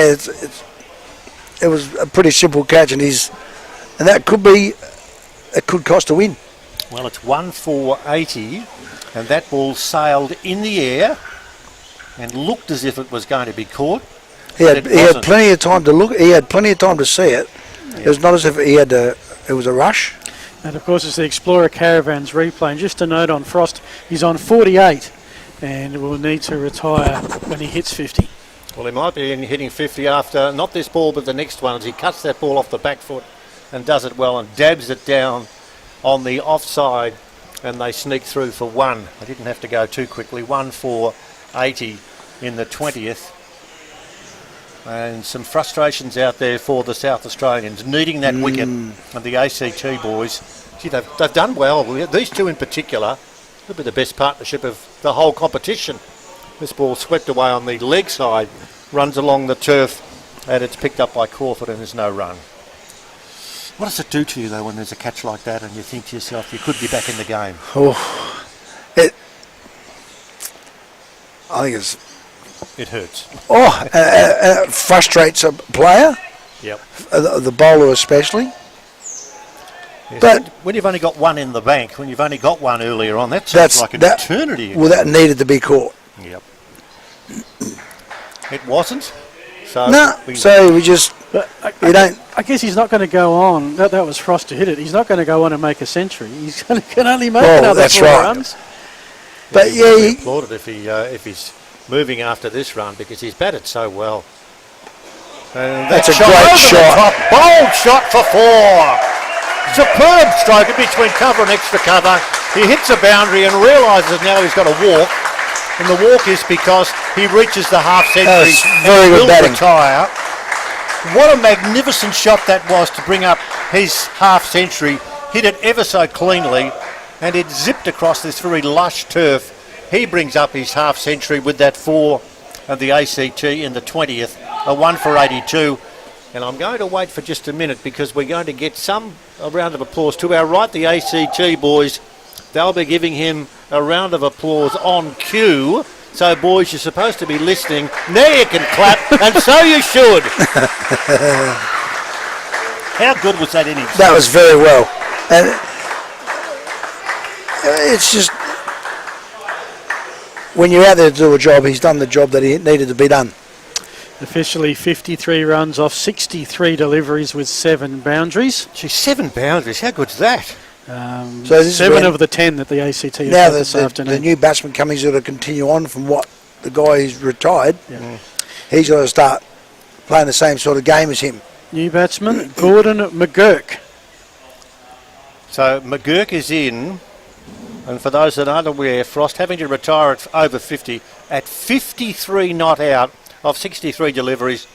it was a pretty simple catch, and that could cost a win. Well, it's 1-4-80, and that ball sailed in the air and looked as if it was going to be caught. He had plenty of time to look. He had plenty of time to see it. Yeah. It was not as if it was a rush. And of course, it's the Explorer Caravans replay. And just a note on Frost, he's on 48 and will need to retire when he hits 50. Well, he might be hitting 50 after not this ball but the next one, as he cuts that ball off the back foot and does it well and dabs it down on the offside, and they sneak through for one. They didn't have to go too quickly. 1-4-80 in the 20th. And some frustrations out there for the South Australians, needing that wicket, and the ACT boys. Gee, they've done well. These two in particular will be the best partnership of the whole competition. This ball swept away on the leg side, runs along the turf, and it's picked up by Crawford, and there's no run. What does it do to you, though, when there's a catch like that and you think to yourself, you could be back in the game? I think it hurts. It frustrates a player. Yep. The bowler especially. Yes, but when you've only got one in the bank, when you've only got one earlier on, that sounds like an eternity ago. Well, that needed to be caught. Yep. It wasn't. So we just I guess he's not going to go on. That was Frost to hit it. He's not going to go on and make a century. He's can only make another 4 runs. But he applauded if he's moving after this run, because he's batted so well. And that's a great shot. Bold shot for 4. Superb stroke in between cover and extra cover. He hits a boundary and realises now he's got a walk. And the walk is because he reaches the half century and will retire. What a magnificent shot that was to bring up his half century. Hit it ever so cleanly, and it zipped across this very lush turf. He brings up his half century with that 4 of the ACT in the 20th, a 1-for-82. And I'm going to wait for just a minute, because we're going to get a round of applause to our right, the ACT boys. They'll be giving him a round of applause on cue. So, boys, you're supposed to be listening. Now you can clap, and so you should. How good was that innings? That was very well. And it's just, when you're out there to do a job, he's done the job that he needed to be done. Officially 53 runs off 63 deliveries with 7 boundaries. Geez, 7 boundaries, how good's that? So 7 of the 10 that the ACT have now had this afternoon. The new batsman coming to continue on from what the guy who's retired. Yeah. He's got to start playing the same sort of game as him. New batsman, Gordon McGurk. So McGurk is in, and for those that aren't aware, Frost having to retire at over 50, at 53 not out of 63 deliveries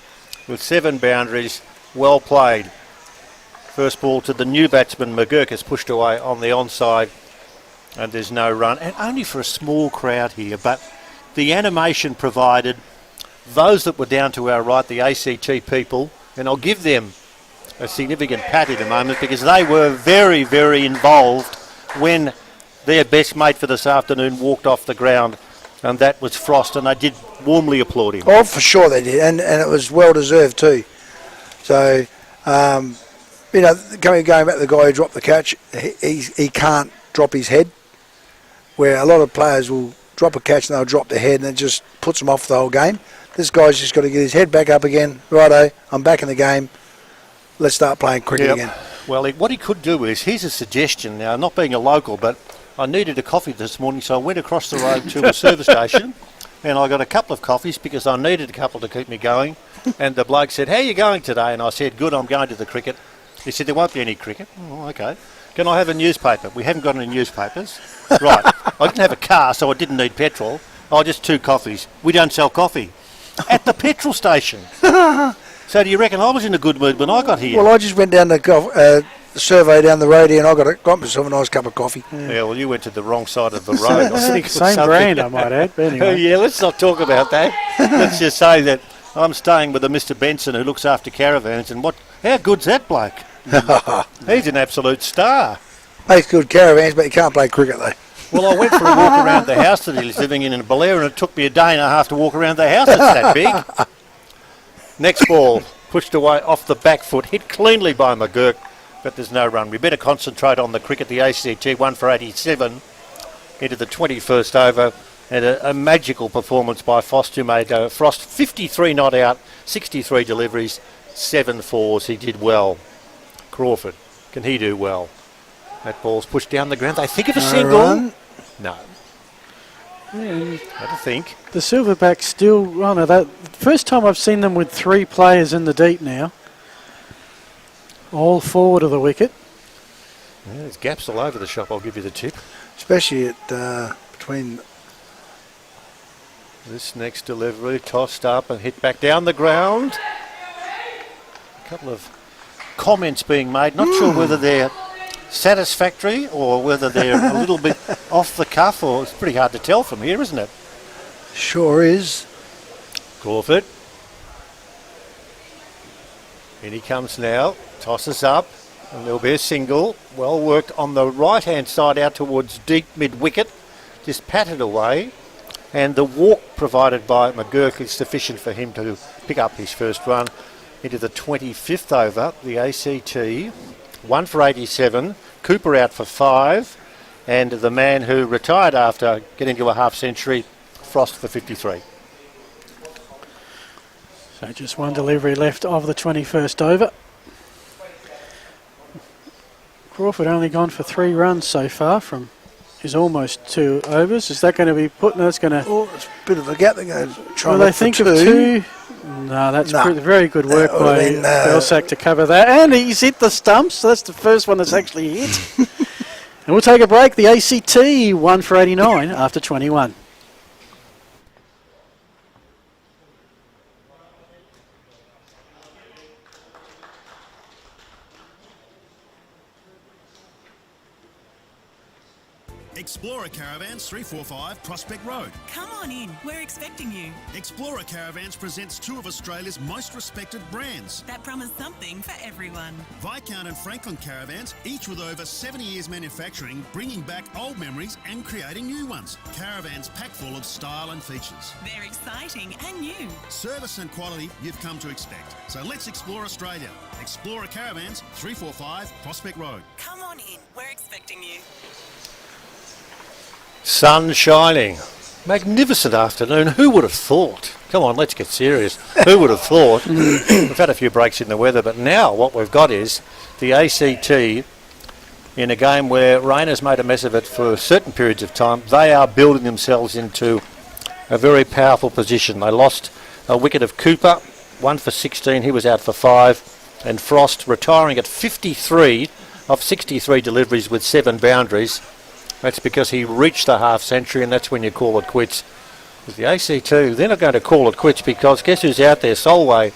with 7 boundaries. Well played. First ball to the new batsman. McGurk is pushed away on the onside, and there's no run. And only for a small crowd here, but the animation provided, those that were down to our right, the ACT people, and I'll give them a significant pat in a moment, because they were very, very involved when their best mate for this afternoon walked off the ground, and that was Frost, and they did warmly applaud him. Oh, for sure they did, and it was well deserved too. So, going back to the guy who dropped the catch, he can't drop his head, where a lot of players will drop a catch and they'll drop their head, and it just puts them off the whole game. This guy's just got to get his head back up again. Righto, I'm back in the game. Let's start playing cricket again. Well, what he could do is, here's a suggestion now, not being a local, but I needed a coffee this morning, so I went across the road to a service station, and I got a couple of coffees because I needed a couple to keep me going. And the bloke said, "How are you going today?" And I said, "Good, I'm going to the cricket." He said, "There won't be any cricket." Oh, okay. "Can I have a newspaper?" "We haven't got any newspapers." Right. I didn't have a car, so I didn't need petrol. "Oh, just 2 coffees." "We don't sell coffee." At the petrol station. So do you reckon I was in a good mood when I got here? Well, I just went down the survey down the road here, and I got myself a nice cup of coffee. Yeah, well, you went to the wrong side of the road. I think Same brand, I might add. But anyway. Yeah, let's not talk about that. Let's just say that I'm staying with a Mr. Benson who looks after caravans, and how good's that bloke? He's an absolute star. Makes good caravans, but you can't play cricket though. Well, I went for a walk around the house that he's living in Belair, and it took me a day and a half to walk around the house. It's that big. Next ball, pushed away off the back foot, hit cleanly by McGurk, but there's no run. We better concentrate on the cricket. The ACT 1 for 87 into the 21st over, and a magical performance by Frost, who made Frost 53 not out, 63 deliveries, 7 fours. He did well. Crawford, can he do well? That ball's pushed down the ground. They think of a single. Run. No. Yeah, I don't think. the Silverbacks still, well, no, that first time I've seen them with 3 players in the deep now. All forward of the wicket. Yeah, there's gaps all over the shop, I'll give you the tip. Especially at between. This next delivery, tossed up and hit back down the ground. A couple of comments being made. Not sure whether they're satisfactory or whether they're a little bit off the cuff, or it's pretty hard to tell from here, isn't it? Sure is. Crawford. In he comes now, tosses up, and there'll be a single. Well worked on the right-hand side out towards deep mid-wicket. Just patted away. And the walk provided by McGurk is sufficient for him to pick up his first run into the 25th over. The ACT, 1 for 87, Cooper out for 5, and the man who retired after getting to a half century, Frost for 53. So just one delivery left of the 21st over. Crawford only gone for 3 runs so far from his almost 2 overs. Is that going to be put? No, it's going to... Oh, it's a bit of a gap. They go try. Well, they think of 2. No, that's very good work by Belsack to cover that. And he's hit the stumps. So that's the first one that's actually hit. And we'll take a break. The ACT 1 for 89 after 21. Explorer Caravans 345 Prospect Road. Come on in, we're expecting you. Explorer Caravans presents 2 of Australia's most respected brands. That promise something for everyone. Viscount and Franklin Caravans, each with over 70 years manufacturing, bringing back old memories and creating new ones. Caravans packed full of style and features. They're exciting and new. Service and quality you've come to expect. So let's explore Australia. Explorer Caravans 345 Prospect Road. Come on in, we're expecting you. Sun shining. Magnificent afternoon. Who would have thought? Come on, let's get serious. Who would have thought? We've had a few breaks in the weather, but now what we've got is the ACT in a game where rain has made a mess of it for certain periods of time. They are building themselves into a very powerful position. They lost a wicket of Cooper, 1 for 16. He was out for 5. And Frost retiring at 53 of 63 deliveries with 7 boundaries. That's because he reached the half century, and that's when you call it quits. With the ACT, they're not going to call it quits because guess who's out there? Solway,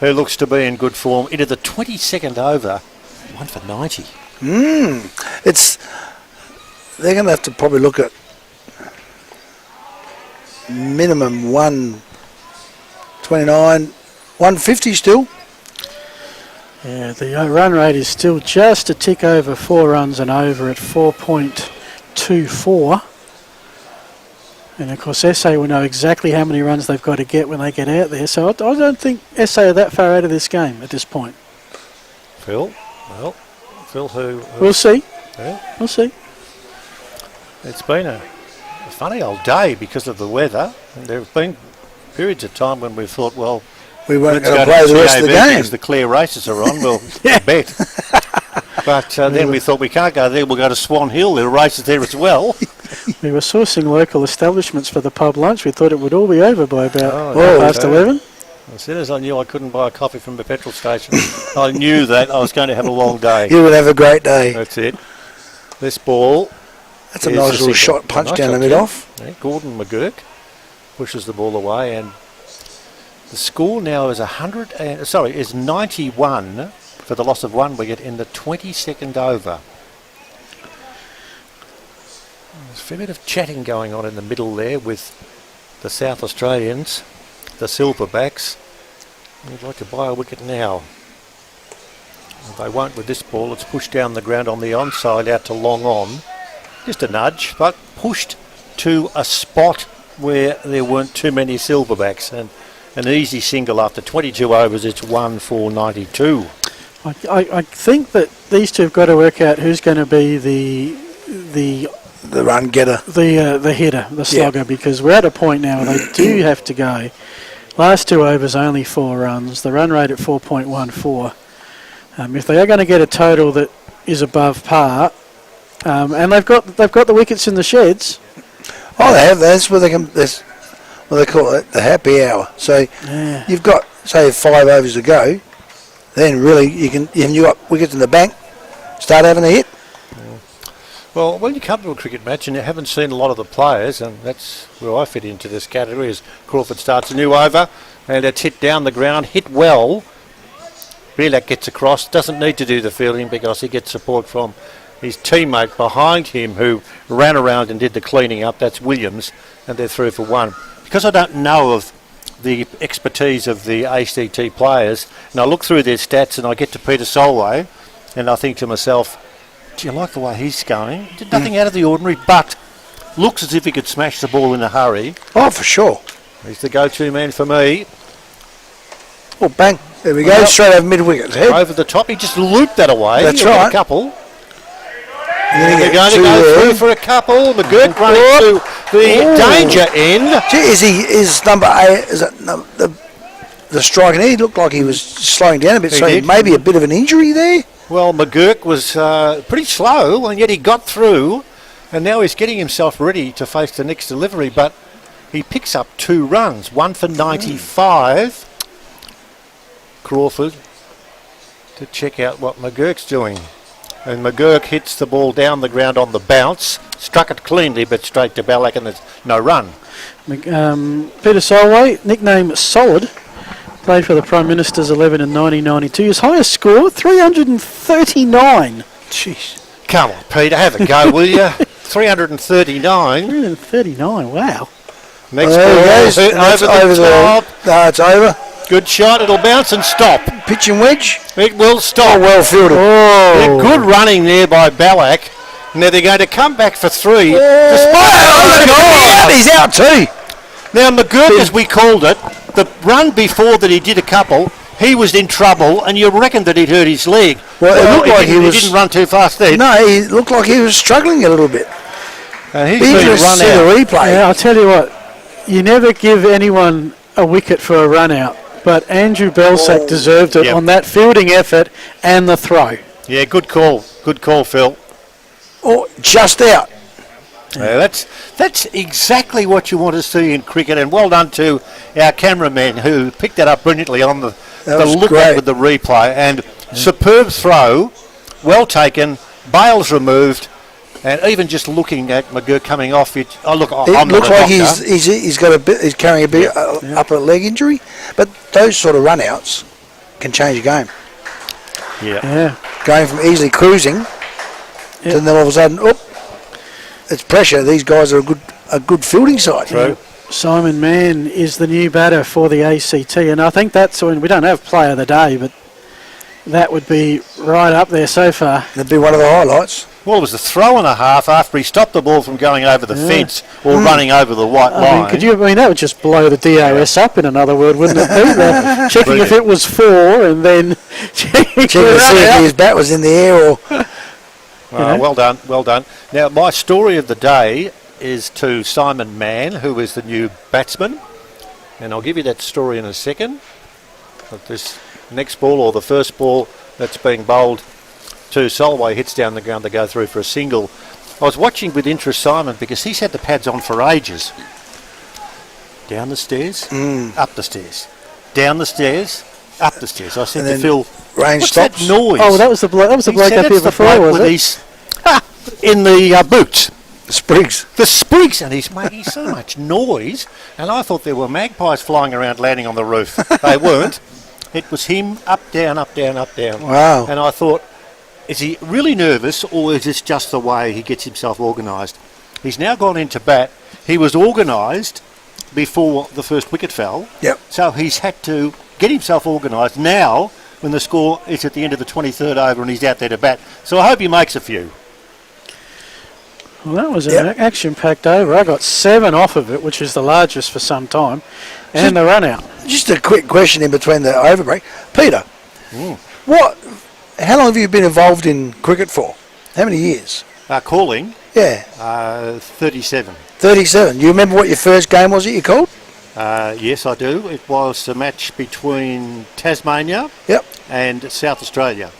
who looks to be in good form, into the 22nd over, 1 for 90. They're going to have to probably look at minimum 129, 150 still. Yeah, the run rate is still just a tick over 4 runs and over at 4.24. And of course SA will know exactly how many runs they've got to get when they get out there. So I don't think SA are that far out of this game at this point. Phil? Well, Phil who... We'll see. Yeah. We'll see. It's been a funny old day because of the weather. And there have been periods of time when we've thought, well, we weren't going to play the rest of the game because the clear races are on. Well, bet. But then we thought we can't go there. We'll go to Swan Hill. There are races there as well. We were sourcing local establishments for the pub lunch. We thought it would all be over by about past 11. As soon as I knew I couldn't buy a coffee from the petrol station, I knew that I was going to have a long day. You would have a great day. That's it. This ball. That's a nice little shot punch down the mid-off. Yeah, Gordon McGurk pushes the ball away, and the score now is 91 for the loss of 1 wicket in the 22nd over. There's a fair bit of chatting going on in the middle there with the South Australians, the Silverbacks. We'd like to buy a wicket now. They won't with this ball. It's pushed down the ground on the onside out to long on. Just a nudge, but pushed to a spot where there weren't too many Silverbacks, and an easy single after 22 overs. It's 1-4-92. I think that these two have got to work out who's going to be the run getter, the hitter, the slugger, because we're at a point now where they do have to go. Last 2 overs, only 4 runs. The run rate at 4.14. If they are going to get a total that is above par, and they've got the wickets in the sheds. Oh, they have. That's where they can. That's what they call it, the happy hour. So you've got, say, 5 overs to go. Then really you got wickets in the bank. Start having a hit. Well, when you come to a cricket match and you haven't seen a lot of the players, and that's where I fit into this category, as Crawford starts a new over, and it's hit down the ground, hit well. Relak gets across, doesn't need to do the fielding because he gets support from his teammate behind him who ran around and did the cleaning up. That's Williams, and they're through for 1. Because I don't know of the expertise of the ACT players, and I look through their stats and I get to Peter Solway and I think to myself, do you like the way he's going? Did nothing out of the ordinary, but looks as if he could smash the ball in a hurry. Oh, for sure. He's the go-to man for me. Oh, bang. There we go, straight over mid-wicket. Over the top, he just looped that away. That's He'll get right. a couple. And They're going to go through for a couple. McGurk running to the danger end. Gee, is number 8, is that the striking? He looked like he was slowing down a bit, so maybe a bit of an injury there. Well, McGurk was pretty slow, and yet he got through, and now he's getting himself ready to face the next delivery, but he picks up 2 runs, 1 for 95. Crawford to check out what McGurk's doing. And McGurk hits the ball down the ground on the bounce, struck it cleanly, but straight to Ballack, and there's no run. Peter Solway, nickname Solid, played for the Prime Minister's 11 in 1992. His highest score, 339. Jeez. Come on, Peter, have a go, will you? 339. 339, wow. Next ball goes over the top. No, it's over. Good shot, it'll bounce and stop. Pitching wedge. It will stop. Oh, well fielded. Oh. Good running there by Ballack. Now they're going to come back for 3. He's out too. Now McGurk, as we called it, the run before that he did a couple, he was in trouble, and you reckon that he'd hurt his leg. Well, it looked like he didn't run too fast there. No, he looked like he was struggling a little bit. And he's been run see out. the replay. Yeah, I'll tell you what, you never give anyone a wicket for a run out, but Andrew Belsack deserved it on that fielding effort and the throw. Yeah, good call. Good call, Phil. Oh, just out. Yeah, that's exactly what you want to see in cricket, and well done to our cameraman who picked that up brilliantly on the look at with the replay. And superb throw, well taken, bails removed, and even just looking at McGurk coming off it. Oh look, It looks like he's got a bit. He's carrying a bit upper leg injury, but those sort of run outs can change a game. Yeah. Going from easily cruising to then all of a sudden, it's pressure. These guys are a good fielding side. True. Simon Mann is the new batter for the ACT, and I think that's when we don't have player of the day, but that would be right up there so far. That'd be one of the highlights. Well, it was a throw and a half after he stopped the ball from going over the fence or running over the white line. That would just blow the DOS up, in another word, wouldn't it? Be? Checking if it was 4 and then checking to see if his bat was in the air or. Well done, well done. Now, my story of the day is to Simon Mann, who is the new batsman, and I'll give you that story in a second. But this next ball, or the first ball that's being bowled to Solway, hits down the ground to go through for a single. I was watching with interest Simon because he's had the pads on for ages. Down the stairs, up the stairs, down the stairs, up the stairs. I said to Phil, what's that noise? Oh, that was the bloke. That was the bloke up here before, was it? In the boots. The sprigs. The sprigs, and he's making so much noise, and I thought there were magpies flying around landing on the roof. They weren't. It was him, up, down, up, down, up, down. Wow. And I thought, is he really nervous, or is this just the way he gets himself organised? He's now gone into bat. He was organised before the first wicket fell. Yep. So he's had to get himself organised now when the score is at the end of the 23rd over and he's out there to bat. So I hope he makes a few. Well, that was an action-packed over. I got 7 off of it, which is the largest for some time, and the run out. Just a quick question in between the over break. Peter, how long have you been involved in cricket for? How many years? Calling? Yeah. 37. 37. Do you remember what your first game was that you called? Yes, I do. It was a match between Tasmania and South Australia.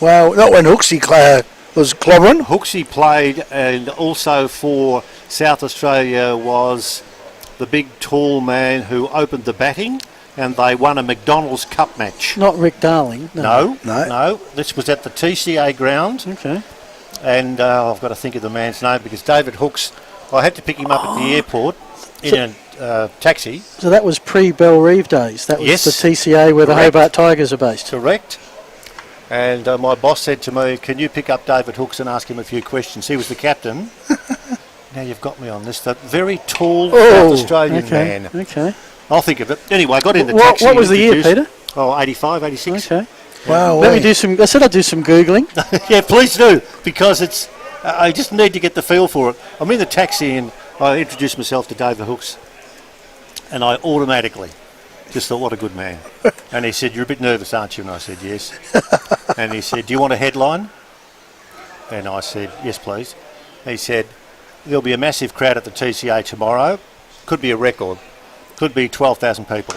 Well, not when Hooksy was clobbering. Hooksy played, and also for South Australia was the big tall man who opened the batting, and they won a McDonald's Cup match. Not Rick Darling. No. This was at the TCA ground. Okay. And I've got to think of the man's name because David Hooks, I had to pick him up at the airport in a taxi. So that was pre-Bell Reeve days. That was the TCA where the Hobart Tigers are based. Correct. And my boss said to me, can you pick up David Hooks and ask him a few questions? He was the captain. Now you've got me on this. That very tall South Australian man. Okay. I'll think of it. Anyway, I got in the taxi. What was the year, Peter? Oh, 85, 86. Okay. Wow. Let me do some. I said I'd do some Googling. Yeah, please do, because it's. I just need to get the feel for it. I'm in the taxi and I introduced myself to David Hooks, and I automatically just thought, what a good man. And he said, you're a bit nervous, aren't you? And I said, yes. And he said, do you want a headline? And I said, yes, please. He said, there'll be a massive crowd at the TCA tomorrow. Could be a record. Could be 12,000 people.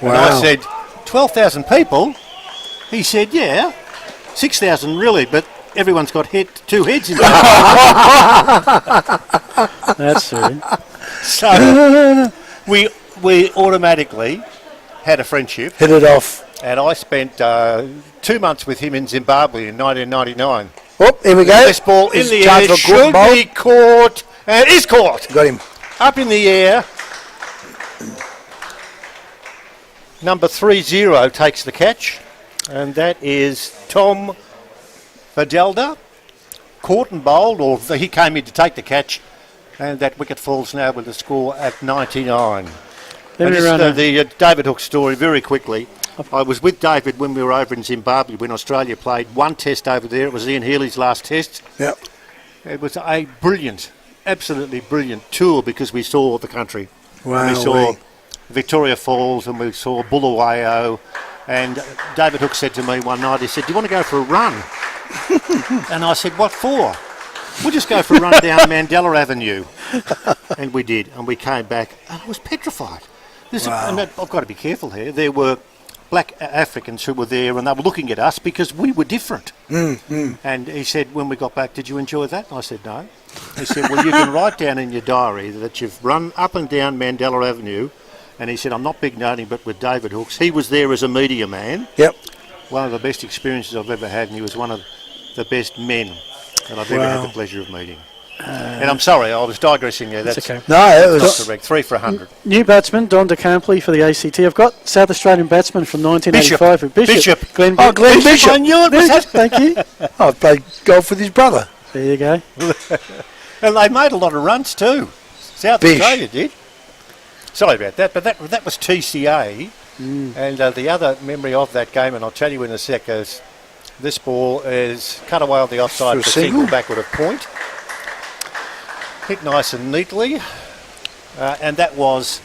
Wow. And I said, 12,000 people? He said, yeah, 6,000 really, but everyone's got two heads in there. That's it. So we automatically had a friendship. Hit it off. And I spent 2 months with him in Zimbabwe in 1999. Oh, here we go. This ball in the air should be caught, and it is caught. Got him. Up in the air. Number 30 takes the catch, and that is Tom Vadelda. Caught and bowled, or he came in to take the catch, and that wicket falls now with the score at 99. The David Hooks story very quickly. I was with David when we were over in Zimbabwe when Australia played one test over there. It was Ian Healy's last test. Yep. It was a brilliant, absolutely brilliant tour because we saw the country. Wow. We saw Victoria Falls and we saw Bulawayo. And David Hooks said to me one night, he said, do you want to go for a run? And I said, what for? We'll just go for a run down Mandela Avenue. And we did, and we came back, and I was petrified. And I've got to be careful here. There were black Africans who were there, and they were looking at us because we were different. And he said, when we got back, did you enjoy that? And I said, no. He said, well, you can write down in your diary that you've run up and down Mandela Avenue. And he said, I'm not big noting, but with David Hooks. He was there as a media man. Yep. One of the best experiences I've ever had, and he was one of the best men that I've ever had the pleasure of meeting. And I'm sorry, I was digressing there. That's okay. No, it was correct. 3 for 100. New batsman, Don DeCampley for the ACT. I've got South Australian batsman from 1985. Bishop. Glenn Bishop. I knew it was that. Thank you. I've played golf with his brother. There you go. And they made a lot of runs too. South Australia did. Sorry about that, but that was TCA. And the other memory of that game, and I'll tell you in a sec, is this ball is cut away on the offside for single backward of point. Hit nice and neatly. And that was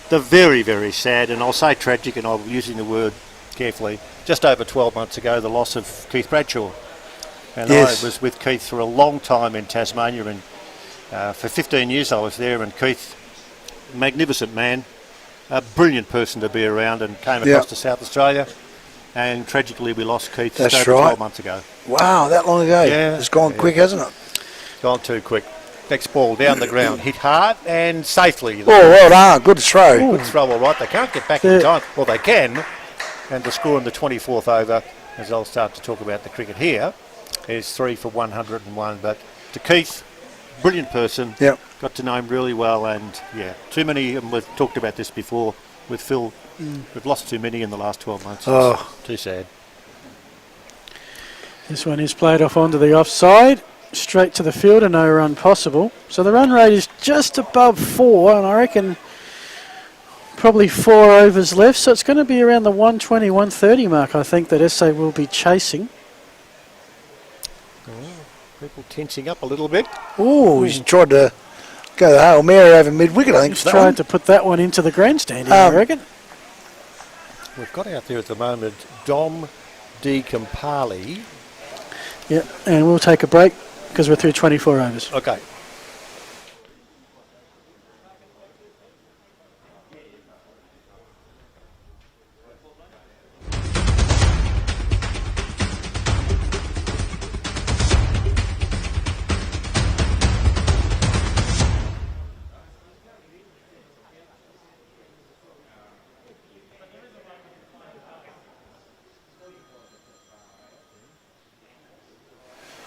the very, very sad, and I'll say tragic, and I'm using the word carefully, just over 12 months ago, the loss of Keith Bradshaw. And I was with Keith for a long time in Tasmania, and for 15 years I was there, and Keith, magnificent man, a brilliant person to be around, and came across to South Australia, and tragically we lost Keith just over 12 months ago. Wow, that long ago. Yeah. It's gone quick, hasn't it? Gone too quick. Next ball down the ground, hit hard and safely. Oh, well done. Good throw. Good throw, all right. They can't get back in time. Well, they can. And the score in the 24th over, as I'll start to talk about the cricket here, is 3 for 101. But to Keith, brilliant person. Yep. Got to know him really well, and too many. And we've talked about this before with Phil. We've lost too many in the last 12 months. It's too sad. This one is played off onto the offside, straight to the fielder, no run possible. So the run rate is just above 4, and I reckon Probably 4 overs left, so it's going to be around the 120, 130 mark, I think, that SA will be chasing. People tensing up a little bit. Oh, he's tried to go the Hail Mary over mid-wicket, I think. He's tried to put that one into the grandstand, I reckon. We've got out there at the moment Dom D. Campali. Yep, and we'll take a break because we're through 24 overs. Okay.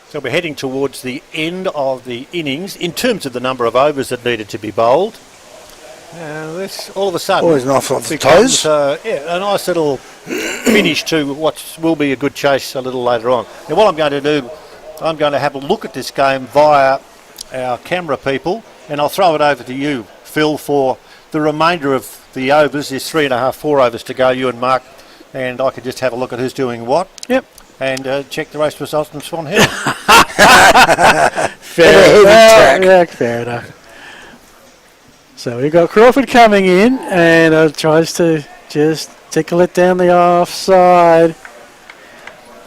So we're heading towards the end of the innings in terms of the number of overs that needed to be bowled. And this all of a sudden always off the becomes, toes. a nice little finish to what will be a good chase a little later on. Now what I'm going to do, I'm going to have a look at this game via our camera people, and I'll throw it over to you, Phil, for the remainder of the overs. There's 3.5, 4 overs to go, you and Mark, and I can just have a look at who's doing what. Yep. And check the race results from Swan Hill. Fair enough. Yeah, fair enough. So we've got Crawford coming in, and tries to just tickle it down the offside.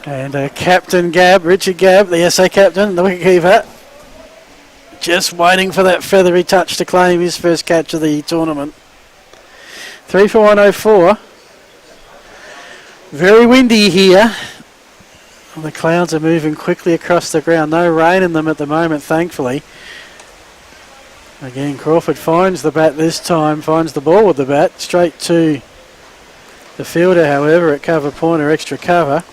And Captain Gabb, Richard Gabb, the SA captain, the wicketkeeper, just waiting for that feathery touch to claim his first catch of the tournament. 3 for 104. Very windy here. The clouds are moving quickly across the ground. No rain in them at the moment, thankfully. Again, Crawford finds the bat this time, finds the ball with the bat, straight to the fielder, however, at cover point or extra cover.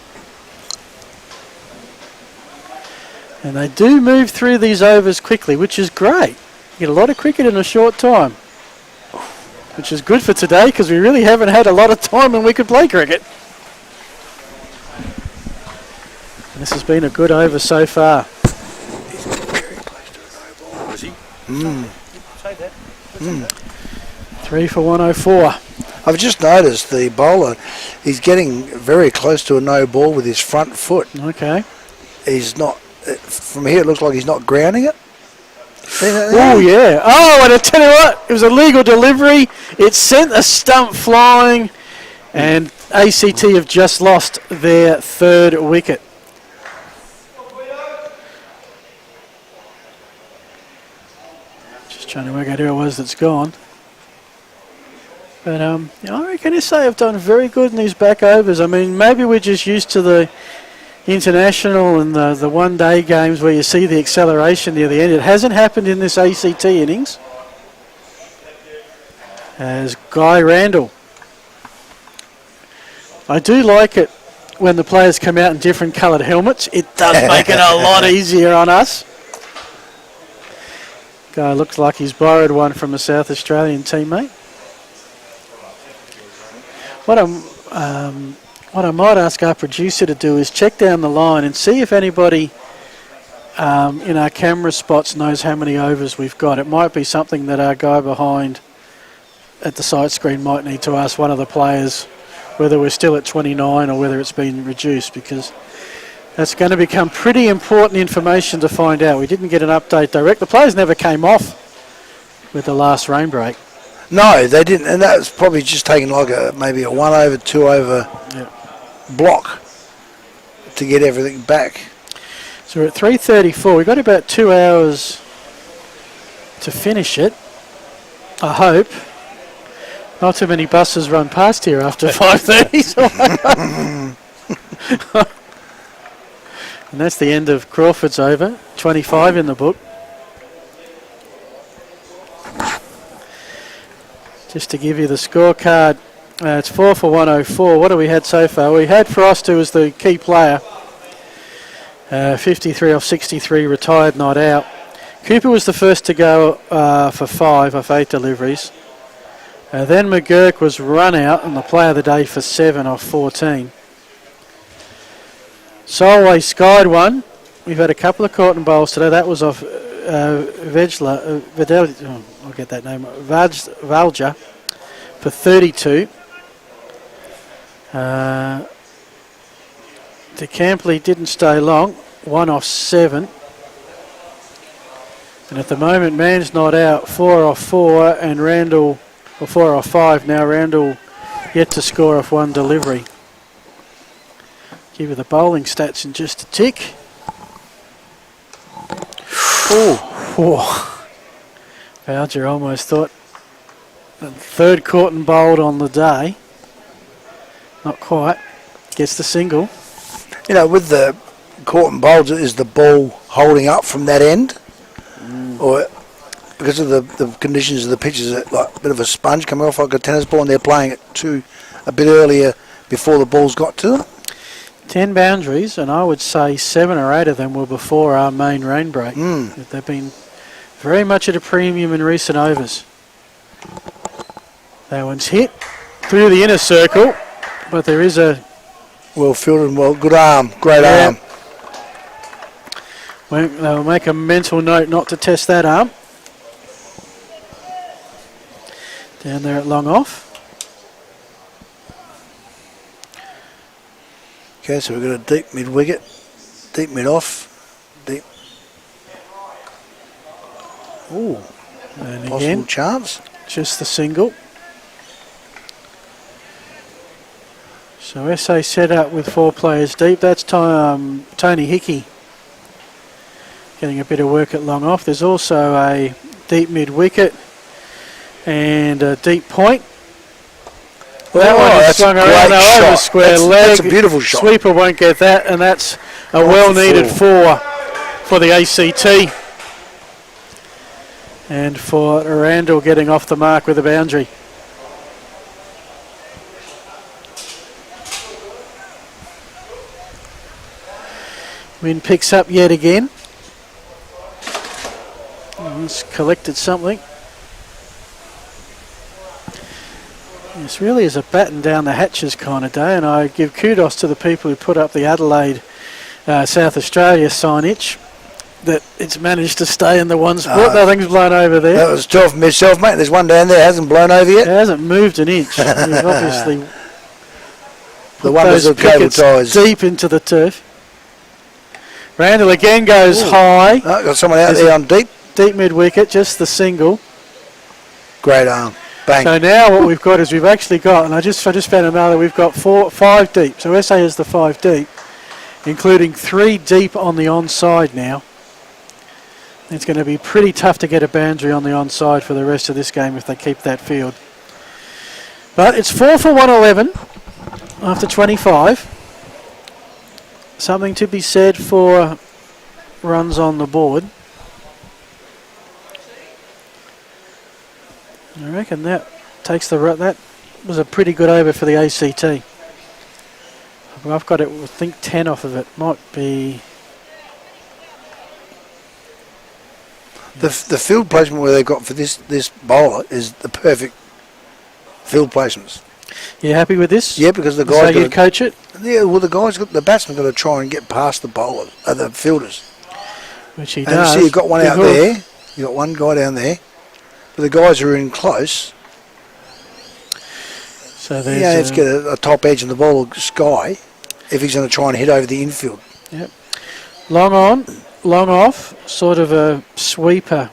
And they do move through these overs quickly, which is great. You get a lot of cricket in a short time, which is good for today because we really haven't had a lot of time when we could play cricket. This has been a good over so far. He's very close to the no ball. Is he? 3 for 104. I've just noticed the bowler, he's getting very close to a no ball with his front foot. Okay. He's not, from here it looks like he's not grounding it. Oh, yeah. Oh, and I tell you what, it was a legal delivery. It sent a stump flying, and ACT have just lost their 3rd wicket. Trying to work out who it was that's gone. But I reckon SA have done very good in these back overs. I mean, maybe we're just used to the international and the one-day games where you see the acceleration near the end. It hasn't happened in this ACT innings. As Guy Randall. I do like it when the players come out in different coloured helmets. It does make it a lot easier on us. Guy looks like he's borrowed one from a South Australian teammate. What I might ask our producer to do is check down the line and see if anybody in our camera spots knows how many overs we've got. It might be something that our guy behind at the sight screen might need to ask one of the players whether we're still at 29 or whether it's been reduced, because that's going to become pretty important information to find out. We didn't get an update direct. The players never came off with the last rain break. No, they didn't, and that was probably just taking like maybe a 1 over, 2 over block to get everything back. So we're at 3:34. We've got about 2 hours to finish it, I hope. Not too many buses run past here after 5:30. And that's the end of Crawford's over. 25 in the book. Just to give you the scorecard, it's 4 for 104. What have we had so far? We had Frost, who was the key player. 53 off 63, retired, not out. Cooper was the first to go for 5 off 8 deliveries. Then McGurk was run out and the player of the day for 7 off 14. Solway skied one. We've had a couple of caught and bowls today. That was off Valja for 32. De Campley didn't stay long, 1 off 7. And at the moment, Mann's not out, 4 off 4, and Randall, or 4 off 5 now. Randall yet to score off 1 delivery. Give you the bowling stats in just a tick. Oh, Bouger almost thought the third caught and bowled on the day. Not quite. Gets the single. You know, with the caught and bowled, is the ball holding up from that end? Or because of the conditions of the pitch, is it like a bit of a sponge coming off like a tennis ball, and they're playing it a bit earlier before the ball's got to them? 10 boundaries, and I would say 7 or 8 of them were before our main rain break. They've been very much at a premium in recent overs. That one's hit through the inner circle, but there is a... Well fielded and well, good arm, great arm. They'll make a mental note not to test that arm. Down there at long off. Okay, so we've got a deep mid wicket, deep mid off, deep. Ooh, and possible again, chance. Just the single. So SA set up with 4 players deep. That's Tony Hickey getting a bit of work at long off. There's also a deep mid wicket and a deep point. That one is swung around over square leg. That's a beautiful shot. Sweeper won't get that, and that's a well-needed 4 for the ACT. And for Randall getting off the mark with a boundary. Wind picks up yet again. It's collected something. This really is a batten down the hatches kind of day, and I give kudos to the people who put up the Adelaide South Australia signage, that it's managed to stay in the one spot. Nothing's blown over there. That was 12 from myself, mate. There's one down there, hasn't blown over yet. It hasn't moved an inch. You've obviously the wonders of cable ties deep into the turf. Randall again goes high. Got someone out there on deep. Deep mid wicket, just the single. Great arm. Bang. So now what we've got is we've actually got, and I just found another, we've got 5 deep. So SA is the 5 deep, including 3 deep on the onside now. It's going to be pretty tough to get a boundary on the onside for the rest of this game if they keep that field. But it's 4 for 111 after 25. Something to be said for runs on the board. I reckon that takes that was a pretty good over for the ACT. I've got it, I think 10 off of it. Might be... The field placement where they've got for this bowler is the perfect field placements. You happy with this? Yeah, because the guys. So you coach it? Yeah, well, the batsman got to try and get past the bowlers, the fielders. Which he and does. You see, you've got one out there. You got one guy down there, but the guys who are in close. So there's. Yeah, let's get a top edge in the ball sky if he's going to try and hit over the infield. Yep. Long on, long off, sort of a sweeper.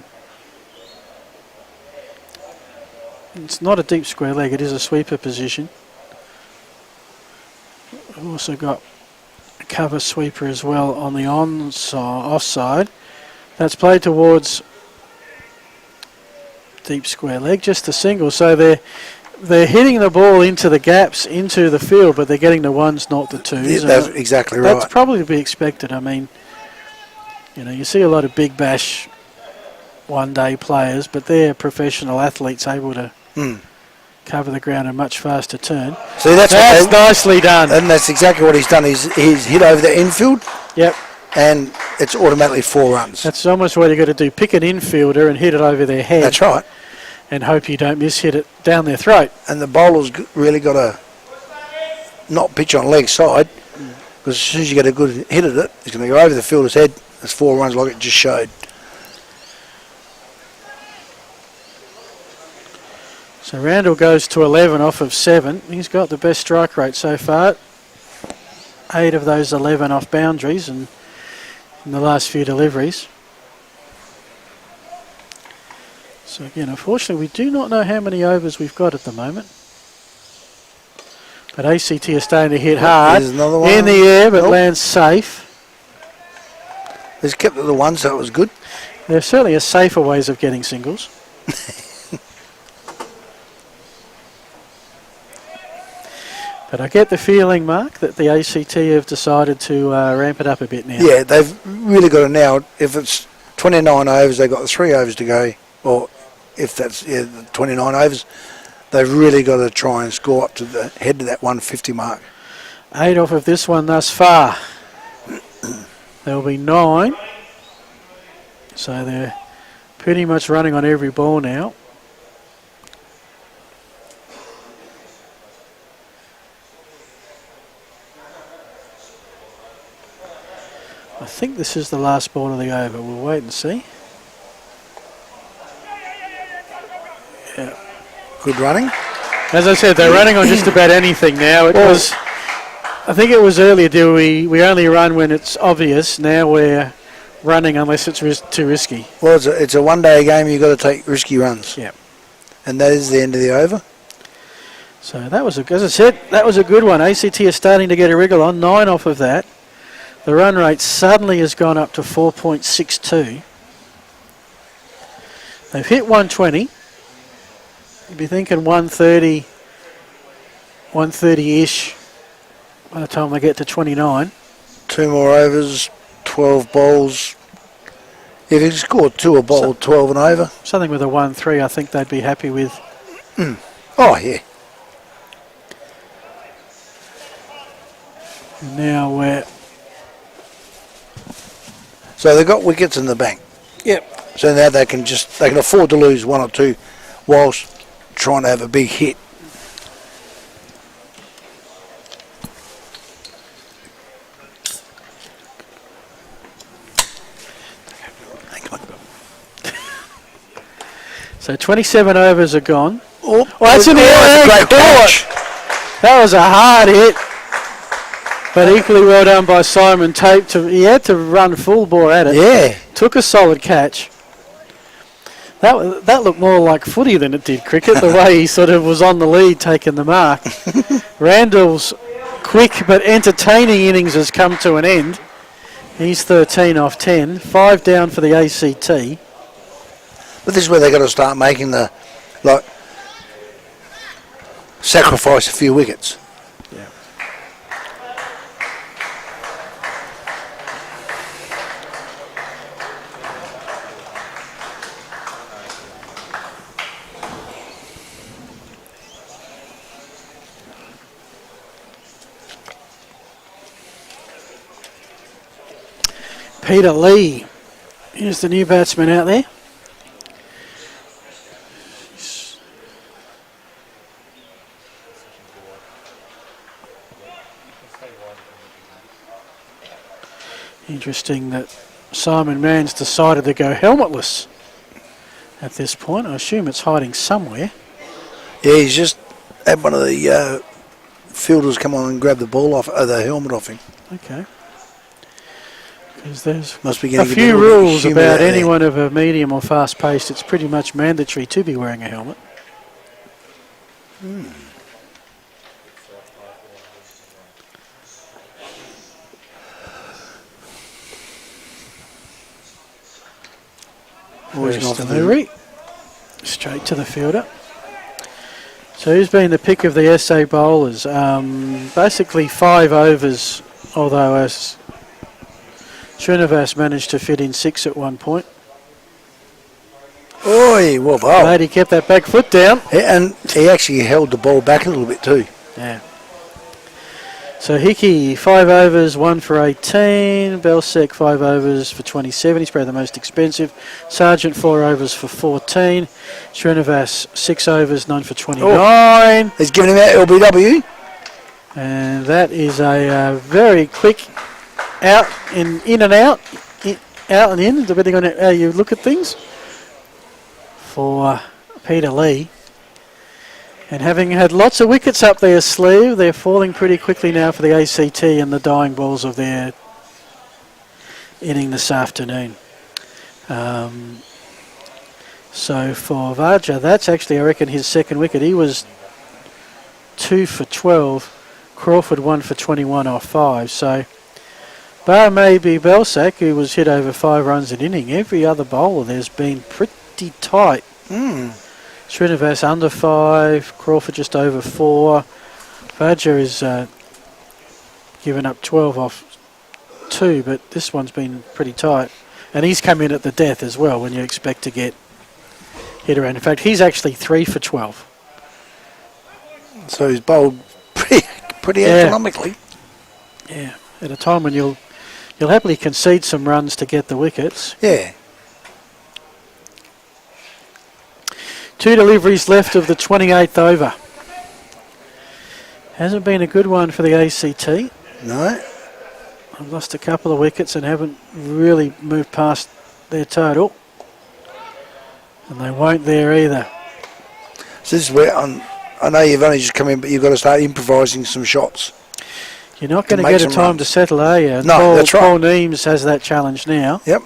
It's not a deep square leg, it is a sweeper position. We've also got a cover sweeper as well on the offside. That's played towards deep square leg, just a single. So they're hitting the ball into the gaps, into the field, but they're getting the ones, not the twos. Yeah, that's exactly right. That's probably to be expected. I mean, you know, you see a lot of big bash one-day players, but they're professional athletes able to cover the ground a much faster turn. See, that's nicely done. And that's exactly what he's done. He's hit over the infield. Yep. And it's automatically 4 runs. That's almost what you've got to do. Pick an infielder and hit it over their head. That's right. And hope you don't miss-hit it down their throat. And the bowler's really got to not pitch on leg side, because as soon as you get a good hit at it, it's going to go over the fielder's head. There's 4 runs like it just showed. So Randall goes to 11 off of 7. He's got the best strike rate so far. 8 of those 11 off boundaries and in the last few deliveries. So again, unfortunately, we do not know how many overs we've got at the moment. But ACT are starting to hit hard. There's another one. In the air, but lands safe. He's kept it the one, so it was good. There certainly are safer ways of getting singles. But I get the feeling, Mark, that the ACT have decided to ramp it up a bit now. Yeah, they've really got to now. If it's 29 overs, they've got 3 overs to go. Or if that's 29 overs, they've really got to try and score up to the head to that 150 mark. 8 off of this one thus far. There'll be 9. So they're pretty much running on every ball now. I think this is the last ball of the over. We'll wait and see. Yeah. Good running. As I said, they're running on just about anything now. It was, I think it was earlier, we only run when it's obvious. Now we're running unless it's too risky. Well, it's a one-day game. You've got to take risky runs. Yeah. And that is the end of the over. So that was, as I said, that was a good one. ACT is starting to get a wriggle on. 9 off of that. The run rate suddenly has gone up to 4.62. They've hit 120. You'd be thinking 130, 130-ish by the time they get to 29. 2 more overs, 12 bowls. If you scored 2 a bowl, 12 and over. Something with a 1-3 I think they'd be happy with. Oh, yeah. And now we're... So they've got wickets in the bank. Yep. So now they can afford to lose 1 or 2 whilst trying to have a big hit. So 27 overs are gone. Oh, that's in the air. Great catch. That was a hard hit. But equally well done by Simon Tate. He had to run full bore at it. Yeah. Took a solid catch. That looked more like footy than it did cricket, the way he sort of was on the lead taking the mark. Randall's quick but entertaining innings has come to an end. He's 13 off 10. 5 down for the ACT. But this is where they've got to start making sacrifice a few wickets. Yeah. Peter Lee is the new batsman out there. Interesting that Simon Mann's decided to go helmetless at this point. I assume it's hiding somewhere. Yeah, he's just had one of the fielders come on and grab the ball off, the helmet off him. Okay. Because there's Must be a getting few bit rules humid about out there. anyone of a medium or fast pace. It's pretty much mandatory to be wearing a helmet. First delivery. Straight to the fielder. So who's been the pick of the SA bowlers? Basically 5 overs, although as Srinivas managed to fit in 6 at one point. Oi, well, Glad he kept that back foot down. Yeah, and he actually held the ball back a little bit too. Yeah. So Hickey, 5 overs, 1 for 18. Belsek, 5 overs for 27. He's probably the most expensive. Sargent, 4 overs for 14. Srinivas, 6 overs, none for 29. He's giving him out LBW. And that is a very quick out and in and out, out and in, depending on how you look at things, for Peter Lee. And having had lots of wickets up their sleeve, they're falling pretty quickly now for the ACT and the dying balls of their inning this afternoon. So for Varja, that's actually, I reckon, his second wicket. He was 2 for 12. Crawford 1 for 21 off 5. So bar maybe Belsack, who was hit over 5 runs an inning, every other bowler there's been pretty tight. Srinivas under 5, Crawford just over 4. Varja is given up 12 off 2, but this one's been pretty tight. And he's come in at the death as well when you expect to get hit around. In fact, he's actually 3 for 12. So he's bowled pretty economically. Yeah, at a time when you'll happily concede some runs to get the wickets. Yeah. 2 deliveries left of the 28th over. Hasn't been a good one for the ACT. No. I've lost a couple of wickets and haven't really moved past their total. And they won't there either. So this is where I know you've only just come in, but you've got to start improvising some shots. You're not going to get a time to settle, are you? No, that's right. Paul Neems has that challenge now. Yep.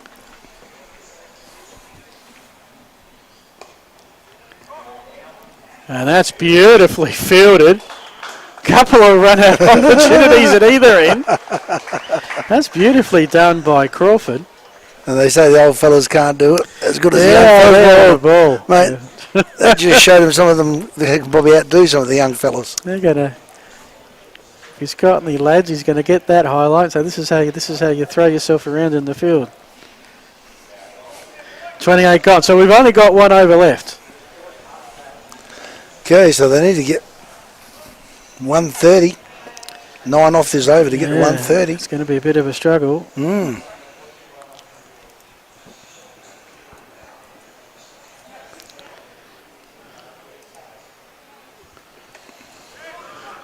And that's beautifully fielded. Couple of run-out opportunities at either end. That's beautifully done by Crawford. And they say the old fellas can't do it as good as the young fellas. Ball. Mate, that just showed them some of them, they can probably outdo some of the young fellas. They're going to, if he's got any lads, he's going to get that highlight. So this is how you throw yourself around in the field. 28 gone. So we've only got 1 over left. Okay, so they need to get 130. 9 off this over to get to 130. It's going to be a bit of a struggle.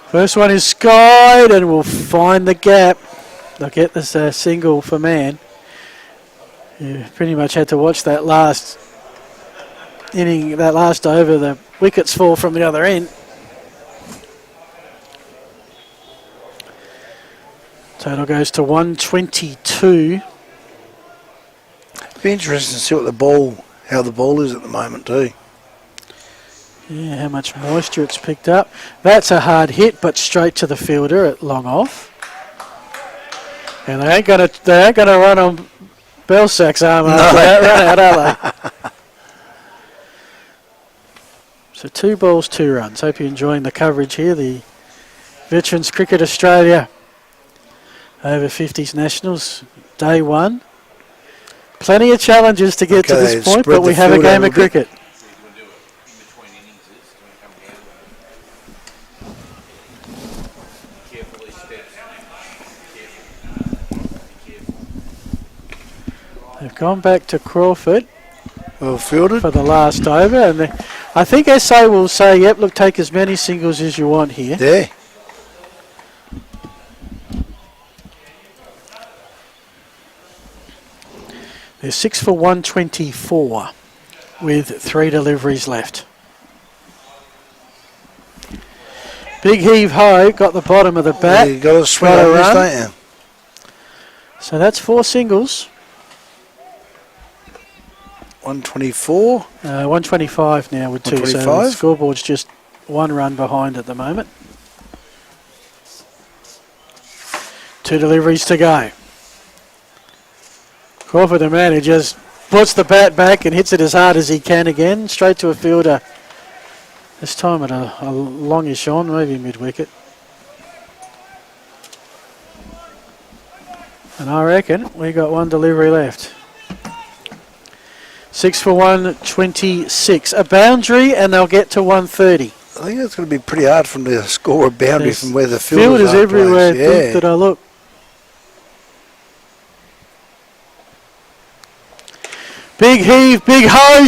First one is skied and will find the gap. They'll get this single for man. You pretty much had to watch that last inning, that last over, the wickets fall from the other end. Total goes to 122. It'd be interesting to see how the ball is at the moment too. Yeah, how much moisture it's picked up. That's a hard hit, but straight to the fielder at long off. And they ain't gonna run on Belsack's arm after that run out, are they? So 2 balls, 2 runs. Hope you're enjoying the coverage here. The Veterans Cricket Australia over 50s Nationals, day 1. Plenty of challenges to get to this point, but we have a game of cricket. They've gone back to Crawford. Well fielded. For the last over. And I think SA will say, yep, look, take as many singles as you want here. Yeah. They're 6 for 124 with 3 deliveries left. Big heave ho, got the bottom of the bat. You got to swing on this, don't you? So that's 4 singles. 124. 125 now with 2. So the scoreboard's just 1 run behind at the moment. 2 deliveries to go. Crawford, the man who just puts the bat back and hits it as hard as he can again. Straight to a fielder. This time at a longish on, maybe mid-wicket. And I reckon we got 1 delivery left. 6 for 126. A boundary and they'll get to 130. I think it's going to be pretty hard from the score a boundary from where the field is everywhere that I look. Big heave, big ho,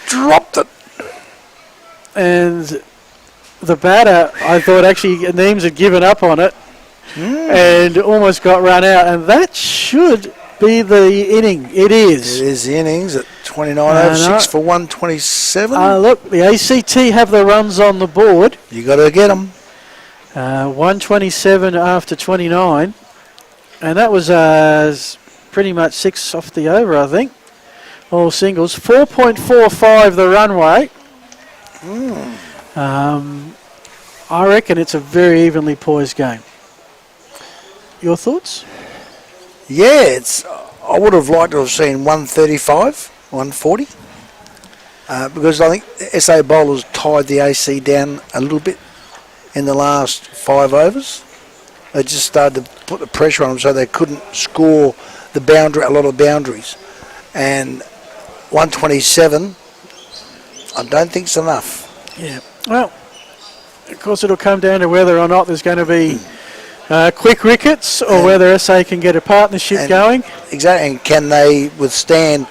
dropped it. And the batter, I thought actually Neems had given up on it and almost got run out. And that should be the inning. It is. It is the innings. It 29 over 6 for 127. Look, the ACT have the runs on the board. You got to get them. 127 after 29. And that was pretty much 6 off the over, I think. All singles. 4.45 the runway. I reckon it's a very evenly poised game. Your thoughts? Yeah, I would have liked to have seen 135, 140. Because I think SA Bowlers tied the AC down a little bit in the last 5 overs. They just started to put the pressure on them so they couldn't score a lot of boundaries. And 127, I don't think it's enough. Yeah. Well, of course it'll come down to whether or not there's going to be quick wickets or whether SA can get a partnership going. Exactly. And can they withstand?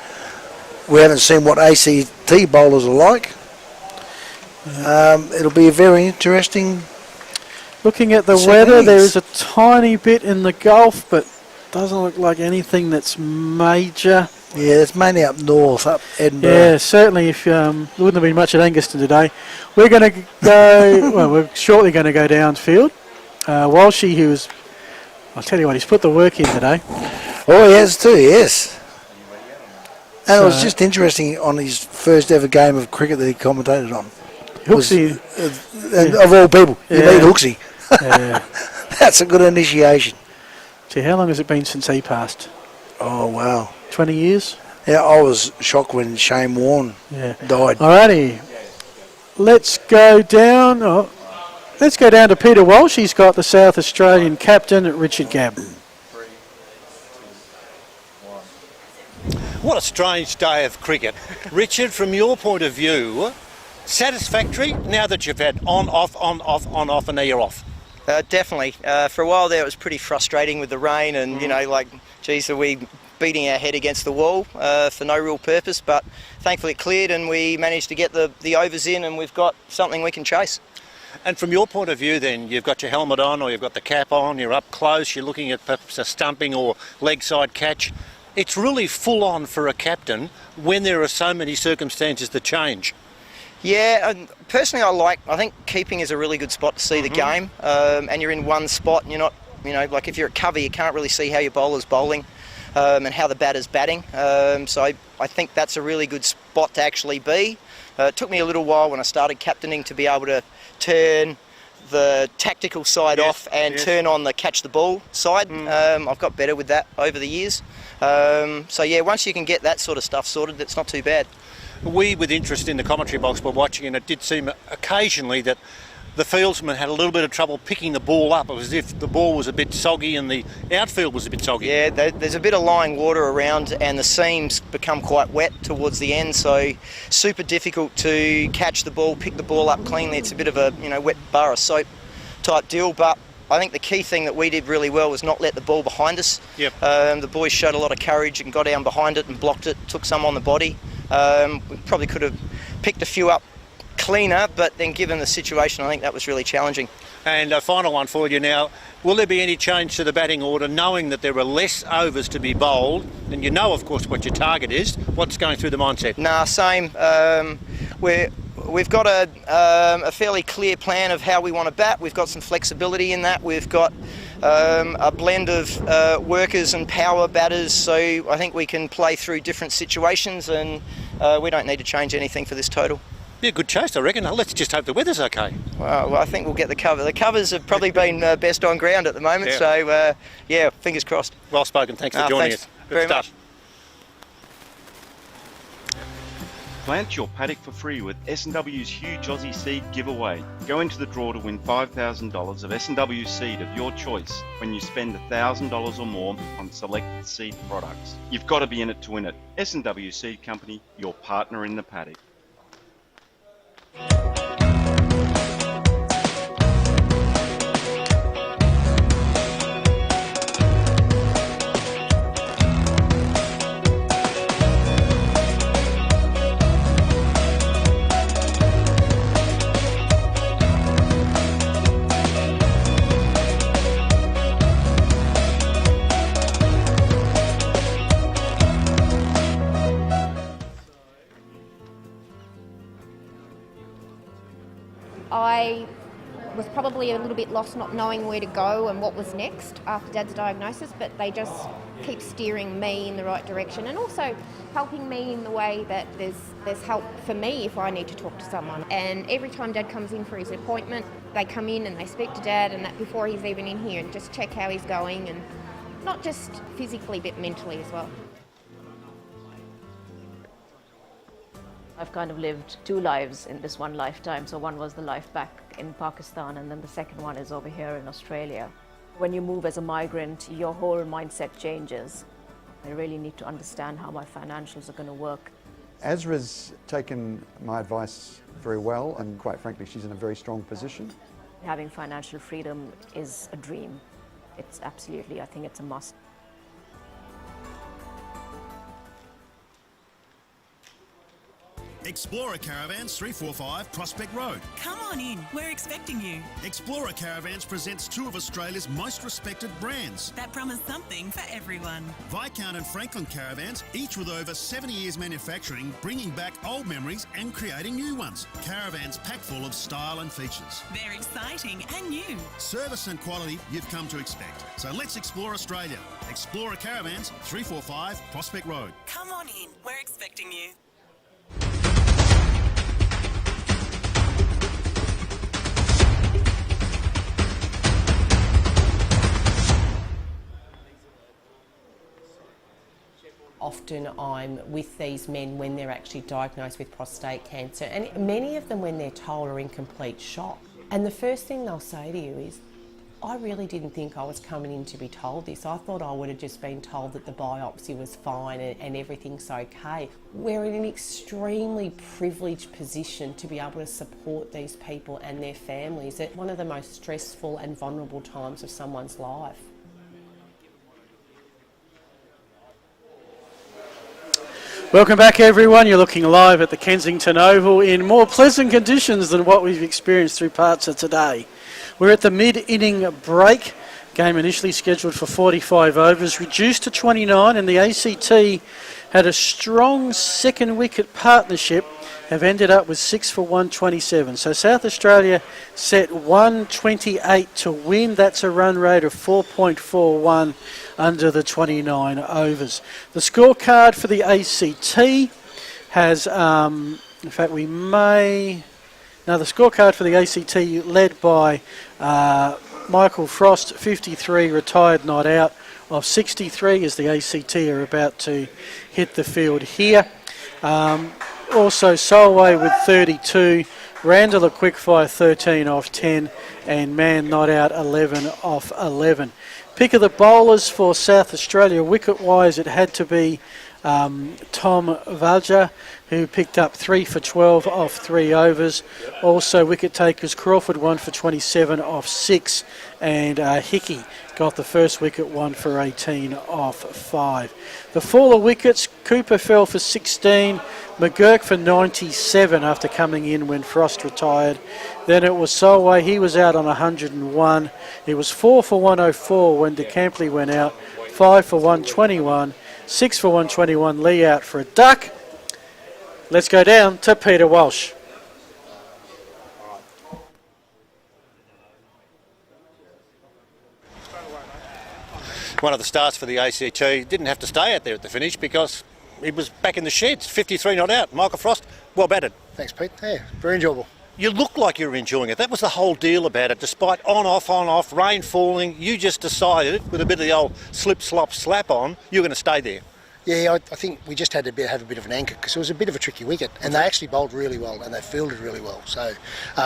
We haven't seen what ACT bowlers are like. It'll be a very interesting. Looking at the weather, there is a tiny bit in the Gulf, but doesn't look like anything that's major. Yeah, it's mainly up north, up Edinburgh. Yeah, certainly. If there wouldn't have been much at Angaston today, we're going to go. Well, we're shortly going to go downfield. Walshy, I'll tell you what, he's put the work in today. Oh, he has too. Yes. And it was just interesting on his first ever game of cricket that he commentated on. Hooksy. Of all people, you meet Hooksy. Yeah. That's a good initiation. See, how long has it been since he passed? Oh, wow. 20 years? Yeah, I was shocked when Shane Warne died. Alrighty. Let's go down. Let's go down to Peter Walsh. He's got the South Australian captain, Richard Gabb. What a strange day of cricket. Richard, from your point of view, satisfactory now that you've had on, off, and now you're off? Definitely. For a while there it was pretty frustrating with the rain and, you know, like, geez, are we beating our head against the wall for no real purpose, but thankfully it cleared and we managed to get the overs in and we've got something we can chase. And from your point of view then, you've got your helmet on or you've got the cap on, you're up close, you're looking at perhaps a stumping or leg side catch. It's really full on for a captain when there are so many circumstances that change. Yeah, and personally I think keeping is a really good spot to see the game, and you're in one spot and you're not, you know, like if you're at cover you can't really see how your bowler's bowling and how the batter's batting, so I think that's a really good spot to actually be. It took me a little while when I started captaining to be able to turn the tactical side off and turn on the catch the ball side. I've got better with that over the years. So yeah, once you can get that sort of stuff sorted, it's not too bad. We, with interest in the commentary box, were watching, and it did seem occasionally that the fieldsman had a little bit of trouble picking the ball up. It was as if the ball was a bit soggy and the outfield was a bit soggy. Yeah, there's a bit of lying water around and the seams become quite wet towards the end, so super difficult to catch the ball, pick the ball up cleanly. It's a bit of a, you know, wet bar of soap type deal, but I think the key thing that we did really well was not let the ball behind us. Yep. The boys showed a lot of courage and got down behind it and blocked it, took some on the body. We probably could have picked a few up cleaner, but then given the situation, I think that was really challenging. And a final one for you now. Will there be any change to the batting order, knowing that there are less overs to be bowled? And you know, of course, what your target is. What's going through the mindset? Nah, same. We've got a fairly clear plan of how we want to bat. We've got some flexibility in that. We've got a blend of workers and power batters, so I think we can play through different situations, and we don't need to change anything for this total. Be a good chase, I reckon. Let's just hope the weather's okay. Well, I think we'll get the cover. The covers have probably been best on ground at the moment, so yeah, fingers crossed. Well spoken. Thanks for joining us. Good very stuff. much. Plant your paddock for free with S&W's huge Aussie seed giveaway. Go into the draw to win $5,000 of S&W seed of your choice when you spend $1,000 or more on selected seed products. You've got to be in it to win it. S&W Seed Company, your partner in the paddock. I was probably a little bit lost not knowing where to go and what was next after Dad's diagnosis, but they just keep steering me in the right direction and also helping me in the way that there's help for me if I need to talk to someone. And every time Dad comes in for his appointment, they come in and they speak to Dad, and that before he's even in here, and just check how he's going, and not just physically but mentally as well. I've kind of lived two lives in this one lifetime. So one was the life back in Pakistan, and then the second one is over here in Australia. When you move as a migrant, your whole mindset changes. I really need to understand how my financials are going to work. Ezra's taken my advice very well, and quite frankly, she's in a very strong position. Having financial freedom is a dream. It's absolutely, I think it's a must. Explorer Caravans 345 Prospect Road. Come on in, we're expecting you. Explorer Caravans presents two of Australia's most respected brands. That promise something for everyone. Viscount and Franklin Caravans, each with over 70 years manufacturing, bringing back old memories and creating new ones. Caravans packed full of style and features. They're exciting and new. Service and quality you've come to expect. So let's explore Australia. Explorer Caravans 345 Prospect Road. Come on in, we're expecting you. Often I'm with these men when they're actually diagnosed with prostate cancer, and many of them, when they're told, are in complete shock. And the first thing they'll say to you is, I really didn't think I was coming in to be told this. I thought I would have just been told that the biopsy was fine and everything's okay. We're in an extremely privileged position to be able to support these people and their families at one of the most stressful and vulnerable times of someone's life. Welcome back, everyone. You're looking live at the Kensington Oval in more pleasant conditions than what we've experienced through parts of today. We're at the mid-inning break. Game initially scheduled for 45 overs, reduced to 29, and the ACT had a strong second wicket partnership, have ended up with 6 for 127. So South Australia set 128 to win. That's a run rate of 4.41 under the 29 overs. The scorecard for the ACT has, in fact, the scorecard for the ACT led by Michael Frost, 53, retired not out, of 63 as the ACT are about to hit the field here. Also Solway with 32, Randall a quickfire 13 off 10, and Man not out 11 off 11. Pick of the bowlers for South Australia, wicket-wise, it had to be Tom Valja, who picked up 3 for 12 off 3 overs. Also wicket takers, Crawford 1 for 27 off 6, and Hickey got the first wicket, 1 for 18 off 5. The fall of wickets, Cooper fell for 16, McGurk for 97 after coming in when Frost retired. Then it was Solway, he was out on 101. It was 4 for 104 when DeCampley went out, 5 for 121, 6 for 121, Lee out for a duck. Let's go down to Peter Walsh. One of the starts for the ACT didn't have to stay out there at the finish because he was back in the sheds, 53 not out. Michael Frost, well batted. Thanks, Pete. Yeah, very enjoyable. You look like you were enjoying it. That was the whole deal about it. Despite on-off, rain falling, you just decided, with a bit of the old slip, slop, slap on, you were going to stay there. Yeah, I think we just had to have a bit of an anchor because it was a bit of a tricky wicket, and they actually bowled really well and they fielded really well. So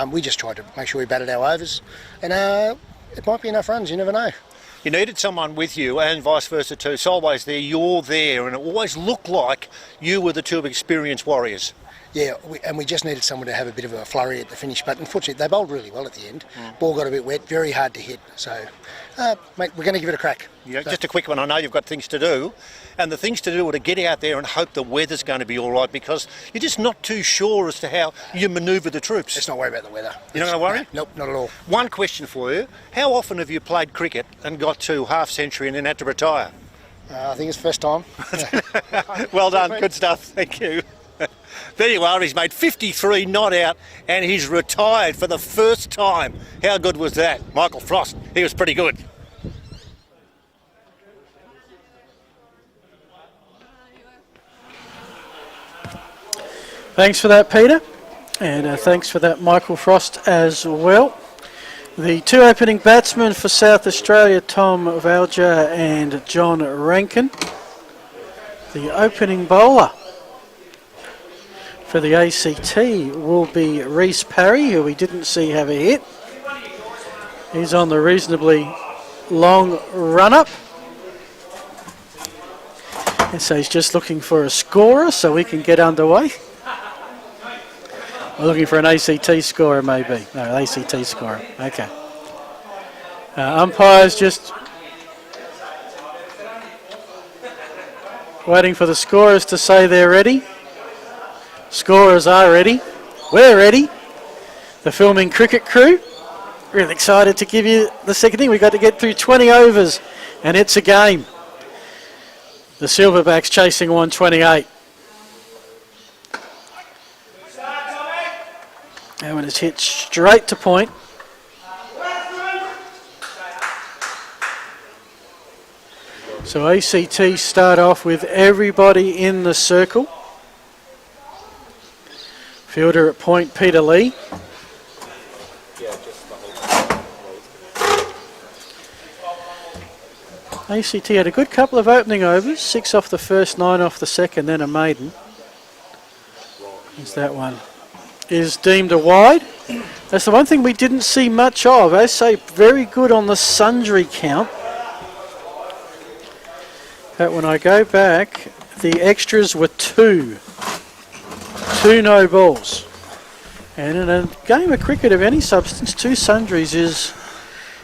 we just tried to make sure we batted our overs, and it might be enough runs, you never know. You needed someone with you and vice versa too. Solway's there, you're there, and it always looked like you were the two experienced warriors. Yeah, we just needed someone to have a bit of a flurry at the finish, but unfortunately they bowled really well at the end. Ball got a bit wet, very hard to hit, so mate, we're going to give it a crack. Yeah, just a quick one. I know you've got things to do, and the things to do are to get out there and hope the weather's going to be all right, because you're just not too sure as to how you manoeuvre the troops. Let's not worry about the weather. You're not going to worry? Nope, not at all. One question for you. How often have you played cricket and got to half-century and then had to retire? I think it's first time. Well done. Good stuff. Thank you. There you are, he's made 53 not out and he's retired for the first time. How good was that? Michael Frost, he was pretty good. Thanks for that, Peter. And thanks for that, Michael Frost, as well. The two opening batsmen for South Australia, Tom Valja and John Rankin. The opening bowler for the ACT will be Reece Parry, who we didn't see have a hit. He's on the reasonably long run-up. And so he's just looking for a scorer so we can get underway. We're looking for an ACT scorer, maybe. No, ACT scorer. Okay. Umpires just waiting for the scorers to say they're ready. Scorers are ready. We're ready. The filming cricket crew. Really excited to give you the second thing. We've got to get through 20 overs and it's a game. The Silverbacks chasing 128. And when it's hit straight to point. So ACT start off with everybody in the circle. Fielder at point, Peter Lee. ACT had a good couple of opening overs, 6 off the first, 9 off the second, then a maiden. There's that one. Is deemed a wide. That's the one thing we didn't see much of. I say very good on the sundry count. But when I go back, the extras were 2. 2 no balls. And in a game of cricket of any substance, 2 sundries is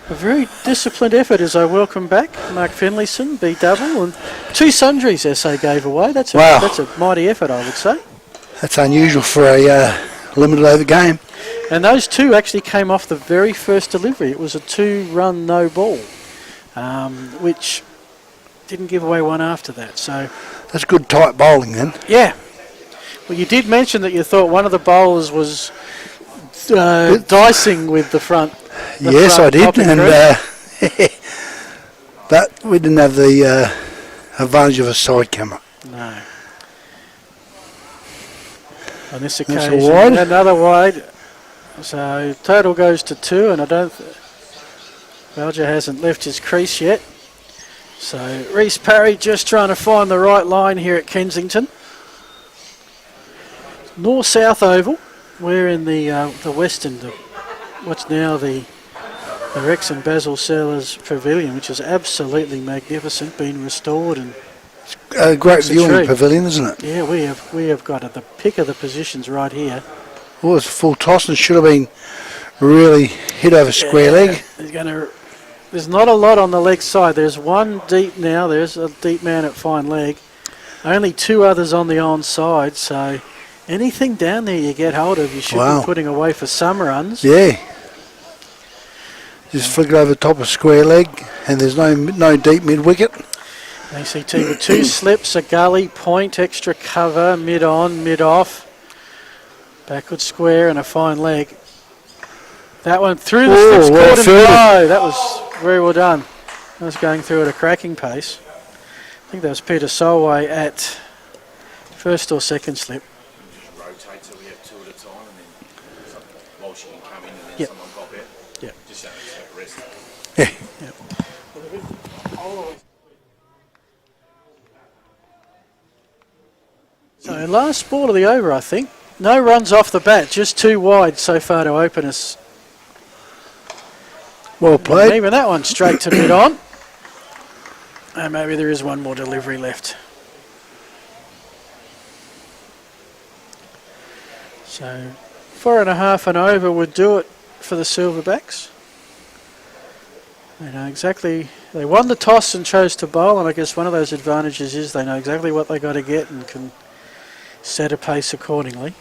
a very disciplined effort, as I welcome back Mark Finlayson, B double, and 2 sundries SA gave away. That's a mighty effort, I would say. That's unusual for a limited over game. And those 2 actually came off the very first delivery. It was a 2-run no ball, which didn't give away one after that. So that's good tight bowling then. Yeah. Well, you did mention that you thought one of the bowlers was dicing with the front. Yes, I did, and but we didn't have the advantage of a side camera. No. On this occasion, another wide. So total goes to 2, and I don't. Valja hasn't left his crease yet. So Reece Parry just trying to find the right line here at Kensington. North-south oval. We're in the western, what's now the Rex and Basil Sellers Pavilion, which is absolutely magnificent, been restored and a great viewing pavilion, isn't it? Yeah, we have got the pick of the positions right here. Well, it's full toss and should have been really hit over square leg. There's not a lot on the leg side. There's one deep now. There's a deep man at fine leg. Only 2 others on the on side. So anything down there you get hold of, you should be putting away for some runs. Yeah. Just flick it over the top of square leg, and there's no deep mid wicket. ACT with 2 slips, a gully, point, extra cover, mid on, mid off, backward square, and a fine leg. That one through the slips, caught and low. That was very well done. That was going through at a cracking pace. I think that was Peter Solway at first or second slip. Rotate so we have 2 at a time, and then Walsh can come in and then someone pop out. Yeah. Just so it's have a rest. Yeah. So last ball of the over, I think. No runs off the bat, just 2 wide so far to open us. Well played. And even that one straight to mid on. And maybe there is one more delivery left. So 4.5 and over would do it for the Silverbacks. They know exactly, they won the toss and chose to bowl, and I guess one of those advantages is they know exactly what they got to get and can set a pace accordingly.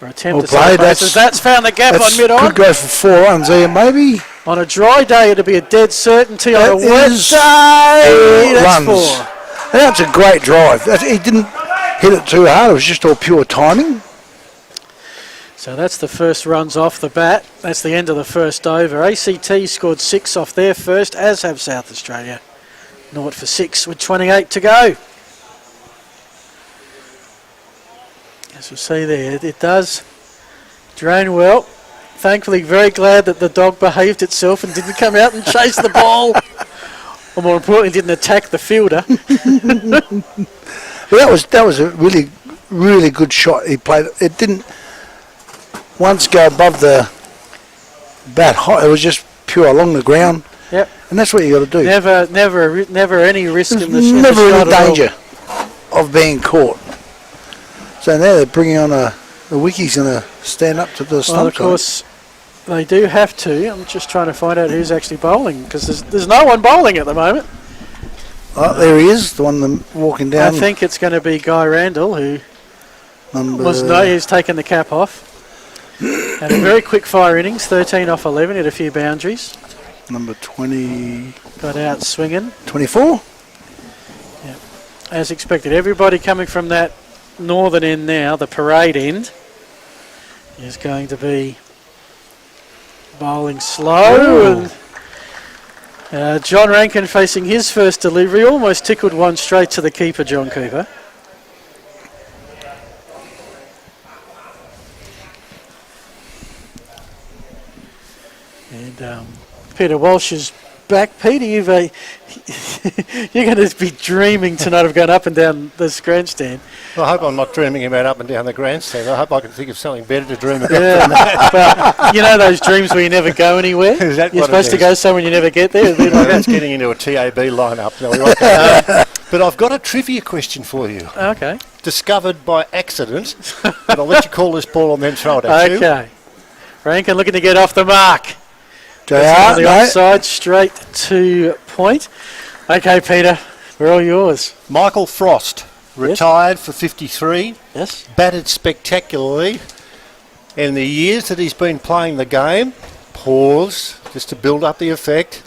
Or attempt to set a pace. That's found the gap on mid-on. Could go for 4 runs here, maybe. On a dry day, it'll be a dead certainty. On a wet day, that's runs. 4. That's a great drive. He didn't hit it too hard. It was just all pure timing. So that's the first runs off the bat. That's the end of the first over. ACT scored 6 off their first, as have South Australia. 0 for 6 with 28 to go. As we see there, it does drain well. Thankfully, very glad that the dog behaved itself and didn't come out and chase the ball. Or more importantly, didn't attack the fielder. Well, that was a really good shot. He played. It didn't once go above the bat high. It was just pure along the ground. Yep. And that's what you got to do. Never any risk in the shot. Never any danger of being caught. So now they're bringing on the wicky's going to stand up to the stump. Well, of course, they do have to. I'm just trying to find out who's actually bowling, because there's no one bowling at the moment. Oh, there he is, the one walking down. I think it's going to be Guy Randall, who he's taken the cap off. Had a very quick fire innings, 13 off 11, hit a few boundaries. Number 20. Got out swinging. 24? Yeah. As expected, everybody coming from that northern end now, the parade end, is going to be bowling slow. And John Rankin facing his first delivery, almost tickled one straight to the keeper, John Cooper. And Peter Walsh is back. Peter, you're going to be dreaming tonight of going up and down this grandstand. Well, I hope I'm not dreaming about up and down the grandstand. I hope I can think of something better to dream about. Yeah, but you know those dreams where you never go anywhere? Is that You're what supposed it to is? go somewhere and you never get there. That's getting into a TAB lineup. No, we won't go there. But I've got a trivia question for you. Okay. Discovered by accident. But I'll let you call this ball and then throw it at you. Okay. Rankin looking to get off the mark. They are, the offside, straight to point. Okay, Peter, we're all yours. Michael Frost, retired for 53. Yes. Batted spectacularly. In the years that he's been playing the game, pause, just to build up the effect.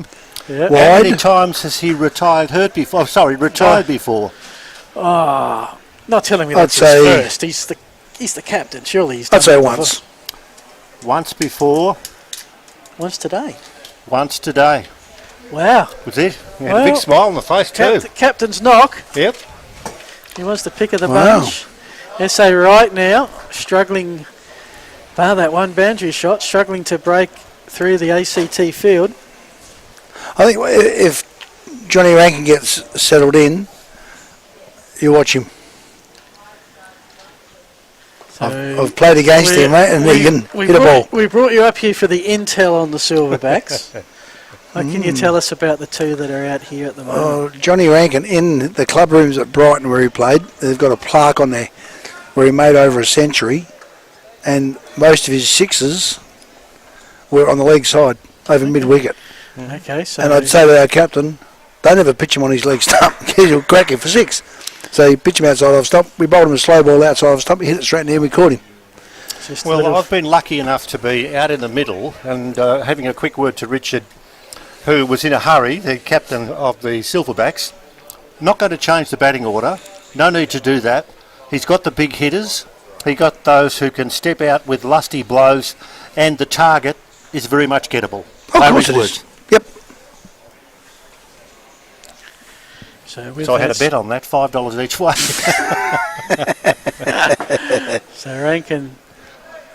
Yep. How many times has he retired before? Oh, not telling me that's his first. He's the captain. Surely he's done I'd say that once. before. Once before. Once today. Once today. Wow. Was it? He had a big smile on the face too. Captain's knock. Yep. He was the pick of the bunch. SA right now, struggling, bar that one boundary shot, struggling to break through the ACT field. I think if Johnny Rankin gets settled in, you watch him. So I've played against him, mate, and he can hit a ball. We brought you up here for the intel on the Silverbacks. What can you tell us about the two that are out here at the moment? Johnny Rankin, in the club rooms at Brighton where he played, they've got a plaque on there where he made over a century, and most of his sixes were on the leg side, over mid-wicket. Okay, so... And I'd say to our captain, don't ever pitch him on his leg stump, because he'll crack it for 6. So he pitched him outside of stump, we bowled him a slow ball outside of stump, he hit it straight in the air, we caught him. Well, I've been lucky enough to be out in the middle and having a quick word to Richard, who was in a hurry, the captain of the Silverbacks. Not going to change the batting order, no need to do that. He's got the big hitters, he got those who can step out with lusty blows, and the target is very much gettable. Of course it is. Yep. So I had a bet on that, $5 each way. So Rankin...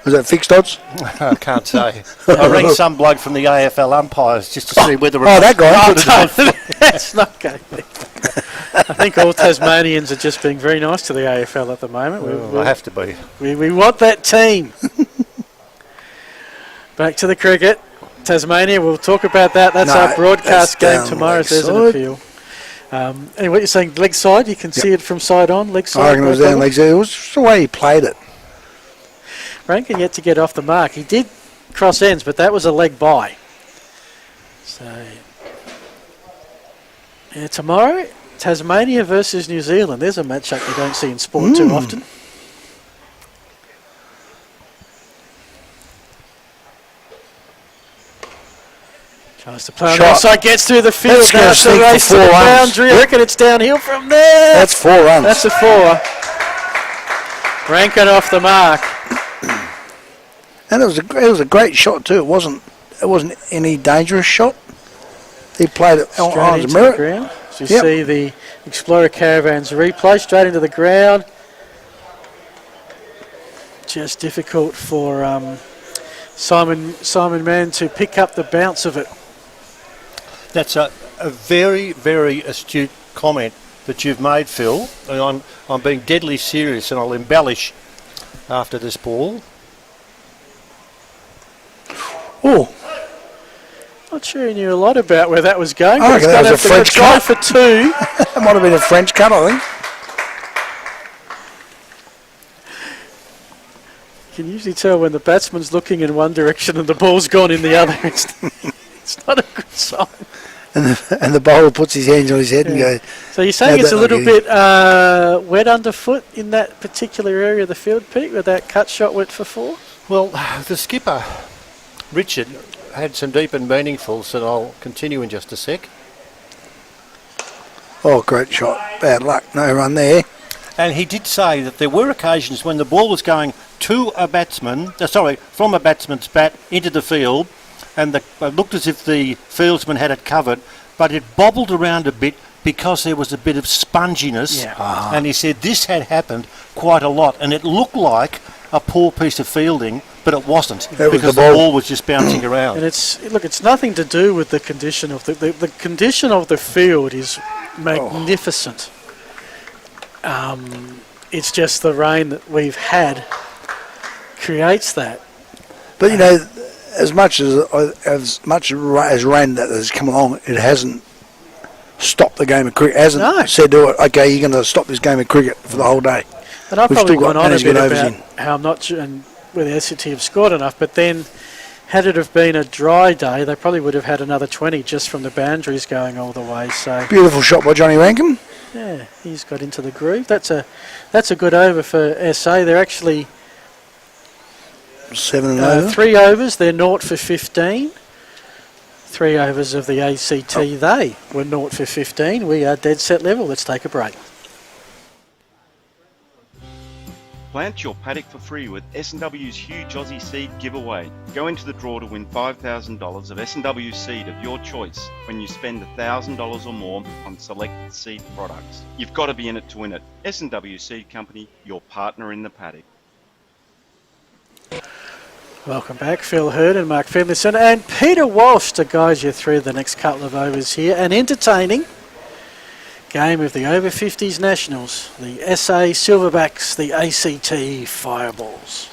Was that fixed odds? I can't say. I rang some bloke from the AFL umpires just to see whether... that guy. That's not going to be. I think all Tasmanians are just being very nice to the AFL at the moment. I have to be. We want that team. Back to the cricket. Tasmania, we'll talk about that. That's our broadcast game tomorrow if there's an appeal. Anyway, what you're saying, leg side, you can see it from side on, leg side. I reckon it was down leg side. It was just the way he played it. Rankin yet to get off the mark. He did cross ends, but that was a leg by. So, tomorrow, Tasmania versus New Zealand. There's a matchup you don't see in sport too often. Tries to play on the outside, gets through the field. That's Now it's a race to the boundary. I reckon it's downhill from there. That's 4 runs. That's a 4. Rankin off the mark. And it was a great shot too. It wasn't any dangerous shot. He played it on Straight his into the merit. ground. So you see the Explorer Caravans replay straight into the ground. Just difficult for Simon Mann to pick up the bounce of it. That's a very, very astute comment that you've made, Phil. And I'm being deadly serious, and I'll embellish after this ball. Oh. Not sure he knew a lot about where that was going. I reckon that was a French cut. For 2. That might have been a French cut, I think. You can usually tell when the batsman's looking in one direction and the ball's gone in the other. It's not a good sign. And the bowler puts his hands on his head and goes. So you're saying it's a little bit wet underfoot in that particular area of the field, Pete, where that cut shot went for 4? Well, the skipper, Richard, had some deep and meaningful, so I'll continue in just a sec. Oh, great shot. Bad luck. No run there. And he did say that there were occasions when the ball was going to a batsman, from a batsman's bat into the field, and it looked as if the fieldsman had it covered, but it bobbled around a bit because there was a bit of sponginess. Yeah. And he said this had happened quite a lot, and it looked like a poor piece of fielding, but it wasn't, because the ball was just bouncing around. And it's nothing to do with the condition of the condition of the field is magnificent. It's just the rain that we've had creates that. But you know, as much as rain that has come along, it hasn't stopped the game of cricket. It hasn't said to it, okay, you're going to stop this game of cricket for the whole day. And I've We've probably still got gone on a plenty bit of about overs in. how I'm not sure, and whether SCT have scored enough, but then had it have been a dry day, they probably would have had another 20 just from the boundaries going all the way. So Beautiful shot by Johnny Rankin. yeah, he's got into the groove. That's a good over for SA. They're actually 7 and over. 3 overs. They're 0 for 15. 3 overs of the ACT. They were 0 for 15. We are dead set level. Let's take a break. Plant your paddock for free with S&W's huge Aussie seed giveaway. Go into the draw to win $5,000 of S&W seed of your choice when you spend $1,000 or more on selected seed products. You've got to be in it to win it. S&W Seed Company, your partner in the paddock. Welcome back, Phil Hurd and Mark Finlayson and Peter Walsh to guide you through the next couple of overs here. An entertaining game of the over 50s Nationals, the SA Silverbacks, the ACT Fireballs.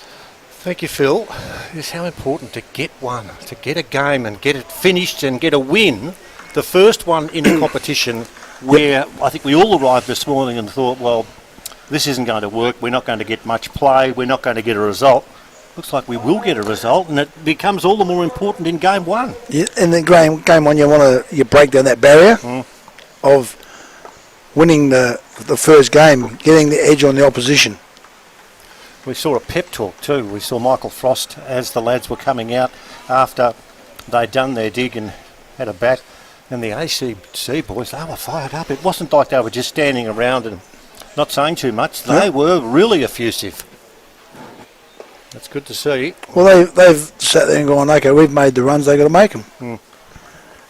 Thank you, Phil. It's how important to get one, to get a game and get it finished and get a win. The first one in a competition where I think we all arrived this morning and thought, well, this isn't going to work, we're not going to get much play, we're not going to get a result. Looks like we will get a result, and it becomes all the more important in game one. Yeah, in the game one, you break down that barrier of winning the first game, getting the edge on the opposition. We saw a pep talk too. We saw Michael Frost as the lads were coming out after they'd done their dig and had a bat, and the ACT boys, they were fired up. It wasn't like they were just standing around and not saying too much. They were really effusive. That's good to see. Well, they've sat there and gone, okay, we've made the runs, they've got to make them.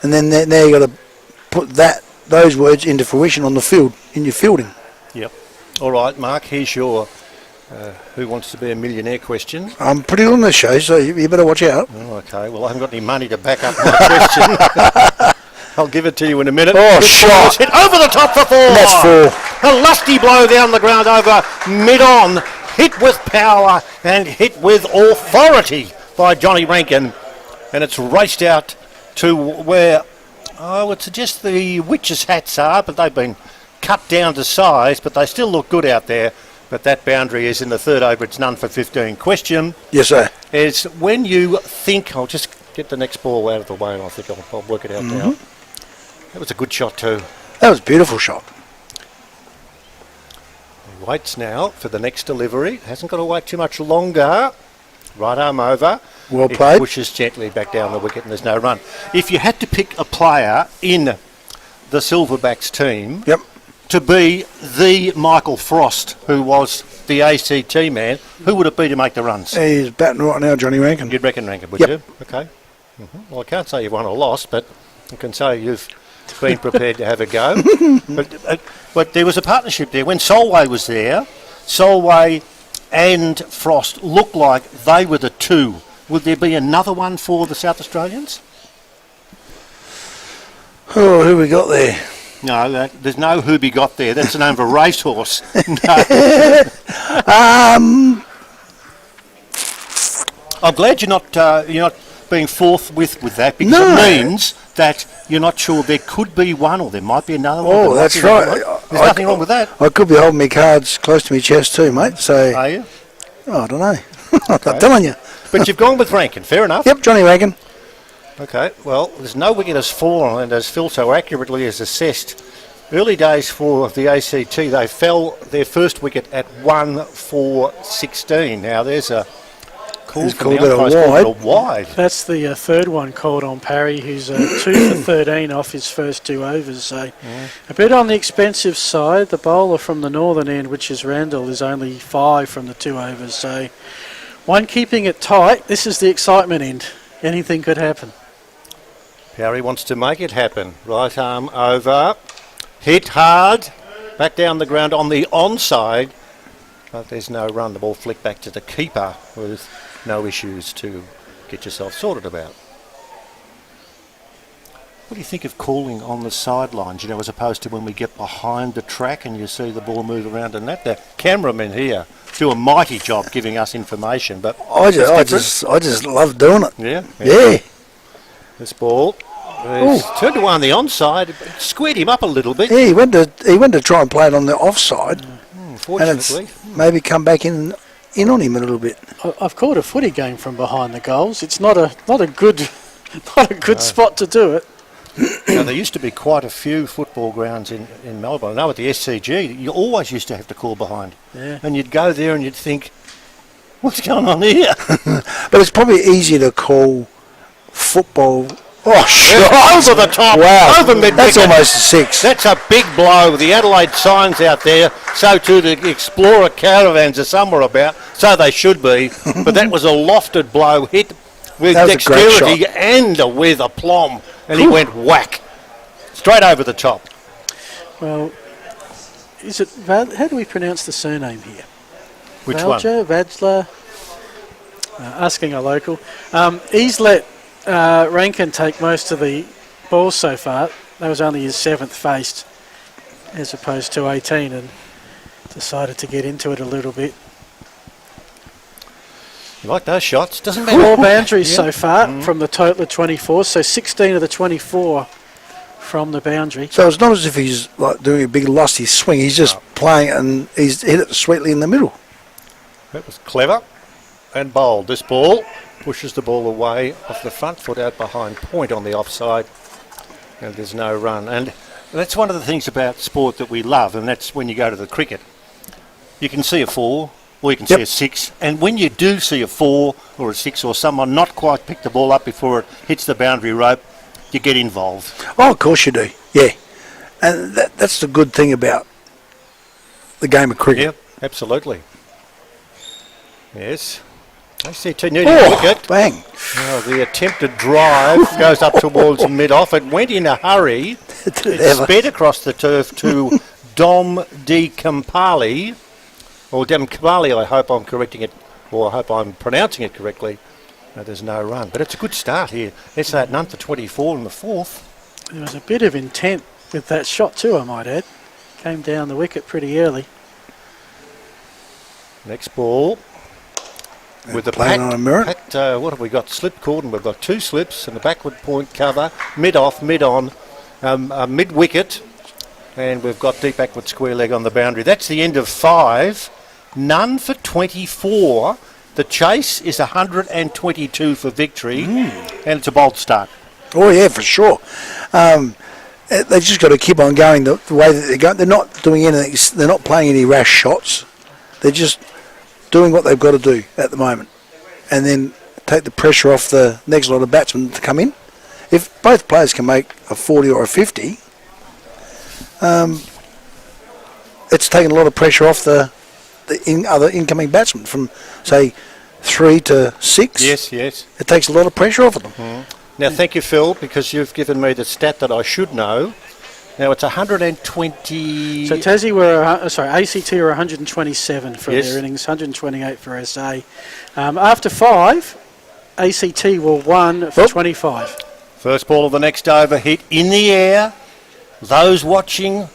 And then now you've got to put those words into fruition on the field, in your fielding. Yep. All right, Mark, here's your Who Wants to Be a Millionaire question. I'm pretty on this show, so you better watch out. Oh, okay, well, I haven't got any money to back up my question. I'll give it to you in a minute. Oh, This shot. ball's hit over the top for 4. That's 4. A lusty blow down the ground over mid-on. Hit with power and hit with authority by Johnny Rankin. And it's raced out to where, I would suggest the witches' hats are, but they've been cut down to size, but they still look good out there. But that boundary is in the third over. It's none for 15. Question. Yes, sir. Is when you think, I'll just get the next ball out of the way and I think I'll work it out now. That was a good shot too. That was a beautiful shot. He waits now for the next delivery. Hasn't got to wait too much longer. Right arm over. Well it played. pushes gently back down the wicket and there's no run. If you had to pick a player in the Silverbacks team to be the Michael Frost, who was the ACT man, who would it be to make the runs? He's batting right now, Johnny Rankin. You'd reckon Rankin, would Yep. you? Okay. Well, I can't say you've won or lost, but I can say you've been prepared to have a go. But there was a partnership there. When Solway was there, Solway and Frost looked like they were the two. Would there be another one for the South Australians? Oh, who we got there? No, there's no Whoobie got there. That's the name of a racehorse. I'm glad you're not being forthwith with that, because it means that you're not sure there could be one or there might be another one. Oh, that's right. There's nothing wrong with that. I could be holding my cards close to my chest too, mate. So, are you? Oh, I don't know. I'm not telling you. But you've gone with Rankin, fair enough. Yep, Johnny Rankin. Okay, well, there's no wicket has fallen, and as Phil so accurately has assessed, early days for the ACT, they fell their first wicket at 1 for 16. Now, there's a call from the umpires, called it a wide. That's the third one called on Parry, who's 2 for 13 off his first 2 overs. So a bit on the expensive side. The bowler from the northern end, which is Randall, is only 5 from the 2 overs. So one keeping it tight. This is the excitement end. Anything could happen. Parry wants to make it happen. Right arm over. Hit hard. Back down the ground on the onside. But there's no run. The ball flicked back to the keeper with no issues to get yourself sorted about. What do you think of calling on the sidelines, as opposed to when we get behind the track and you see the ball move around and that? The cameramen here do a mighty job giving us information, but I just love doing it. Yeah. This ball is turned away on the onside, squared him up a little bit. Yeah, he went to try and play it on the offside, and it's maybe come back in on him a little bit. I've caught a footy game from behind the goals. It's not a good spot to do it. Now, there used to be quite a few football grounds in Melbourne. I know at the SCG, you always used to have to call behind. Yeah. And you'd go there and you'd think, what's going on here? But it's probably easier to call football. Oh, shit. Over the top. Wow. Over mid-wicket. That's almost a 6. That's a big blow. The Adelaide signs out there, so too the Explorer caravans are somewhere about, so they should be. But that was a lofted blow, hit with dexterity and with aplomb. And he went whack. Straight over the top. Well, is it how do we pronounce the surname here? Which Valja, Vajla? Asking a local. He's let Rankin take most of the balls so far. That was only his 7th faced, as opposed to 18, and decided to get into it a little bit. You like those shots, doesn't matter. 4 boundaries so far from the total of 24, so 16 of the 24 from the boundary. So it's not as if he's like doing a big lusty swing. He's just playing and he's hit it sweetly in the middle. That was clever and bold. This ball pushes the ball away off the front foot out behind point on the offside, and there's no run. And that's one of the things about sport that we love, and that's when you go to the cricket. You can see a 4 or you can see a 6, and when you do see a 4 or a 6 or someone not quite pick the ball up before it hits the boundary rope, you get involved. Oh, of course you do, yeah. And that's the good thing about the game of cricket. Yep, absolutely. Yes. ACT needing a wicket. Bang. Oh, the attempted drive goes up towards mid-off. It went in a hurry. It sped across the turf to Dom Di Campali. Or Campali, I hope I'm correcting it, or I hope I'm pronouncing it correctly. No, there's no run. But it's a good start here. It's that none for 24 in the 4th. There was a bit of intent with that shot too, I might add. Came down the wicket pretty early. Next ball. With the packed, what have we got? Slip cordon. We've got 2 slips and the backward point cover. Mid-off, mid-on, mid-wicket. And we've got deep backward square leg on the boundary. That's the end of 5. None for 24. The chase is 122 for victory. And it's a bold start. Oh, yeah, for sure. They've just got to keep on going the way that they're going. They're not doing anything. They're not playing any rash shots. They're just doing what they've got to do at the moment. And then take the pressure off the next lot of batsmen to come in. If both players can make a 40 or a 50, it's taken a lot of pressure off the other incoming batsmen from, say, 3 to 6. Yes, yes. It takes a lot of pressure off of them. Now, thank you, Phil, because you've given me the stat that I should know. Now, it's 120... So Tassie were, ACT were 127 for Yes. their innings, 128 for SA. After 5, ACT were 1 for 25. First ball of the next over hit in the air. Those watching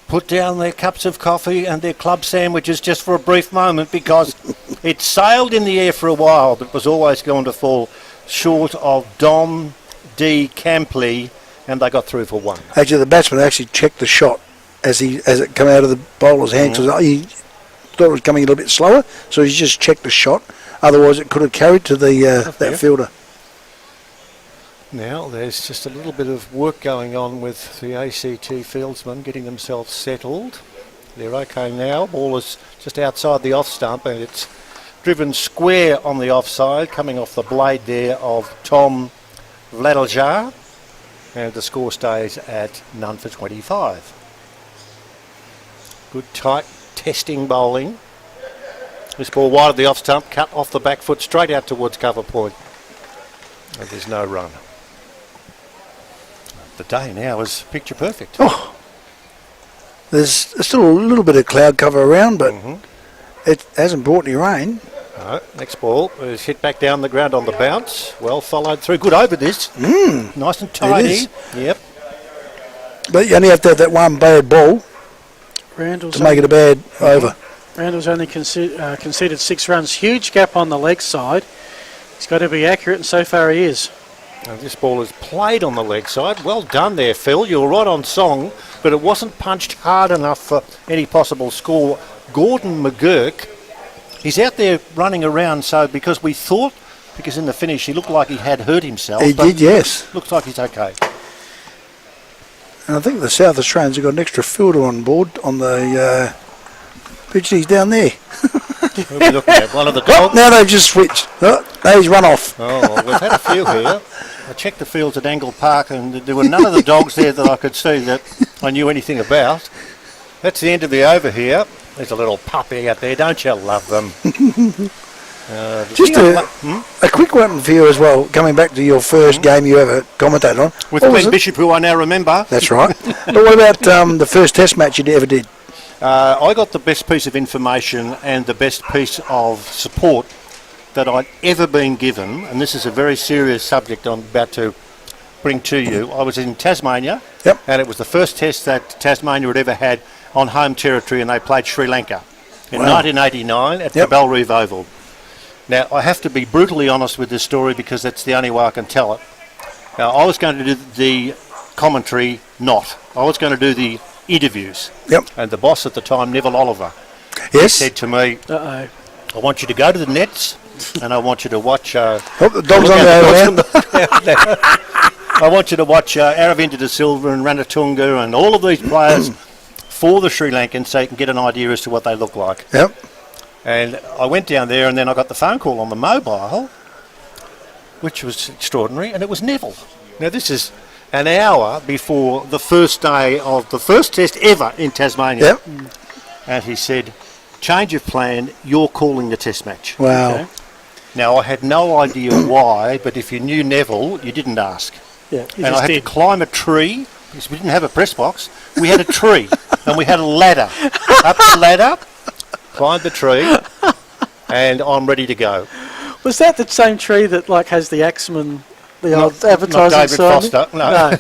put down their cups of coffee and their club sandwiches just for a brief moment, because it sailed in the air for a while, but was always going to fall short of Dom D. Campley, and they got through for 1. Actually, the batsman actually checked the shot as it came out of the bowler's hands. So he thought it was coming a little bit slower, so he just checked the shot. Otherwise, it could have carried to the that fielder. Now, there's just a little bit of work going on with the ACT fieldsmen, getting themselves settled. They're okay now. Ball is just outside the off stump, and it's driven square on the offside, coming off the blade there of Tom Vladiljar. And the score stays at none for 25. Good tight testing bowling. This ball wide of the off stump, cut off the back foot, straight out towards cover point. And there's no run. The day now is picture perfect. Oh, there's still a little bit of cloud cover around, but it hasn't brought any rain. No, next ball is hit back down the ground on the bounce. Well followed through. Good over this. Nice and tidy. Yep. But you only have to have that one bad ball to make it a bad over. Randall's only conceded 6 runs. Huge gap on the leg side. He's got to be accurate, and so far he is. Now this ball is played on the leg side. Well done there, Phil. You were right on song, but it wasn't punched hard enough for any possible score. Gordon McGurk, he's out there running around, so because in the finish he looked like he had hurt himself. He did, yes. Looks like he's okay. And I think the South Australians have got an extra fielder on board on the pitch. He's down there. We'll be looking at one of the dogs. Now they've just switched. No, he's run off. Oh, well, we've had a few here. I checked the fields at Angle Park, and there were none of the dogs there that I could see that I knew anything about. That's the end of the over here. There's a little puppy out there. Don't you love them? Just a quick one for you as well, coming back to your first game you ever commentated on. With Glenn Bishop, who I now remember. That's right. But what about the first test match you ever did? I got the best piece of information and the best piece of support that I'd ever been given, and this is a very serious subject I'm about to bring to you. I was in Tasmania, and it was the first test that Tasmania had ever had on home territory, and they played Sri Lanka in 1989 at the Belrive Oval. Now, I have to be brutally honest with this story because that's the only way I can tell it. Now, I was going to do the commentary I was going to do the interviews. And the boss at the time, Neville Oliver, he said to me, I want you to go to the nets and I want you to watch... the dogs on there. I want you to watch Aravinda De Silva and Ranatunga and all of these players for the Sri Lankans so you can get an idea as to what they look like. And I went down there, and then I got the phone call on the mobile, which was extraordinary, and it was Neville. Now, this is an hour before the first day of the first test ever in Tasmania. And he said, change of plan, you're calling the test match. Wow. Okay. Now, I had no idea why, but if you knew Neville, you didn't ask. And I had to climb a tree, because we didn't have a press box. We had a tree, and we had a ladder. Up the ladder, climbed the tree, and I'm ready to go. Was that the same tree that has the Axeman, old advertising sign? Not David Foster, no.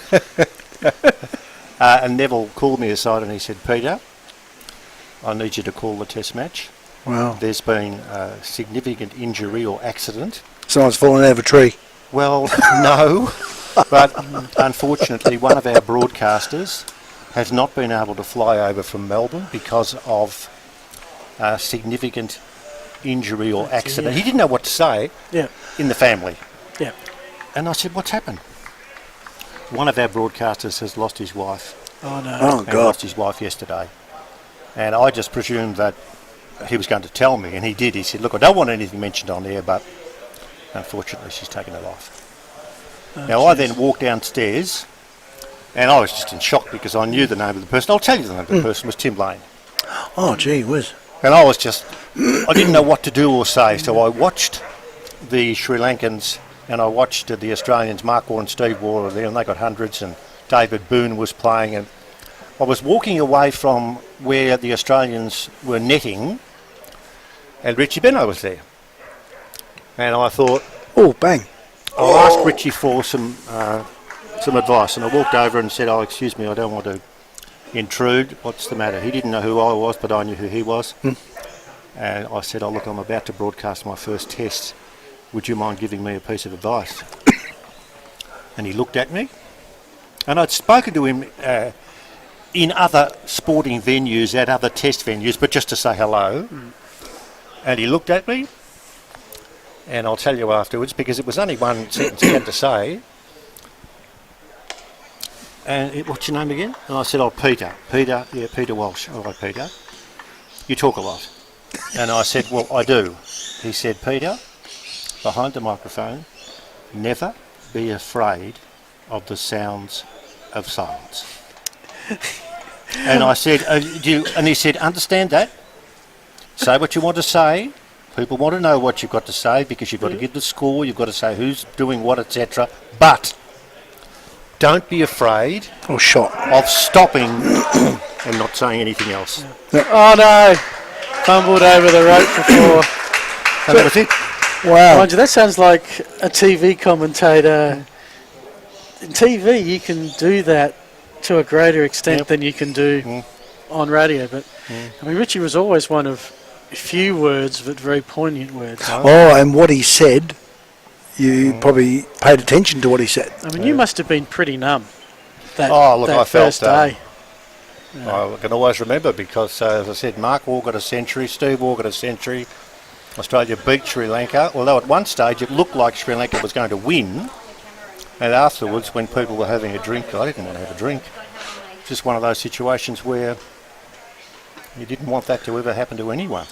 And Neville called me aside and he said, Peter, I need you to call the test match. Wow. There's been a significant injury or accident. Someone's fallen out of a tree. Well, no, but unfortunately one of our broadcasters has not been able to fly over from Melbourne because of a significant injury or accident. He didn't know what to say in the family. And I said, what's happened? One of our broadcasters has lost his wife. Oh, no. Oh, God. He lost his wife yesterday. And I just presumed that he was going to tell me, and he did. He said, look, I don't want anything mentioned on air, but unfortunately, she's taken her life. Now, I then walked downstairs, and I was just in shock because I knew the name of the person. I'll tell you the name of the person was Tim Lane. Oh, gee whiz. And I was just, I didn't know what to do or say, so I watched the Sri Lankans and I watched the Australians, Mark Waugh and Steve Waugh were there, and they got hundreds, and David Boone was playing, and I was walking away from where the Australians were netting, and Richie Beno was there. And I thought, oh, bang. I'll ask Richie for some advice, and I walked over and said, oh, excuse me, I don't want to intrude. What's the matter? He didn't know who I was, but I knew who he was. And I said, oh, look, I'm about to broadcast my first test. Would you mind giving me a piece of advice? And he looked at me, and I'd spoken to him in other sporting venues, at other test venues, but just to say hello. And he looked at me, and I'll tell you afterwards, because it was only one sentence he had to say. And what's your name again? And I said, oh, Peter. Peter, yeah, Peter Walsh. All right, Peter. You talk a lot. And I said, well, I do. He said, Peter, behind the microphone, never be afraid of the sounds of silence. And I said, and he said, understand that. Say what you want to say. People want to know what you've got to say because you've got to give the score, you've got to say who's doing what, etc. But don't be afraid of stopping and not saying anything else. Oh no! Fumbled over the rope before. And that was it. Wow. Mind you, that sounds like a TV commentator. In TV, you can do that to a greater extent than you can do on radio. But I mean, Richie was always one of few words, but very poignant words. Oh, and what he said, you probably paid attention to what he said. I mean, you must have been pretty numb that, I first felt day. I can always remember because, as I said, Mark Waugh got a century, Steve Waugh got a century. Australia beat Sri Lanka, although at one stage it looked like Sri Lanka was going to win. And afterwards, when people were having a drink, I didn't want to have a drink. Just one of those situations where you didn't want that to ever happen to anyone.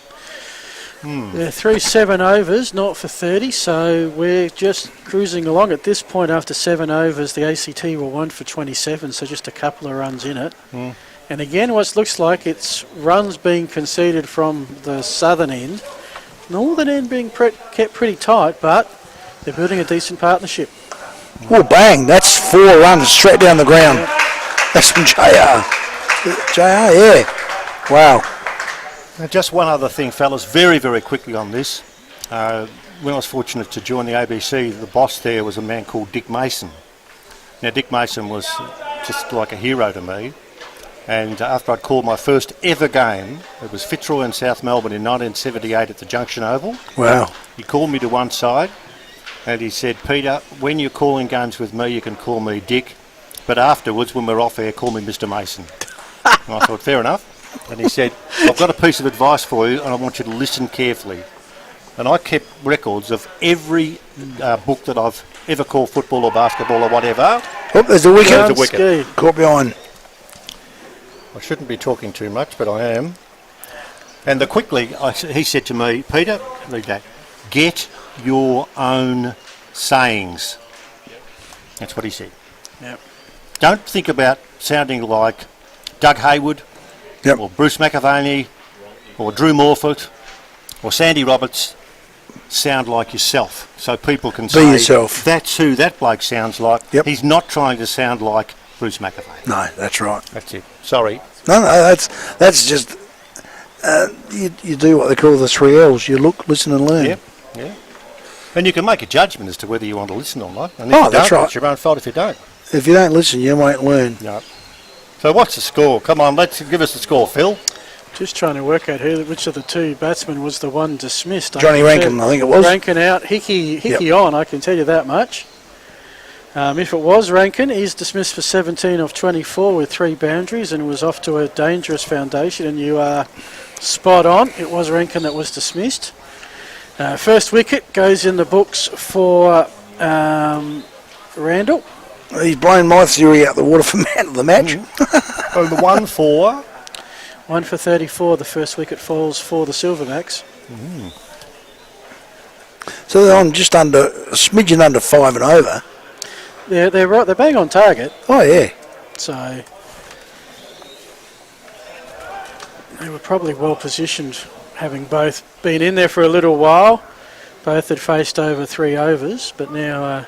They're through 7 overs, not for 30, so we're just cruising along at this point. After 7 overs, the ACT were 1 for 27, so just a couple of runs in it. And again, what looks like it's runs being conceded from the southern end, northern end being kept pretty tight, but they're building a decent partnership. Oh, bang, that's 4 runs straight down the ground. That's from JR. JR, yeah. Wow. Now, just one other thing, fellas, very, very quickly on this. When I was fortunate to join the ABC, the boss there was a man called Dick Mason. Now, Dick Mason was just like a hero to me. And after I'd called my first ever game, it was Fitzroy in South Melbourne in 1978 at the Junction Oval. Wow. He called me to one side and he said, Peter, when you're calling games with me, you can call me Dick, but afterwards, when we're off air, call me Mr. Mason. And I thought, fair enough. And he said, I've got a piece of advice for you and I want you to listen carefully. And I kept records of every book that I've ever called football or basketball or whatever. Oh, there's a wicket. There's a wicket. Caught behind. I shouldn't be talking too much, but I am. And he said to me, Peter, read that, get your own sayings. That's what he said. Yep. Don't think about sounding like Doug Hayward or Bruce McAvaney or Drew Morfitt or Sandy Roberts. Sound like yourself, so people can say, yourself. That's who that bloke sounds like. He's not trying to sound like Bruce McAvaney. No, that's right. That's it. Sorry. No, that's just you do what they call the 3 L's. You look, listen, and learn. Yeah. And you can make a judgment as to whether you want to listen or not. And if you that's don't, right. It's your own fault if you don't. If you don't listen, you won't learn. No. So what's the score? Come on, give us the score, Phil. Just trying to work out which of the 2 batsmen was the one dismissed. Johnny Rankin, I think it was. Rankin out, Hickey on, I can tell you that much. If it was Rankin, he's dismissed for 17 of 24 with 3 boundaries and was off to a dangerous foundation, and you are spot on. It was Rankin that was dismissed. First wicket goes in the books for Randall. He's blown my theory out the water for man of the match. Oh, the 1 for? 1 for 34, the first wicket falls for the Silverbacks. So they're on just under, a smidgen under 5 and over. They're right. They're bang on target. Oh, yeah. So they were probably well positioned, having both been in there for a little while. Both had faced over 3 overs, but now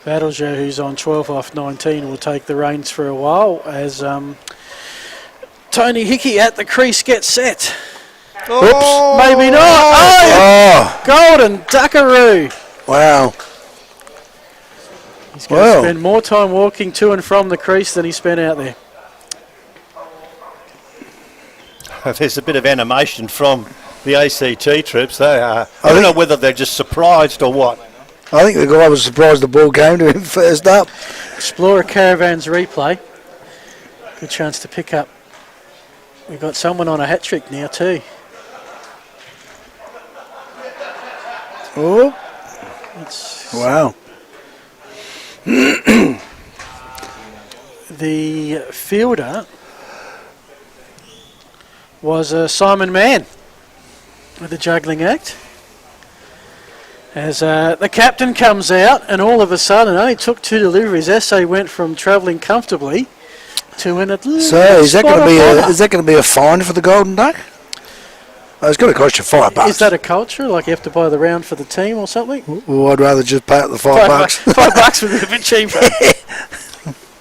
Battleja, who's on 12 off 19, will take the reins for a while as Tony Hickey at the crease gets set. Oops. Maybe not. Oh! Golden duckaroo. Wow. He's going to spend more time walking to and from the crease than he spent out there. There's a bit of animation from the ACT troops. They are. I don't know whether they're just surprised or what. I think the guy was surprised the ball came to him first up. Explorer Caravans replay. Good chance to pick up. We've got someone on a hat trick now too. Oh. Wow. The fielder was Simon Mann with the juggling act. As the captain comes out, and all of a sudden, only took 2 deliveries. Essay went from travelling comfortably to in a little So is that going to be a fine for the Golden Duck? Oh, it's going to cost you $5. Is that a culture? Like you have to buy the round for the team or something? Well, I'd rather just pay out the $5. $5 would be a bit cheaper.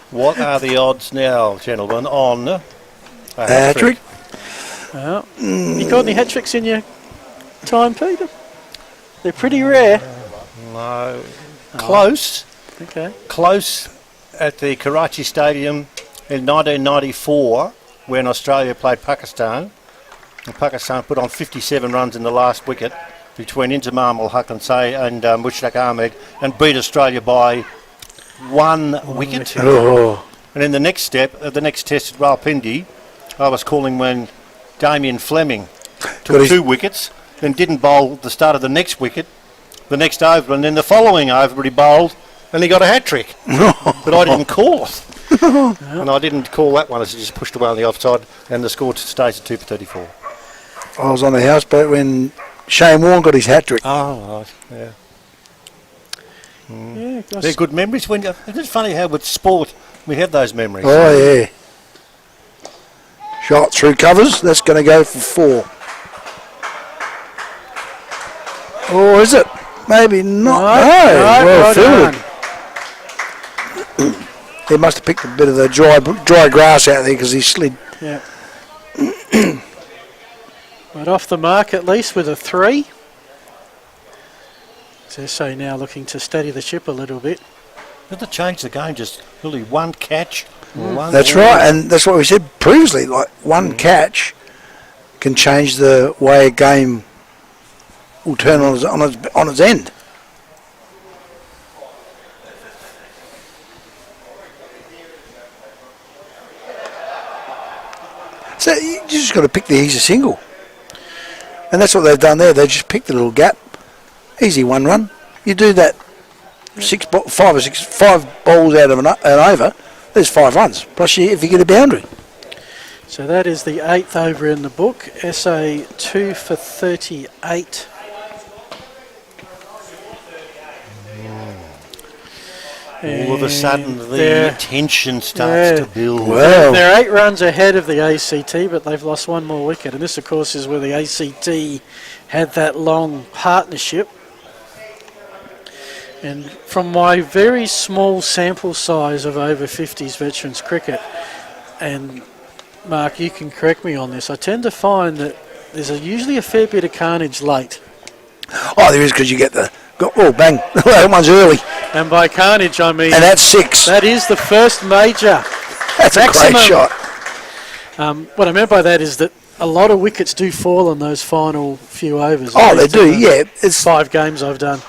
What are the odds now, gentlemen, on a hat trick? Well, you got any hat tricks in your time, Peter? They're pretty rare. No. Close. Okay. Close at the Karachi Stadium in 1994 when Australia played Pakistan. And Pakistan put on 57 runs in the last wicket between Inzamam ul-Haq and Mushtaq Ahmed and beat Australia by 1 wicket. Oh. And in the next step, the next test at Rawalpindi, I was calling when Damien Fleming took 2 wickets, then didn't bowl the start of the next wicket, the next over, and then the following over he bowled and he got a hat trick. But I didn't call it. And I didn't call that one as it just pushed away on the offside, and the score stays at 2 for 34. I was on the houseboat when Shane Warne got his hat trick. Oh, right, yeah. They're good memories. It's funny how with sport we have those memories. Oh, yeah. Shot through covers. That's going to go for 4. Or is it? Maybe not. No. Well fielded. He must have picked a bit of the dry grass out there because he slid. Yeah. Right off the mark at least with a 3. So now looking to steady the ship a little bit. Did they change the game? Just really one catch. That's right, and that's what we said previously. Like one catch can change the way a game will turn on its end. So you just got to pick the easy single, and that's what they've done there. They just picked the little gap, easy 1 run. You do that 5 balls out of an over. There's 5 runs. Plus, if you get a boundary. So that is the 8th over in the book. SA 2 for 38. All of a sudden, the tension starts to build. Well, they're 8 runs ahead of the ACT, but they've lost 1 more wicket. And this, of course, is where the ACT had that long partnership. And from my very small sample size of over 50s veterans cricket, and Mark, you can correct me on this, I tend to find that there's usually a fair bit of carnage late. Oh, there is, because you get bang, that one's early. And by carnage, I mean... And that's 6. That is the first major. That's maximum. A great shot. What I meant by that is that a lot of wickets do fall on those final few overs. Oh, they do, yeah. It's 5 games I've done.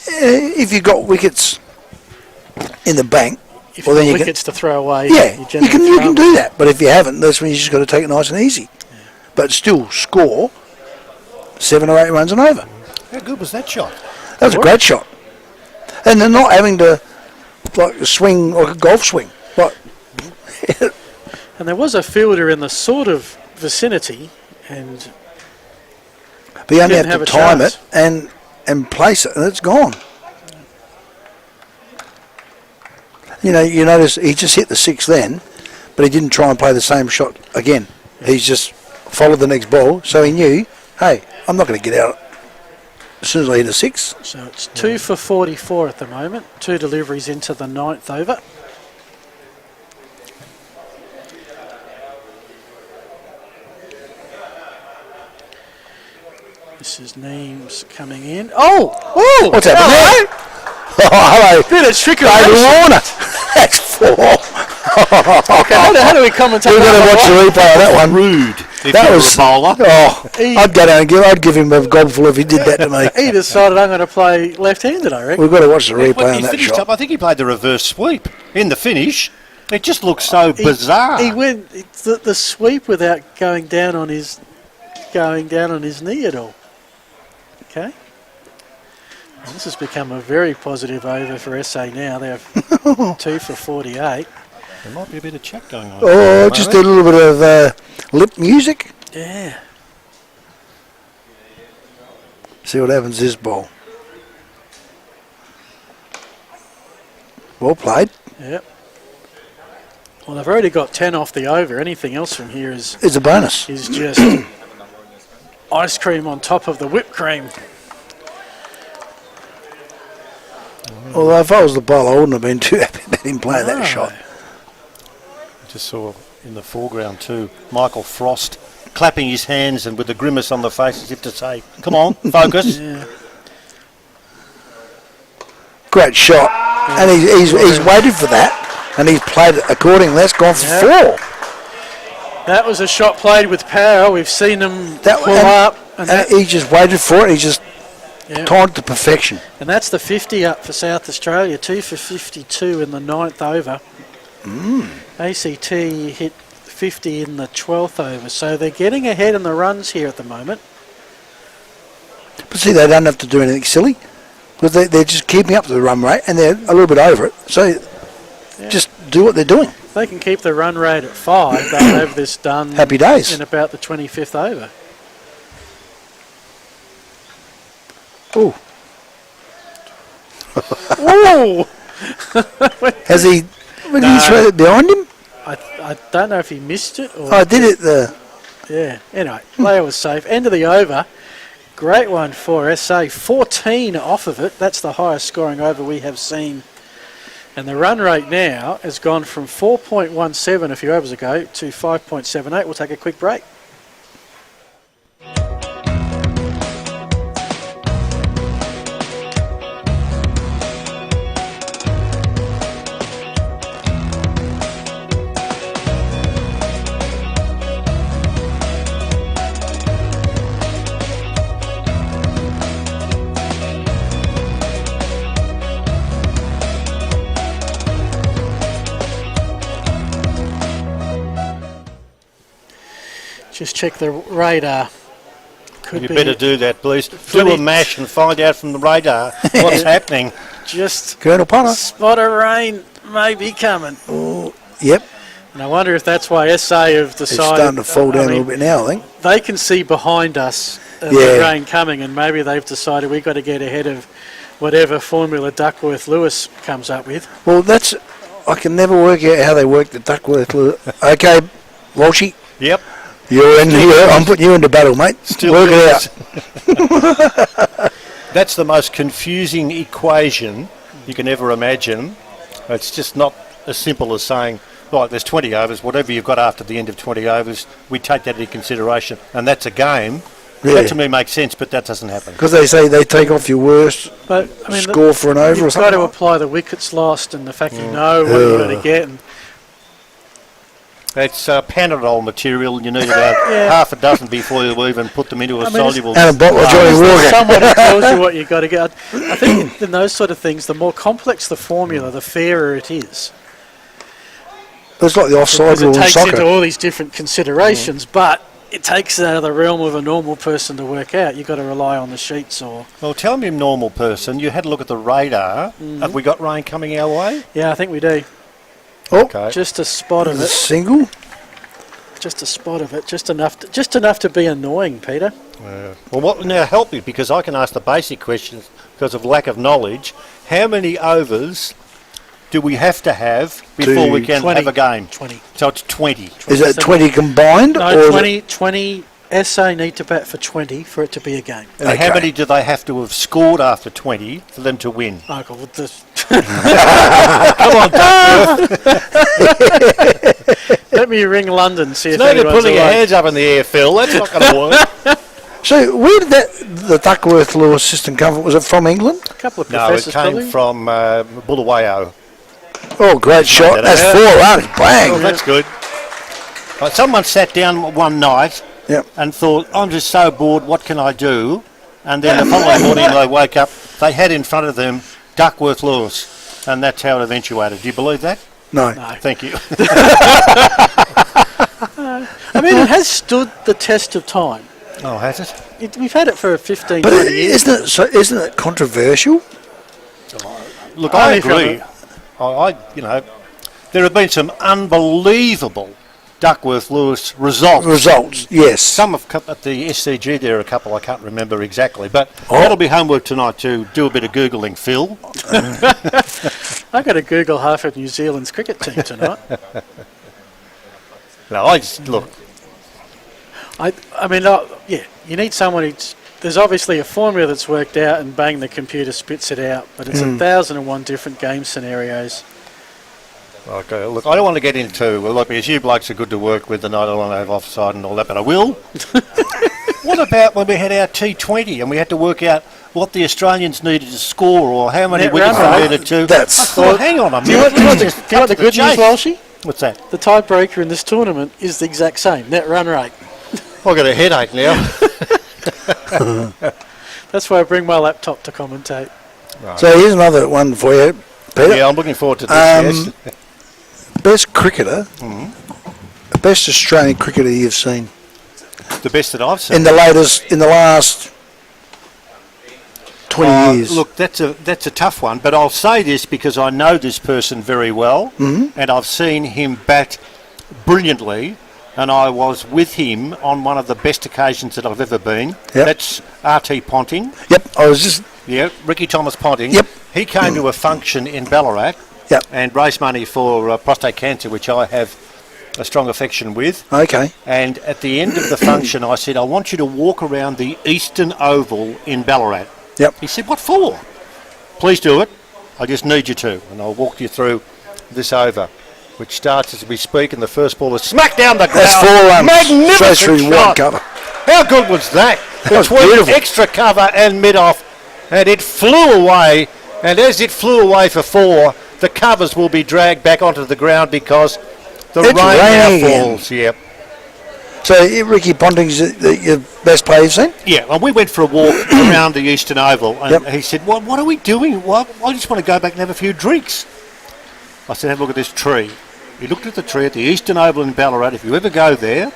If you've got wickets in the bank, if you've got wickets to throw away, yeah, you can do that. But if you haven't, that's when you just got to take it nice and easy. Yeah. But still score 7 or 8 runs and over. How good was that shot? That was a great shot. And they're not having to swing like a golf swing. And there was a fielder in the sort of vicinity, and but you only have to time it, and and place it, and it's gone. You know, you notice he just hit the 6 then, but he didn't try and play the same shot again. He's just followed the next ball, so he knew, hey, I'm not going to get out as soon as I hit a 6. So it's 2 for 44 at the moment. 2 deliveries into the 9th over. This is Neems coming in. Oh! Whoa! What's happening there? Oh, hello. Bit of trickery. David Warner. That's 4. Okay, how do we commentate? We've got to watch the replay of that one. Rude. That was a bowler. Oh, I'd go down and I'd give him a gobful if he did that to me. He decided I'm going to play left-handed, I reckon. We've got to watch the replay Well, on he that finished shot. up. I think he played the reverse sweep in the finish. It just looks so bizarre. He went the sweep without going down on his knee at all. Okay. Well, this has become a very positive over for SA now. They have 2 for 48. There might be a bit of chat going on. Oh, just a little bit of lip music. Yeah. See what happens this ball. Well played. Yep. Well, they've already got 10 off the over. Anything else from here is It's a bonus. Is just ice cream on top of the whipped cream. Although if I was the bowler, I wouldn't have been too happy about him playing that shot. Just saw in the foreground too, Michael Frost clapping his hands and with a grimace on the face as if to say, come on, focus. Yeah. Great shot. And he's waited for that, and he's played it accordingly. That's gone for 4. That was a shot played with power. We've seen them pull up. And he just waited for it. He just timed to perfection. And that's the 50 up for South Australia. 2 for 52 in the 9th over. ACT hit 50 in the 12th over. So they're getting ahead in the runs here at the moment. But see, they don't have to do anything silly. Because they're just keeping up to the run rate, and they're a little bit over it. So just do what they're doing. If they can keep the run rate at 5, they'll have this done Happy days. in about the 25th over. Ooh. Ooh! Has he... Did he throw it behind him? I don't know if he missed it or... Oh, did it? Yeah. Anyway, player was safe. End of the over. Great one for SA. 14 off of it. That's the highest scoring over we have seen. And the run rate now has gone from 4.17 a few overs ago to 5.78. We'll take a quick break. Just check the radar. You better do that, please. Do a mash and find out from the radar what's happening. Just Colonel Punter. Spot of rain may be coming. Oh, yep. And I wonder if that's why SA have decided... It's starting to fall down a little bit now, I think. They can see behind us the rain coming, and maybe they've decided we've got to get ahead of whatever formula Duckworth-Lewis comes up with. Well, that's... I can never work out how they work the Duckworth. Okay, Walshy. Yep. You're in here. I'm putting you into battle, mate. Still work it out. That's the most confusing equation you can ever imagine. It's just not as simple as saying, right, there's 20 overs, whatever you've got after the end of 20 overs, we take that into consideration, and that's a game. Yeah. That to me makes sense, but that doesn't happen. Because they say they take off your worst score for an over or You've got something. to apply the wickets lost and the fact you know what you've got to get. And it's Panadol material. You need about half a dozen before you even put them into a soluble. And a bottle of Johnny Walker. Someone who tells you what you've got to get. I think in those sort of things, the more complex the formula, the fairer it is. It's like the offside Because rule it in takes soccer. into all these different considerations, but it takes it out of the realm of a normal person to work out. You've got to rely on the sheets or... Well, tell me, normal person, you had a look at the radar. Have we got rain coming our way? Yeah, I think we do. Oh, okay. Just a spot of a it. single. just a spot of it, just enough to be annoying, Peter. Well, what now help me, because I can ask the basic questions because of lack of knowledge. How many overs do we have to have before we can 20. have a game? 20. So it's 20. Is it 20 combined? No, or 20 SA need to bat for 20 for it to be a game. And how many do they have to have scored after 20 for them to win? Oh, God, with this. Come on, Duckworth. Let me ring London, see if No, they're anyone's putting your awake. hands up in the air, Phil. That's not going to work. So where did the Duckworth Lewis system come from? Was it from England? A couple of No, it professors, came probably. from Bulawayo. Oh, great shot. that That's out. 4 runs. Bang. Oh, that's good. Someone sat down one night and thought, I'm just so bored, what can I do? And then the following morning they woke up, they had in front of them Duckworth Lewis, and that's how it eventuated. Do you believe that? No. Thank you. I mean, it has stood the test of time. Oh, has it? We've had it for 15, But 20 years. isn't it controversial? Look, I agree. There have been some unbelievable Duckworth Lewis results. Yes. Some at the SCG there are a couple I can't remember exactly, but that'll be homework tonight to do a bit of Googling, Phil. I've got to Google half of New Zealand's cricket team tonight. No, I just, look. I mean, yeah, you need someone who's... There's obviously a formula that's worked out and bang, the computer spits it out, but it's 1,001 different game scenarios. Okay, look, I don't want to get into, because you blokes are good to work with and I don't want to have offside and all that, but I will. What about when we had our T20 and we had to work out what the Australians needed to score or how many wickets they needed to? Hang on a minute. Do you want the good news, Walshy? What's that? The tiebreaker in this tournament is the exact same, net run rate. I've got a headache now. That's why I bring my laptop to commentate. Right. So here's another one for you, Peter. Yeah, I'm looking forward to this, yes. Best cricketer, the best Australian cricketer you've seen? The best that I've seen? In the last 20 years. Look, that's a tough one, but I'll say this because I know this person very well, and I've seen him bat brilliantly, and I was with him on one of the best occasions that I've ever been. Yep. That's R.T. Ponting. Yep, I was just... Yeah, Ricky Thomas Ponting. Yep. He came to a function in Ballarat and raised money for prostate cancer, which I have a strong affection with. Okay. And at the end of the function, I said, I want you to walk around the Eastern Oval in Ballarat. Yep. He said, what for? Please do it. I just need you to. And I'll walk you through this over, which starts as we speak, and the first ball is smack down the ground. That's 4 runs. Magnificent Straight through shot. one cover. How good was that? That was Between beautiful. extra cover and mid-off, and it flew away. And as it flew away for 4, the covers will be dragged back onto the ground because the rain now falls. Yep. So Ricky Ponting's your best player you've seen? Yeah, well, we went for a walk around the Eastern Oval, and he said, what are we doing? Well, I just want to go back and have a few drinks. I said, have a look at this tree. He looked at the tree at the Eastern Oval in Ballarat, if you ever go there,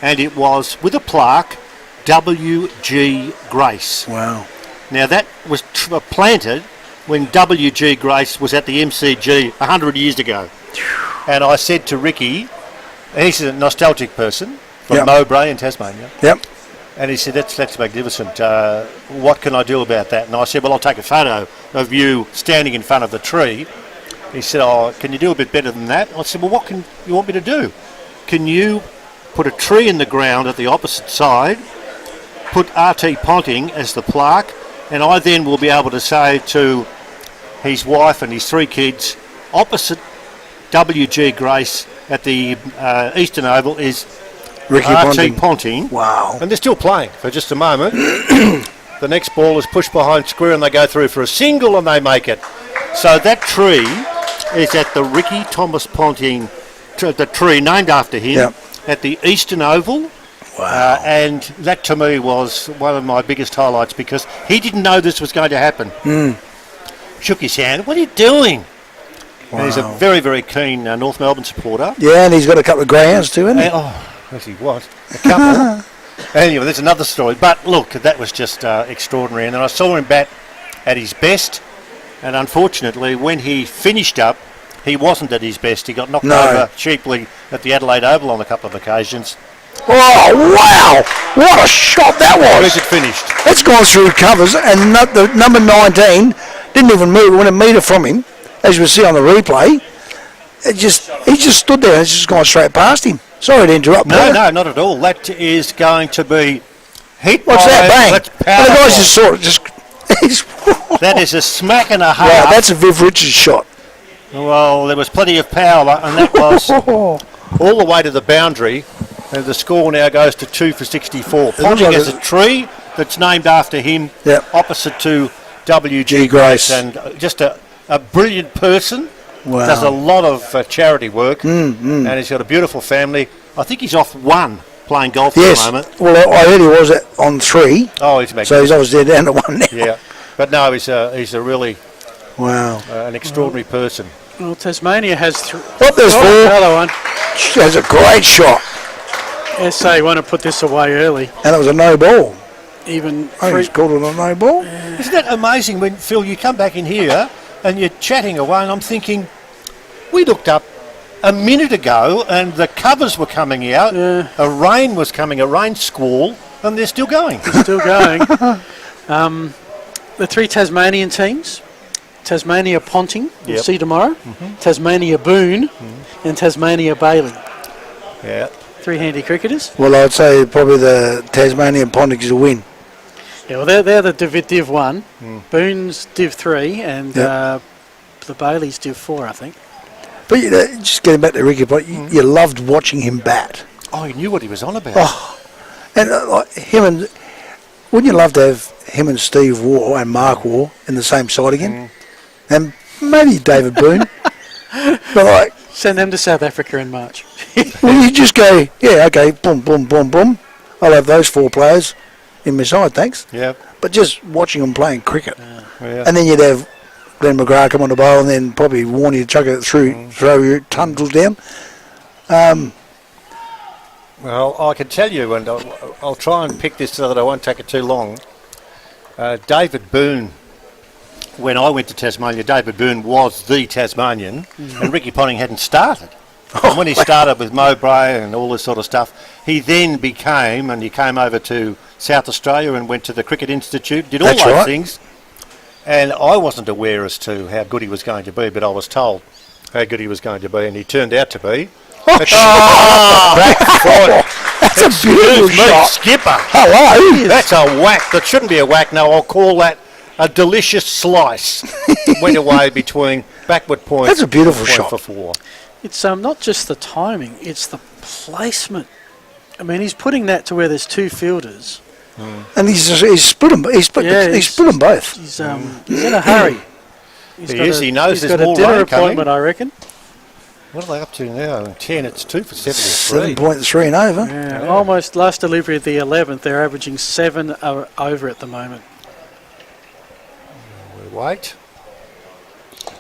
and it was with a plaque, W.G. Grace. Wow. Now, that was planted when W.G. Grace was at the MCG 100 years ago. And I said to Ricky, he's a nostalgic person from Mowbray in Tasmania. Yep. And he said, that's magnificent. What can I do about that? And I said, well, I'll take a photo of you standing in front of the tree. He said, oh, can you do a bit better than that? I said, well, what can you want me to do? Can you put a tree in the ground at the opposite side, put R.T. Ponting as the plaque, and I then will be able to say to his wife and his 3 kids, opposite W.G. Grace at the Eastern Oval is Ricky R.T. Ponting. Wow. And they're still playing for just a moment. The next ball is pushed behind square and they go through for a single and they make it. So that tree is at the Ricky Thomas Ponting, the tree named after him, at the Eastern Oval. Wow. And that to me was one of my biggest highlights because he didn't know this was going to happen. Shook his hand. What are you doing? Wow. And he's a very, very keen North Melbourne supporter. Yeah, and he's got a couple of greyhounds too, hasn't he? Yes, he was. A couple. Anyway, there's another story. But look, that was just extraordinary. And then I saw him bat at his best. And unfortunately, when he finished up, he wasn't at his best. He got knocked No. over cheaply at the Adelaide Oval on a couple of occasions. Oh, wow! What a shot that was! Where's it finished? It's gone through covers, and the number 19 didn't even move. It went a metre from him, as you see on the replay. He just stood there and it's just gone straight past him. Sorry to interrupt. No, not at all. That is going to be hit. What's by that? Bang! That's Well, the powerful. guys just saw it. That is a smack and a half. Yeah, that's a Viv Richards shot. Well, there was plenty of power, and that was all the way to the boundary. And the score now goes to 2 for 64. Ponting has a tree that's named after him, opposite to W.G. Grace, and just a brilliant person. Wow. Does a lot of charity work, and he's got a beautiful family. I think he's off one playing golf at the moment. Well, I heard he was on 3. Oh, he's magnificent. So he's obviously down to 1 now. Yeah, but no, he's a really an extraordinary person. Well, Tasmania has there's 4. Another one. That's a great shot. SA want to put this away early. And it was a no ball. Even he's called it a no ball. Isn't that amazing when, Phil, you come back in here and you're chatting away and I'm thinking, we looked up a minute ago and the covers were coming out, a rain was coming, a rain squall, and they're still going. They're still going. The 3 Tasmanian teams, Tasmania Ponting, we'll see tomorrow, Tasmania Boone, and Tasmania Bailey. Yeah. 3 handy cricketers. Well, I'd say probably the Tasmanian Pontics will win. Yeah, well, they're the Div 1, Boone's Div 3, and the Bailey's Div 4, I think. But just getting back to Ricky, but you loved watching him bat. Oh, he knew what he was on about. Oh, and wouldn't you love to have him and Steve Waugh and Mark Waugh in the same side again? And maybe David Boone. But send them to South Africa in March. Well, you just go, yeah, okay, boom, boom, boom, boom. I'll have those 4 players in my side, thanks. Yeah. But just watching them playing cricket. And then you'd have Glenn McGrath come on the bowl and then probably warn you to chuck it through, throw your tundles down. Well, I can tell you, and I'll try and pick this so that I won't take it too long. David Boone, when I went to Tasmania, David Boone was the Tasmanian, and Ricky Ponting hadn't started. And when he started with Mowbray and all this sort of stuff, he then became, and he came over to South Australia and went to the Cricket Institute, did all those things. And I wasn't aware as to how good he was going to be, but I was told how good he was going to be, and he turned out to be. Back foot. That's a beautiful shot. Skipper. Hello. That's a whack. That shouldn't be a whack. No, I'll call that a delicious slice. Went away between backward point. That's a beautiful point shot. For 4. It's not just the timing, it's the placement. I mean, he's putting that to where there's 2 fielders. And he's split them. He's split them both. He's in a hurry. He knows he's there's got more a dinner rain appointment, coming. I reckon. What are they up to now? 10. It's 2 for 73. 7.3 and over. Yeah, almost last delivery of the 11th. They're averaging 7 over at the moment. We wait.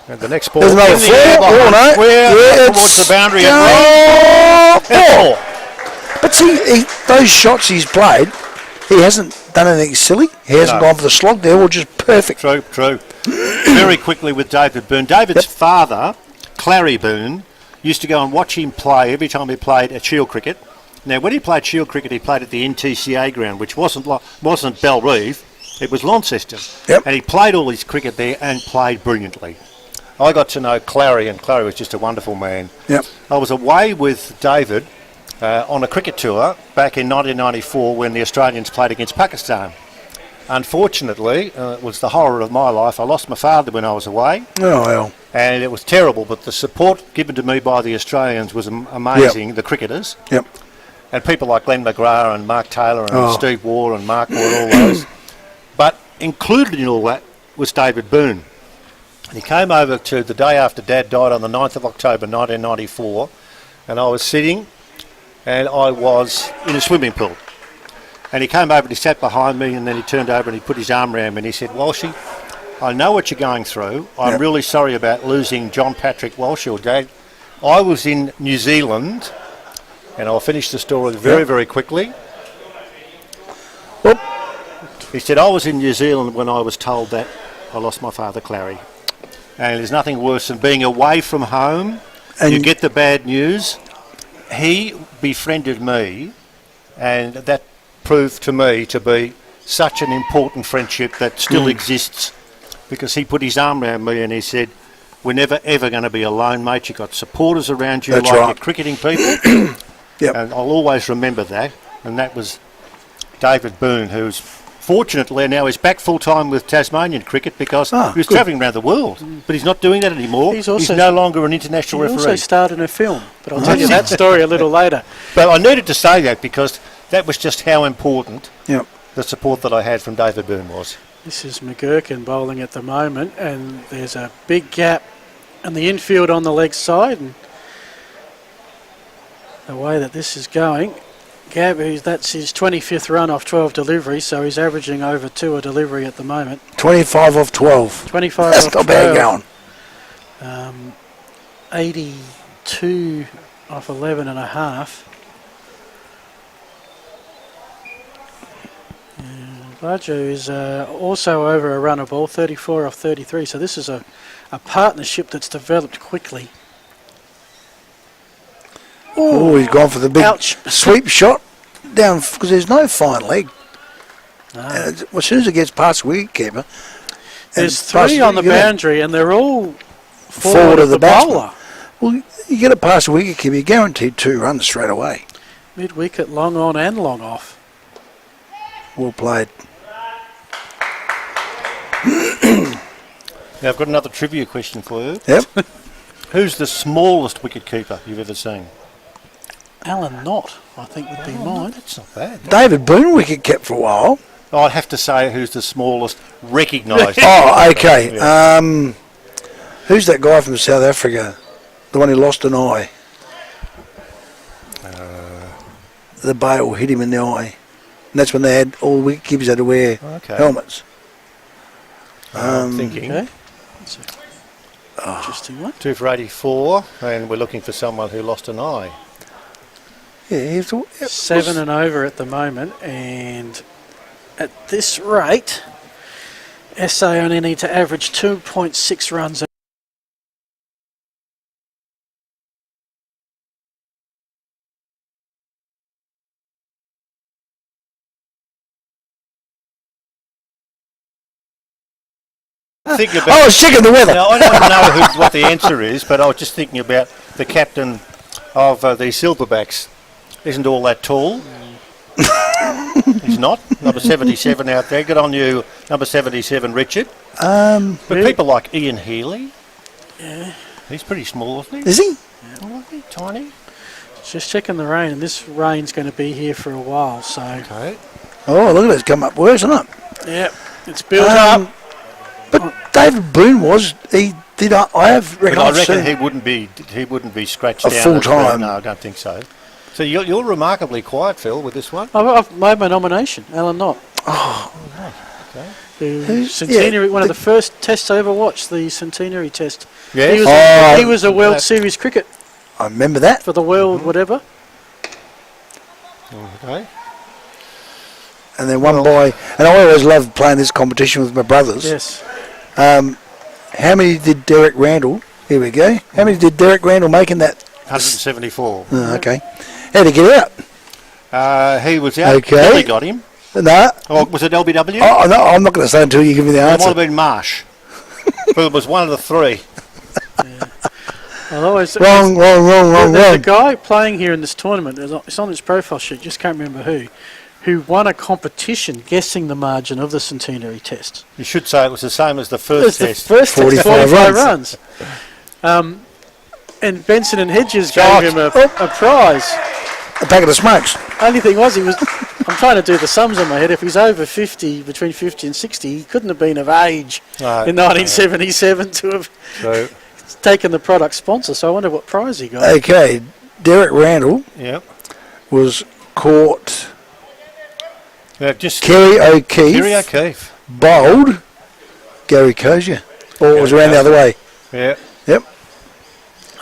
And the next ball. There's another 4. Oh, no. Square towards the boundary. And 4. But see, those shots he's played, he hasn't done anything silly. He hasn't gone for the slog. They're all just perfect. True. Very quickly with David Boone. David's father, Clary Boone, used to go and watch him play every time he played at Shield cricket. Now, when he played Shield cricket, he played at the NTCA ground, which wasn't Bellreeve, it was Launceston. And he played all his cricket there and played brilliantly. I got to know Clary, and Clary was just a wonderful man. I was away with David on a cricket tour back in 1994 when the Australians played against Pakistan. Unfortunately, it was the horror of my life. I lost my father when I was away. Oh, well. And it was terrible, but the support given to me by the Australians was amazing, the cricketers. And people like Glenn McGrath and Mark Taylor and Steve Waugh and Mark Waugh and all those. But included in all that was David Boone. He came over to the day after Dad died on the 9th of October 1994, and I was sitting and I was in a swimming pool. And he came over and he sat behind me, and then he turned over and he put his arm around me and he said, "Walshy, I know what you're going through. I'm really sorry about losing John Patrick Walsh, your dad. I was in New Zealand," and I'll finish the story very, very quickly. He said, "I was in New Zealand when I was told that I lost my father, Clary." And there's nothing worse than being away from home. And you get the bad news. He befriended me, and that proved to me to be such an important friendship that still exists, because he put his arm around me and he said, we're never ever going to be alone, mate. You've got supporters around you. That's like right. your cricketing people. Yep. And I'll always remember that. And that was David Boone, who's fortunately now is back full time with Tasmanian cricket, because he was travelling around the world, but he's not doing that anymore. He's no longer an international referee. He also starred in a film, but I'll tell you that story a little later. But I needed to say that because that was just how important the support that I had from David Boone was. This is McGurkin bowling at the moment, and there's a big gap in the infield on the leg side, and the way that this is going, Gabby, that's his 25th run off 12 deliveries, so he's averaging over 2 a delivery at the moment. 25 off 12. 25 That's off not 12. bad going. 82 off 11 and a half. Baju is also over a run of ball, 34 off 33, so this is a partnership that's developed quickly. Oh, he's gone for the big sweep shot down, because there's no fine leg. As soon as it gets past the wicketkeeper, there's 3 on the boundary, and they're all forward of the bowler. Well, you get it past the wicketkeeper, you're guaranteed 2 runs straight away. Mid wicket, long on and long off. Well played. Now I've got another trivia question for you. Yep. Who's the smallest wicketkeeper you've ever seen? Alan Knott, I think, would be mine. That's not bad. David Boone wicket kept for a while. I'd have to say who's the smallest recognised. Oh, okay. Yeah. Who's that guy from South Africa? The one who lost an eye. The bail hit him in the eye. And that's when they had all the wicketkeepers had to wear helmets. I'm thinking. Okay. That's an interesting one. 2 for 84, and we're looking for someone who lost an eye. Yeah, 7 and over at the moment, and at this rate, SA only need to average 2.6 runs. I was checking the weather. Now, I don't know what the answer is, but I was just thinking about the captain of the Silverbacks. Isn't all that tall? He's not. Number 77 out there. Good on you, number 77, Richard. But people like Ian Healy. Yeah. He's pretty small, isn't he? Is he? Oh, is he tiny? Just checking the rain, and this rain's going to be here for a while, so... Okay. Oh, look at it. It's come up worse, isn't it? Yep. It's built up. But David Boone I reckon he wouldn't be scratched down full time. No, I don't think so. So you're remarkably quiet, Phil, with this one. I've made my nomination, Alan Knott. Oh, okay. Centenary, one of the first tests I ever watched, the Centenary Test. Yes. He was a World Series cricket. I remember that. For the world, whatever. Okay. And then one boy, and I always loved playing this competition with my brothers. Yes. How many did Derek Randall? Here we go. How many did Derek Randall make in that? 174. Oh, okay. How did he get out? He was out. Okay. Billy got him. No. Oh, was it LBW? Oh, no, I'm not going to say until you give me the It answer. might have been Marsh. But it was one of the 3. Wrong. There's a guy playing here in this tournament, it's on his profile sheet, just can't remember who won a competition guessing the margin of the Centenary Test. You should say it was the same as the first test. The first 45 runs. And Benson and Hedges gave him a prize. A packet of smokes. Only thing was, I'm trying to do the sums in my head. If he's over 50, between 50 and 60, he couldn't have been of age in 1977 to have taken the product sponsor. So I wonder what prize he got. Okay, Derek Randall was caught. Kerry O'Keefe. Bowled Gary Cozier. Or it was around the other way. Yeah. Yep.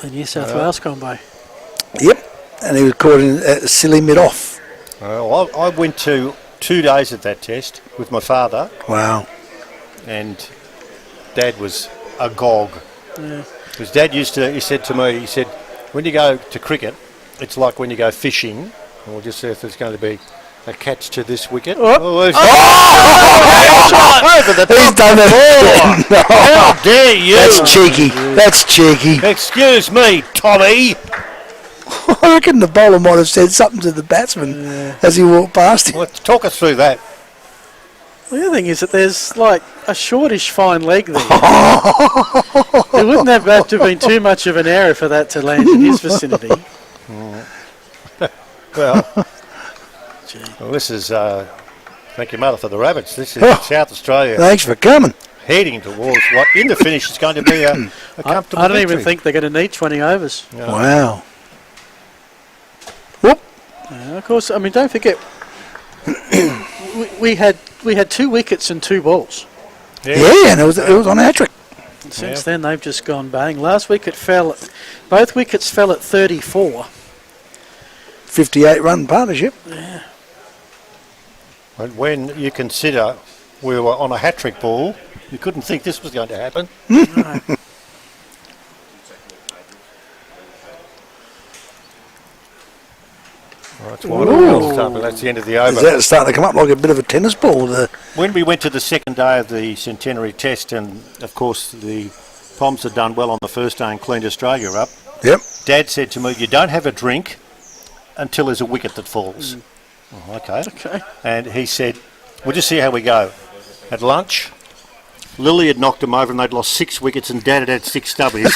The New South Wales combo. Yep. And he was caught in silly mid-off. I went to 2 days at that test with my father. Wow. And Dad was agog. Yeah. Because Dad he said to me, when you go to cricket, it's like when you go fishing, and we'll just see if there's going to be a catch to this wicket. Over the top. He's done it. No. How dare you? That's cheeky. That's cheeky. Excuse me, Tommy. I reckon the bowler might have said something to the batsman as he walked past him. Well, talk us through that. The other thing is that there's like a shortish fine leg there. It wouldn't have to have been too much of an error for that to land in his vicinity. Well, this is, thank you, Mother, for the rabbits. This is South Australia. Thanks for coming. Heading towards what in the finish is going to be a comfortable I don't even victory. think they're going to need 20 overs. No. Wow. Of course, I mean, don't forget, we had 2 wickets and 2 balls. Yeah, and it was on a hat-trick. Since then, they've just gone bang. Last wicket both wickets fell at 34. 58-run partnership. Yeah. And when you consider we were on a hat-trick ball, you couldn't think this was going to happen. No. That's why that's the end of the over. Is that starting to come up like a bit of a tennis ball? When we went to the second day of the centenary test, and of course the Poms had done well on the first day and cleaned Australia up. Yep. Dad said to me, "You don't have a drink until there's a wicket that falls." Oh, okay. And he said, "We'll just see how we go." At lunch, Lily had knocked him over and they'd lost 6 wickets, and Dad had had 6 stubbies.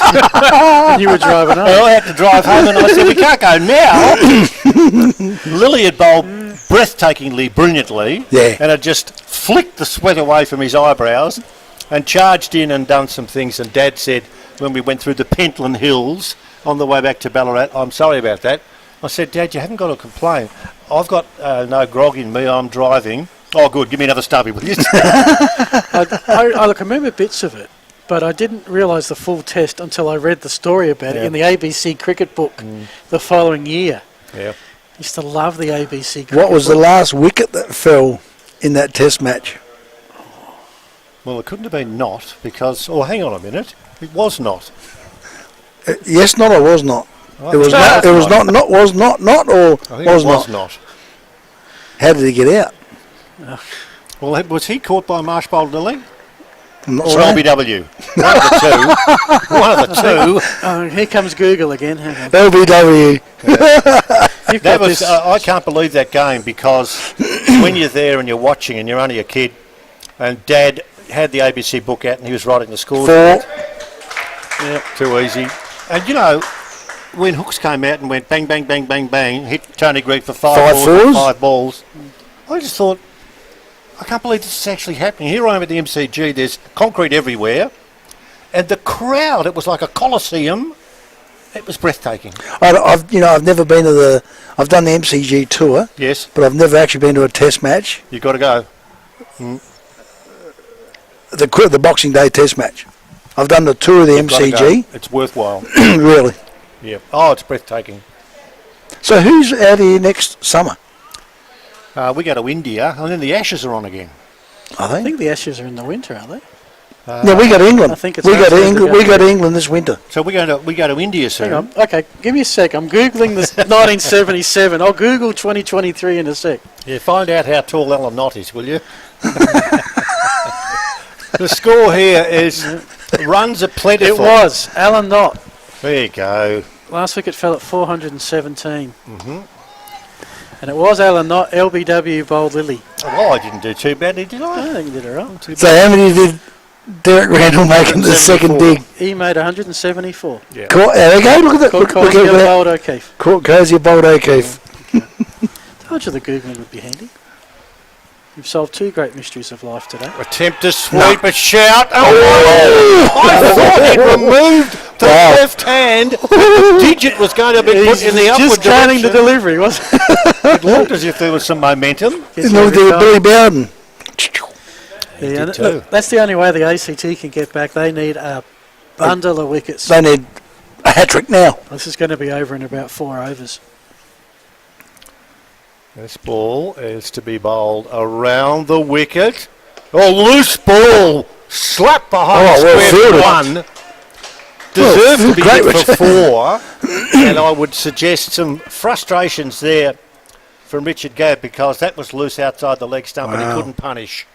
And you were driving home. I had to drive home, and I said, "We can't go now." Lily had bowled breathtakingly, brilliantly, and had just flicked the sweat away from his eyebrows and charged in and done some things. And Dad said, when we went through the Pentland Hills on the way back to Ballarat, "I'm sorry about that." I said, "Dad, you haven't got to complain. I've got no grog in me, I'm driving." "Oh, good, give me another stubby, will you?" I remember bits of it, but I didn't realise the full test until I read the story about it in the ABC cricket book the following year. Yeah. I used to love the ABC cricket What was the book. last wicket that fell in that test match? Well, it couldn't have been not, because... Oh, hang on a minute. It was not. Yes, not or was not? Oh, It was not. It was not. Was not. Not or I think was it was not. not. How did he get out? Well, was he caught by Marsh Bowl Lily? I'm not Or saying. LBW? One of the two. One of the two. Oh, here comes Google again. Hang on. LBW. That was, I can't believe that game, because when you're there and you're watching and you're only a kid, and Dad had the ABC book out and he was writing the scores. 4. Yeah, too easy. And you know, when Hooks came out and went bang, bang, bang, bang, bang, hit Tony Greig for 5 balls, fours? 5 balls, I just thought, I can't believe this is actually happening. Here I am at the MCG, there's concrete everywhere, and the crowd, it was like a coliseum. It was breathtaking. I've never been to I've done the MCG tour. Yes. But I've never actually been to a test match. You've got to go. The Boxing Day test match. I've done the tour of the You've got to MCG. go. It's worthwhile. Really? Yeah. Oh, it's breathtaking. So who's out here next summer? We go to India, and then the Ashes are on again. Are they? I think the Ashes are in the winter, are they? No, we go to England. I think it's we go to Ashes England. that We go to England this winter. So we go to India soon. Hang on. Okay, give me a sec. I'm Googling this 1977. I'll Google 2023 in a sec. Yeah, find out how tall Alan Knott is, will you? The score here is runs are plentiful. It was Alan Knott. There you go. Last wicket fell at 417. And it was Alan Knott, LBW bowled Lily. Oh, well, I didn't do too badly, did I? I think you did it right. So how many did Derek Randall make in the second dig? He made 174. Yeah. There we go. Look at that. Look at Court that. bowled O'Keefe. Court Cozy bowled O'Keefe. Told you the Googling would be handy. You've solved 2 great mysteries of life today. Attempt to sweep a shout. Oh! I thought he'd removed the left hand. The digit was going to be put in the upward just counting the direction. delivery, wasn't it? It looked as if there was some momentum. Look at Billy Bowden. Yeah, did too. look, that's the only way the ACT can get back. They need a bundle of wickets. They need a hat-trick now. This is going to be over in about 4 overs. This ball is to be bowled around the wicket. Oh, loose ball. slap behind well square fielded. one. Deserved to be great hit for 4, and I would suggest some frustrations there from Richard Gabb because that was loose outside the leg stump and he couldn't punish.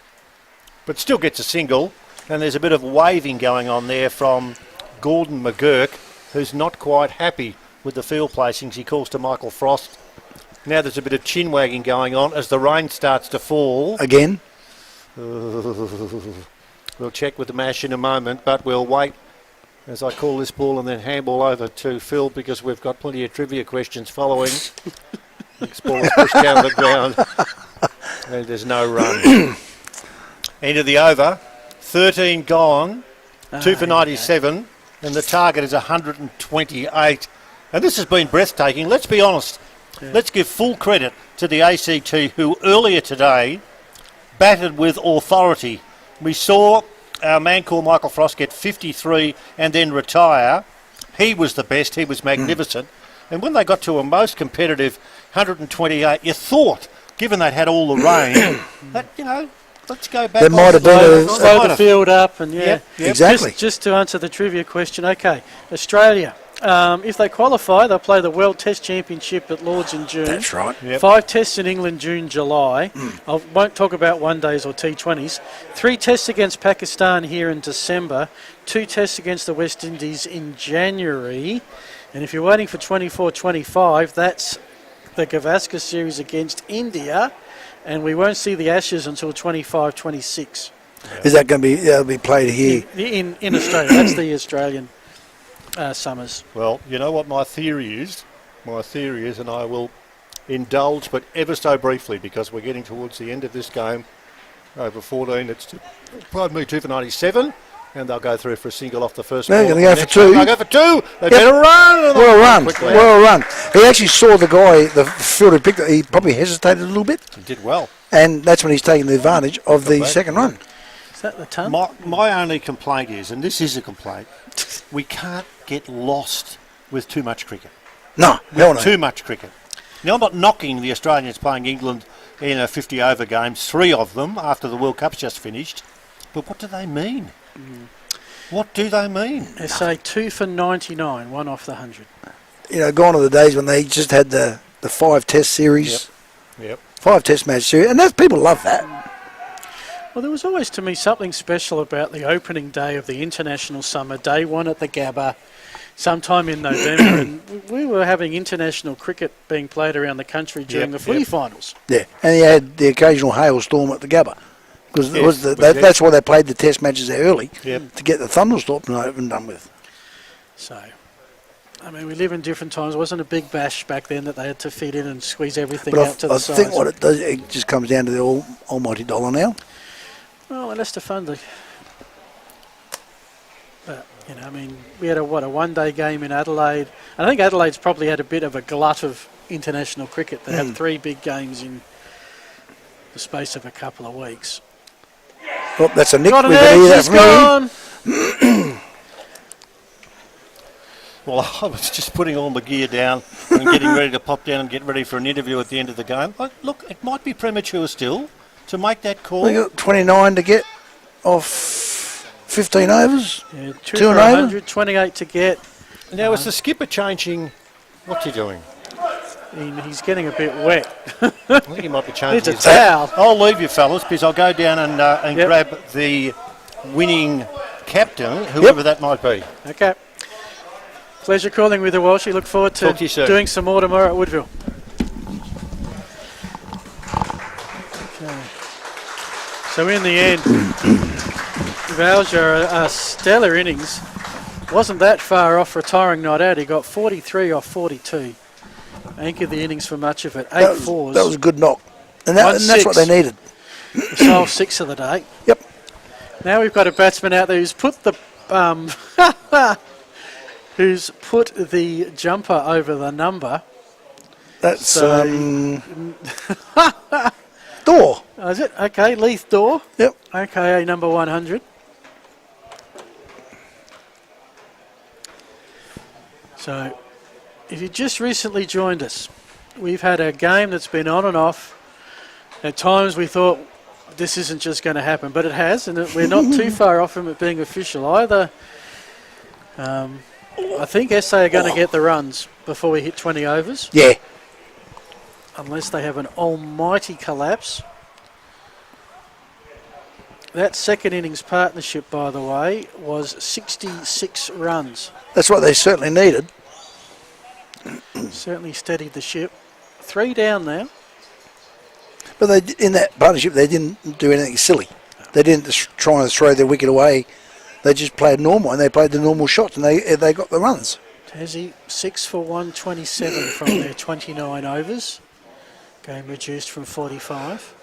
But still gets a single, and there's a bit of waving going on there from Gordon McGurk, who's not quite happy with the field placings. He calls to Michael Frost. Now there's a bit of chin wagging going on as the rain starts to fall. Again? We'll check with the mash in a moment, but we'll wait as I call this ball and then handball over to Phil because we've got plenty of trivia questions following. This ball is pushed down the ground and there's no run. End of the over, 13 gone, 2 for 97, and the target is 128. And this has been breathtaking. Let's be honest. Yeah. Let's give full credit to the ACT who earlier today batted with authority. We saw our man called Michael Frost get 53 and then retire. He was the best. He was magnificent. And when they got to a most competitive 128, you thought, given they'd had all the rain, that, let's go back. There might have been slow the field up and Yep. Exactly. Just to answer the trivia question, okay, Australia. If they qualify, they'll play the World Test Championship at Lords in June. That's right. Yep. 5 tests in England, June, July. I won't talk about one-days or T20s. 3 tests against Pakistan here in December. 2 tests against the West Indies in January. And if you're waiting for 24-25, that's the Gavaskar series against India. And we won't see the Ashes until 25-26. Is that going to be? That'll be played here in Australia? That's the Australian summers. Well, you know what my theory is? My theory is, and I will indulge, but ever so briefly, because we're getting towards the end of this game. Over 14, it's 2 for 97, and they'll go through for a single off the first ball. They're going to go for 2. They'll go for 2. They better run. Well run. Well run. He actually saw the guy, the fielder picked it. He probably hesitated a little bit. He did well. And that's when he's taking the advantage of the second run. Is that the ton? My only complaint is, and this is a complaint, we can't get lost with too much cricket. No. Too much cricket. Now, I'm not knocking the Australians playing England in a 50-over games, 3 of them after the World Cup's just finished. But what do they mean? What do they mean? They say 2 for 99, 1 off the 100. Gone are the days when they just had the 5 test series. Yep. 5 test match series. And people love that. Well, there was always to me something special about the opening day of the international summer, day 1 at the Gabba, sometime in November, and we were having international cricket being played around the country during the footy finals. Yeah, and you had the occasional hailstorm at the Gabba, because that's why they played the test matches there early, to get the thunderstorm over and done with. So, I mean, we live in different times. It wasn't a big bash back then that they had to fit in and squeeze everything out to the sides. I think what it does, it just comes down to the almighty dollar now. Well, it has to fund the... But, I mean, we had a one-day game in Adelaide. I think Adelaide's probably had a bit of a glut of international cricket. They had 3 big games in the space of a couple of weeks. Well, that's a nick. Got an edge, he's gone! Well, I was just putting all my gear down and getting ready to pop down and get ready for an interview at the end of the game. Look, it might be premature still to make that call. They got 29 to get off 15 overs. Yeah, 2 for 100, 28 to get. Now, is the skipper changing? What's he doing? He's getting a bit wet. I think he might be changing. It's a his towel. I'll leave you, fellas, because I'll go down and grab the winning captain, whoever that might be. Okay. Pleasure calling with you, Walshy. Look forward to doing some more tomorrow at Woodville. Okay. So in the end, Valja, a stellar innings. Wasn't that far off retiring not out. He got 43 off 42. Anchored the innings for much of it. 8 fours. That was a good knock. And that's what they needed. The sole 6 of the day. Yep. Now we've got a batsman out there who's put the jumper over the number. That's Dorr. Oh, is it? Okay, Leith Dorr. Yep. Okay, number 100. So, if you just recently joined us, we've had a game that's been on and off. At times we thought this isn't just going to happen, but it has, and we're not too far off from it being official either. I think SA are going to get the runs before we hit 20 overs. Yeah. Unless they have an almighty collapse. That second innings partnership, by the way, was 66 runs. That's what they certainly needed. Certainly steadied the ship. 3 down now. But in that partnership, they didn't do anything silly. They didn't try and throw their wicket away. They just played normal, and they played the normal shots, and they got the runs. Tassie 6 for 127 from their 29 overs. Game reduced from 45.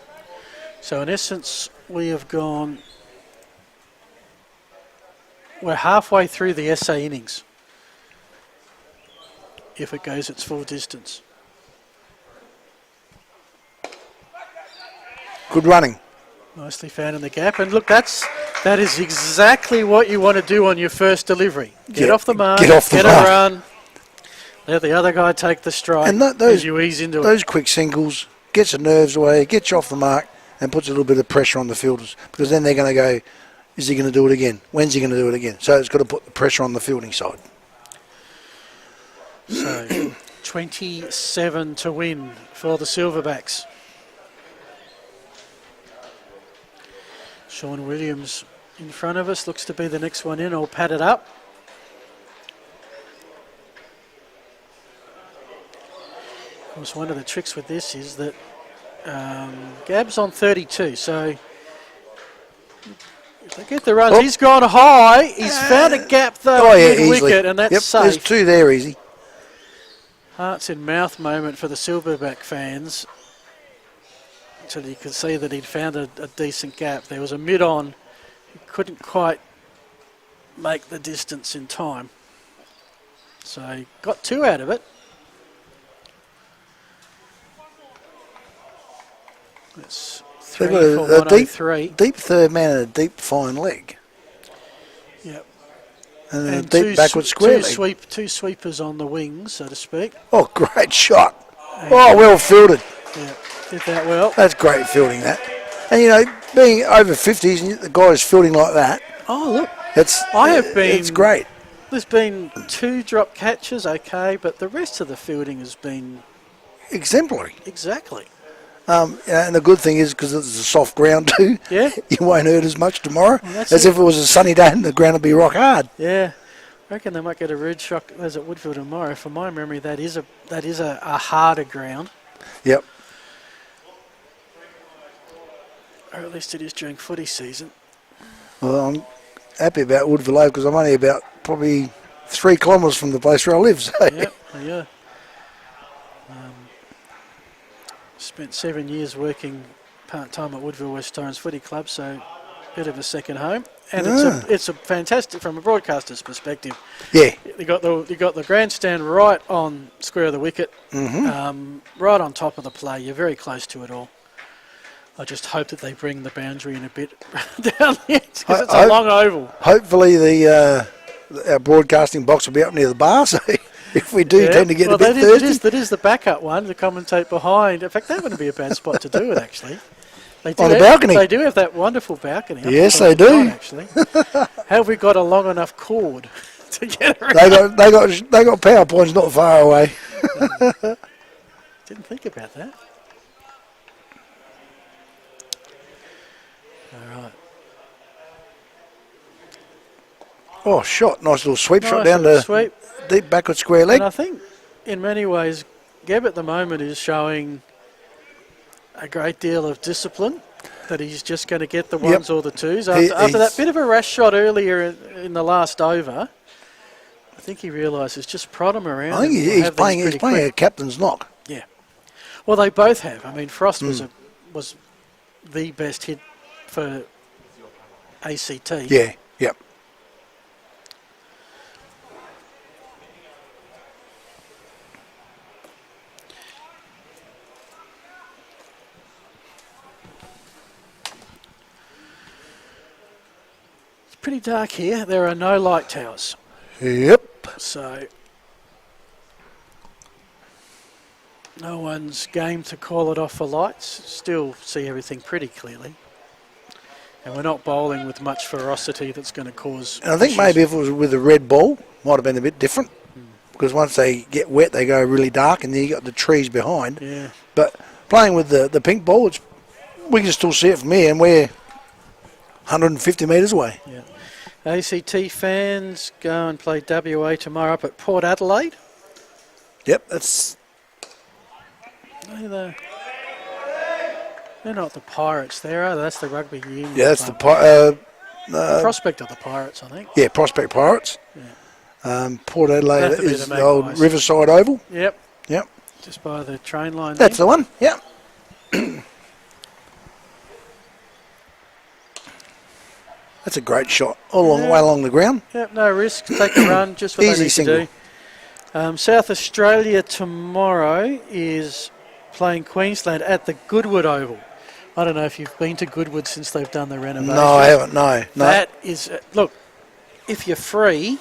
So in essence, we have gone... We're halfway through the SA innings, if it goes its full distance. Good running. Nicely found in the gap. And look, that is exactly what you want to do on your first delivery. Get off the mark, get a run, let the other guy take the strike, and as you ease into those it. quick singles, gets the nerves away, gets you off the mark, and puts a little bit of pressure on the fielders. Because then they're going to go, is he going to do it again? When's he going to do it again? So it's got to put the pressure on the fielding side. So 27 to win for the Silverbacks. Sean Williams in front of us, looks to be the next one in, all padded up. Of course, one of the tricks with this is that Gab's on 32, so if they get the runs, he's gone high. He's found a gap though, mid-wicket, and that's safe. There's 2 there, easy. Hearts in mouth moment for the Silverback fans. Until you could see that he'd found a decent gap. There was a mid-on. He couldn't quite make the distance in time. So he got 2 out of it. That's 3 for 103. Deep third man and a deep fine leg. Yep. And a deep backward square leg. Two sweepers on the wings, so to speak. Oh, great shot. Oh, well fielded. Yeah, did that well. That's great fielding, that. And, you know, being over 50s and the guy's fielding like that. Oh, look. It's great. There's been 2 drop catches, okay, but the rest of the fielding has been... exemplary. Exactly. And the good thing is, because it's a soft ground too, yeah, you won't hurt as much tomorrow as if it was a sunny day and the ground would be rock hard. Yeah, I reckon they might get a rude shock as at Woodfield tomorrow. From my memory, that is a harder ground. Yep. Or at least it is during footy season. Well, I'm happy about Woodville because I'm only about probably 3 kilometres from the place where I live. So. Yep, yeah. Spent 7 years working part-time at Woodville West Torrens Footy Club, so a bit of a second home. And it's a fantastic, from a broadcaster's perspective. Yeah. You got the grandstand right on square of the wicket, right on top of the play. You're very close to it all. I just hope that they bring the boundary in a bit down there because it's a long oval. Hopefully our broadcasting box will be up near the bar, so if we do tend to get a bit thirsty. That is the backup one to commentate behind. In fact, that wouldn't be a bad spot to do it, actually. On the balcony. They do have that wonderful balcony. Yes, they do. Actually. Have we got a long enough cord to get around? They got PowerPoints not far away. Didn't think about that. All right. Oh, shot. Nice little sweep shot down the deep backward square leg. And I think in many ways, Gebb at the moment is showing a great deal of discipline, that he's just going to get the ones or the twos. After that bit of a rash shot earlier in the last over, I think he realises just prod him around. I think he's playing a captain's knock. Yeah. Well, they both have. I mean, Frost was the best hit for ACT. Yeah, yep. Pretty dark here. There are no light towers. Yep. So no one's game to call it off for lights. Still see everything pretty clearly. And we're not bowling with much ferocity that's going to cause And I think issues. maybe if it was with a red ball, might have been a bit different. Because once they get wet, they go really dark, and then you got the trees behind. Yeah. But playing with the pink ball, we can still see it from here, and we're 150 metres away. Yeah. ACT fans go and play WA tomorrow up at Port Adelaide. Yep, that's... They're not the Pirates there, are they? That's the rugby union. Yeah, that's club. the Prospect of the Pirates, I think. Yeah, Prospect Pirates. Port Adelaide Have to be is the the old Magpies. Riverside Oval. Yep. Yep. Just by the train line. That's there. the one, yep. That's a great shot, all along the way along the ground. Yep, no risk. Take a run, just what Easy they need single. to do. South Australia tomorrow is playing Queensland at the Goodwood Oval. I don't know if you've been to Goodwood since they've done the renovation. No, I haven't, no. That is, look, if you're free,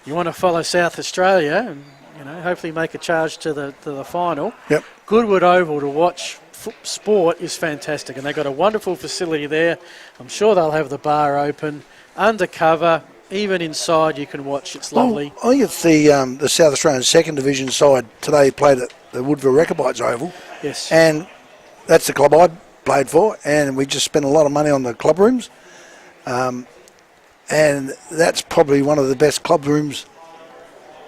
you want to follow South Australia and, hopefully make a charge to the final. Yep. Goodwood Oval to watch sport is fantastic, and they've got a wonderful facility there. I'm sure they'll have the bar open, undercover, even inside you can watch. It's lovely. Well, I think it's the South Australian second division side today played at the Woodville Rechabites Oval. Yes. And that's the club I played for, and we just spent a lot of money on the club rooms. And that's probably one of the best club rooms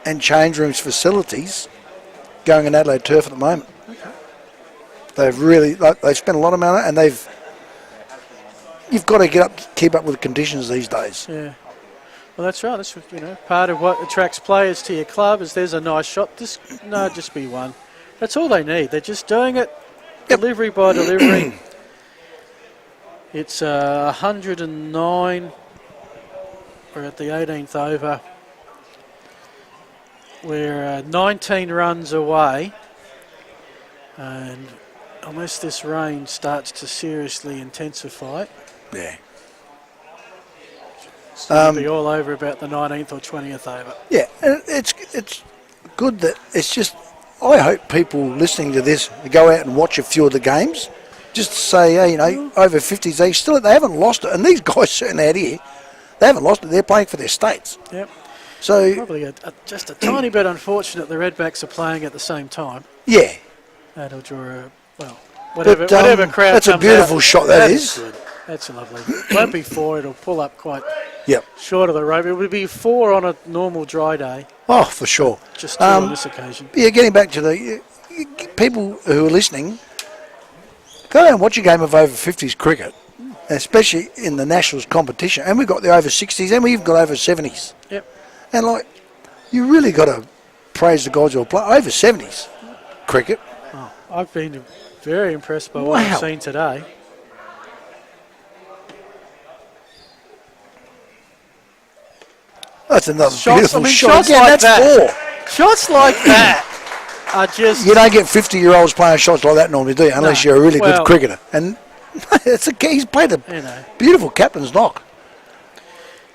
and change rooms facilities going in Adelaide turf at the moment. Okay. They've really, they've spent a lot of money, and you've got to keep up with the conditions these days. Yeah. Well, that's right. That's part of what attracts players to your club is there's a nice shot. Just be one. That's all they need. They're just doing it delivery by delivery. It's 109. We're at the 18th over. We're 19 runs away, and unless this rain starts to seriously intensify, yeah, it'll be all over about the 19th or 20th over. Yeah, and it's good that it's just. I hope people listening to this go out and watch a few of the games, just to say, over 50s, they haven't lost it, and these guys certainly out here, they haven't lost it. They're playing for their states. Yep. So probably just a tiny bit unfortunate the Redbacks are playing at the same time. Yeah. That'll draw whatever crowd. That's a comes beautiful out, shot. that is. good. That's lovely. Won't be 4. It'll pull up quite Yep. short of the rope. It would be 4 on a normal dry day. Oh, for sure. Just 2 on this occasion. Yeah, getting back to the people who are listening, go down and watch a game of over 50s cricket, especially in the Nationals competition. And we've got the over 60s, and we've got over 70s. Yep. And you really got to praise the guys who play over 70s cricket. Oh, I've been very impressed by what I've seen today. That's another Shots, beautiful shot. shots Again, like that's that. 4. Shots like that are just... You don't get 50-year-olds playing shots like that normally, do you? Unless you're a really good cricketer. And he's played a beautiful captain's knock.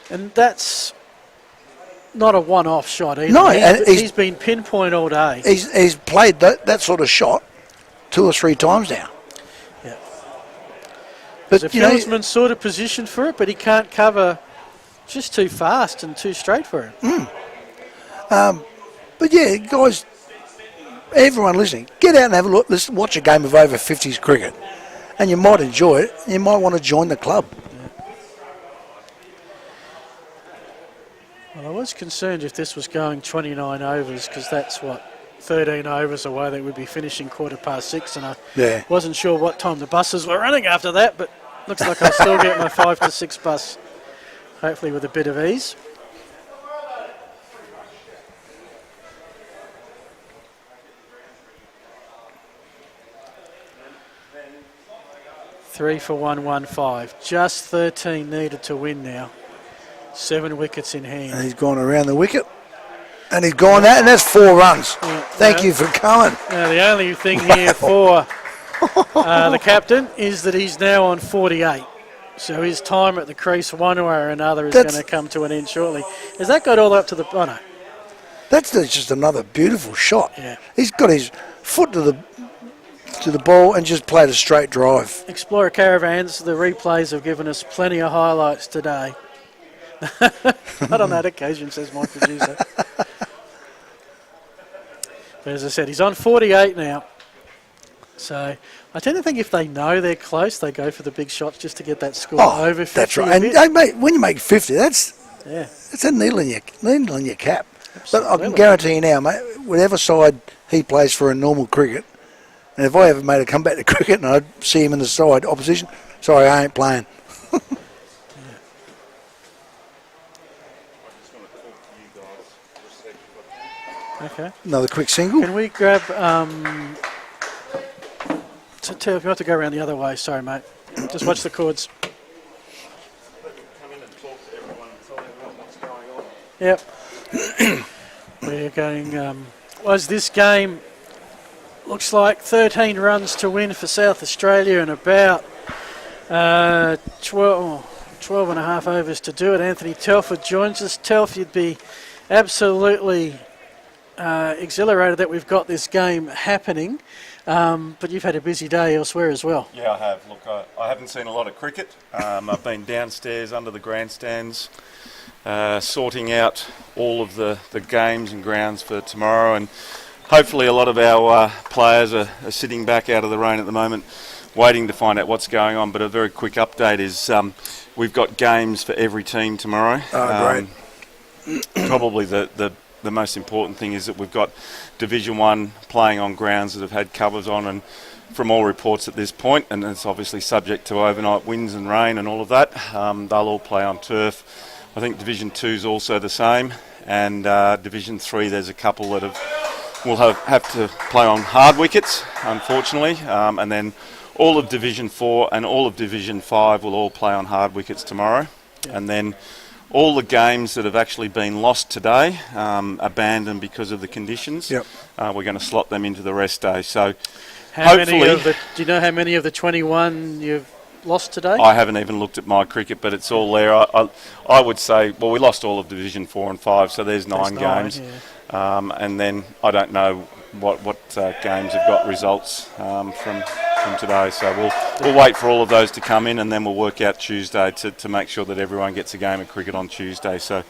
And that's not a one-off shot either. No, he's been pinpoint all day. He's played that sort of shot 2 or 3 times now. Yeah. But There's a fieldsman sort of positioned for it, but he can't cover just too fast and too straight for him. But yeah, guys, everyone listening, get out and have a look. Let's watch a game of over 50s cricket, and you might enjoy it. You might want to join the club. Well, I was concerned if this was going 29 overs because that's 13 overs away. That would be finishing 6:15, and I wasn't sure what time the buses were running after that. But looks like I'll still get my 5 to 6 bus, hopefully with a bit of ease. Three for 115. Just 13 needed to win now. 7 wickets in hand. And he's gone around the wicket. And he's gone that, and that's 4 runs. Yeah, Thank you for coming. Now, the only thing here for the captain is that he's now on 48. So his time at the crease, one way or another, is going to come to an end shortly. Has that got all up to the... Oh, no. That's just another beautiful shot. Yeah. He's got his foot to the to the ball and just played a straight drive. Explorer Caravans, the replays have given us plenty of highlights today. Not on that occasion, says my producer. But as I said, he's on 48 now. So I tend to think if they know they're close, they go for the big shots just to get that score over 50. That's right. And mate, when you make 50, that's a needle in your cap. But I can guarantee you now, mate, whatever side he plays for in normal cricket, and if I ever made a comeback to cricket and I'd see him in the side opposition, sorry, I ain't playing. Okay. Another quick single. Can we grab... so Tev, you have to go around the other way. Sorry, mate. Just watch the chords. Yep. We're going... was this game... Looks like 13 runs to win for South Australia and about 12 and a half overs to do it. Anthony Telford joins us. Telf, you'd be absolutely exhilarated that we've got this game happening, but you've had a busy day elsewhere as well. Yeah, I have. Look, I haven't seen a lot of cricket. I've been downstairs under the grandstands sorting out all of the games and grounds for tomorrow, and hopefully a lot of our players are sitting back out of the rain at the moment waiting to find out what's going on. But a very quick update is we've got games for every team tomorrow. Oh, great. Probably the most important thing is that we've got Division 1 playing on grounds that have had covers on, and from all reports at this point, and it's obviously subject to overnight winds and rain and all of that, they'll all play on turf. I think Division 2 is also the same, and Division 3 there's a couple that will have to play on hard wickets, unfortunately, and then all of Division 4 and all of Division 5 will all play on hard wickets tomorrow. Yeah. And then all the games that have actually been lost today, abandoned because of the conditions, we're going to slot them into the rest day. So hopefully... do you know how many of the 21 you've lost today? I haven't even looked at my cricket, but it's all there. I would say, well, we lost all of Division 4 and 5, so there's nine games. Yeah. And then I don't know what games have got results from today. So we'll wait for all of those to come in, and then we'll work out Tuesday to make sure that everyone gets a game of cricket on Tuesday. So,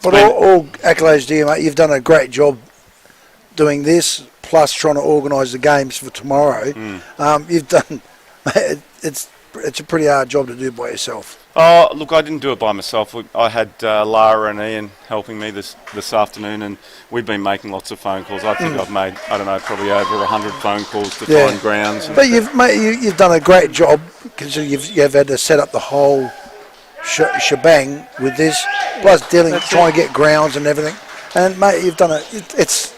but all accolades to you, mate. You've done a great job doing this, plus trying to organise the games for tomorrow. You've done, mate, it's a pretty hard job to do by yourself. Oh, look, I didn't do it by myself. I had Lara and Ian helping me this afternoon, and we've been making lots of phone calls. I think I've made, I don't know, probably over 100 phone calls to find grounds. But you've done a great job, because you've had to set up the whole shebang with this, plus trying to get grounds and everything. And, mate, you've done it's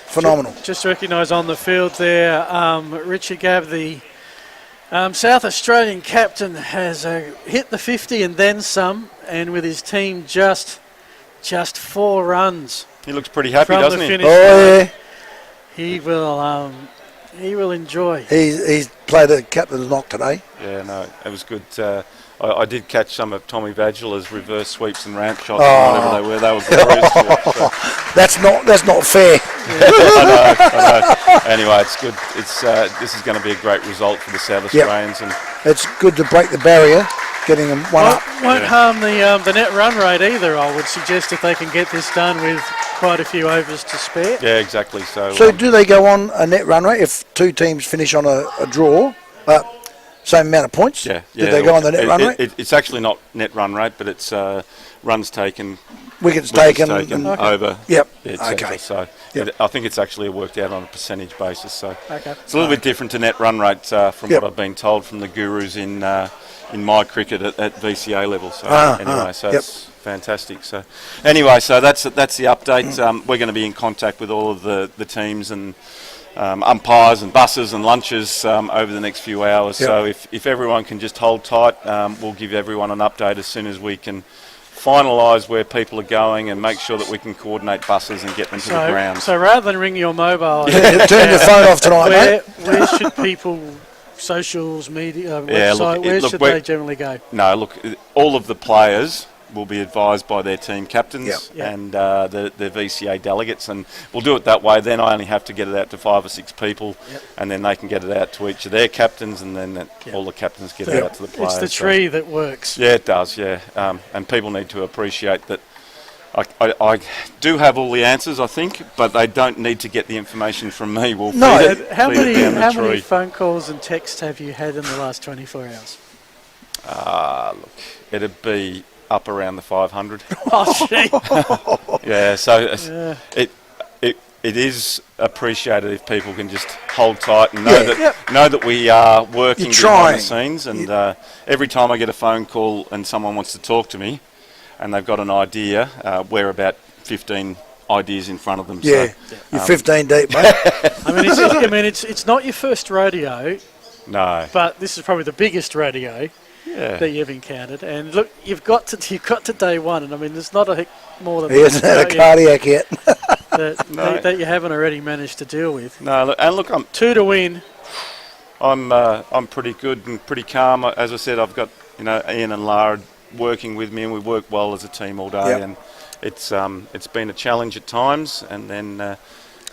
phenomenal. Just recognise on the field there, Richard Gabb, the South Australian captain, has hit the 50 and then some, and with his team just 4 runs. He looks pretty happy, doesn't he? Yeah. He will enjoy. He's played a captain's knock today. Yeah, no, it was good. I did catch some of Tommy Badgela's reverse sweeps and ramp shots, whatever they were. They were glorious to watch. So. That's not fair. I know. Anyway, it's good. This is going to be a great result for the South Australians, and it's good to break the barrier, getting them one up. Won't harm the net run rate either. I would suggest if they can get this done with quite a few overs to spare. Yeah, exactly. So do they go on a net run rate if two teams finish on a draw? Same amount of points? Yeah. Did they go on the net run rate? It's actually not net run rate, but it's runs taken, wickets taken over. Yep. Okay. So I think it's actually worked out on a percentage basis. So it's a little bit different to net run rate from what I've been told from the gurus in my cricket at VCA level. So it's fantastic. So anyway, so that's the update. We're going to be in contact with all of the teams and umpires and buses and lunches over the next few hours. So if everyone can just hold tight, we'll give everyone an update as soon as we can finalise where people are going and make sure that we can coordinate buses and get them to the ground. So rather than ring your mobile, turn your phone off tonight, mate. Where should people, socials, media, website, where should they generally go? No, look, all of the players will be advised by their team captains Yep. and the VCA delegates, and we'll do it that way. Then I only have to get it out to 5 or 6 people, and then they can get it out to each of their captains, and then all the captains get it out to the players. It's the tree that works. Yeah, it does, yeah. And people need to appreciate that I do have all the answers, I think, but they don't need to get the information from me. We'll No, feed it, how feed it down the many tree. phone calls and texts have you had in the last 24 hours? Look, it'd be up around the 500. Oh, gee. Yeah, so it is appreciated if people can just hold tight and know that we are working behind the scenes. And every time I get a phone call and someone wants to talk to me, and they've got an idea, we're about 15 ideas in front of them. Yeah, so, you're 15 deep, mate. I mean, it's not your first rodeo. No. But this is probably the biggest rodeo that you've encountered. And look, you've got to day one, and I mean, there's not a heck more than He hasn't had a cardiac yet. that you haven't already managed to deal with. No, and look, I'm 2 to win. I'm pretty good and pretty calm. As I said, I've got Ian and Lara working with me, and we work well as a team all day. And it's been a challenge at times, and then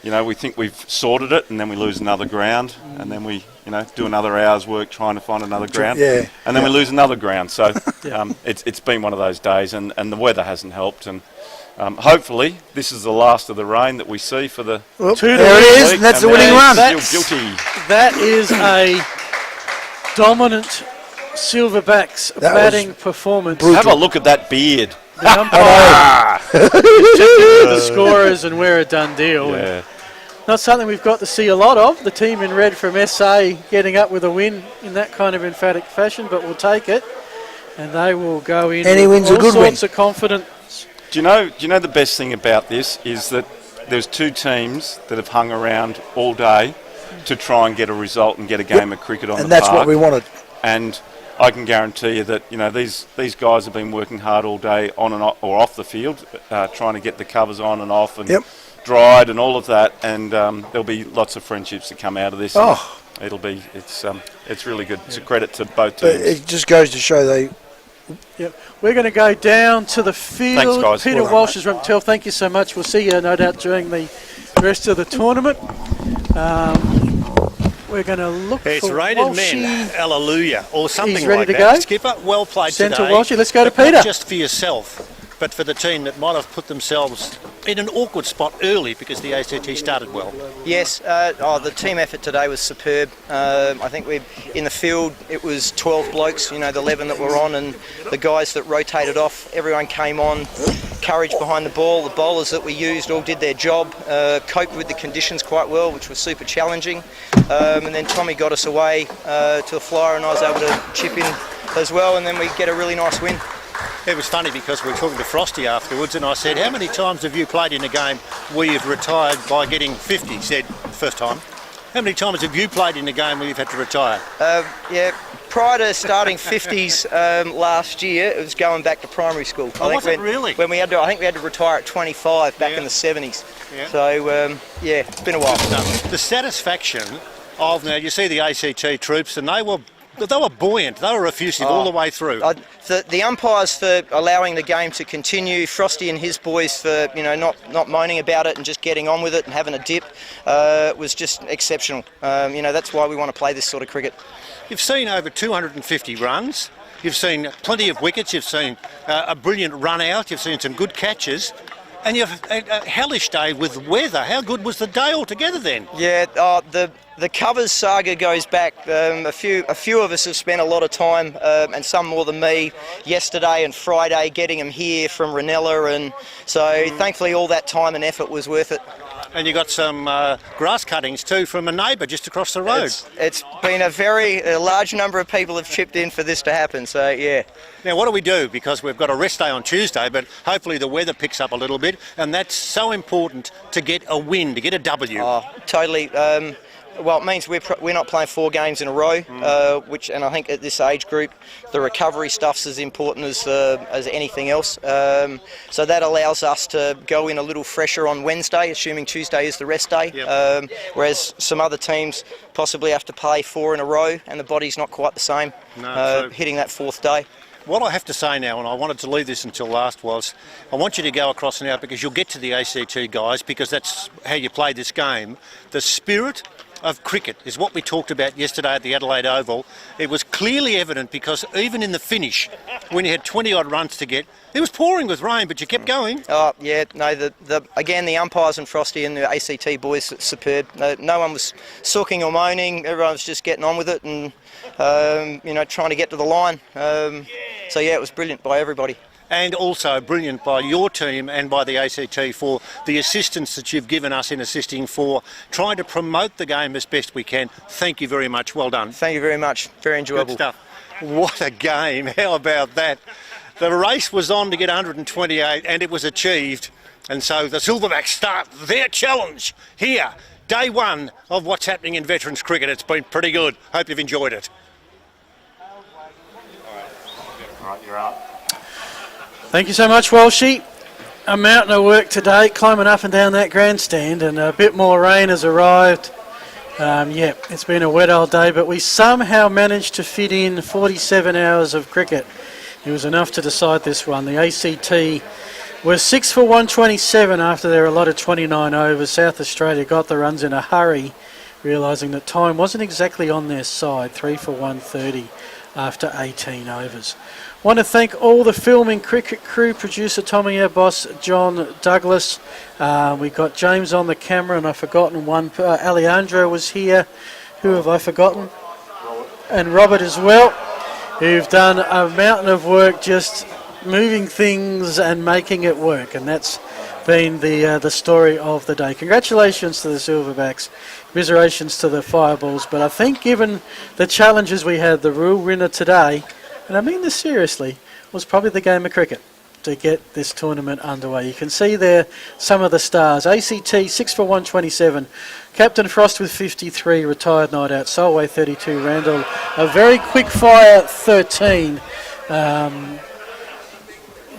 we think we've sorted it, and then we lose another ground, and then we do another hour's work trying to find another ground, and then we lose another ground. So it's been one of those days, and the weather hasn't helped, and hopefully this is the last of the rain that we see for the 2 to there it is, and that's the winning run. Guilty. That is a dominant Silverbacks batting performance. Have a look at that beard. The umpire the scorers, and we're a done deal. Yeah. Not something we've got to see a lot of. The team in red from SA getting up with a win in that kind of emphatic fashion, but we'll take it. And they will go in Any with win's a all good win. sorts of confidence. Do you know the best thing about this is that there's 2 teams that have hung around all day to try and get a result and get a game of cricket on the And that's park. what we wanted. And I can guarantee you that these guys have been working hard all day on and off the field, trying to get the covers on and off and dried and all of that. And there'll be lots of friendships that come out of this. Oh. It's really good. It's a credit to both teams. But it just goes to show they. Yep. We're going to go down to the field. Thanks, guys. Peter Well done, Walsh is from Tel. Thank you so much. We'll see you no doubt during the rest of the tournament. We're going to look It's for rated Walshy. men, hallelujah, or something He's ready like to that. go. Skipper, well played Centre today. Walshy. Let's go to But not Peter. just for yourself, but for the team that might have put themselves in an awkward spot early because the ACT started well. Yes, the team effort today was superb. I think in the field it was 12 blokes, the 11 that were on, and the guys that rotated off, everyone came on, courage behind the ball. The bowlers that we used all did their job, coped with the conditions quite well, which was super challenging. And then Tommy got us away to a flyer, and I was able to chip in as well, and then we get a really nice win. It was funny because we were talking to Frosty afterwards, and I said, how many times have you played in a game where you've retired by getting 50? He said, first time. How many times have you played in a game where you've had to retire? Prior to starting 50's last year, it was going back to primary school. Really? When we had to, I think we had to retire at 25 back in the 70s. Yeah. So, it's been a while. The satisfaction of, now you see the ACT troops, and they were buoyant, they were effusive all the way through. The umpires for allowing the game to continue, Frosty and his boys for not moaning about it and just getting on with it and having a dip, was just exceptional. That's why we want to play this sort of cricket. You've seen over 250 runs, you've seen plenty of wickets, you've seen a brilliant run out, you've seen some good catches, and you've a hellish day with weather. How good was the day altogether then? Yeah, the covers saga goes back. A few of us have spent a lot of time, and some more than me, yesterday and Friday getting them here from Ranella, and so thankfully all that time and effort was worth it. And you got some grass cuttings too from a neighbour just across the road. It's been a large number of people have chipped in for this to happen, so yeah. Now what do we do? Because we've got a rest day on Tuesday, but hopefully the weather picks up a little bit, and that's so important to get a win, to get a W. Oh, totally. Well, it means we're not playing 4 games in a row, and I think at this age group, the recovery stuff's as important as anything else. So that allows us to go in a little fresher on Wednesday, assuming Tuesday is the rest day. Yep. Whereas some other teams possibly have to play 4 in a row, and the body's not quite the same. No, hitting that 4th day. What I have to say now, and I wanted to leave this until last, was I want you to go across now because you'll get to the ACT guys because that's how you play this game. The spirit of cricket is what we talked about yesterday at the Adelaide Oval. It was clearly evident because even in the finish, when you had 20 odd runs to get, it was pouring with rain, but you kept going. Oh yeah, no. Again, the umpires and Frosty and the ACT boys superb. No one was sulking or moaning. Everyone was just getting on with it and trying to get to the line. So yeah, it was brilliant by everybody. And also brilliant by your team and by the ACT for the assistance that you've given us in assisting for trying to promote the game as best we can. Thank you very much. Well done. Thank you very much. Very enjoyable. Good stuff. What a game. How about that? The race was on to get 128 and it was achieved. And so the Silverbacks start their challenge here. Day one of what's happening in veterans cricket. It's been pretty good. Hope you've enjoyed it. All right, you're up. Thank you so much, Walshy. A mountain of work today, climbing up and down that grandstand, and a bit more rain has arrived. It's been a wet old day, but we somehow managed to fit in 47 hours of cricket. It was enough to decide this one. The ACT was 6 for 127 after their allotted 29 overs. South Australia got the runs in a hurry, realising that time wasn't exactly on their side. 3 for 130 after 18 overs. Want to thank all the filming cricket crew, producer Tommy, our boss John Douglas. We got James on the camera, and I've forgotten one. Alejandro was here. Who have I forgotten? And Robert as well, who've done a mountain of work just moving things and making it work, and that's been the story of the day. Congratulations to the Silverbacks, commiserations to the Fireballs, but I think given the challenges we had, the real winner today, and I mean this seriously, was probably the game of cricket to get this tournament underway. You can see there some of the stars. ACT 6 for 127, Captain Frost with 53, retired night out, Solway 32, Randall a very quick fire 13,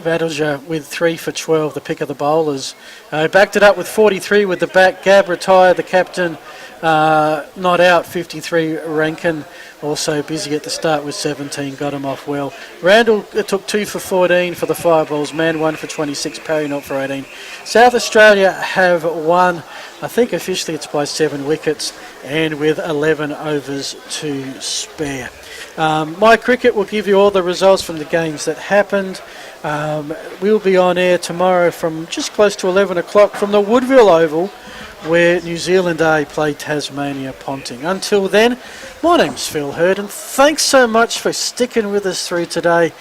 Vadalja with 3 for 12, the pick of the bowlers. Backed it up with 43 with the bat. Gab retired, the captain not out, 53. Rankin also busy at the start with 17, got him off well. Randall took 2 for 14 for the Fireballs. Man 1 for 26, Parry not for 18. South Australia have won, I think officially it's by 7 wickets and with 11 overs to spare. My Cricket will give you all the results from the games that happened. We'll be on air tomorrow from just close to 11 o'clock from the Woodville Oval, where New Zealand A play Tasmania Ponting. Until then, my name's Phil Hurd, and thanks so much for sticking with us through today.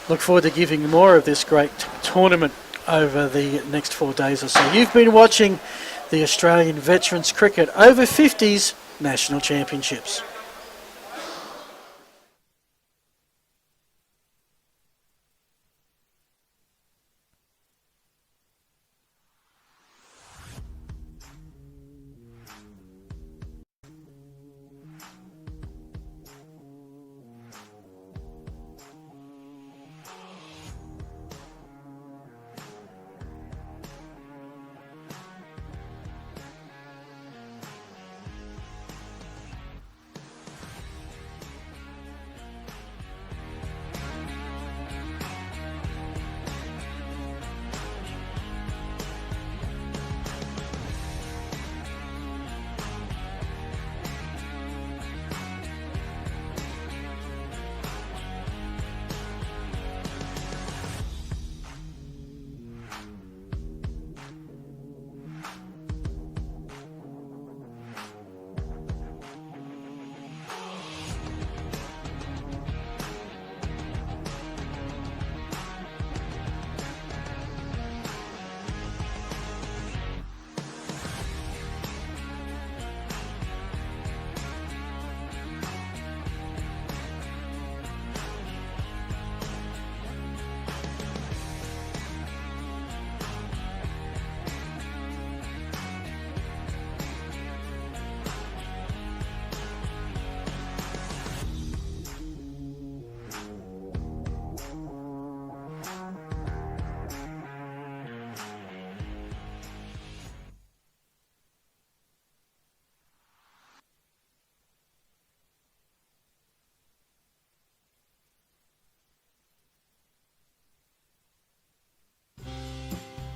Look forward to giving you more of this great tournament over the next 4 days or so. You've been watching the Australian Veterans Cricket over 50s National Championships.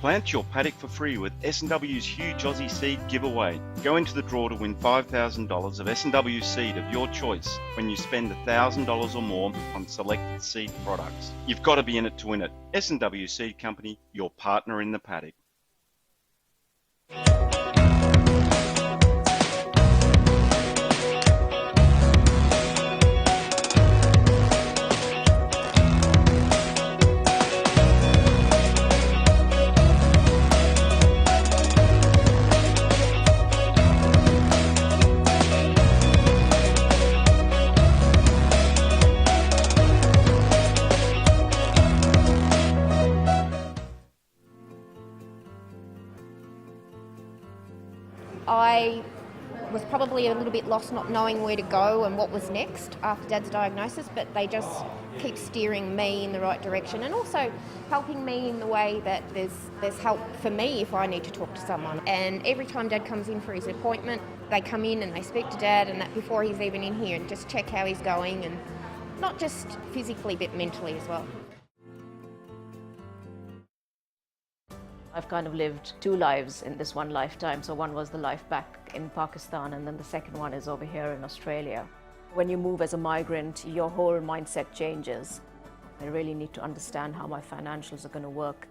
Plant your paddock for free with S&W's huge Aussie seed giveaway. Go into the draw to win $5,000 of S&W seed of your choice when you spend $1,000 or more on selected seed products. You've got to be in it to win it. S&W Seed Company, your partner in the paddock. I was probably a little bit lost not knowing where to go and what was next after Dad's diagnosis, but they just keep steering me in the right direction and also helping me in the way that there's help for me if I need to talk to someone. And every time Dad comes in for his appointment, they come in and they speak to Dad, and that before he's even in here, and just check how he's going, and not just physically but mentally as well. I've kind of lived two lives in this one lifetime. So one was the life back in Pakistan, and then the second one is over here in Australia. When you move as a migrant, your whole mindset changes. I really need to understand how my financials are going to work.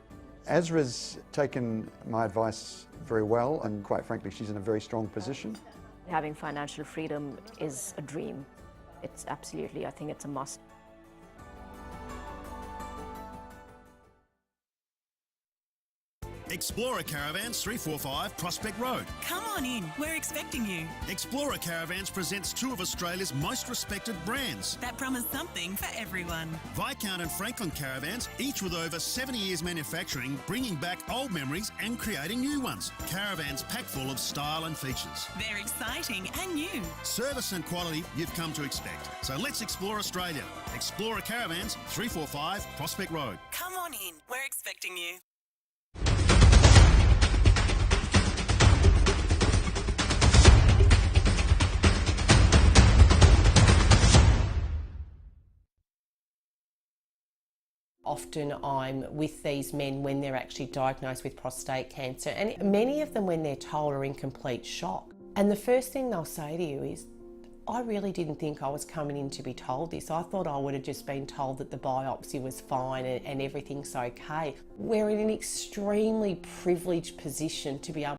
Ezra's taken my advice very well, and quite frankly, she's in a very strong position. Having financial freedom is a dream. It's absolutely, I think it's a must. Explorer Caravans 345 Prospect Road. Come on in, we're expecting you. Explorer Caravans presents two of Australia's most respected brands. That promise something for everyone. Viscount and Franklin Caravans, each with over 70 years manufacturing, bringing back old memories and creating new ones. Caravans packed full of style and features. They're exciting and new. Service and quality you've come to expect. So let's explore Australia. Explorer Caravans 345 Prospect Road. Come on in, we're expecting you. Often I'm with these men when they're actually diagnosed with prostate cancer, and many of them, when they're told, are in complete shock. And the first thing they'll say to you is, I really didn't think I was coming in to be told this. I thought I would have just been told that the biopsy was fine and everything's okay. We're in an extremely privileged position to be able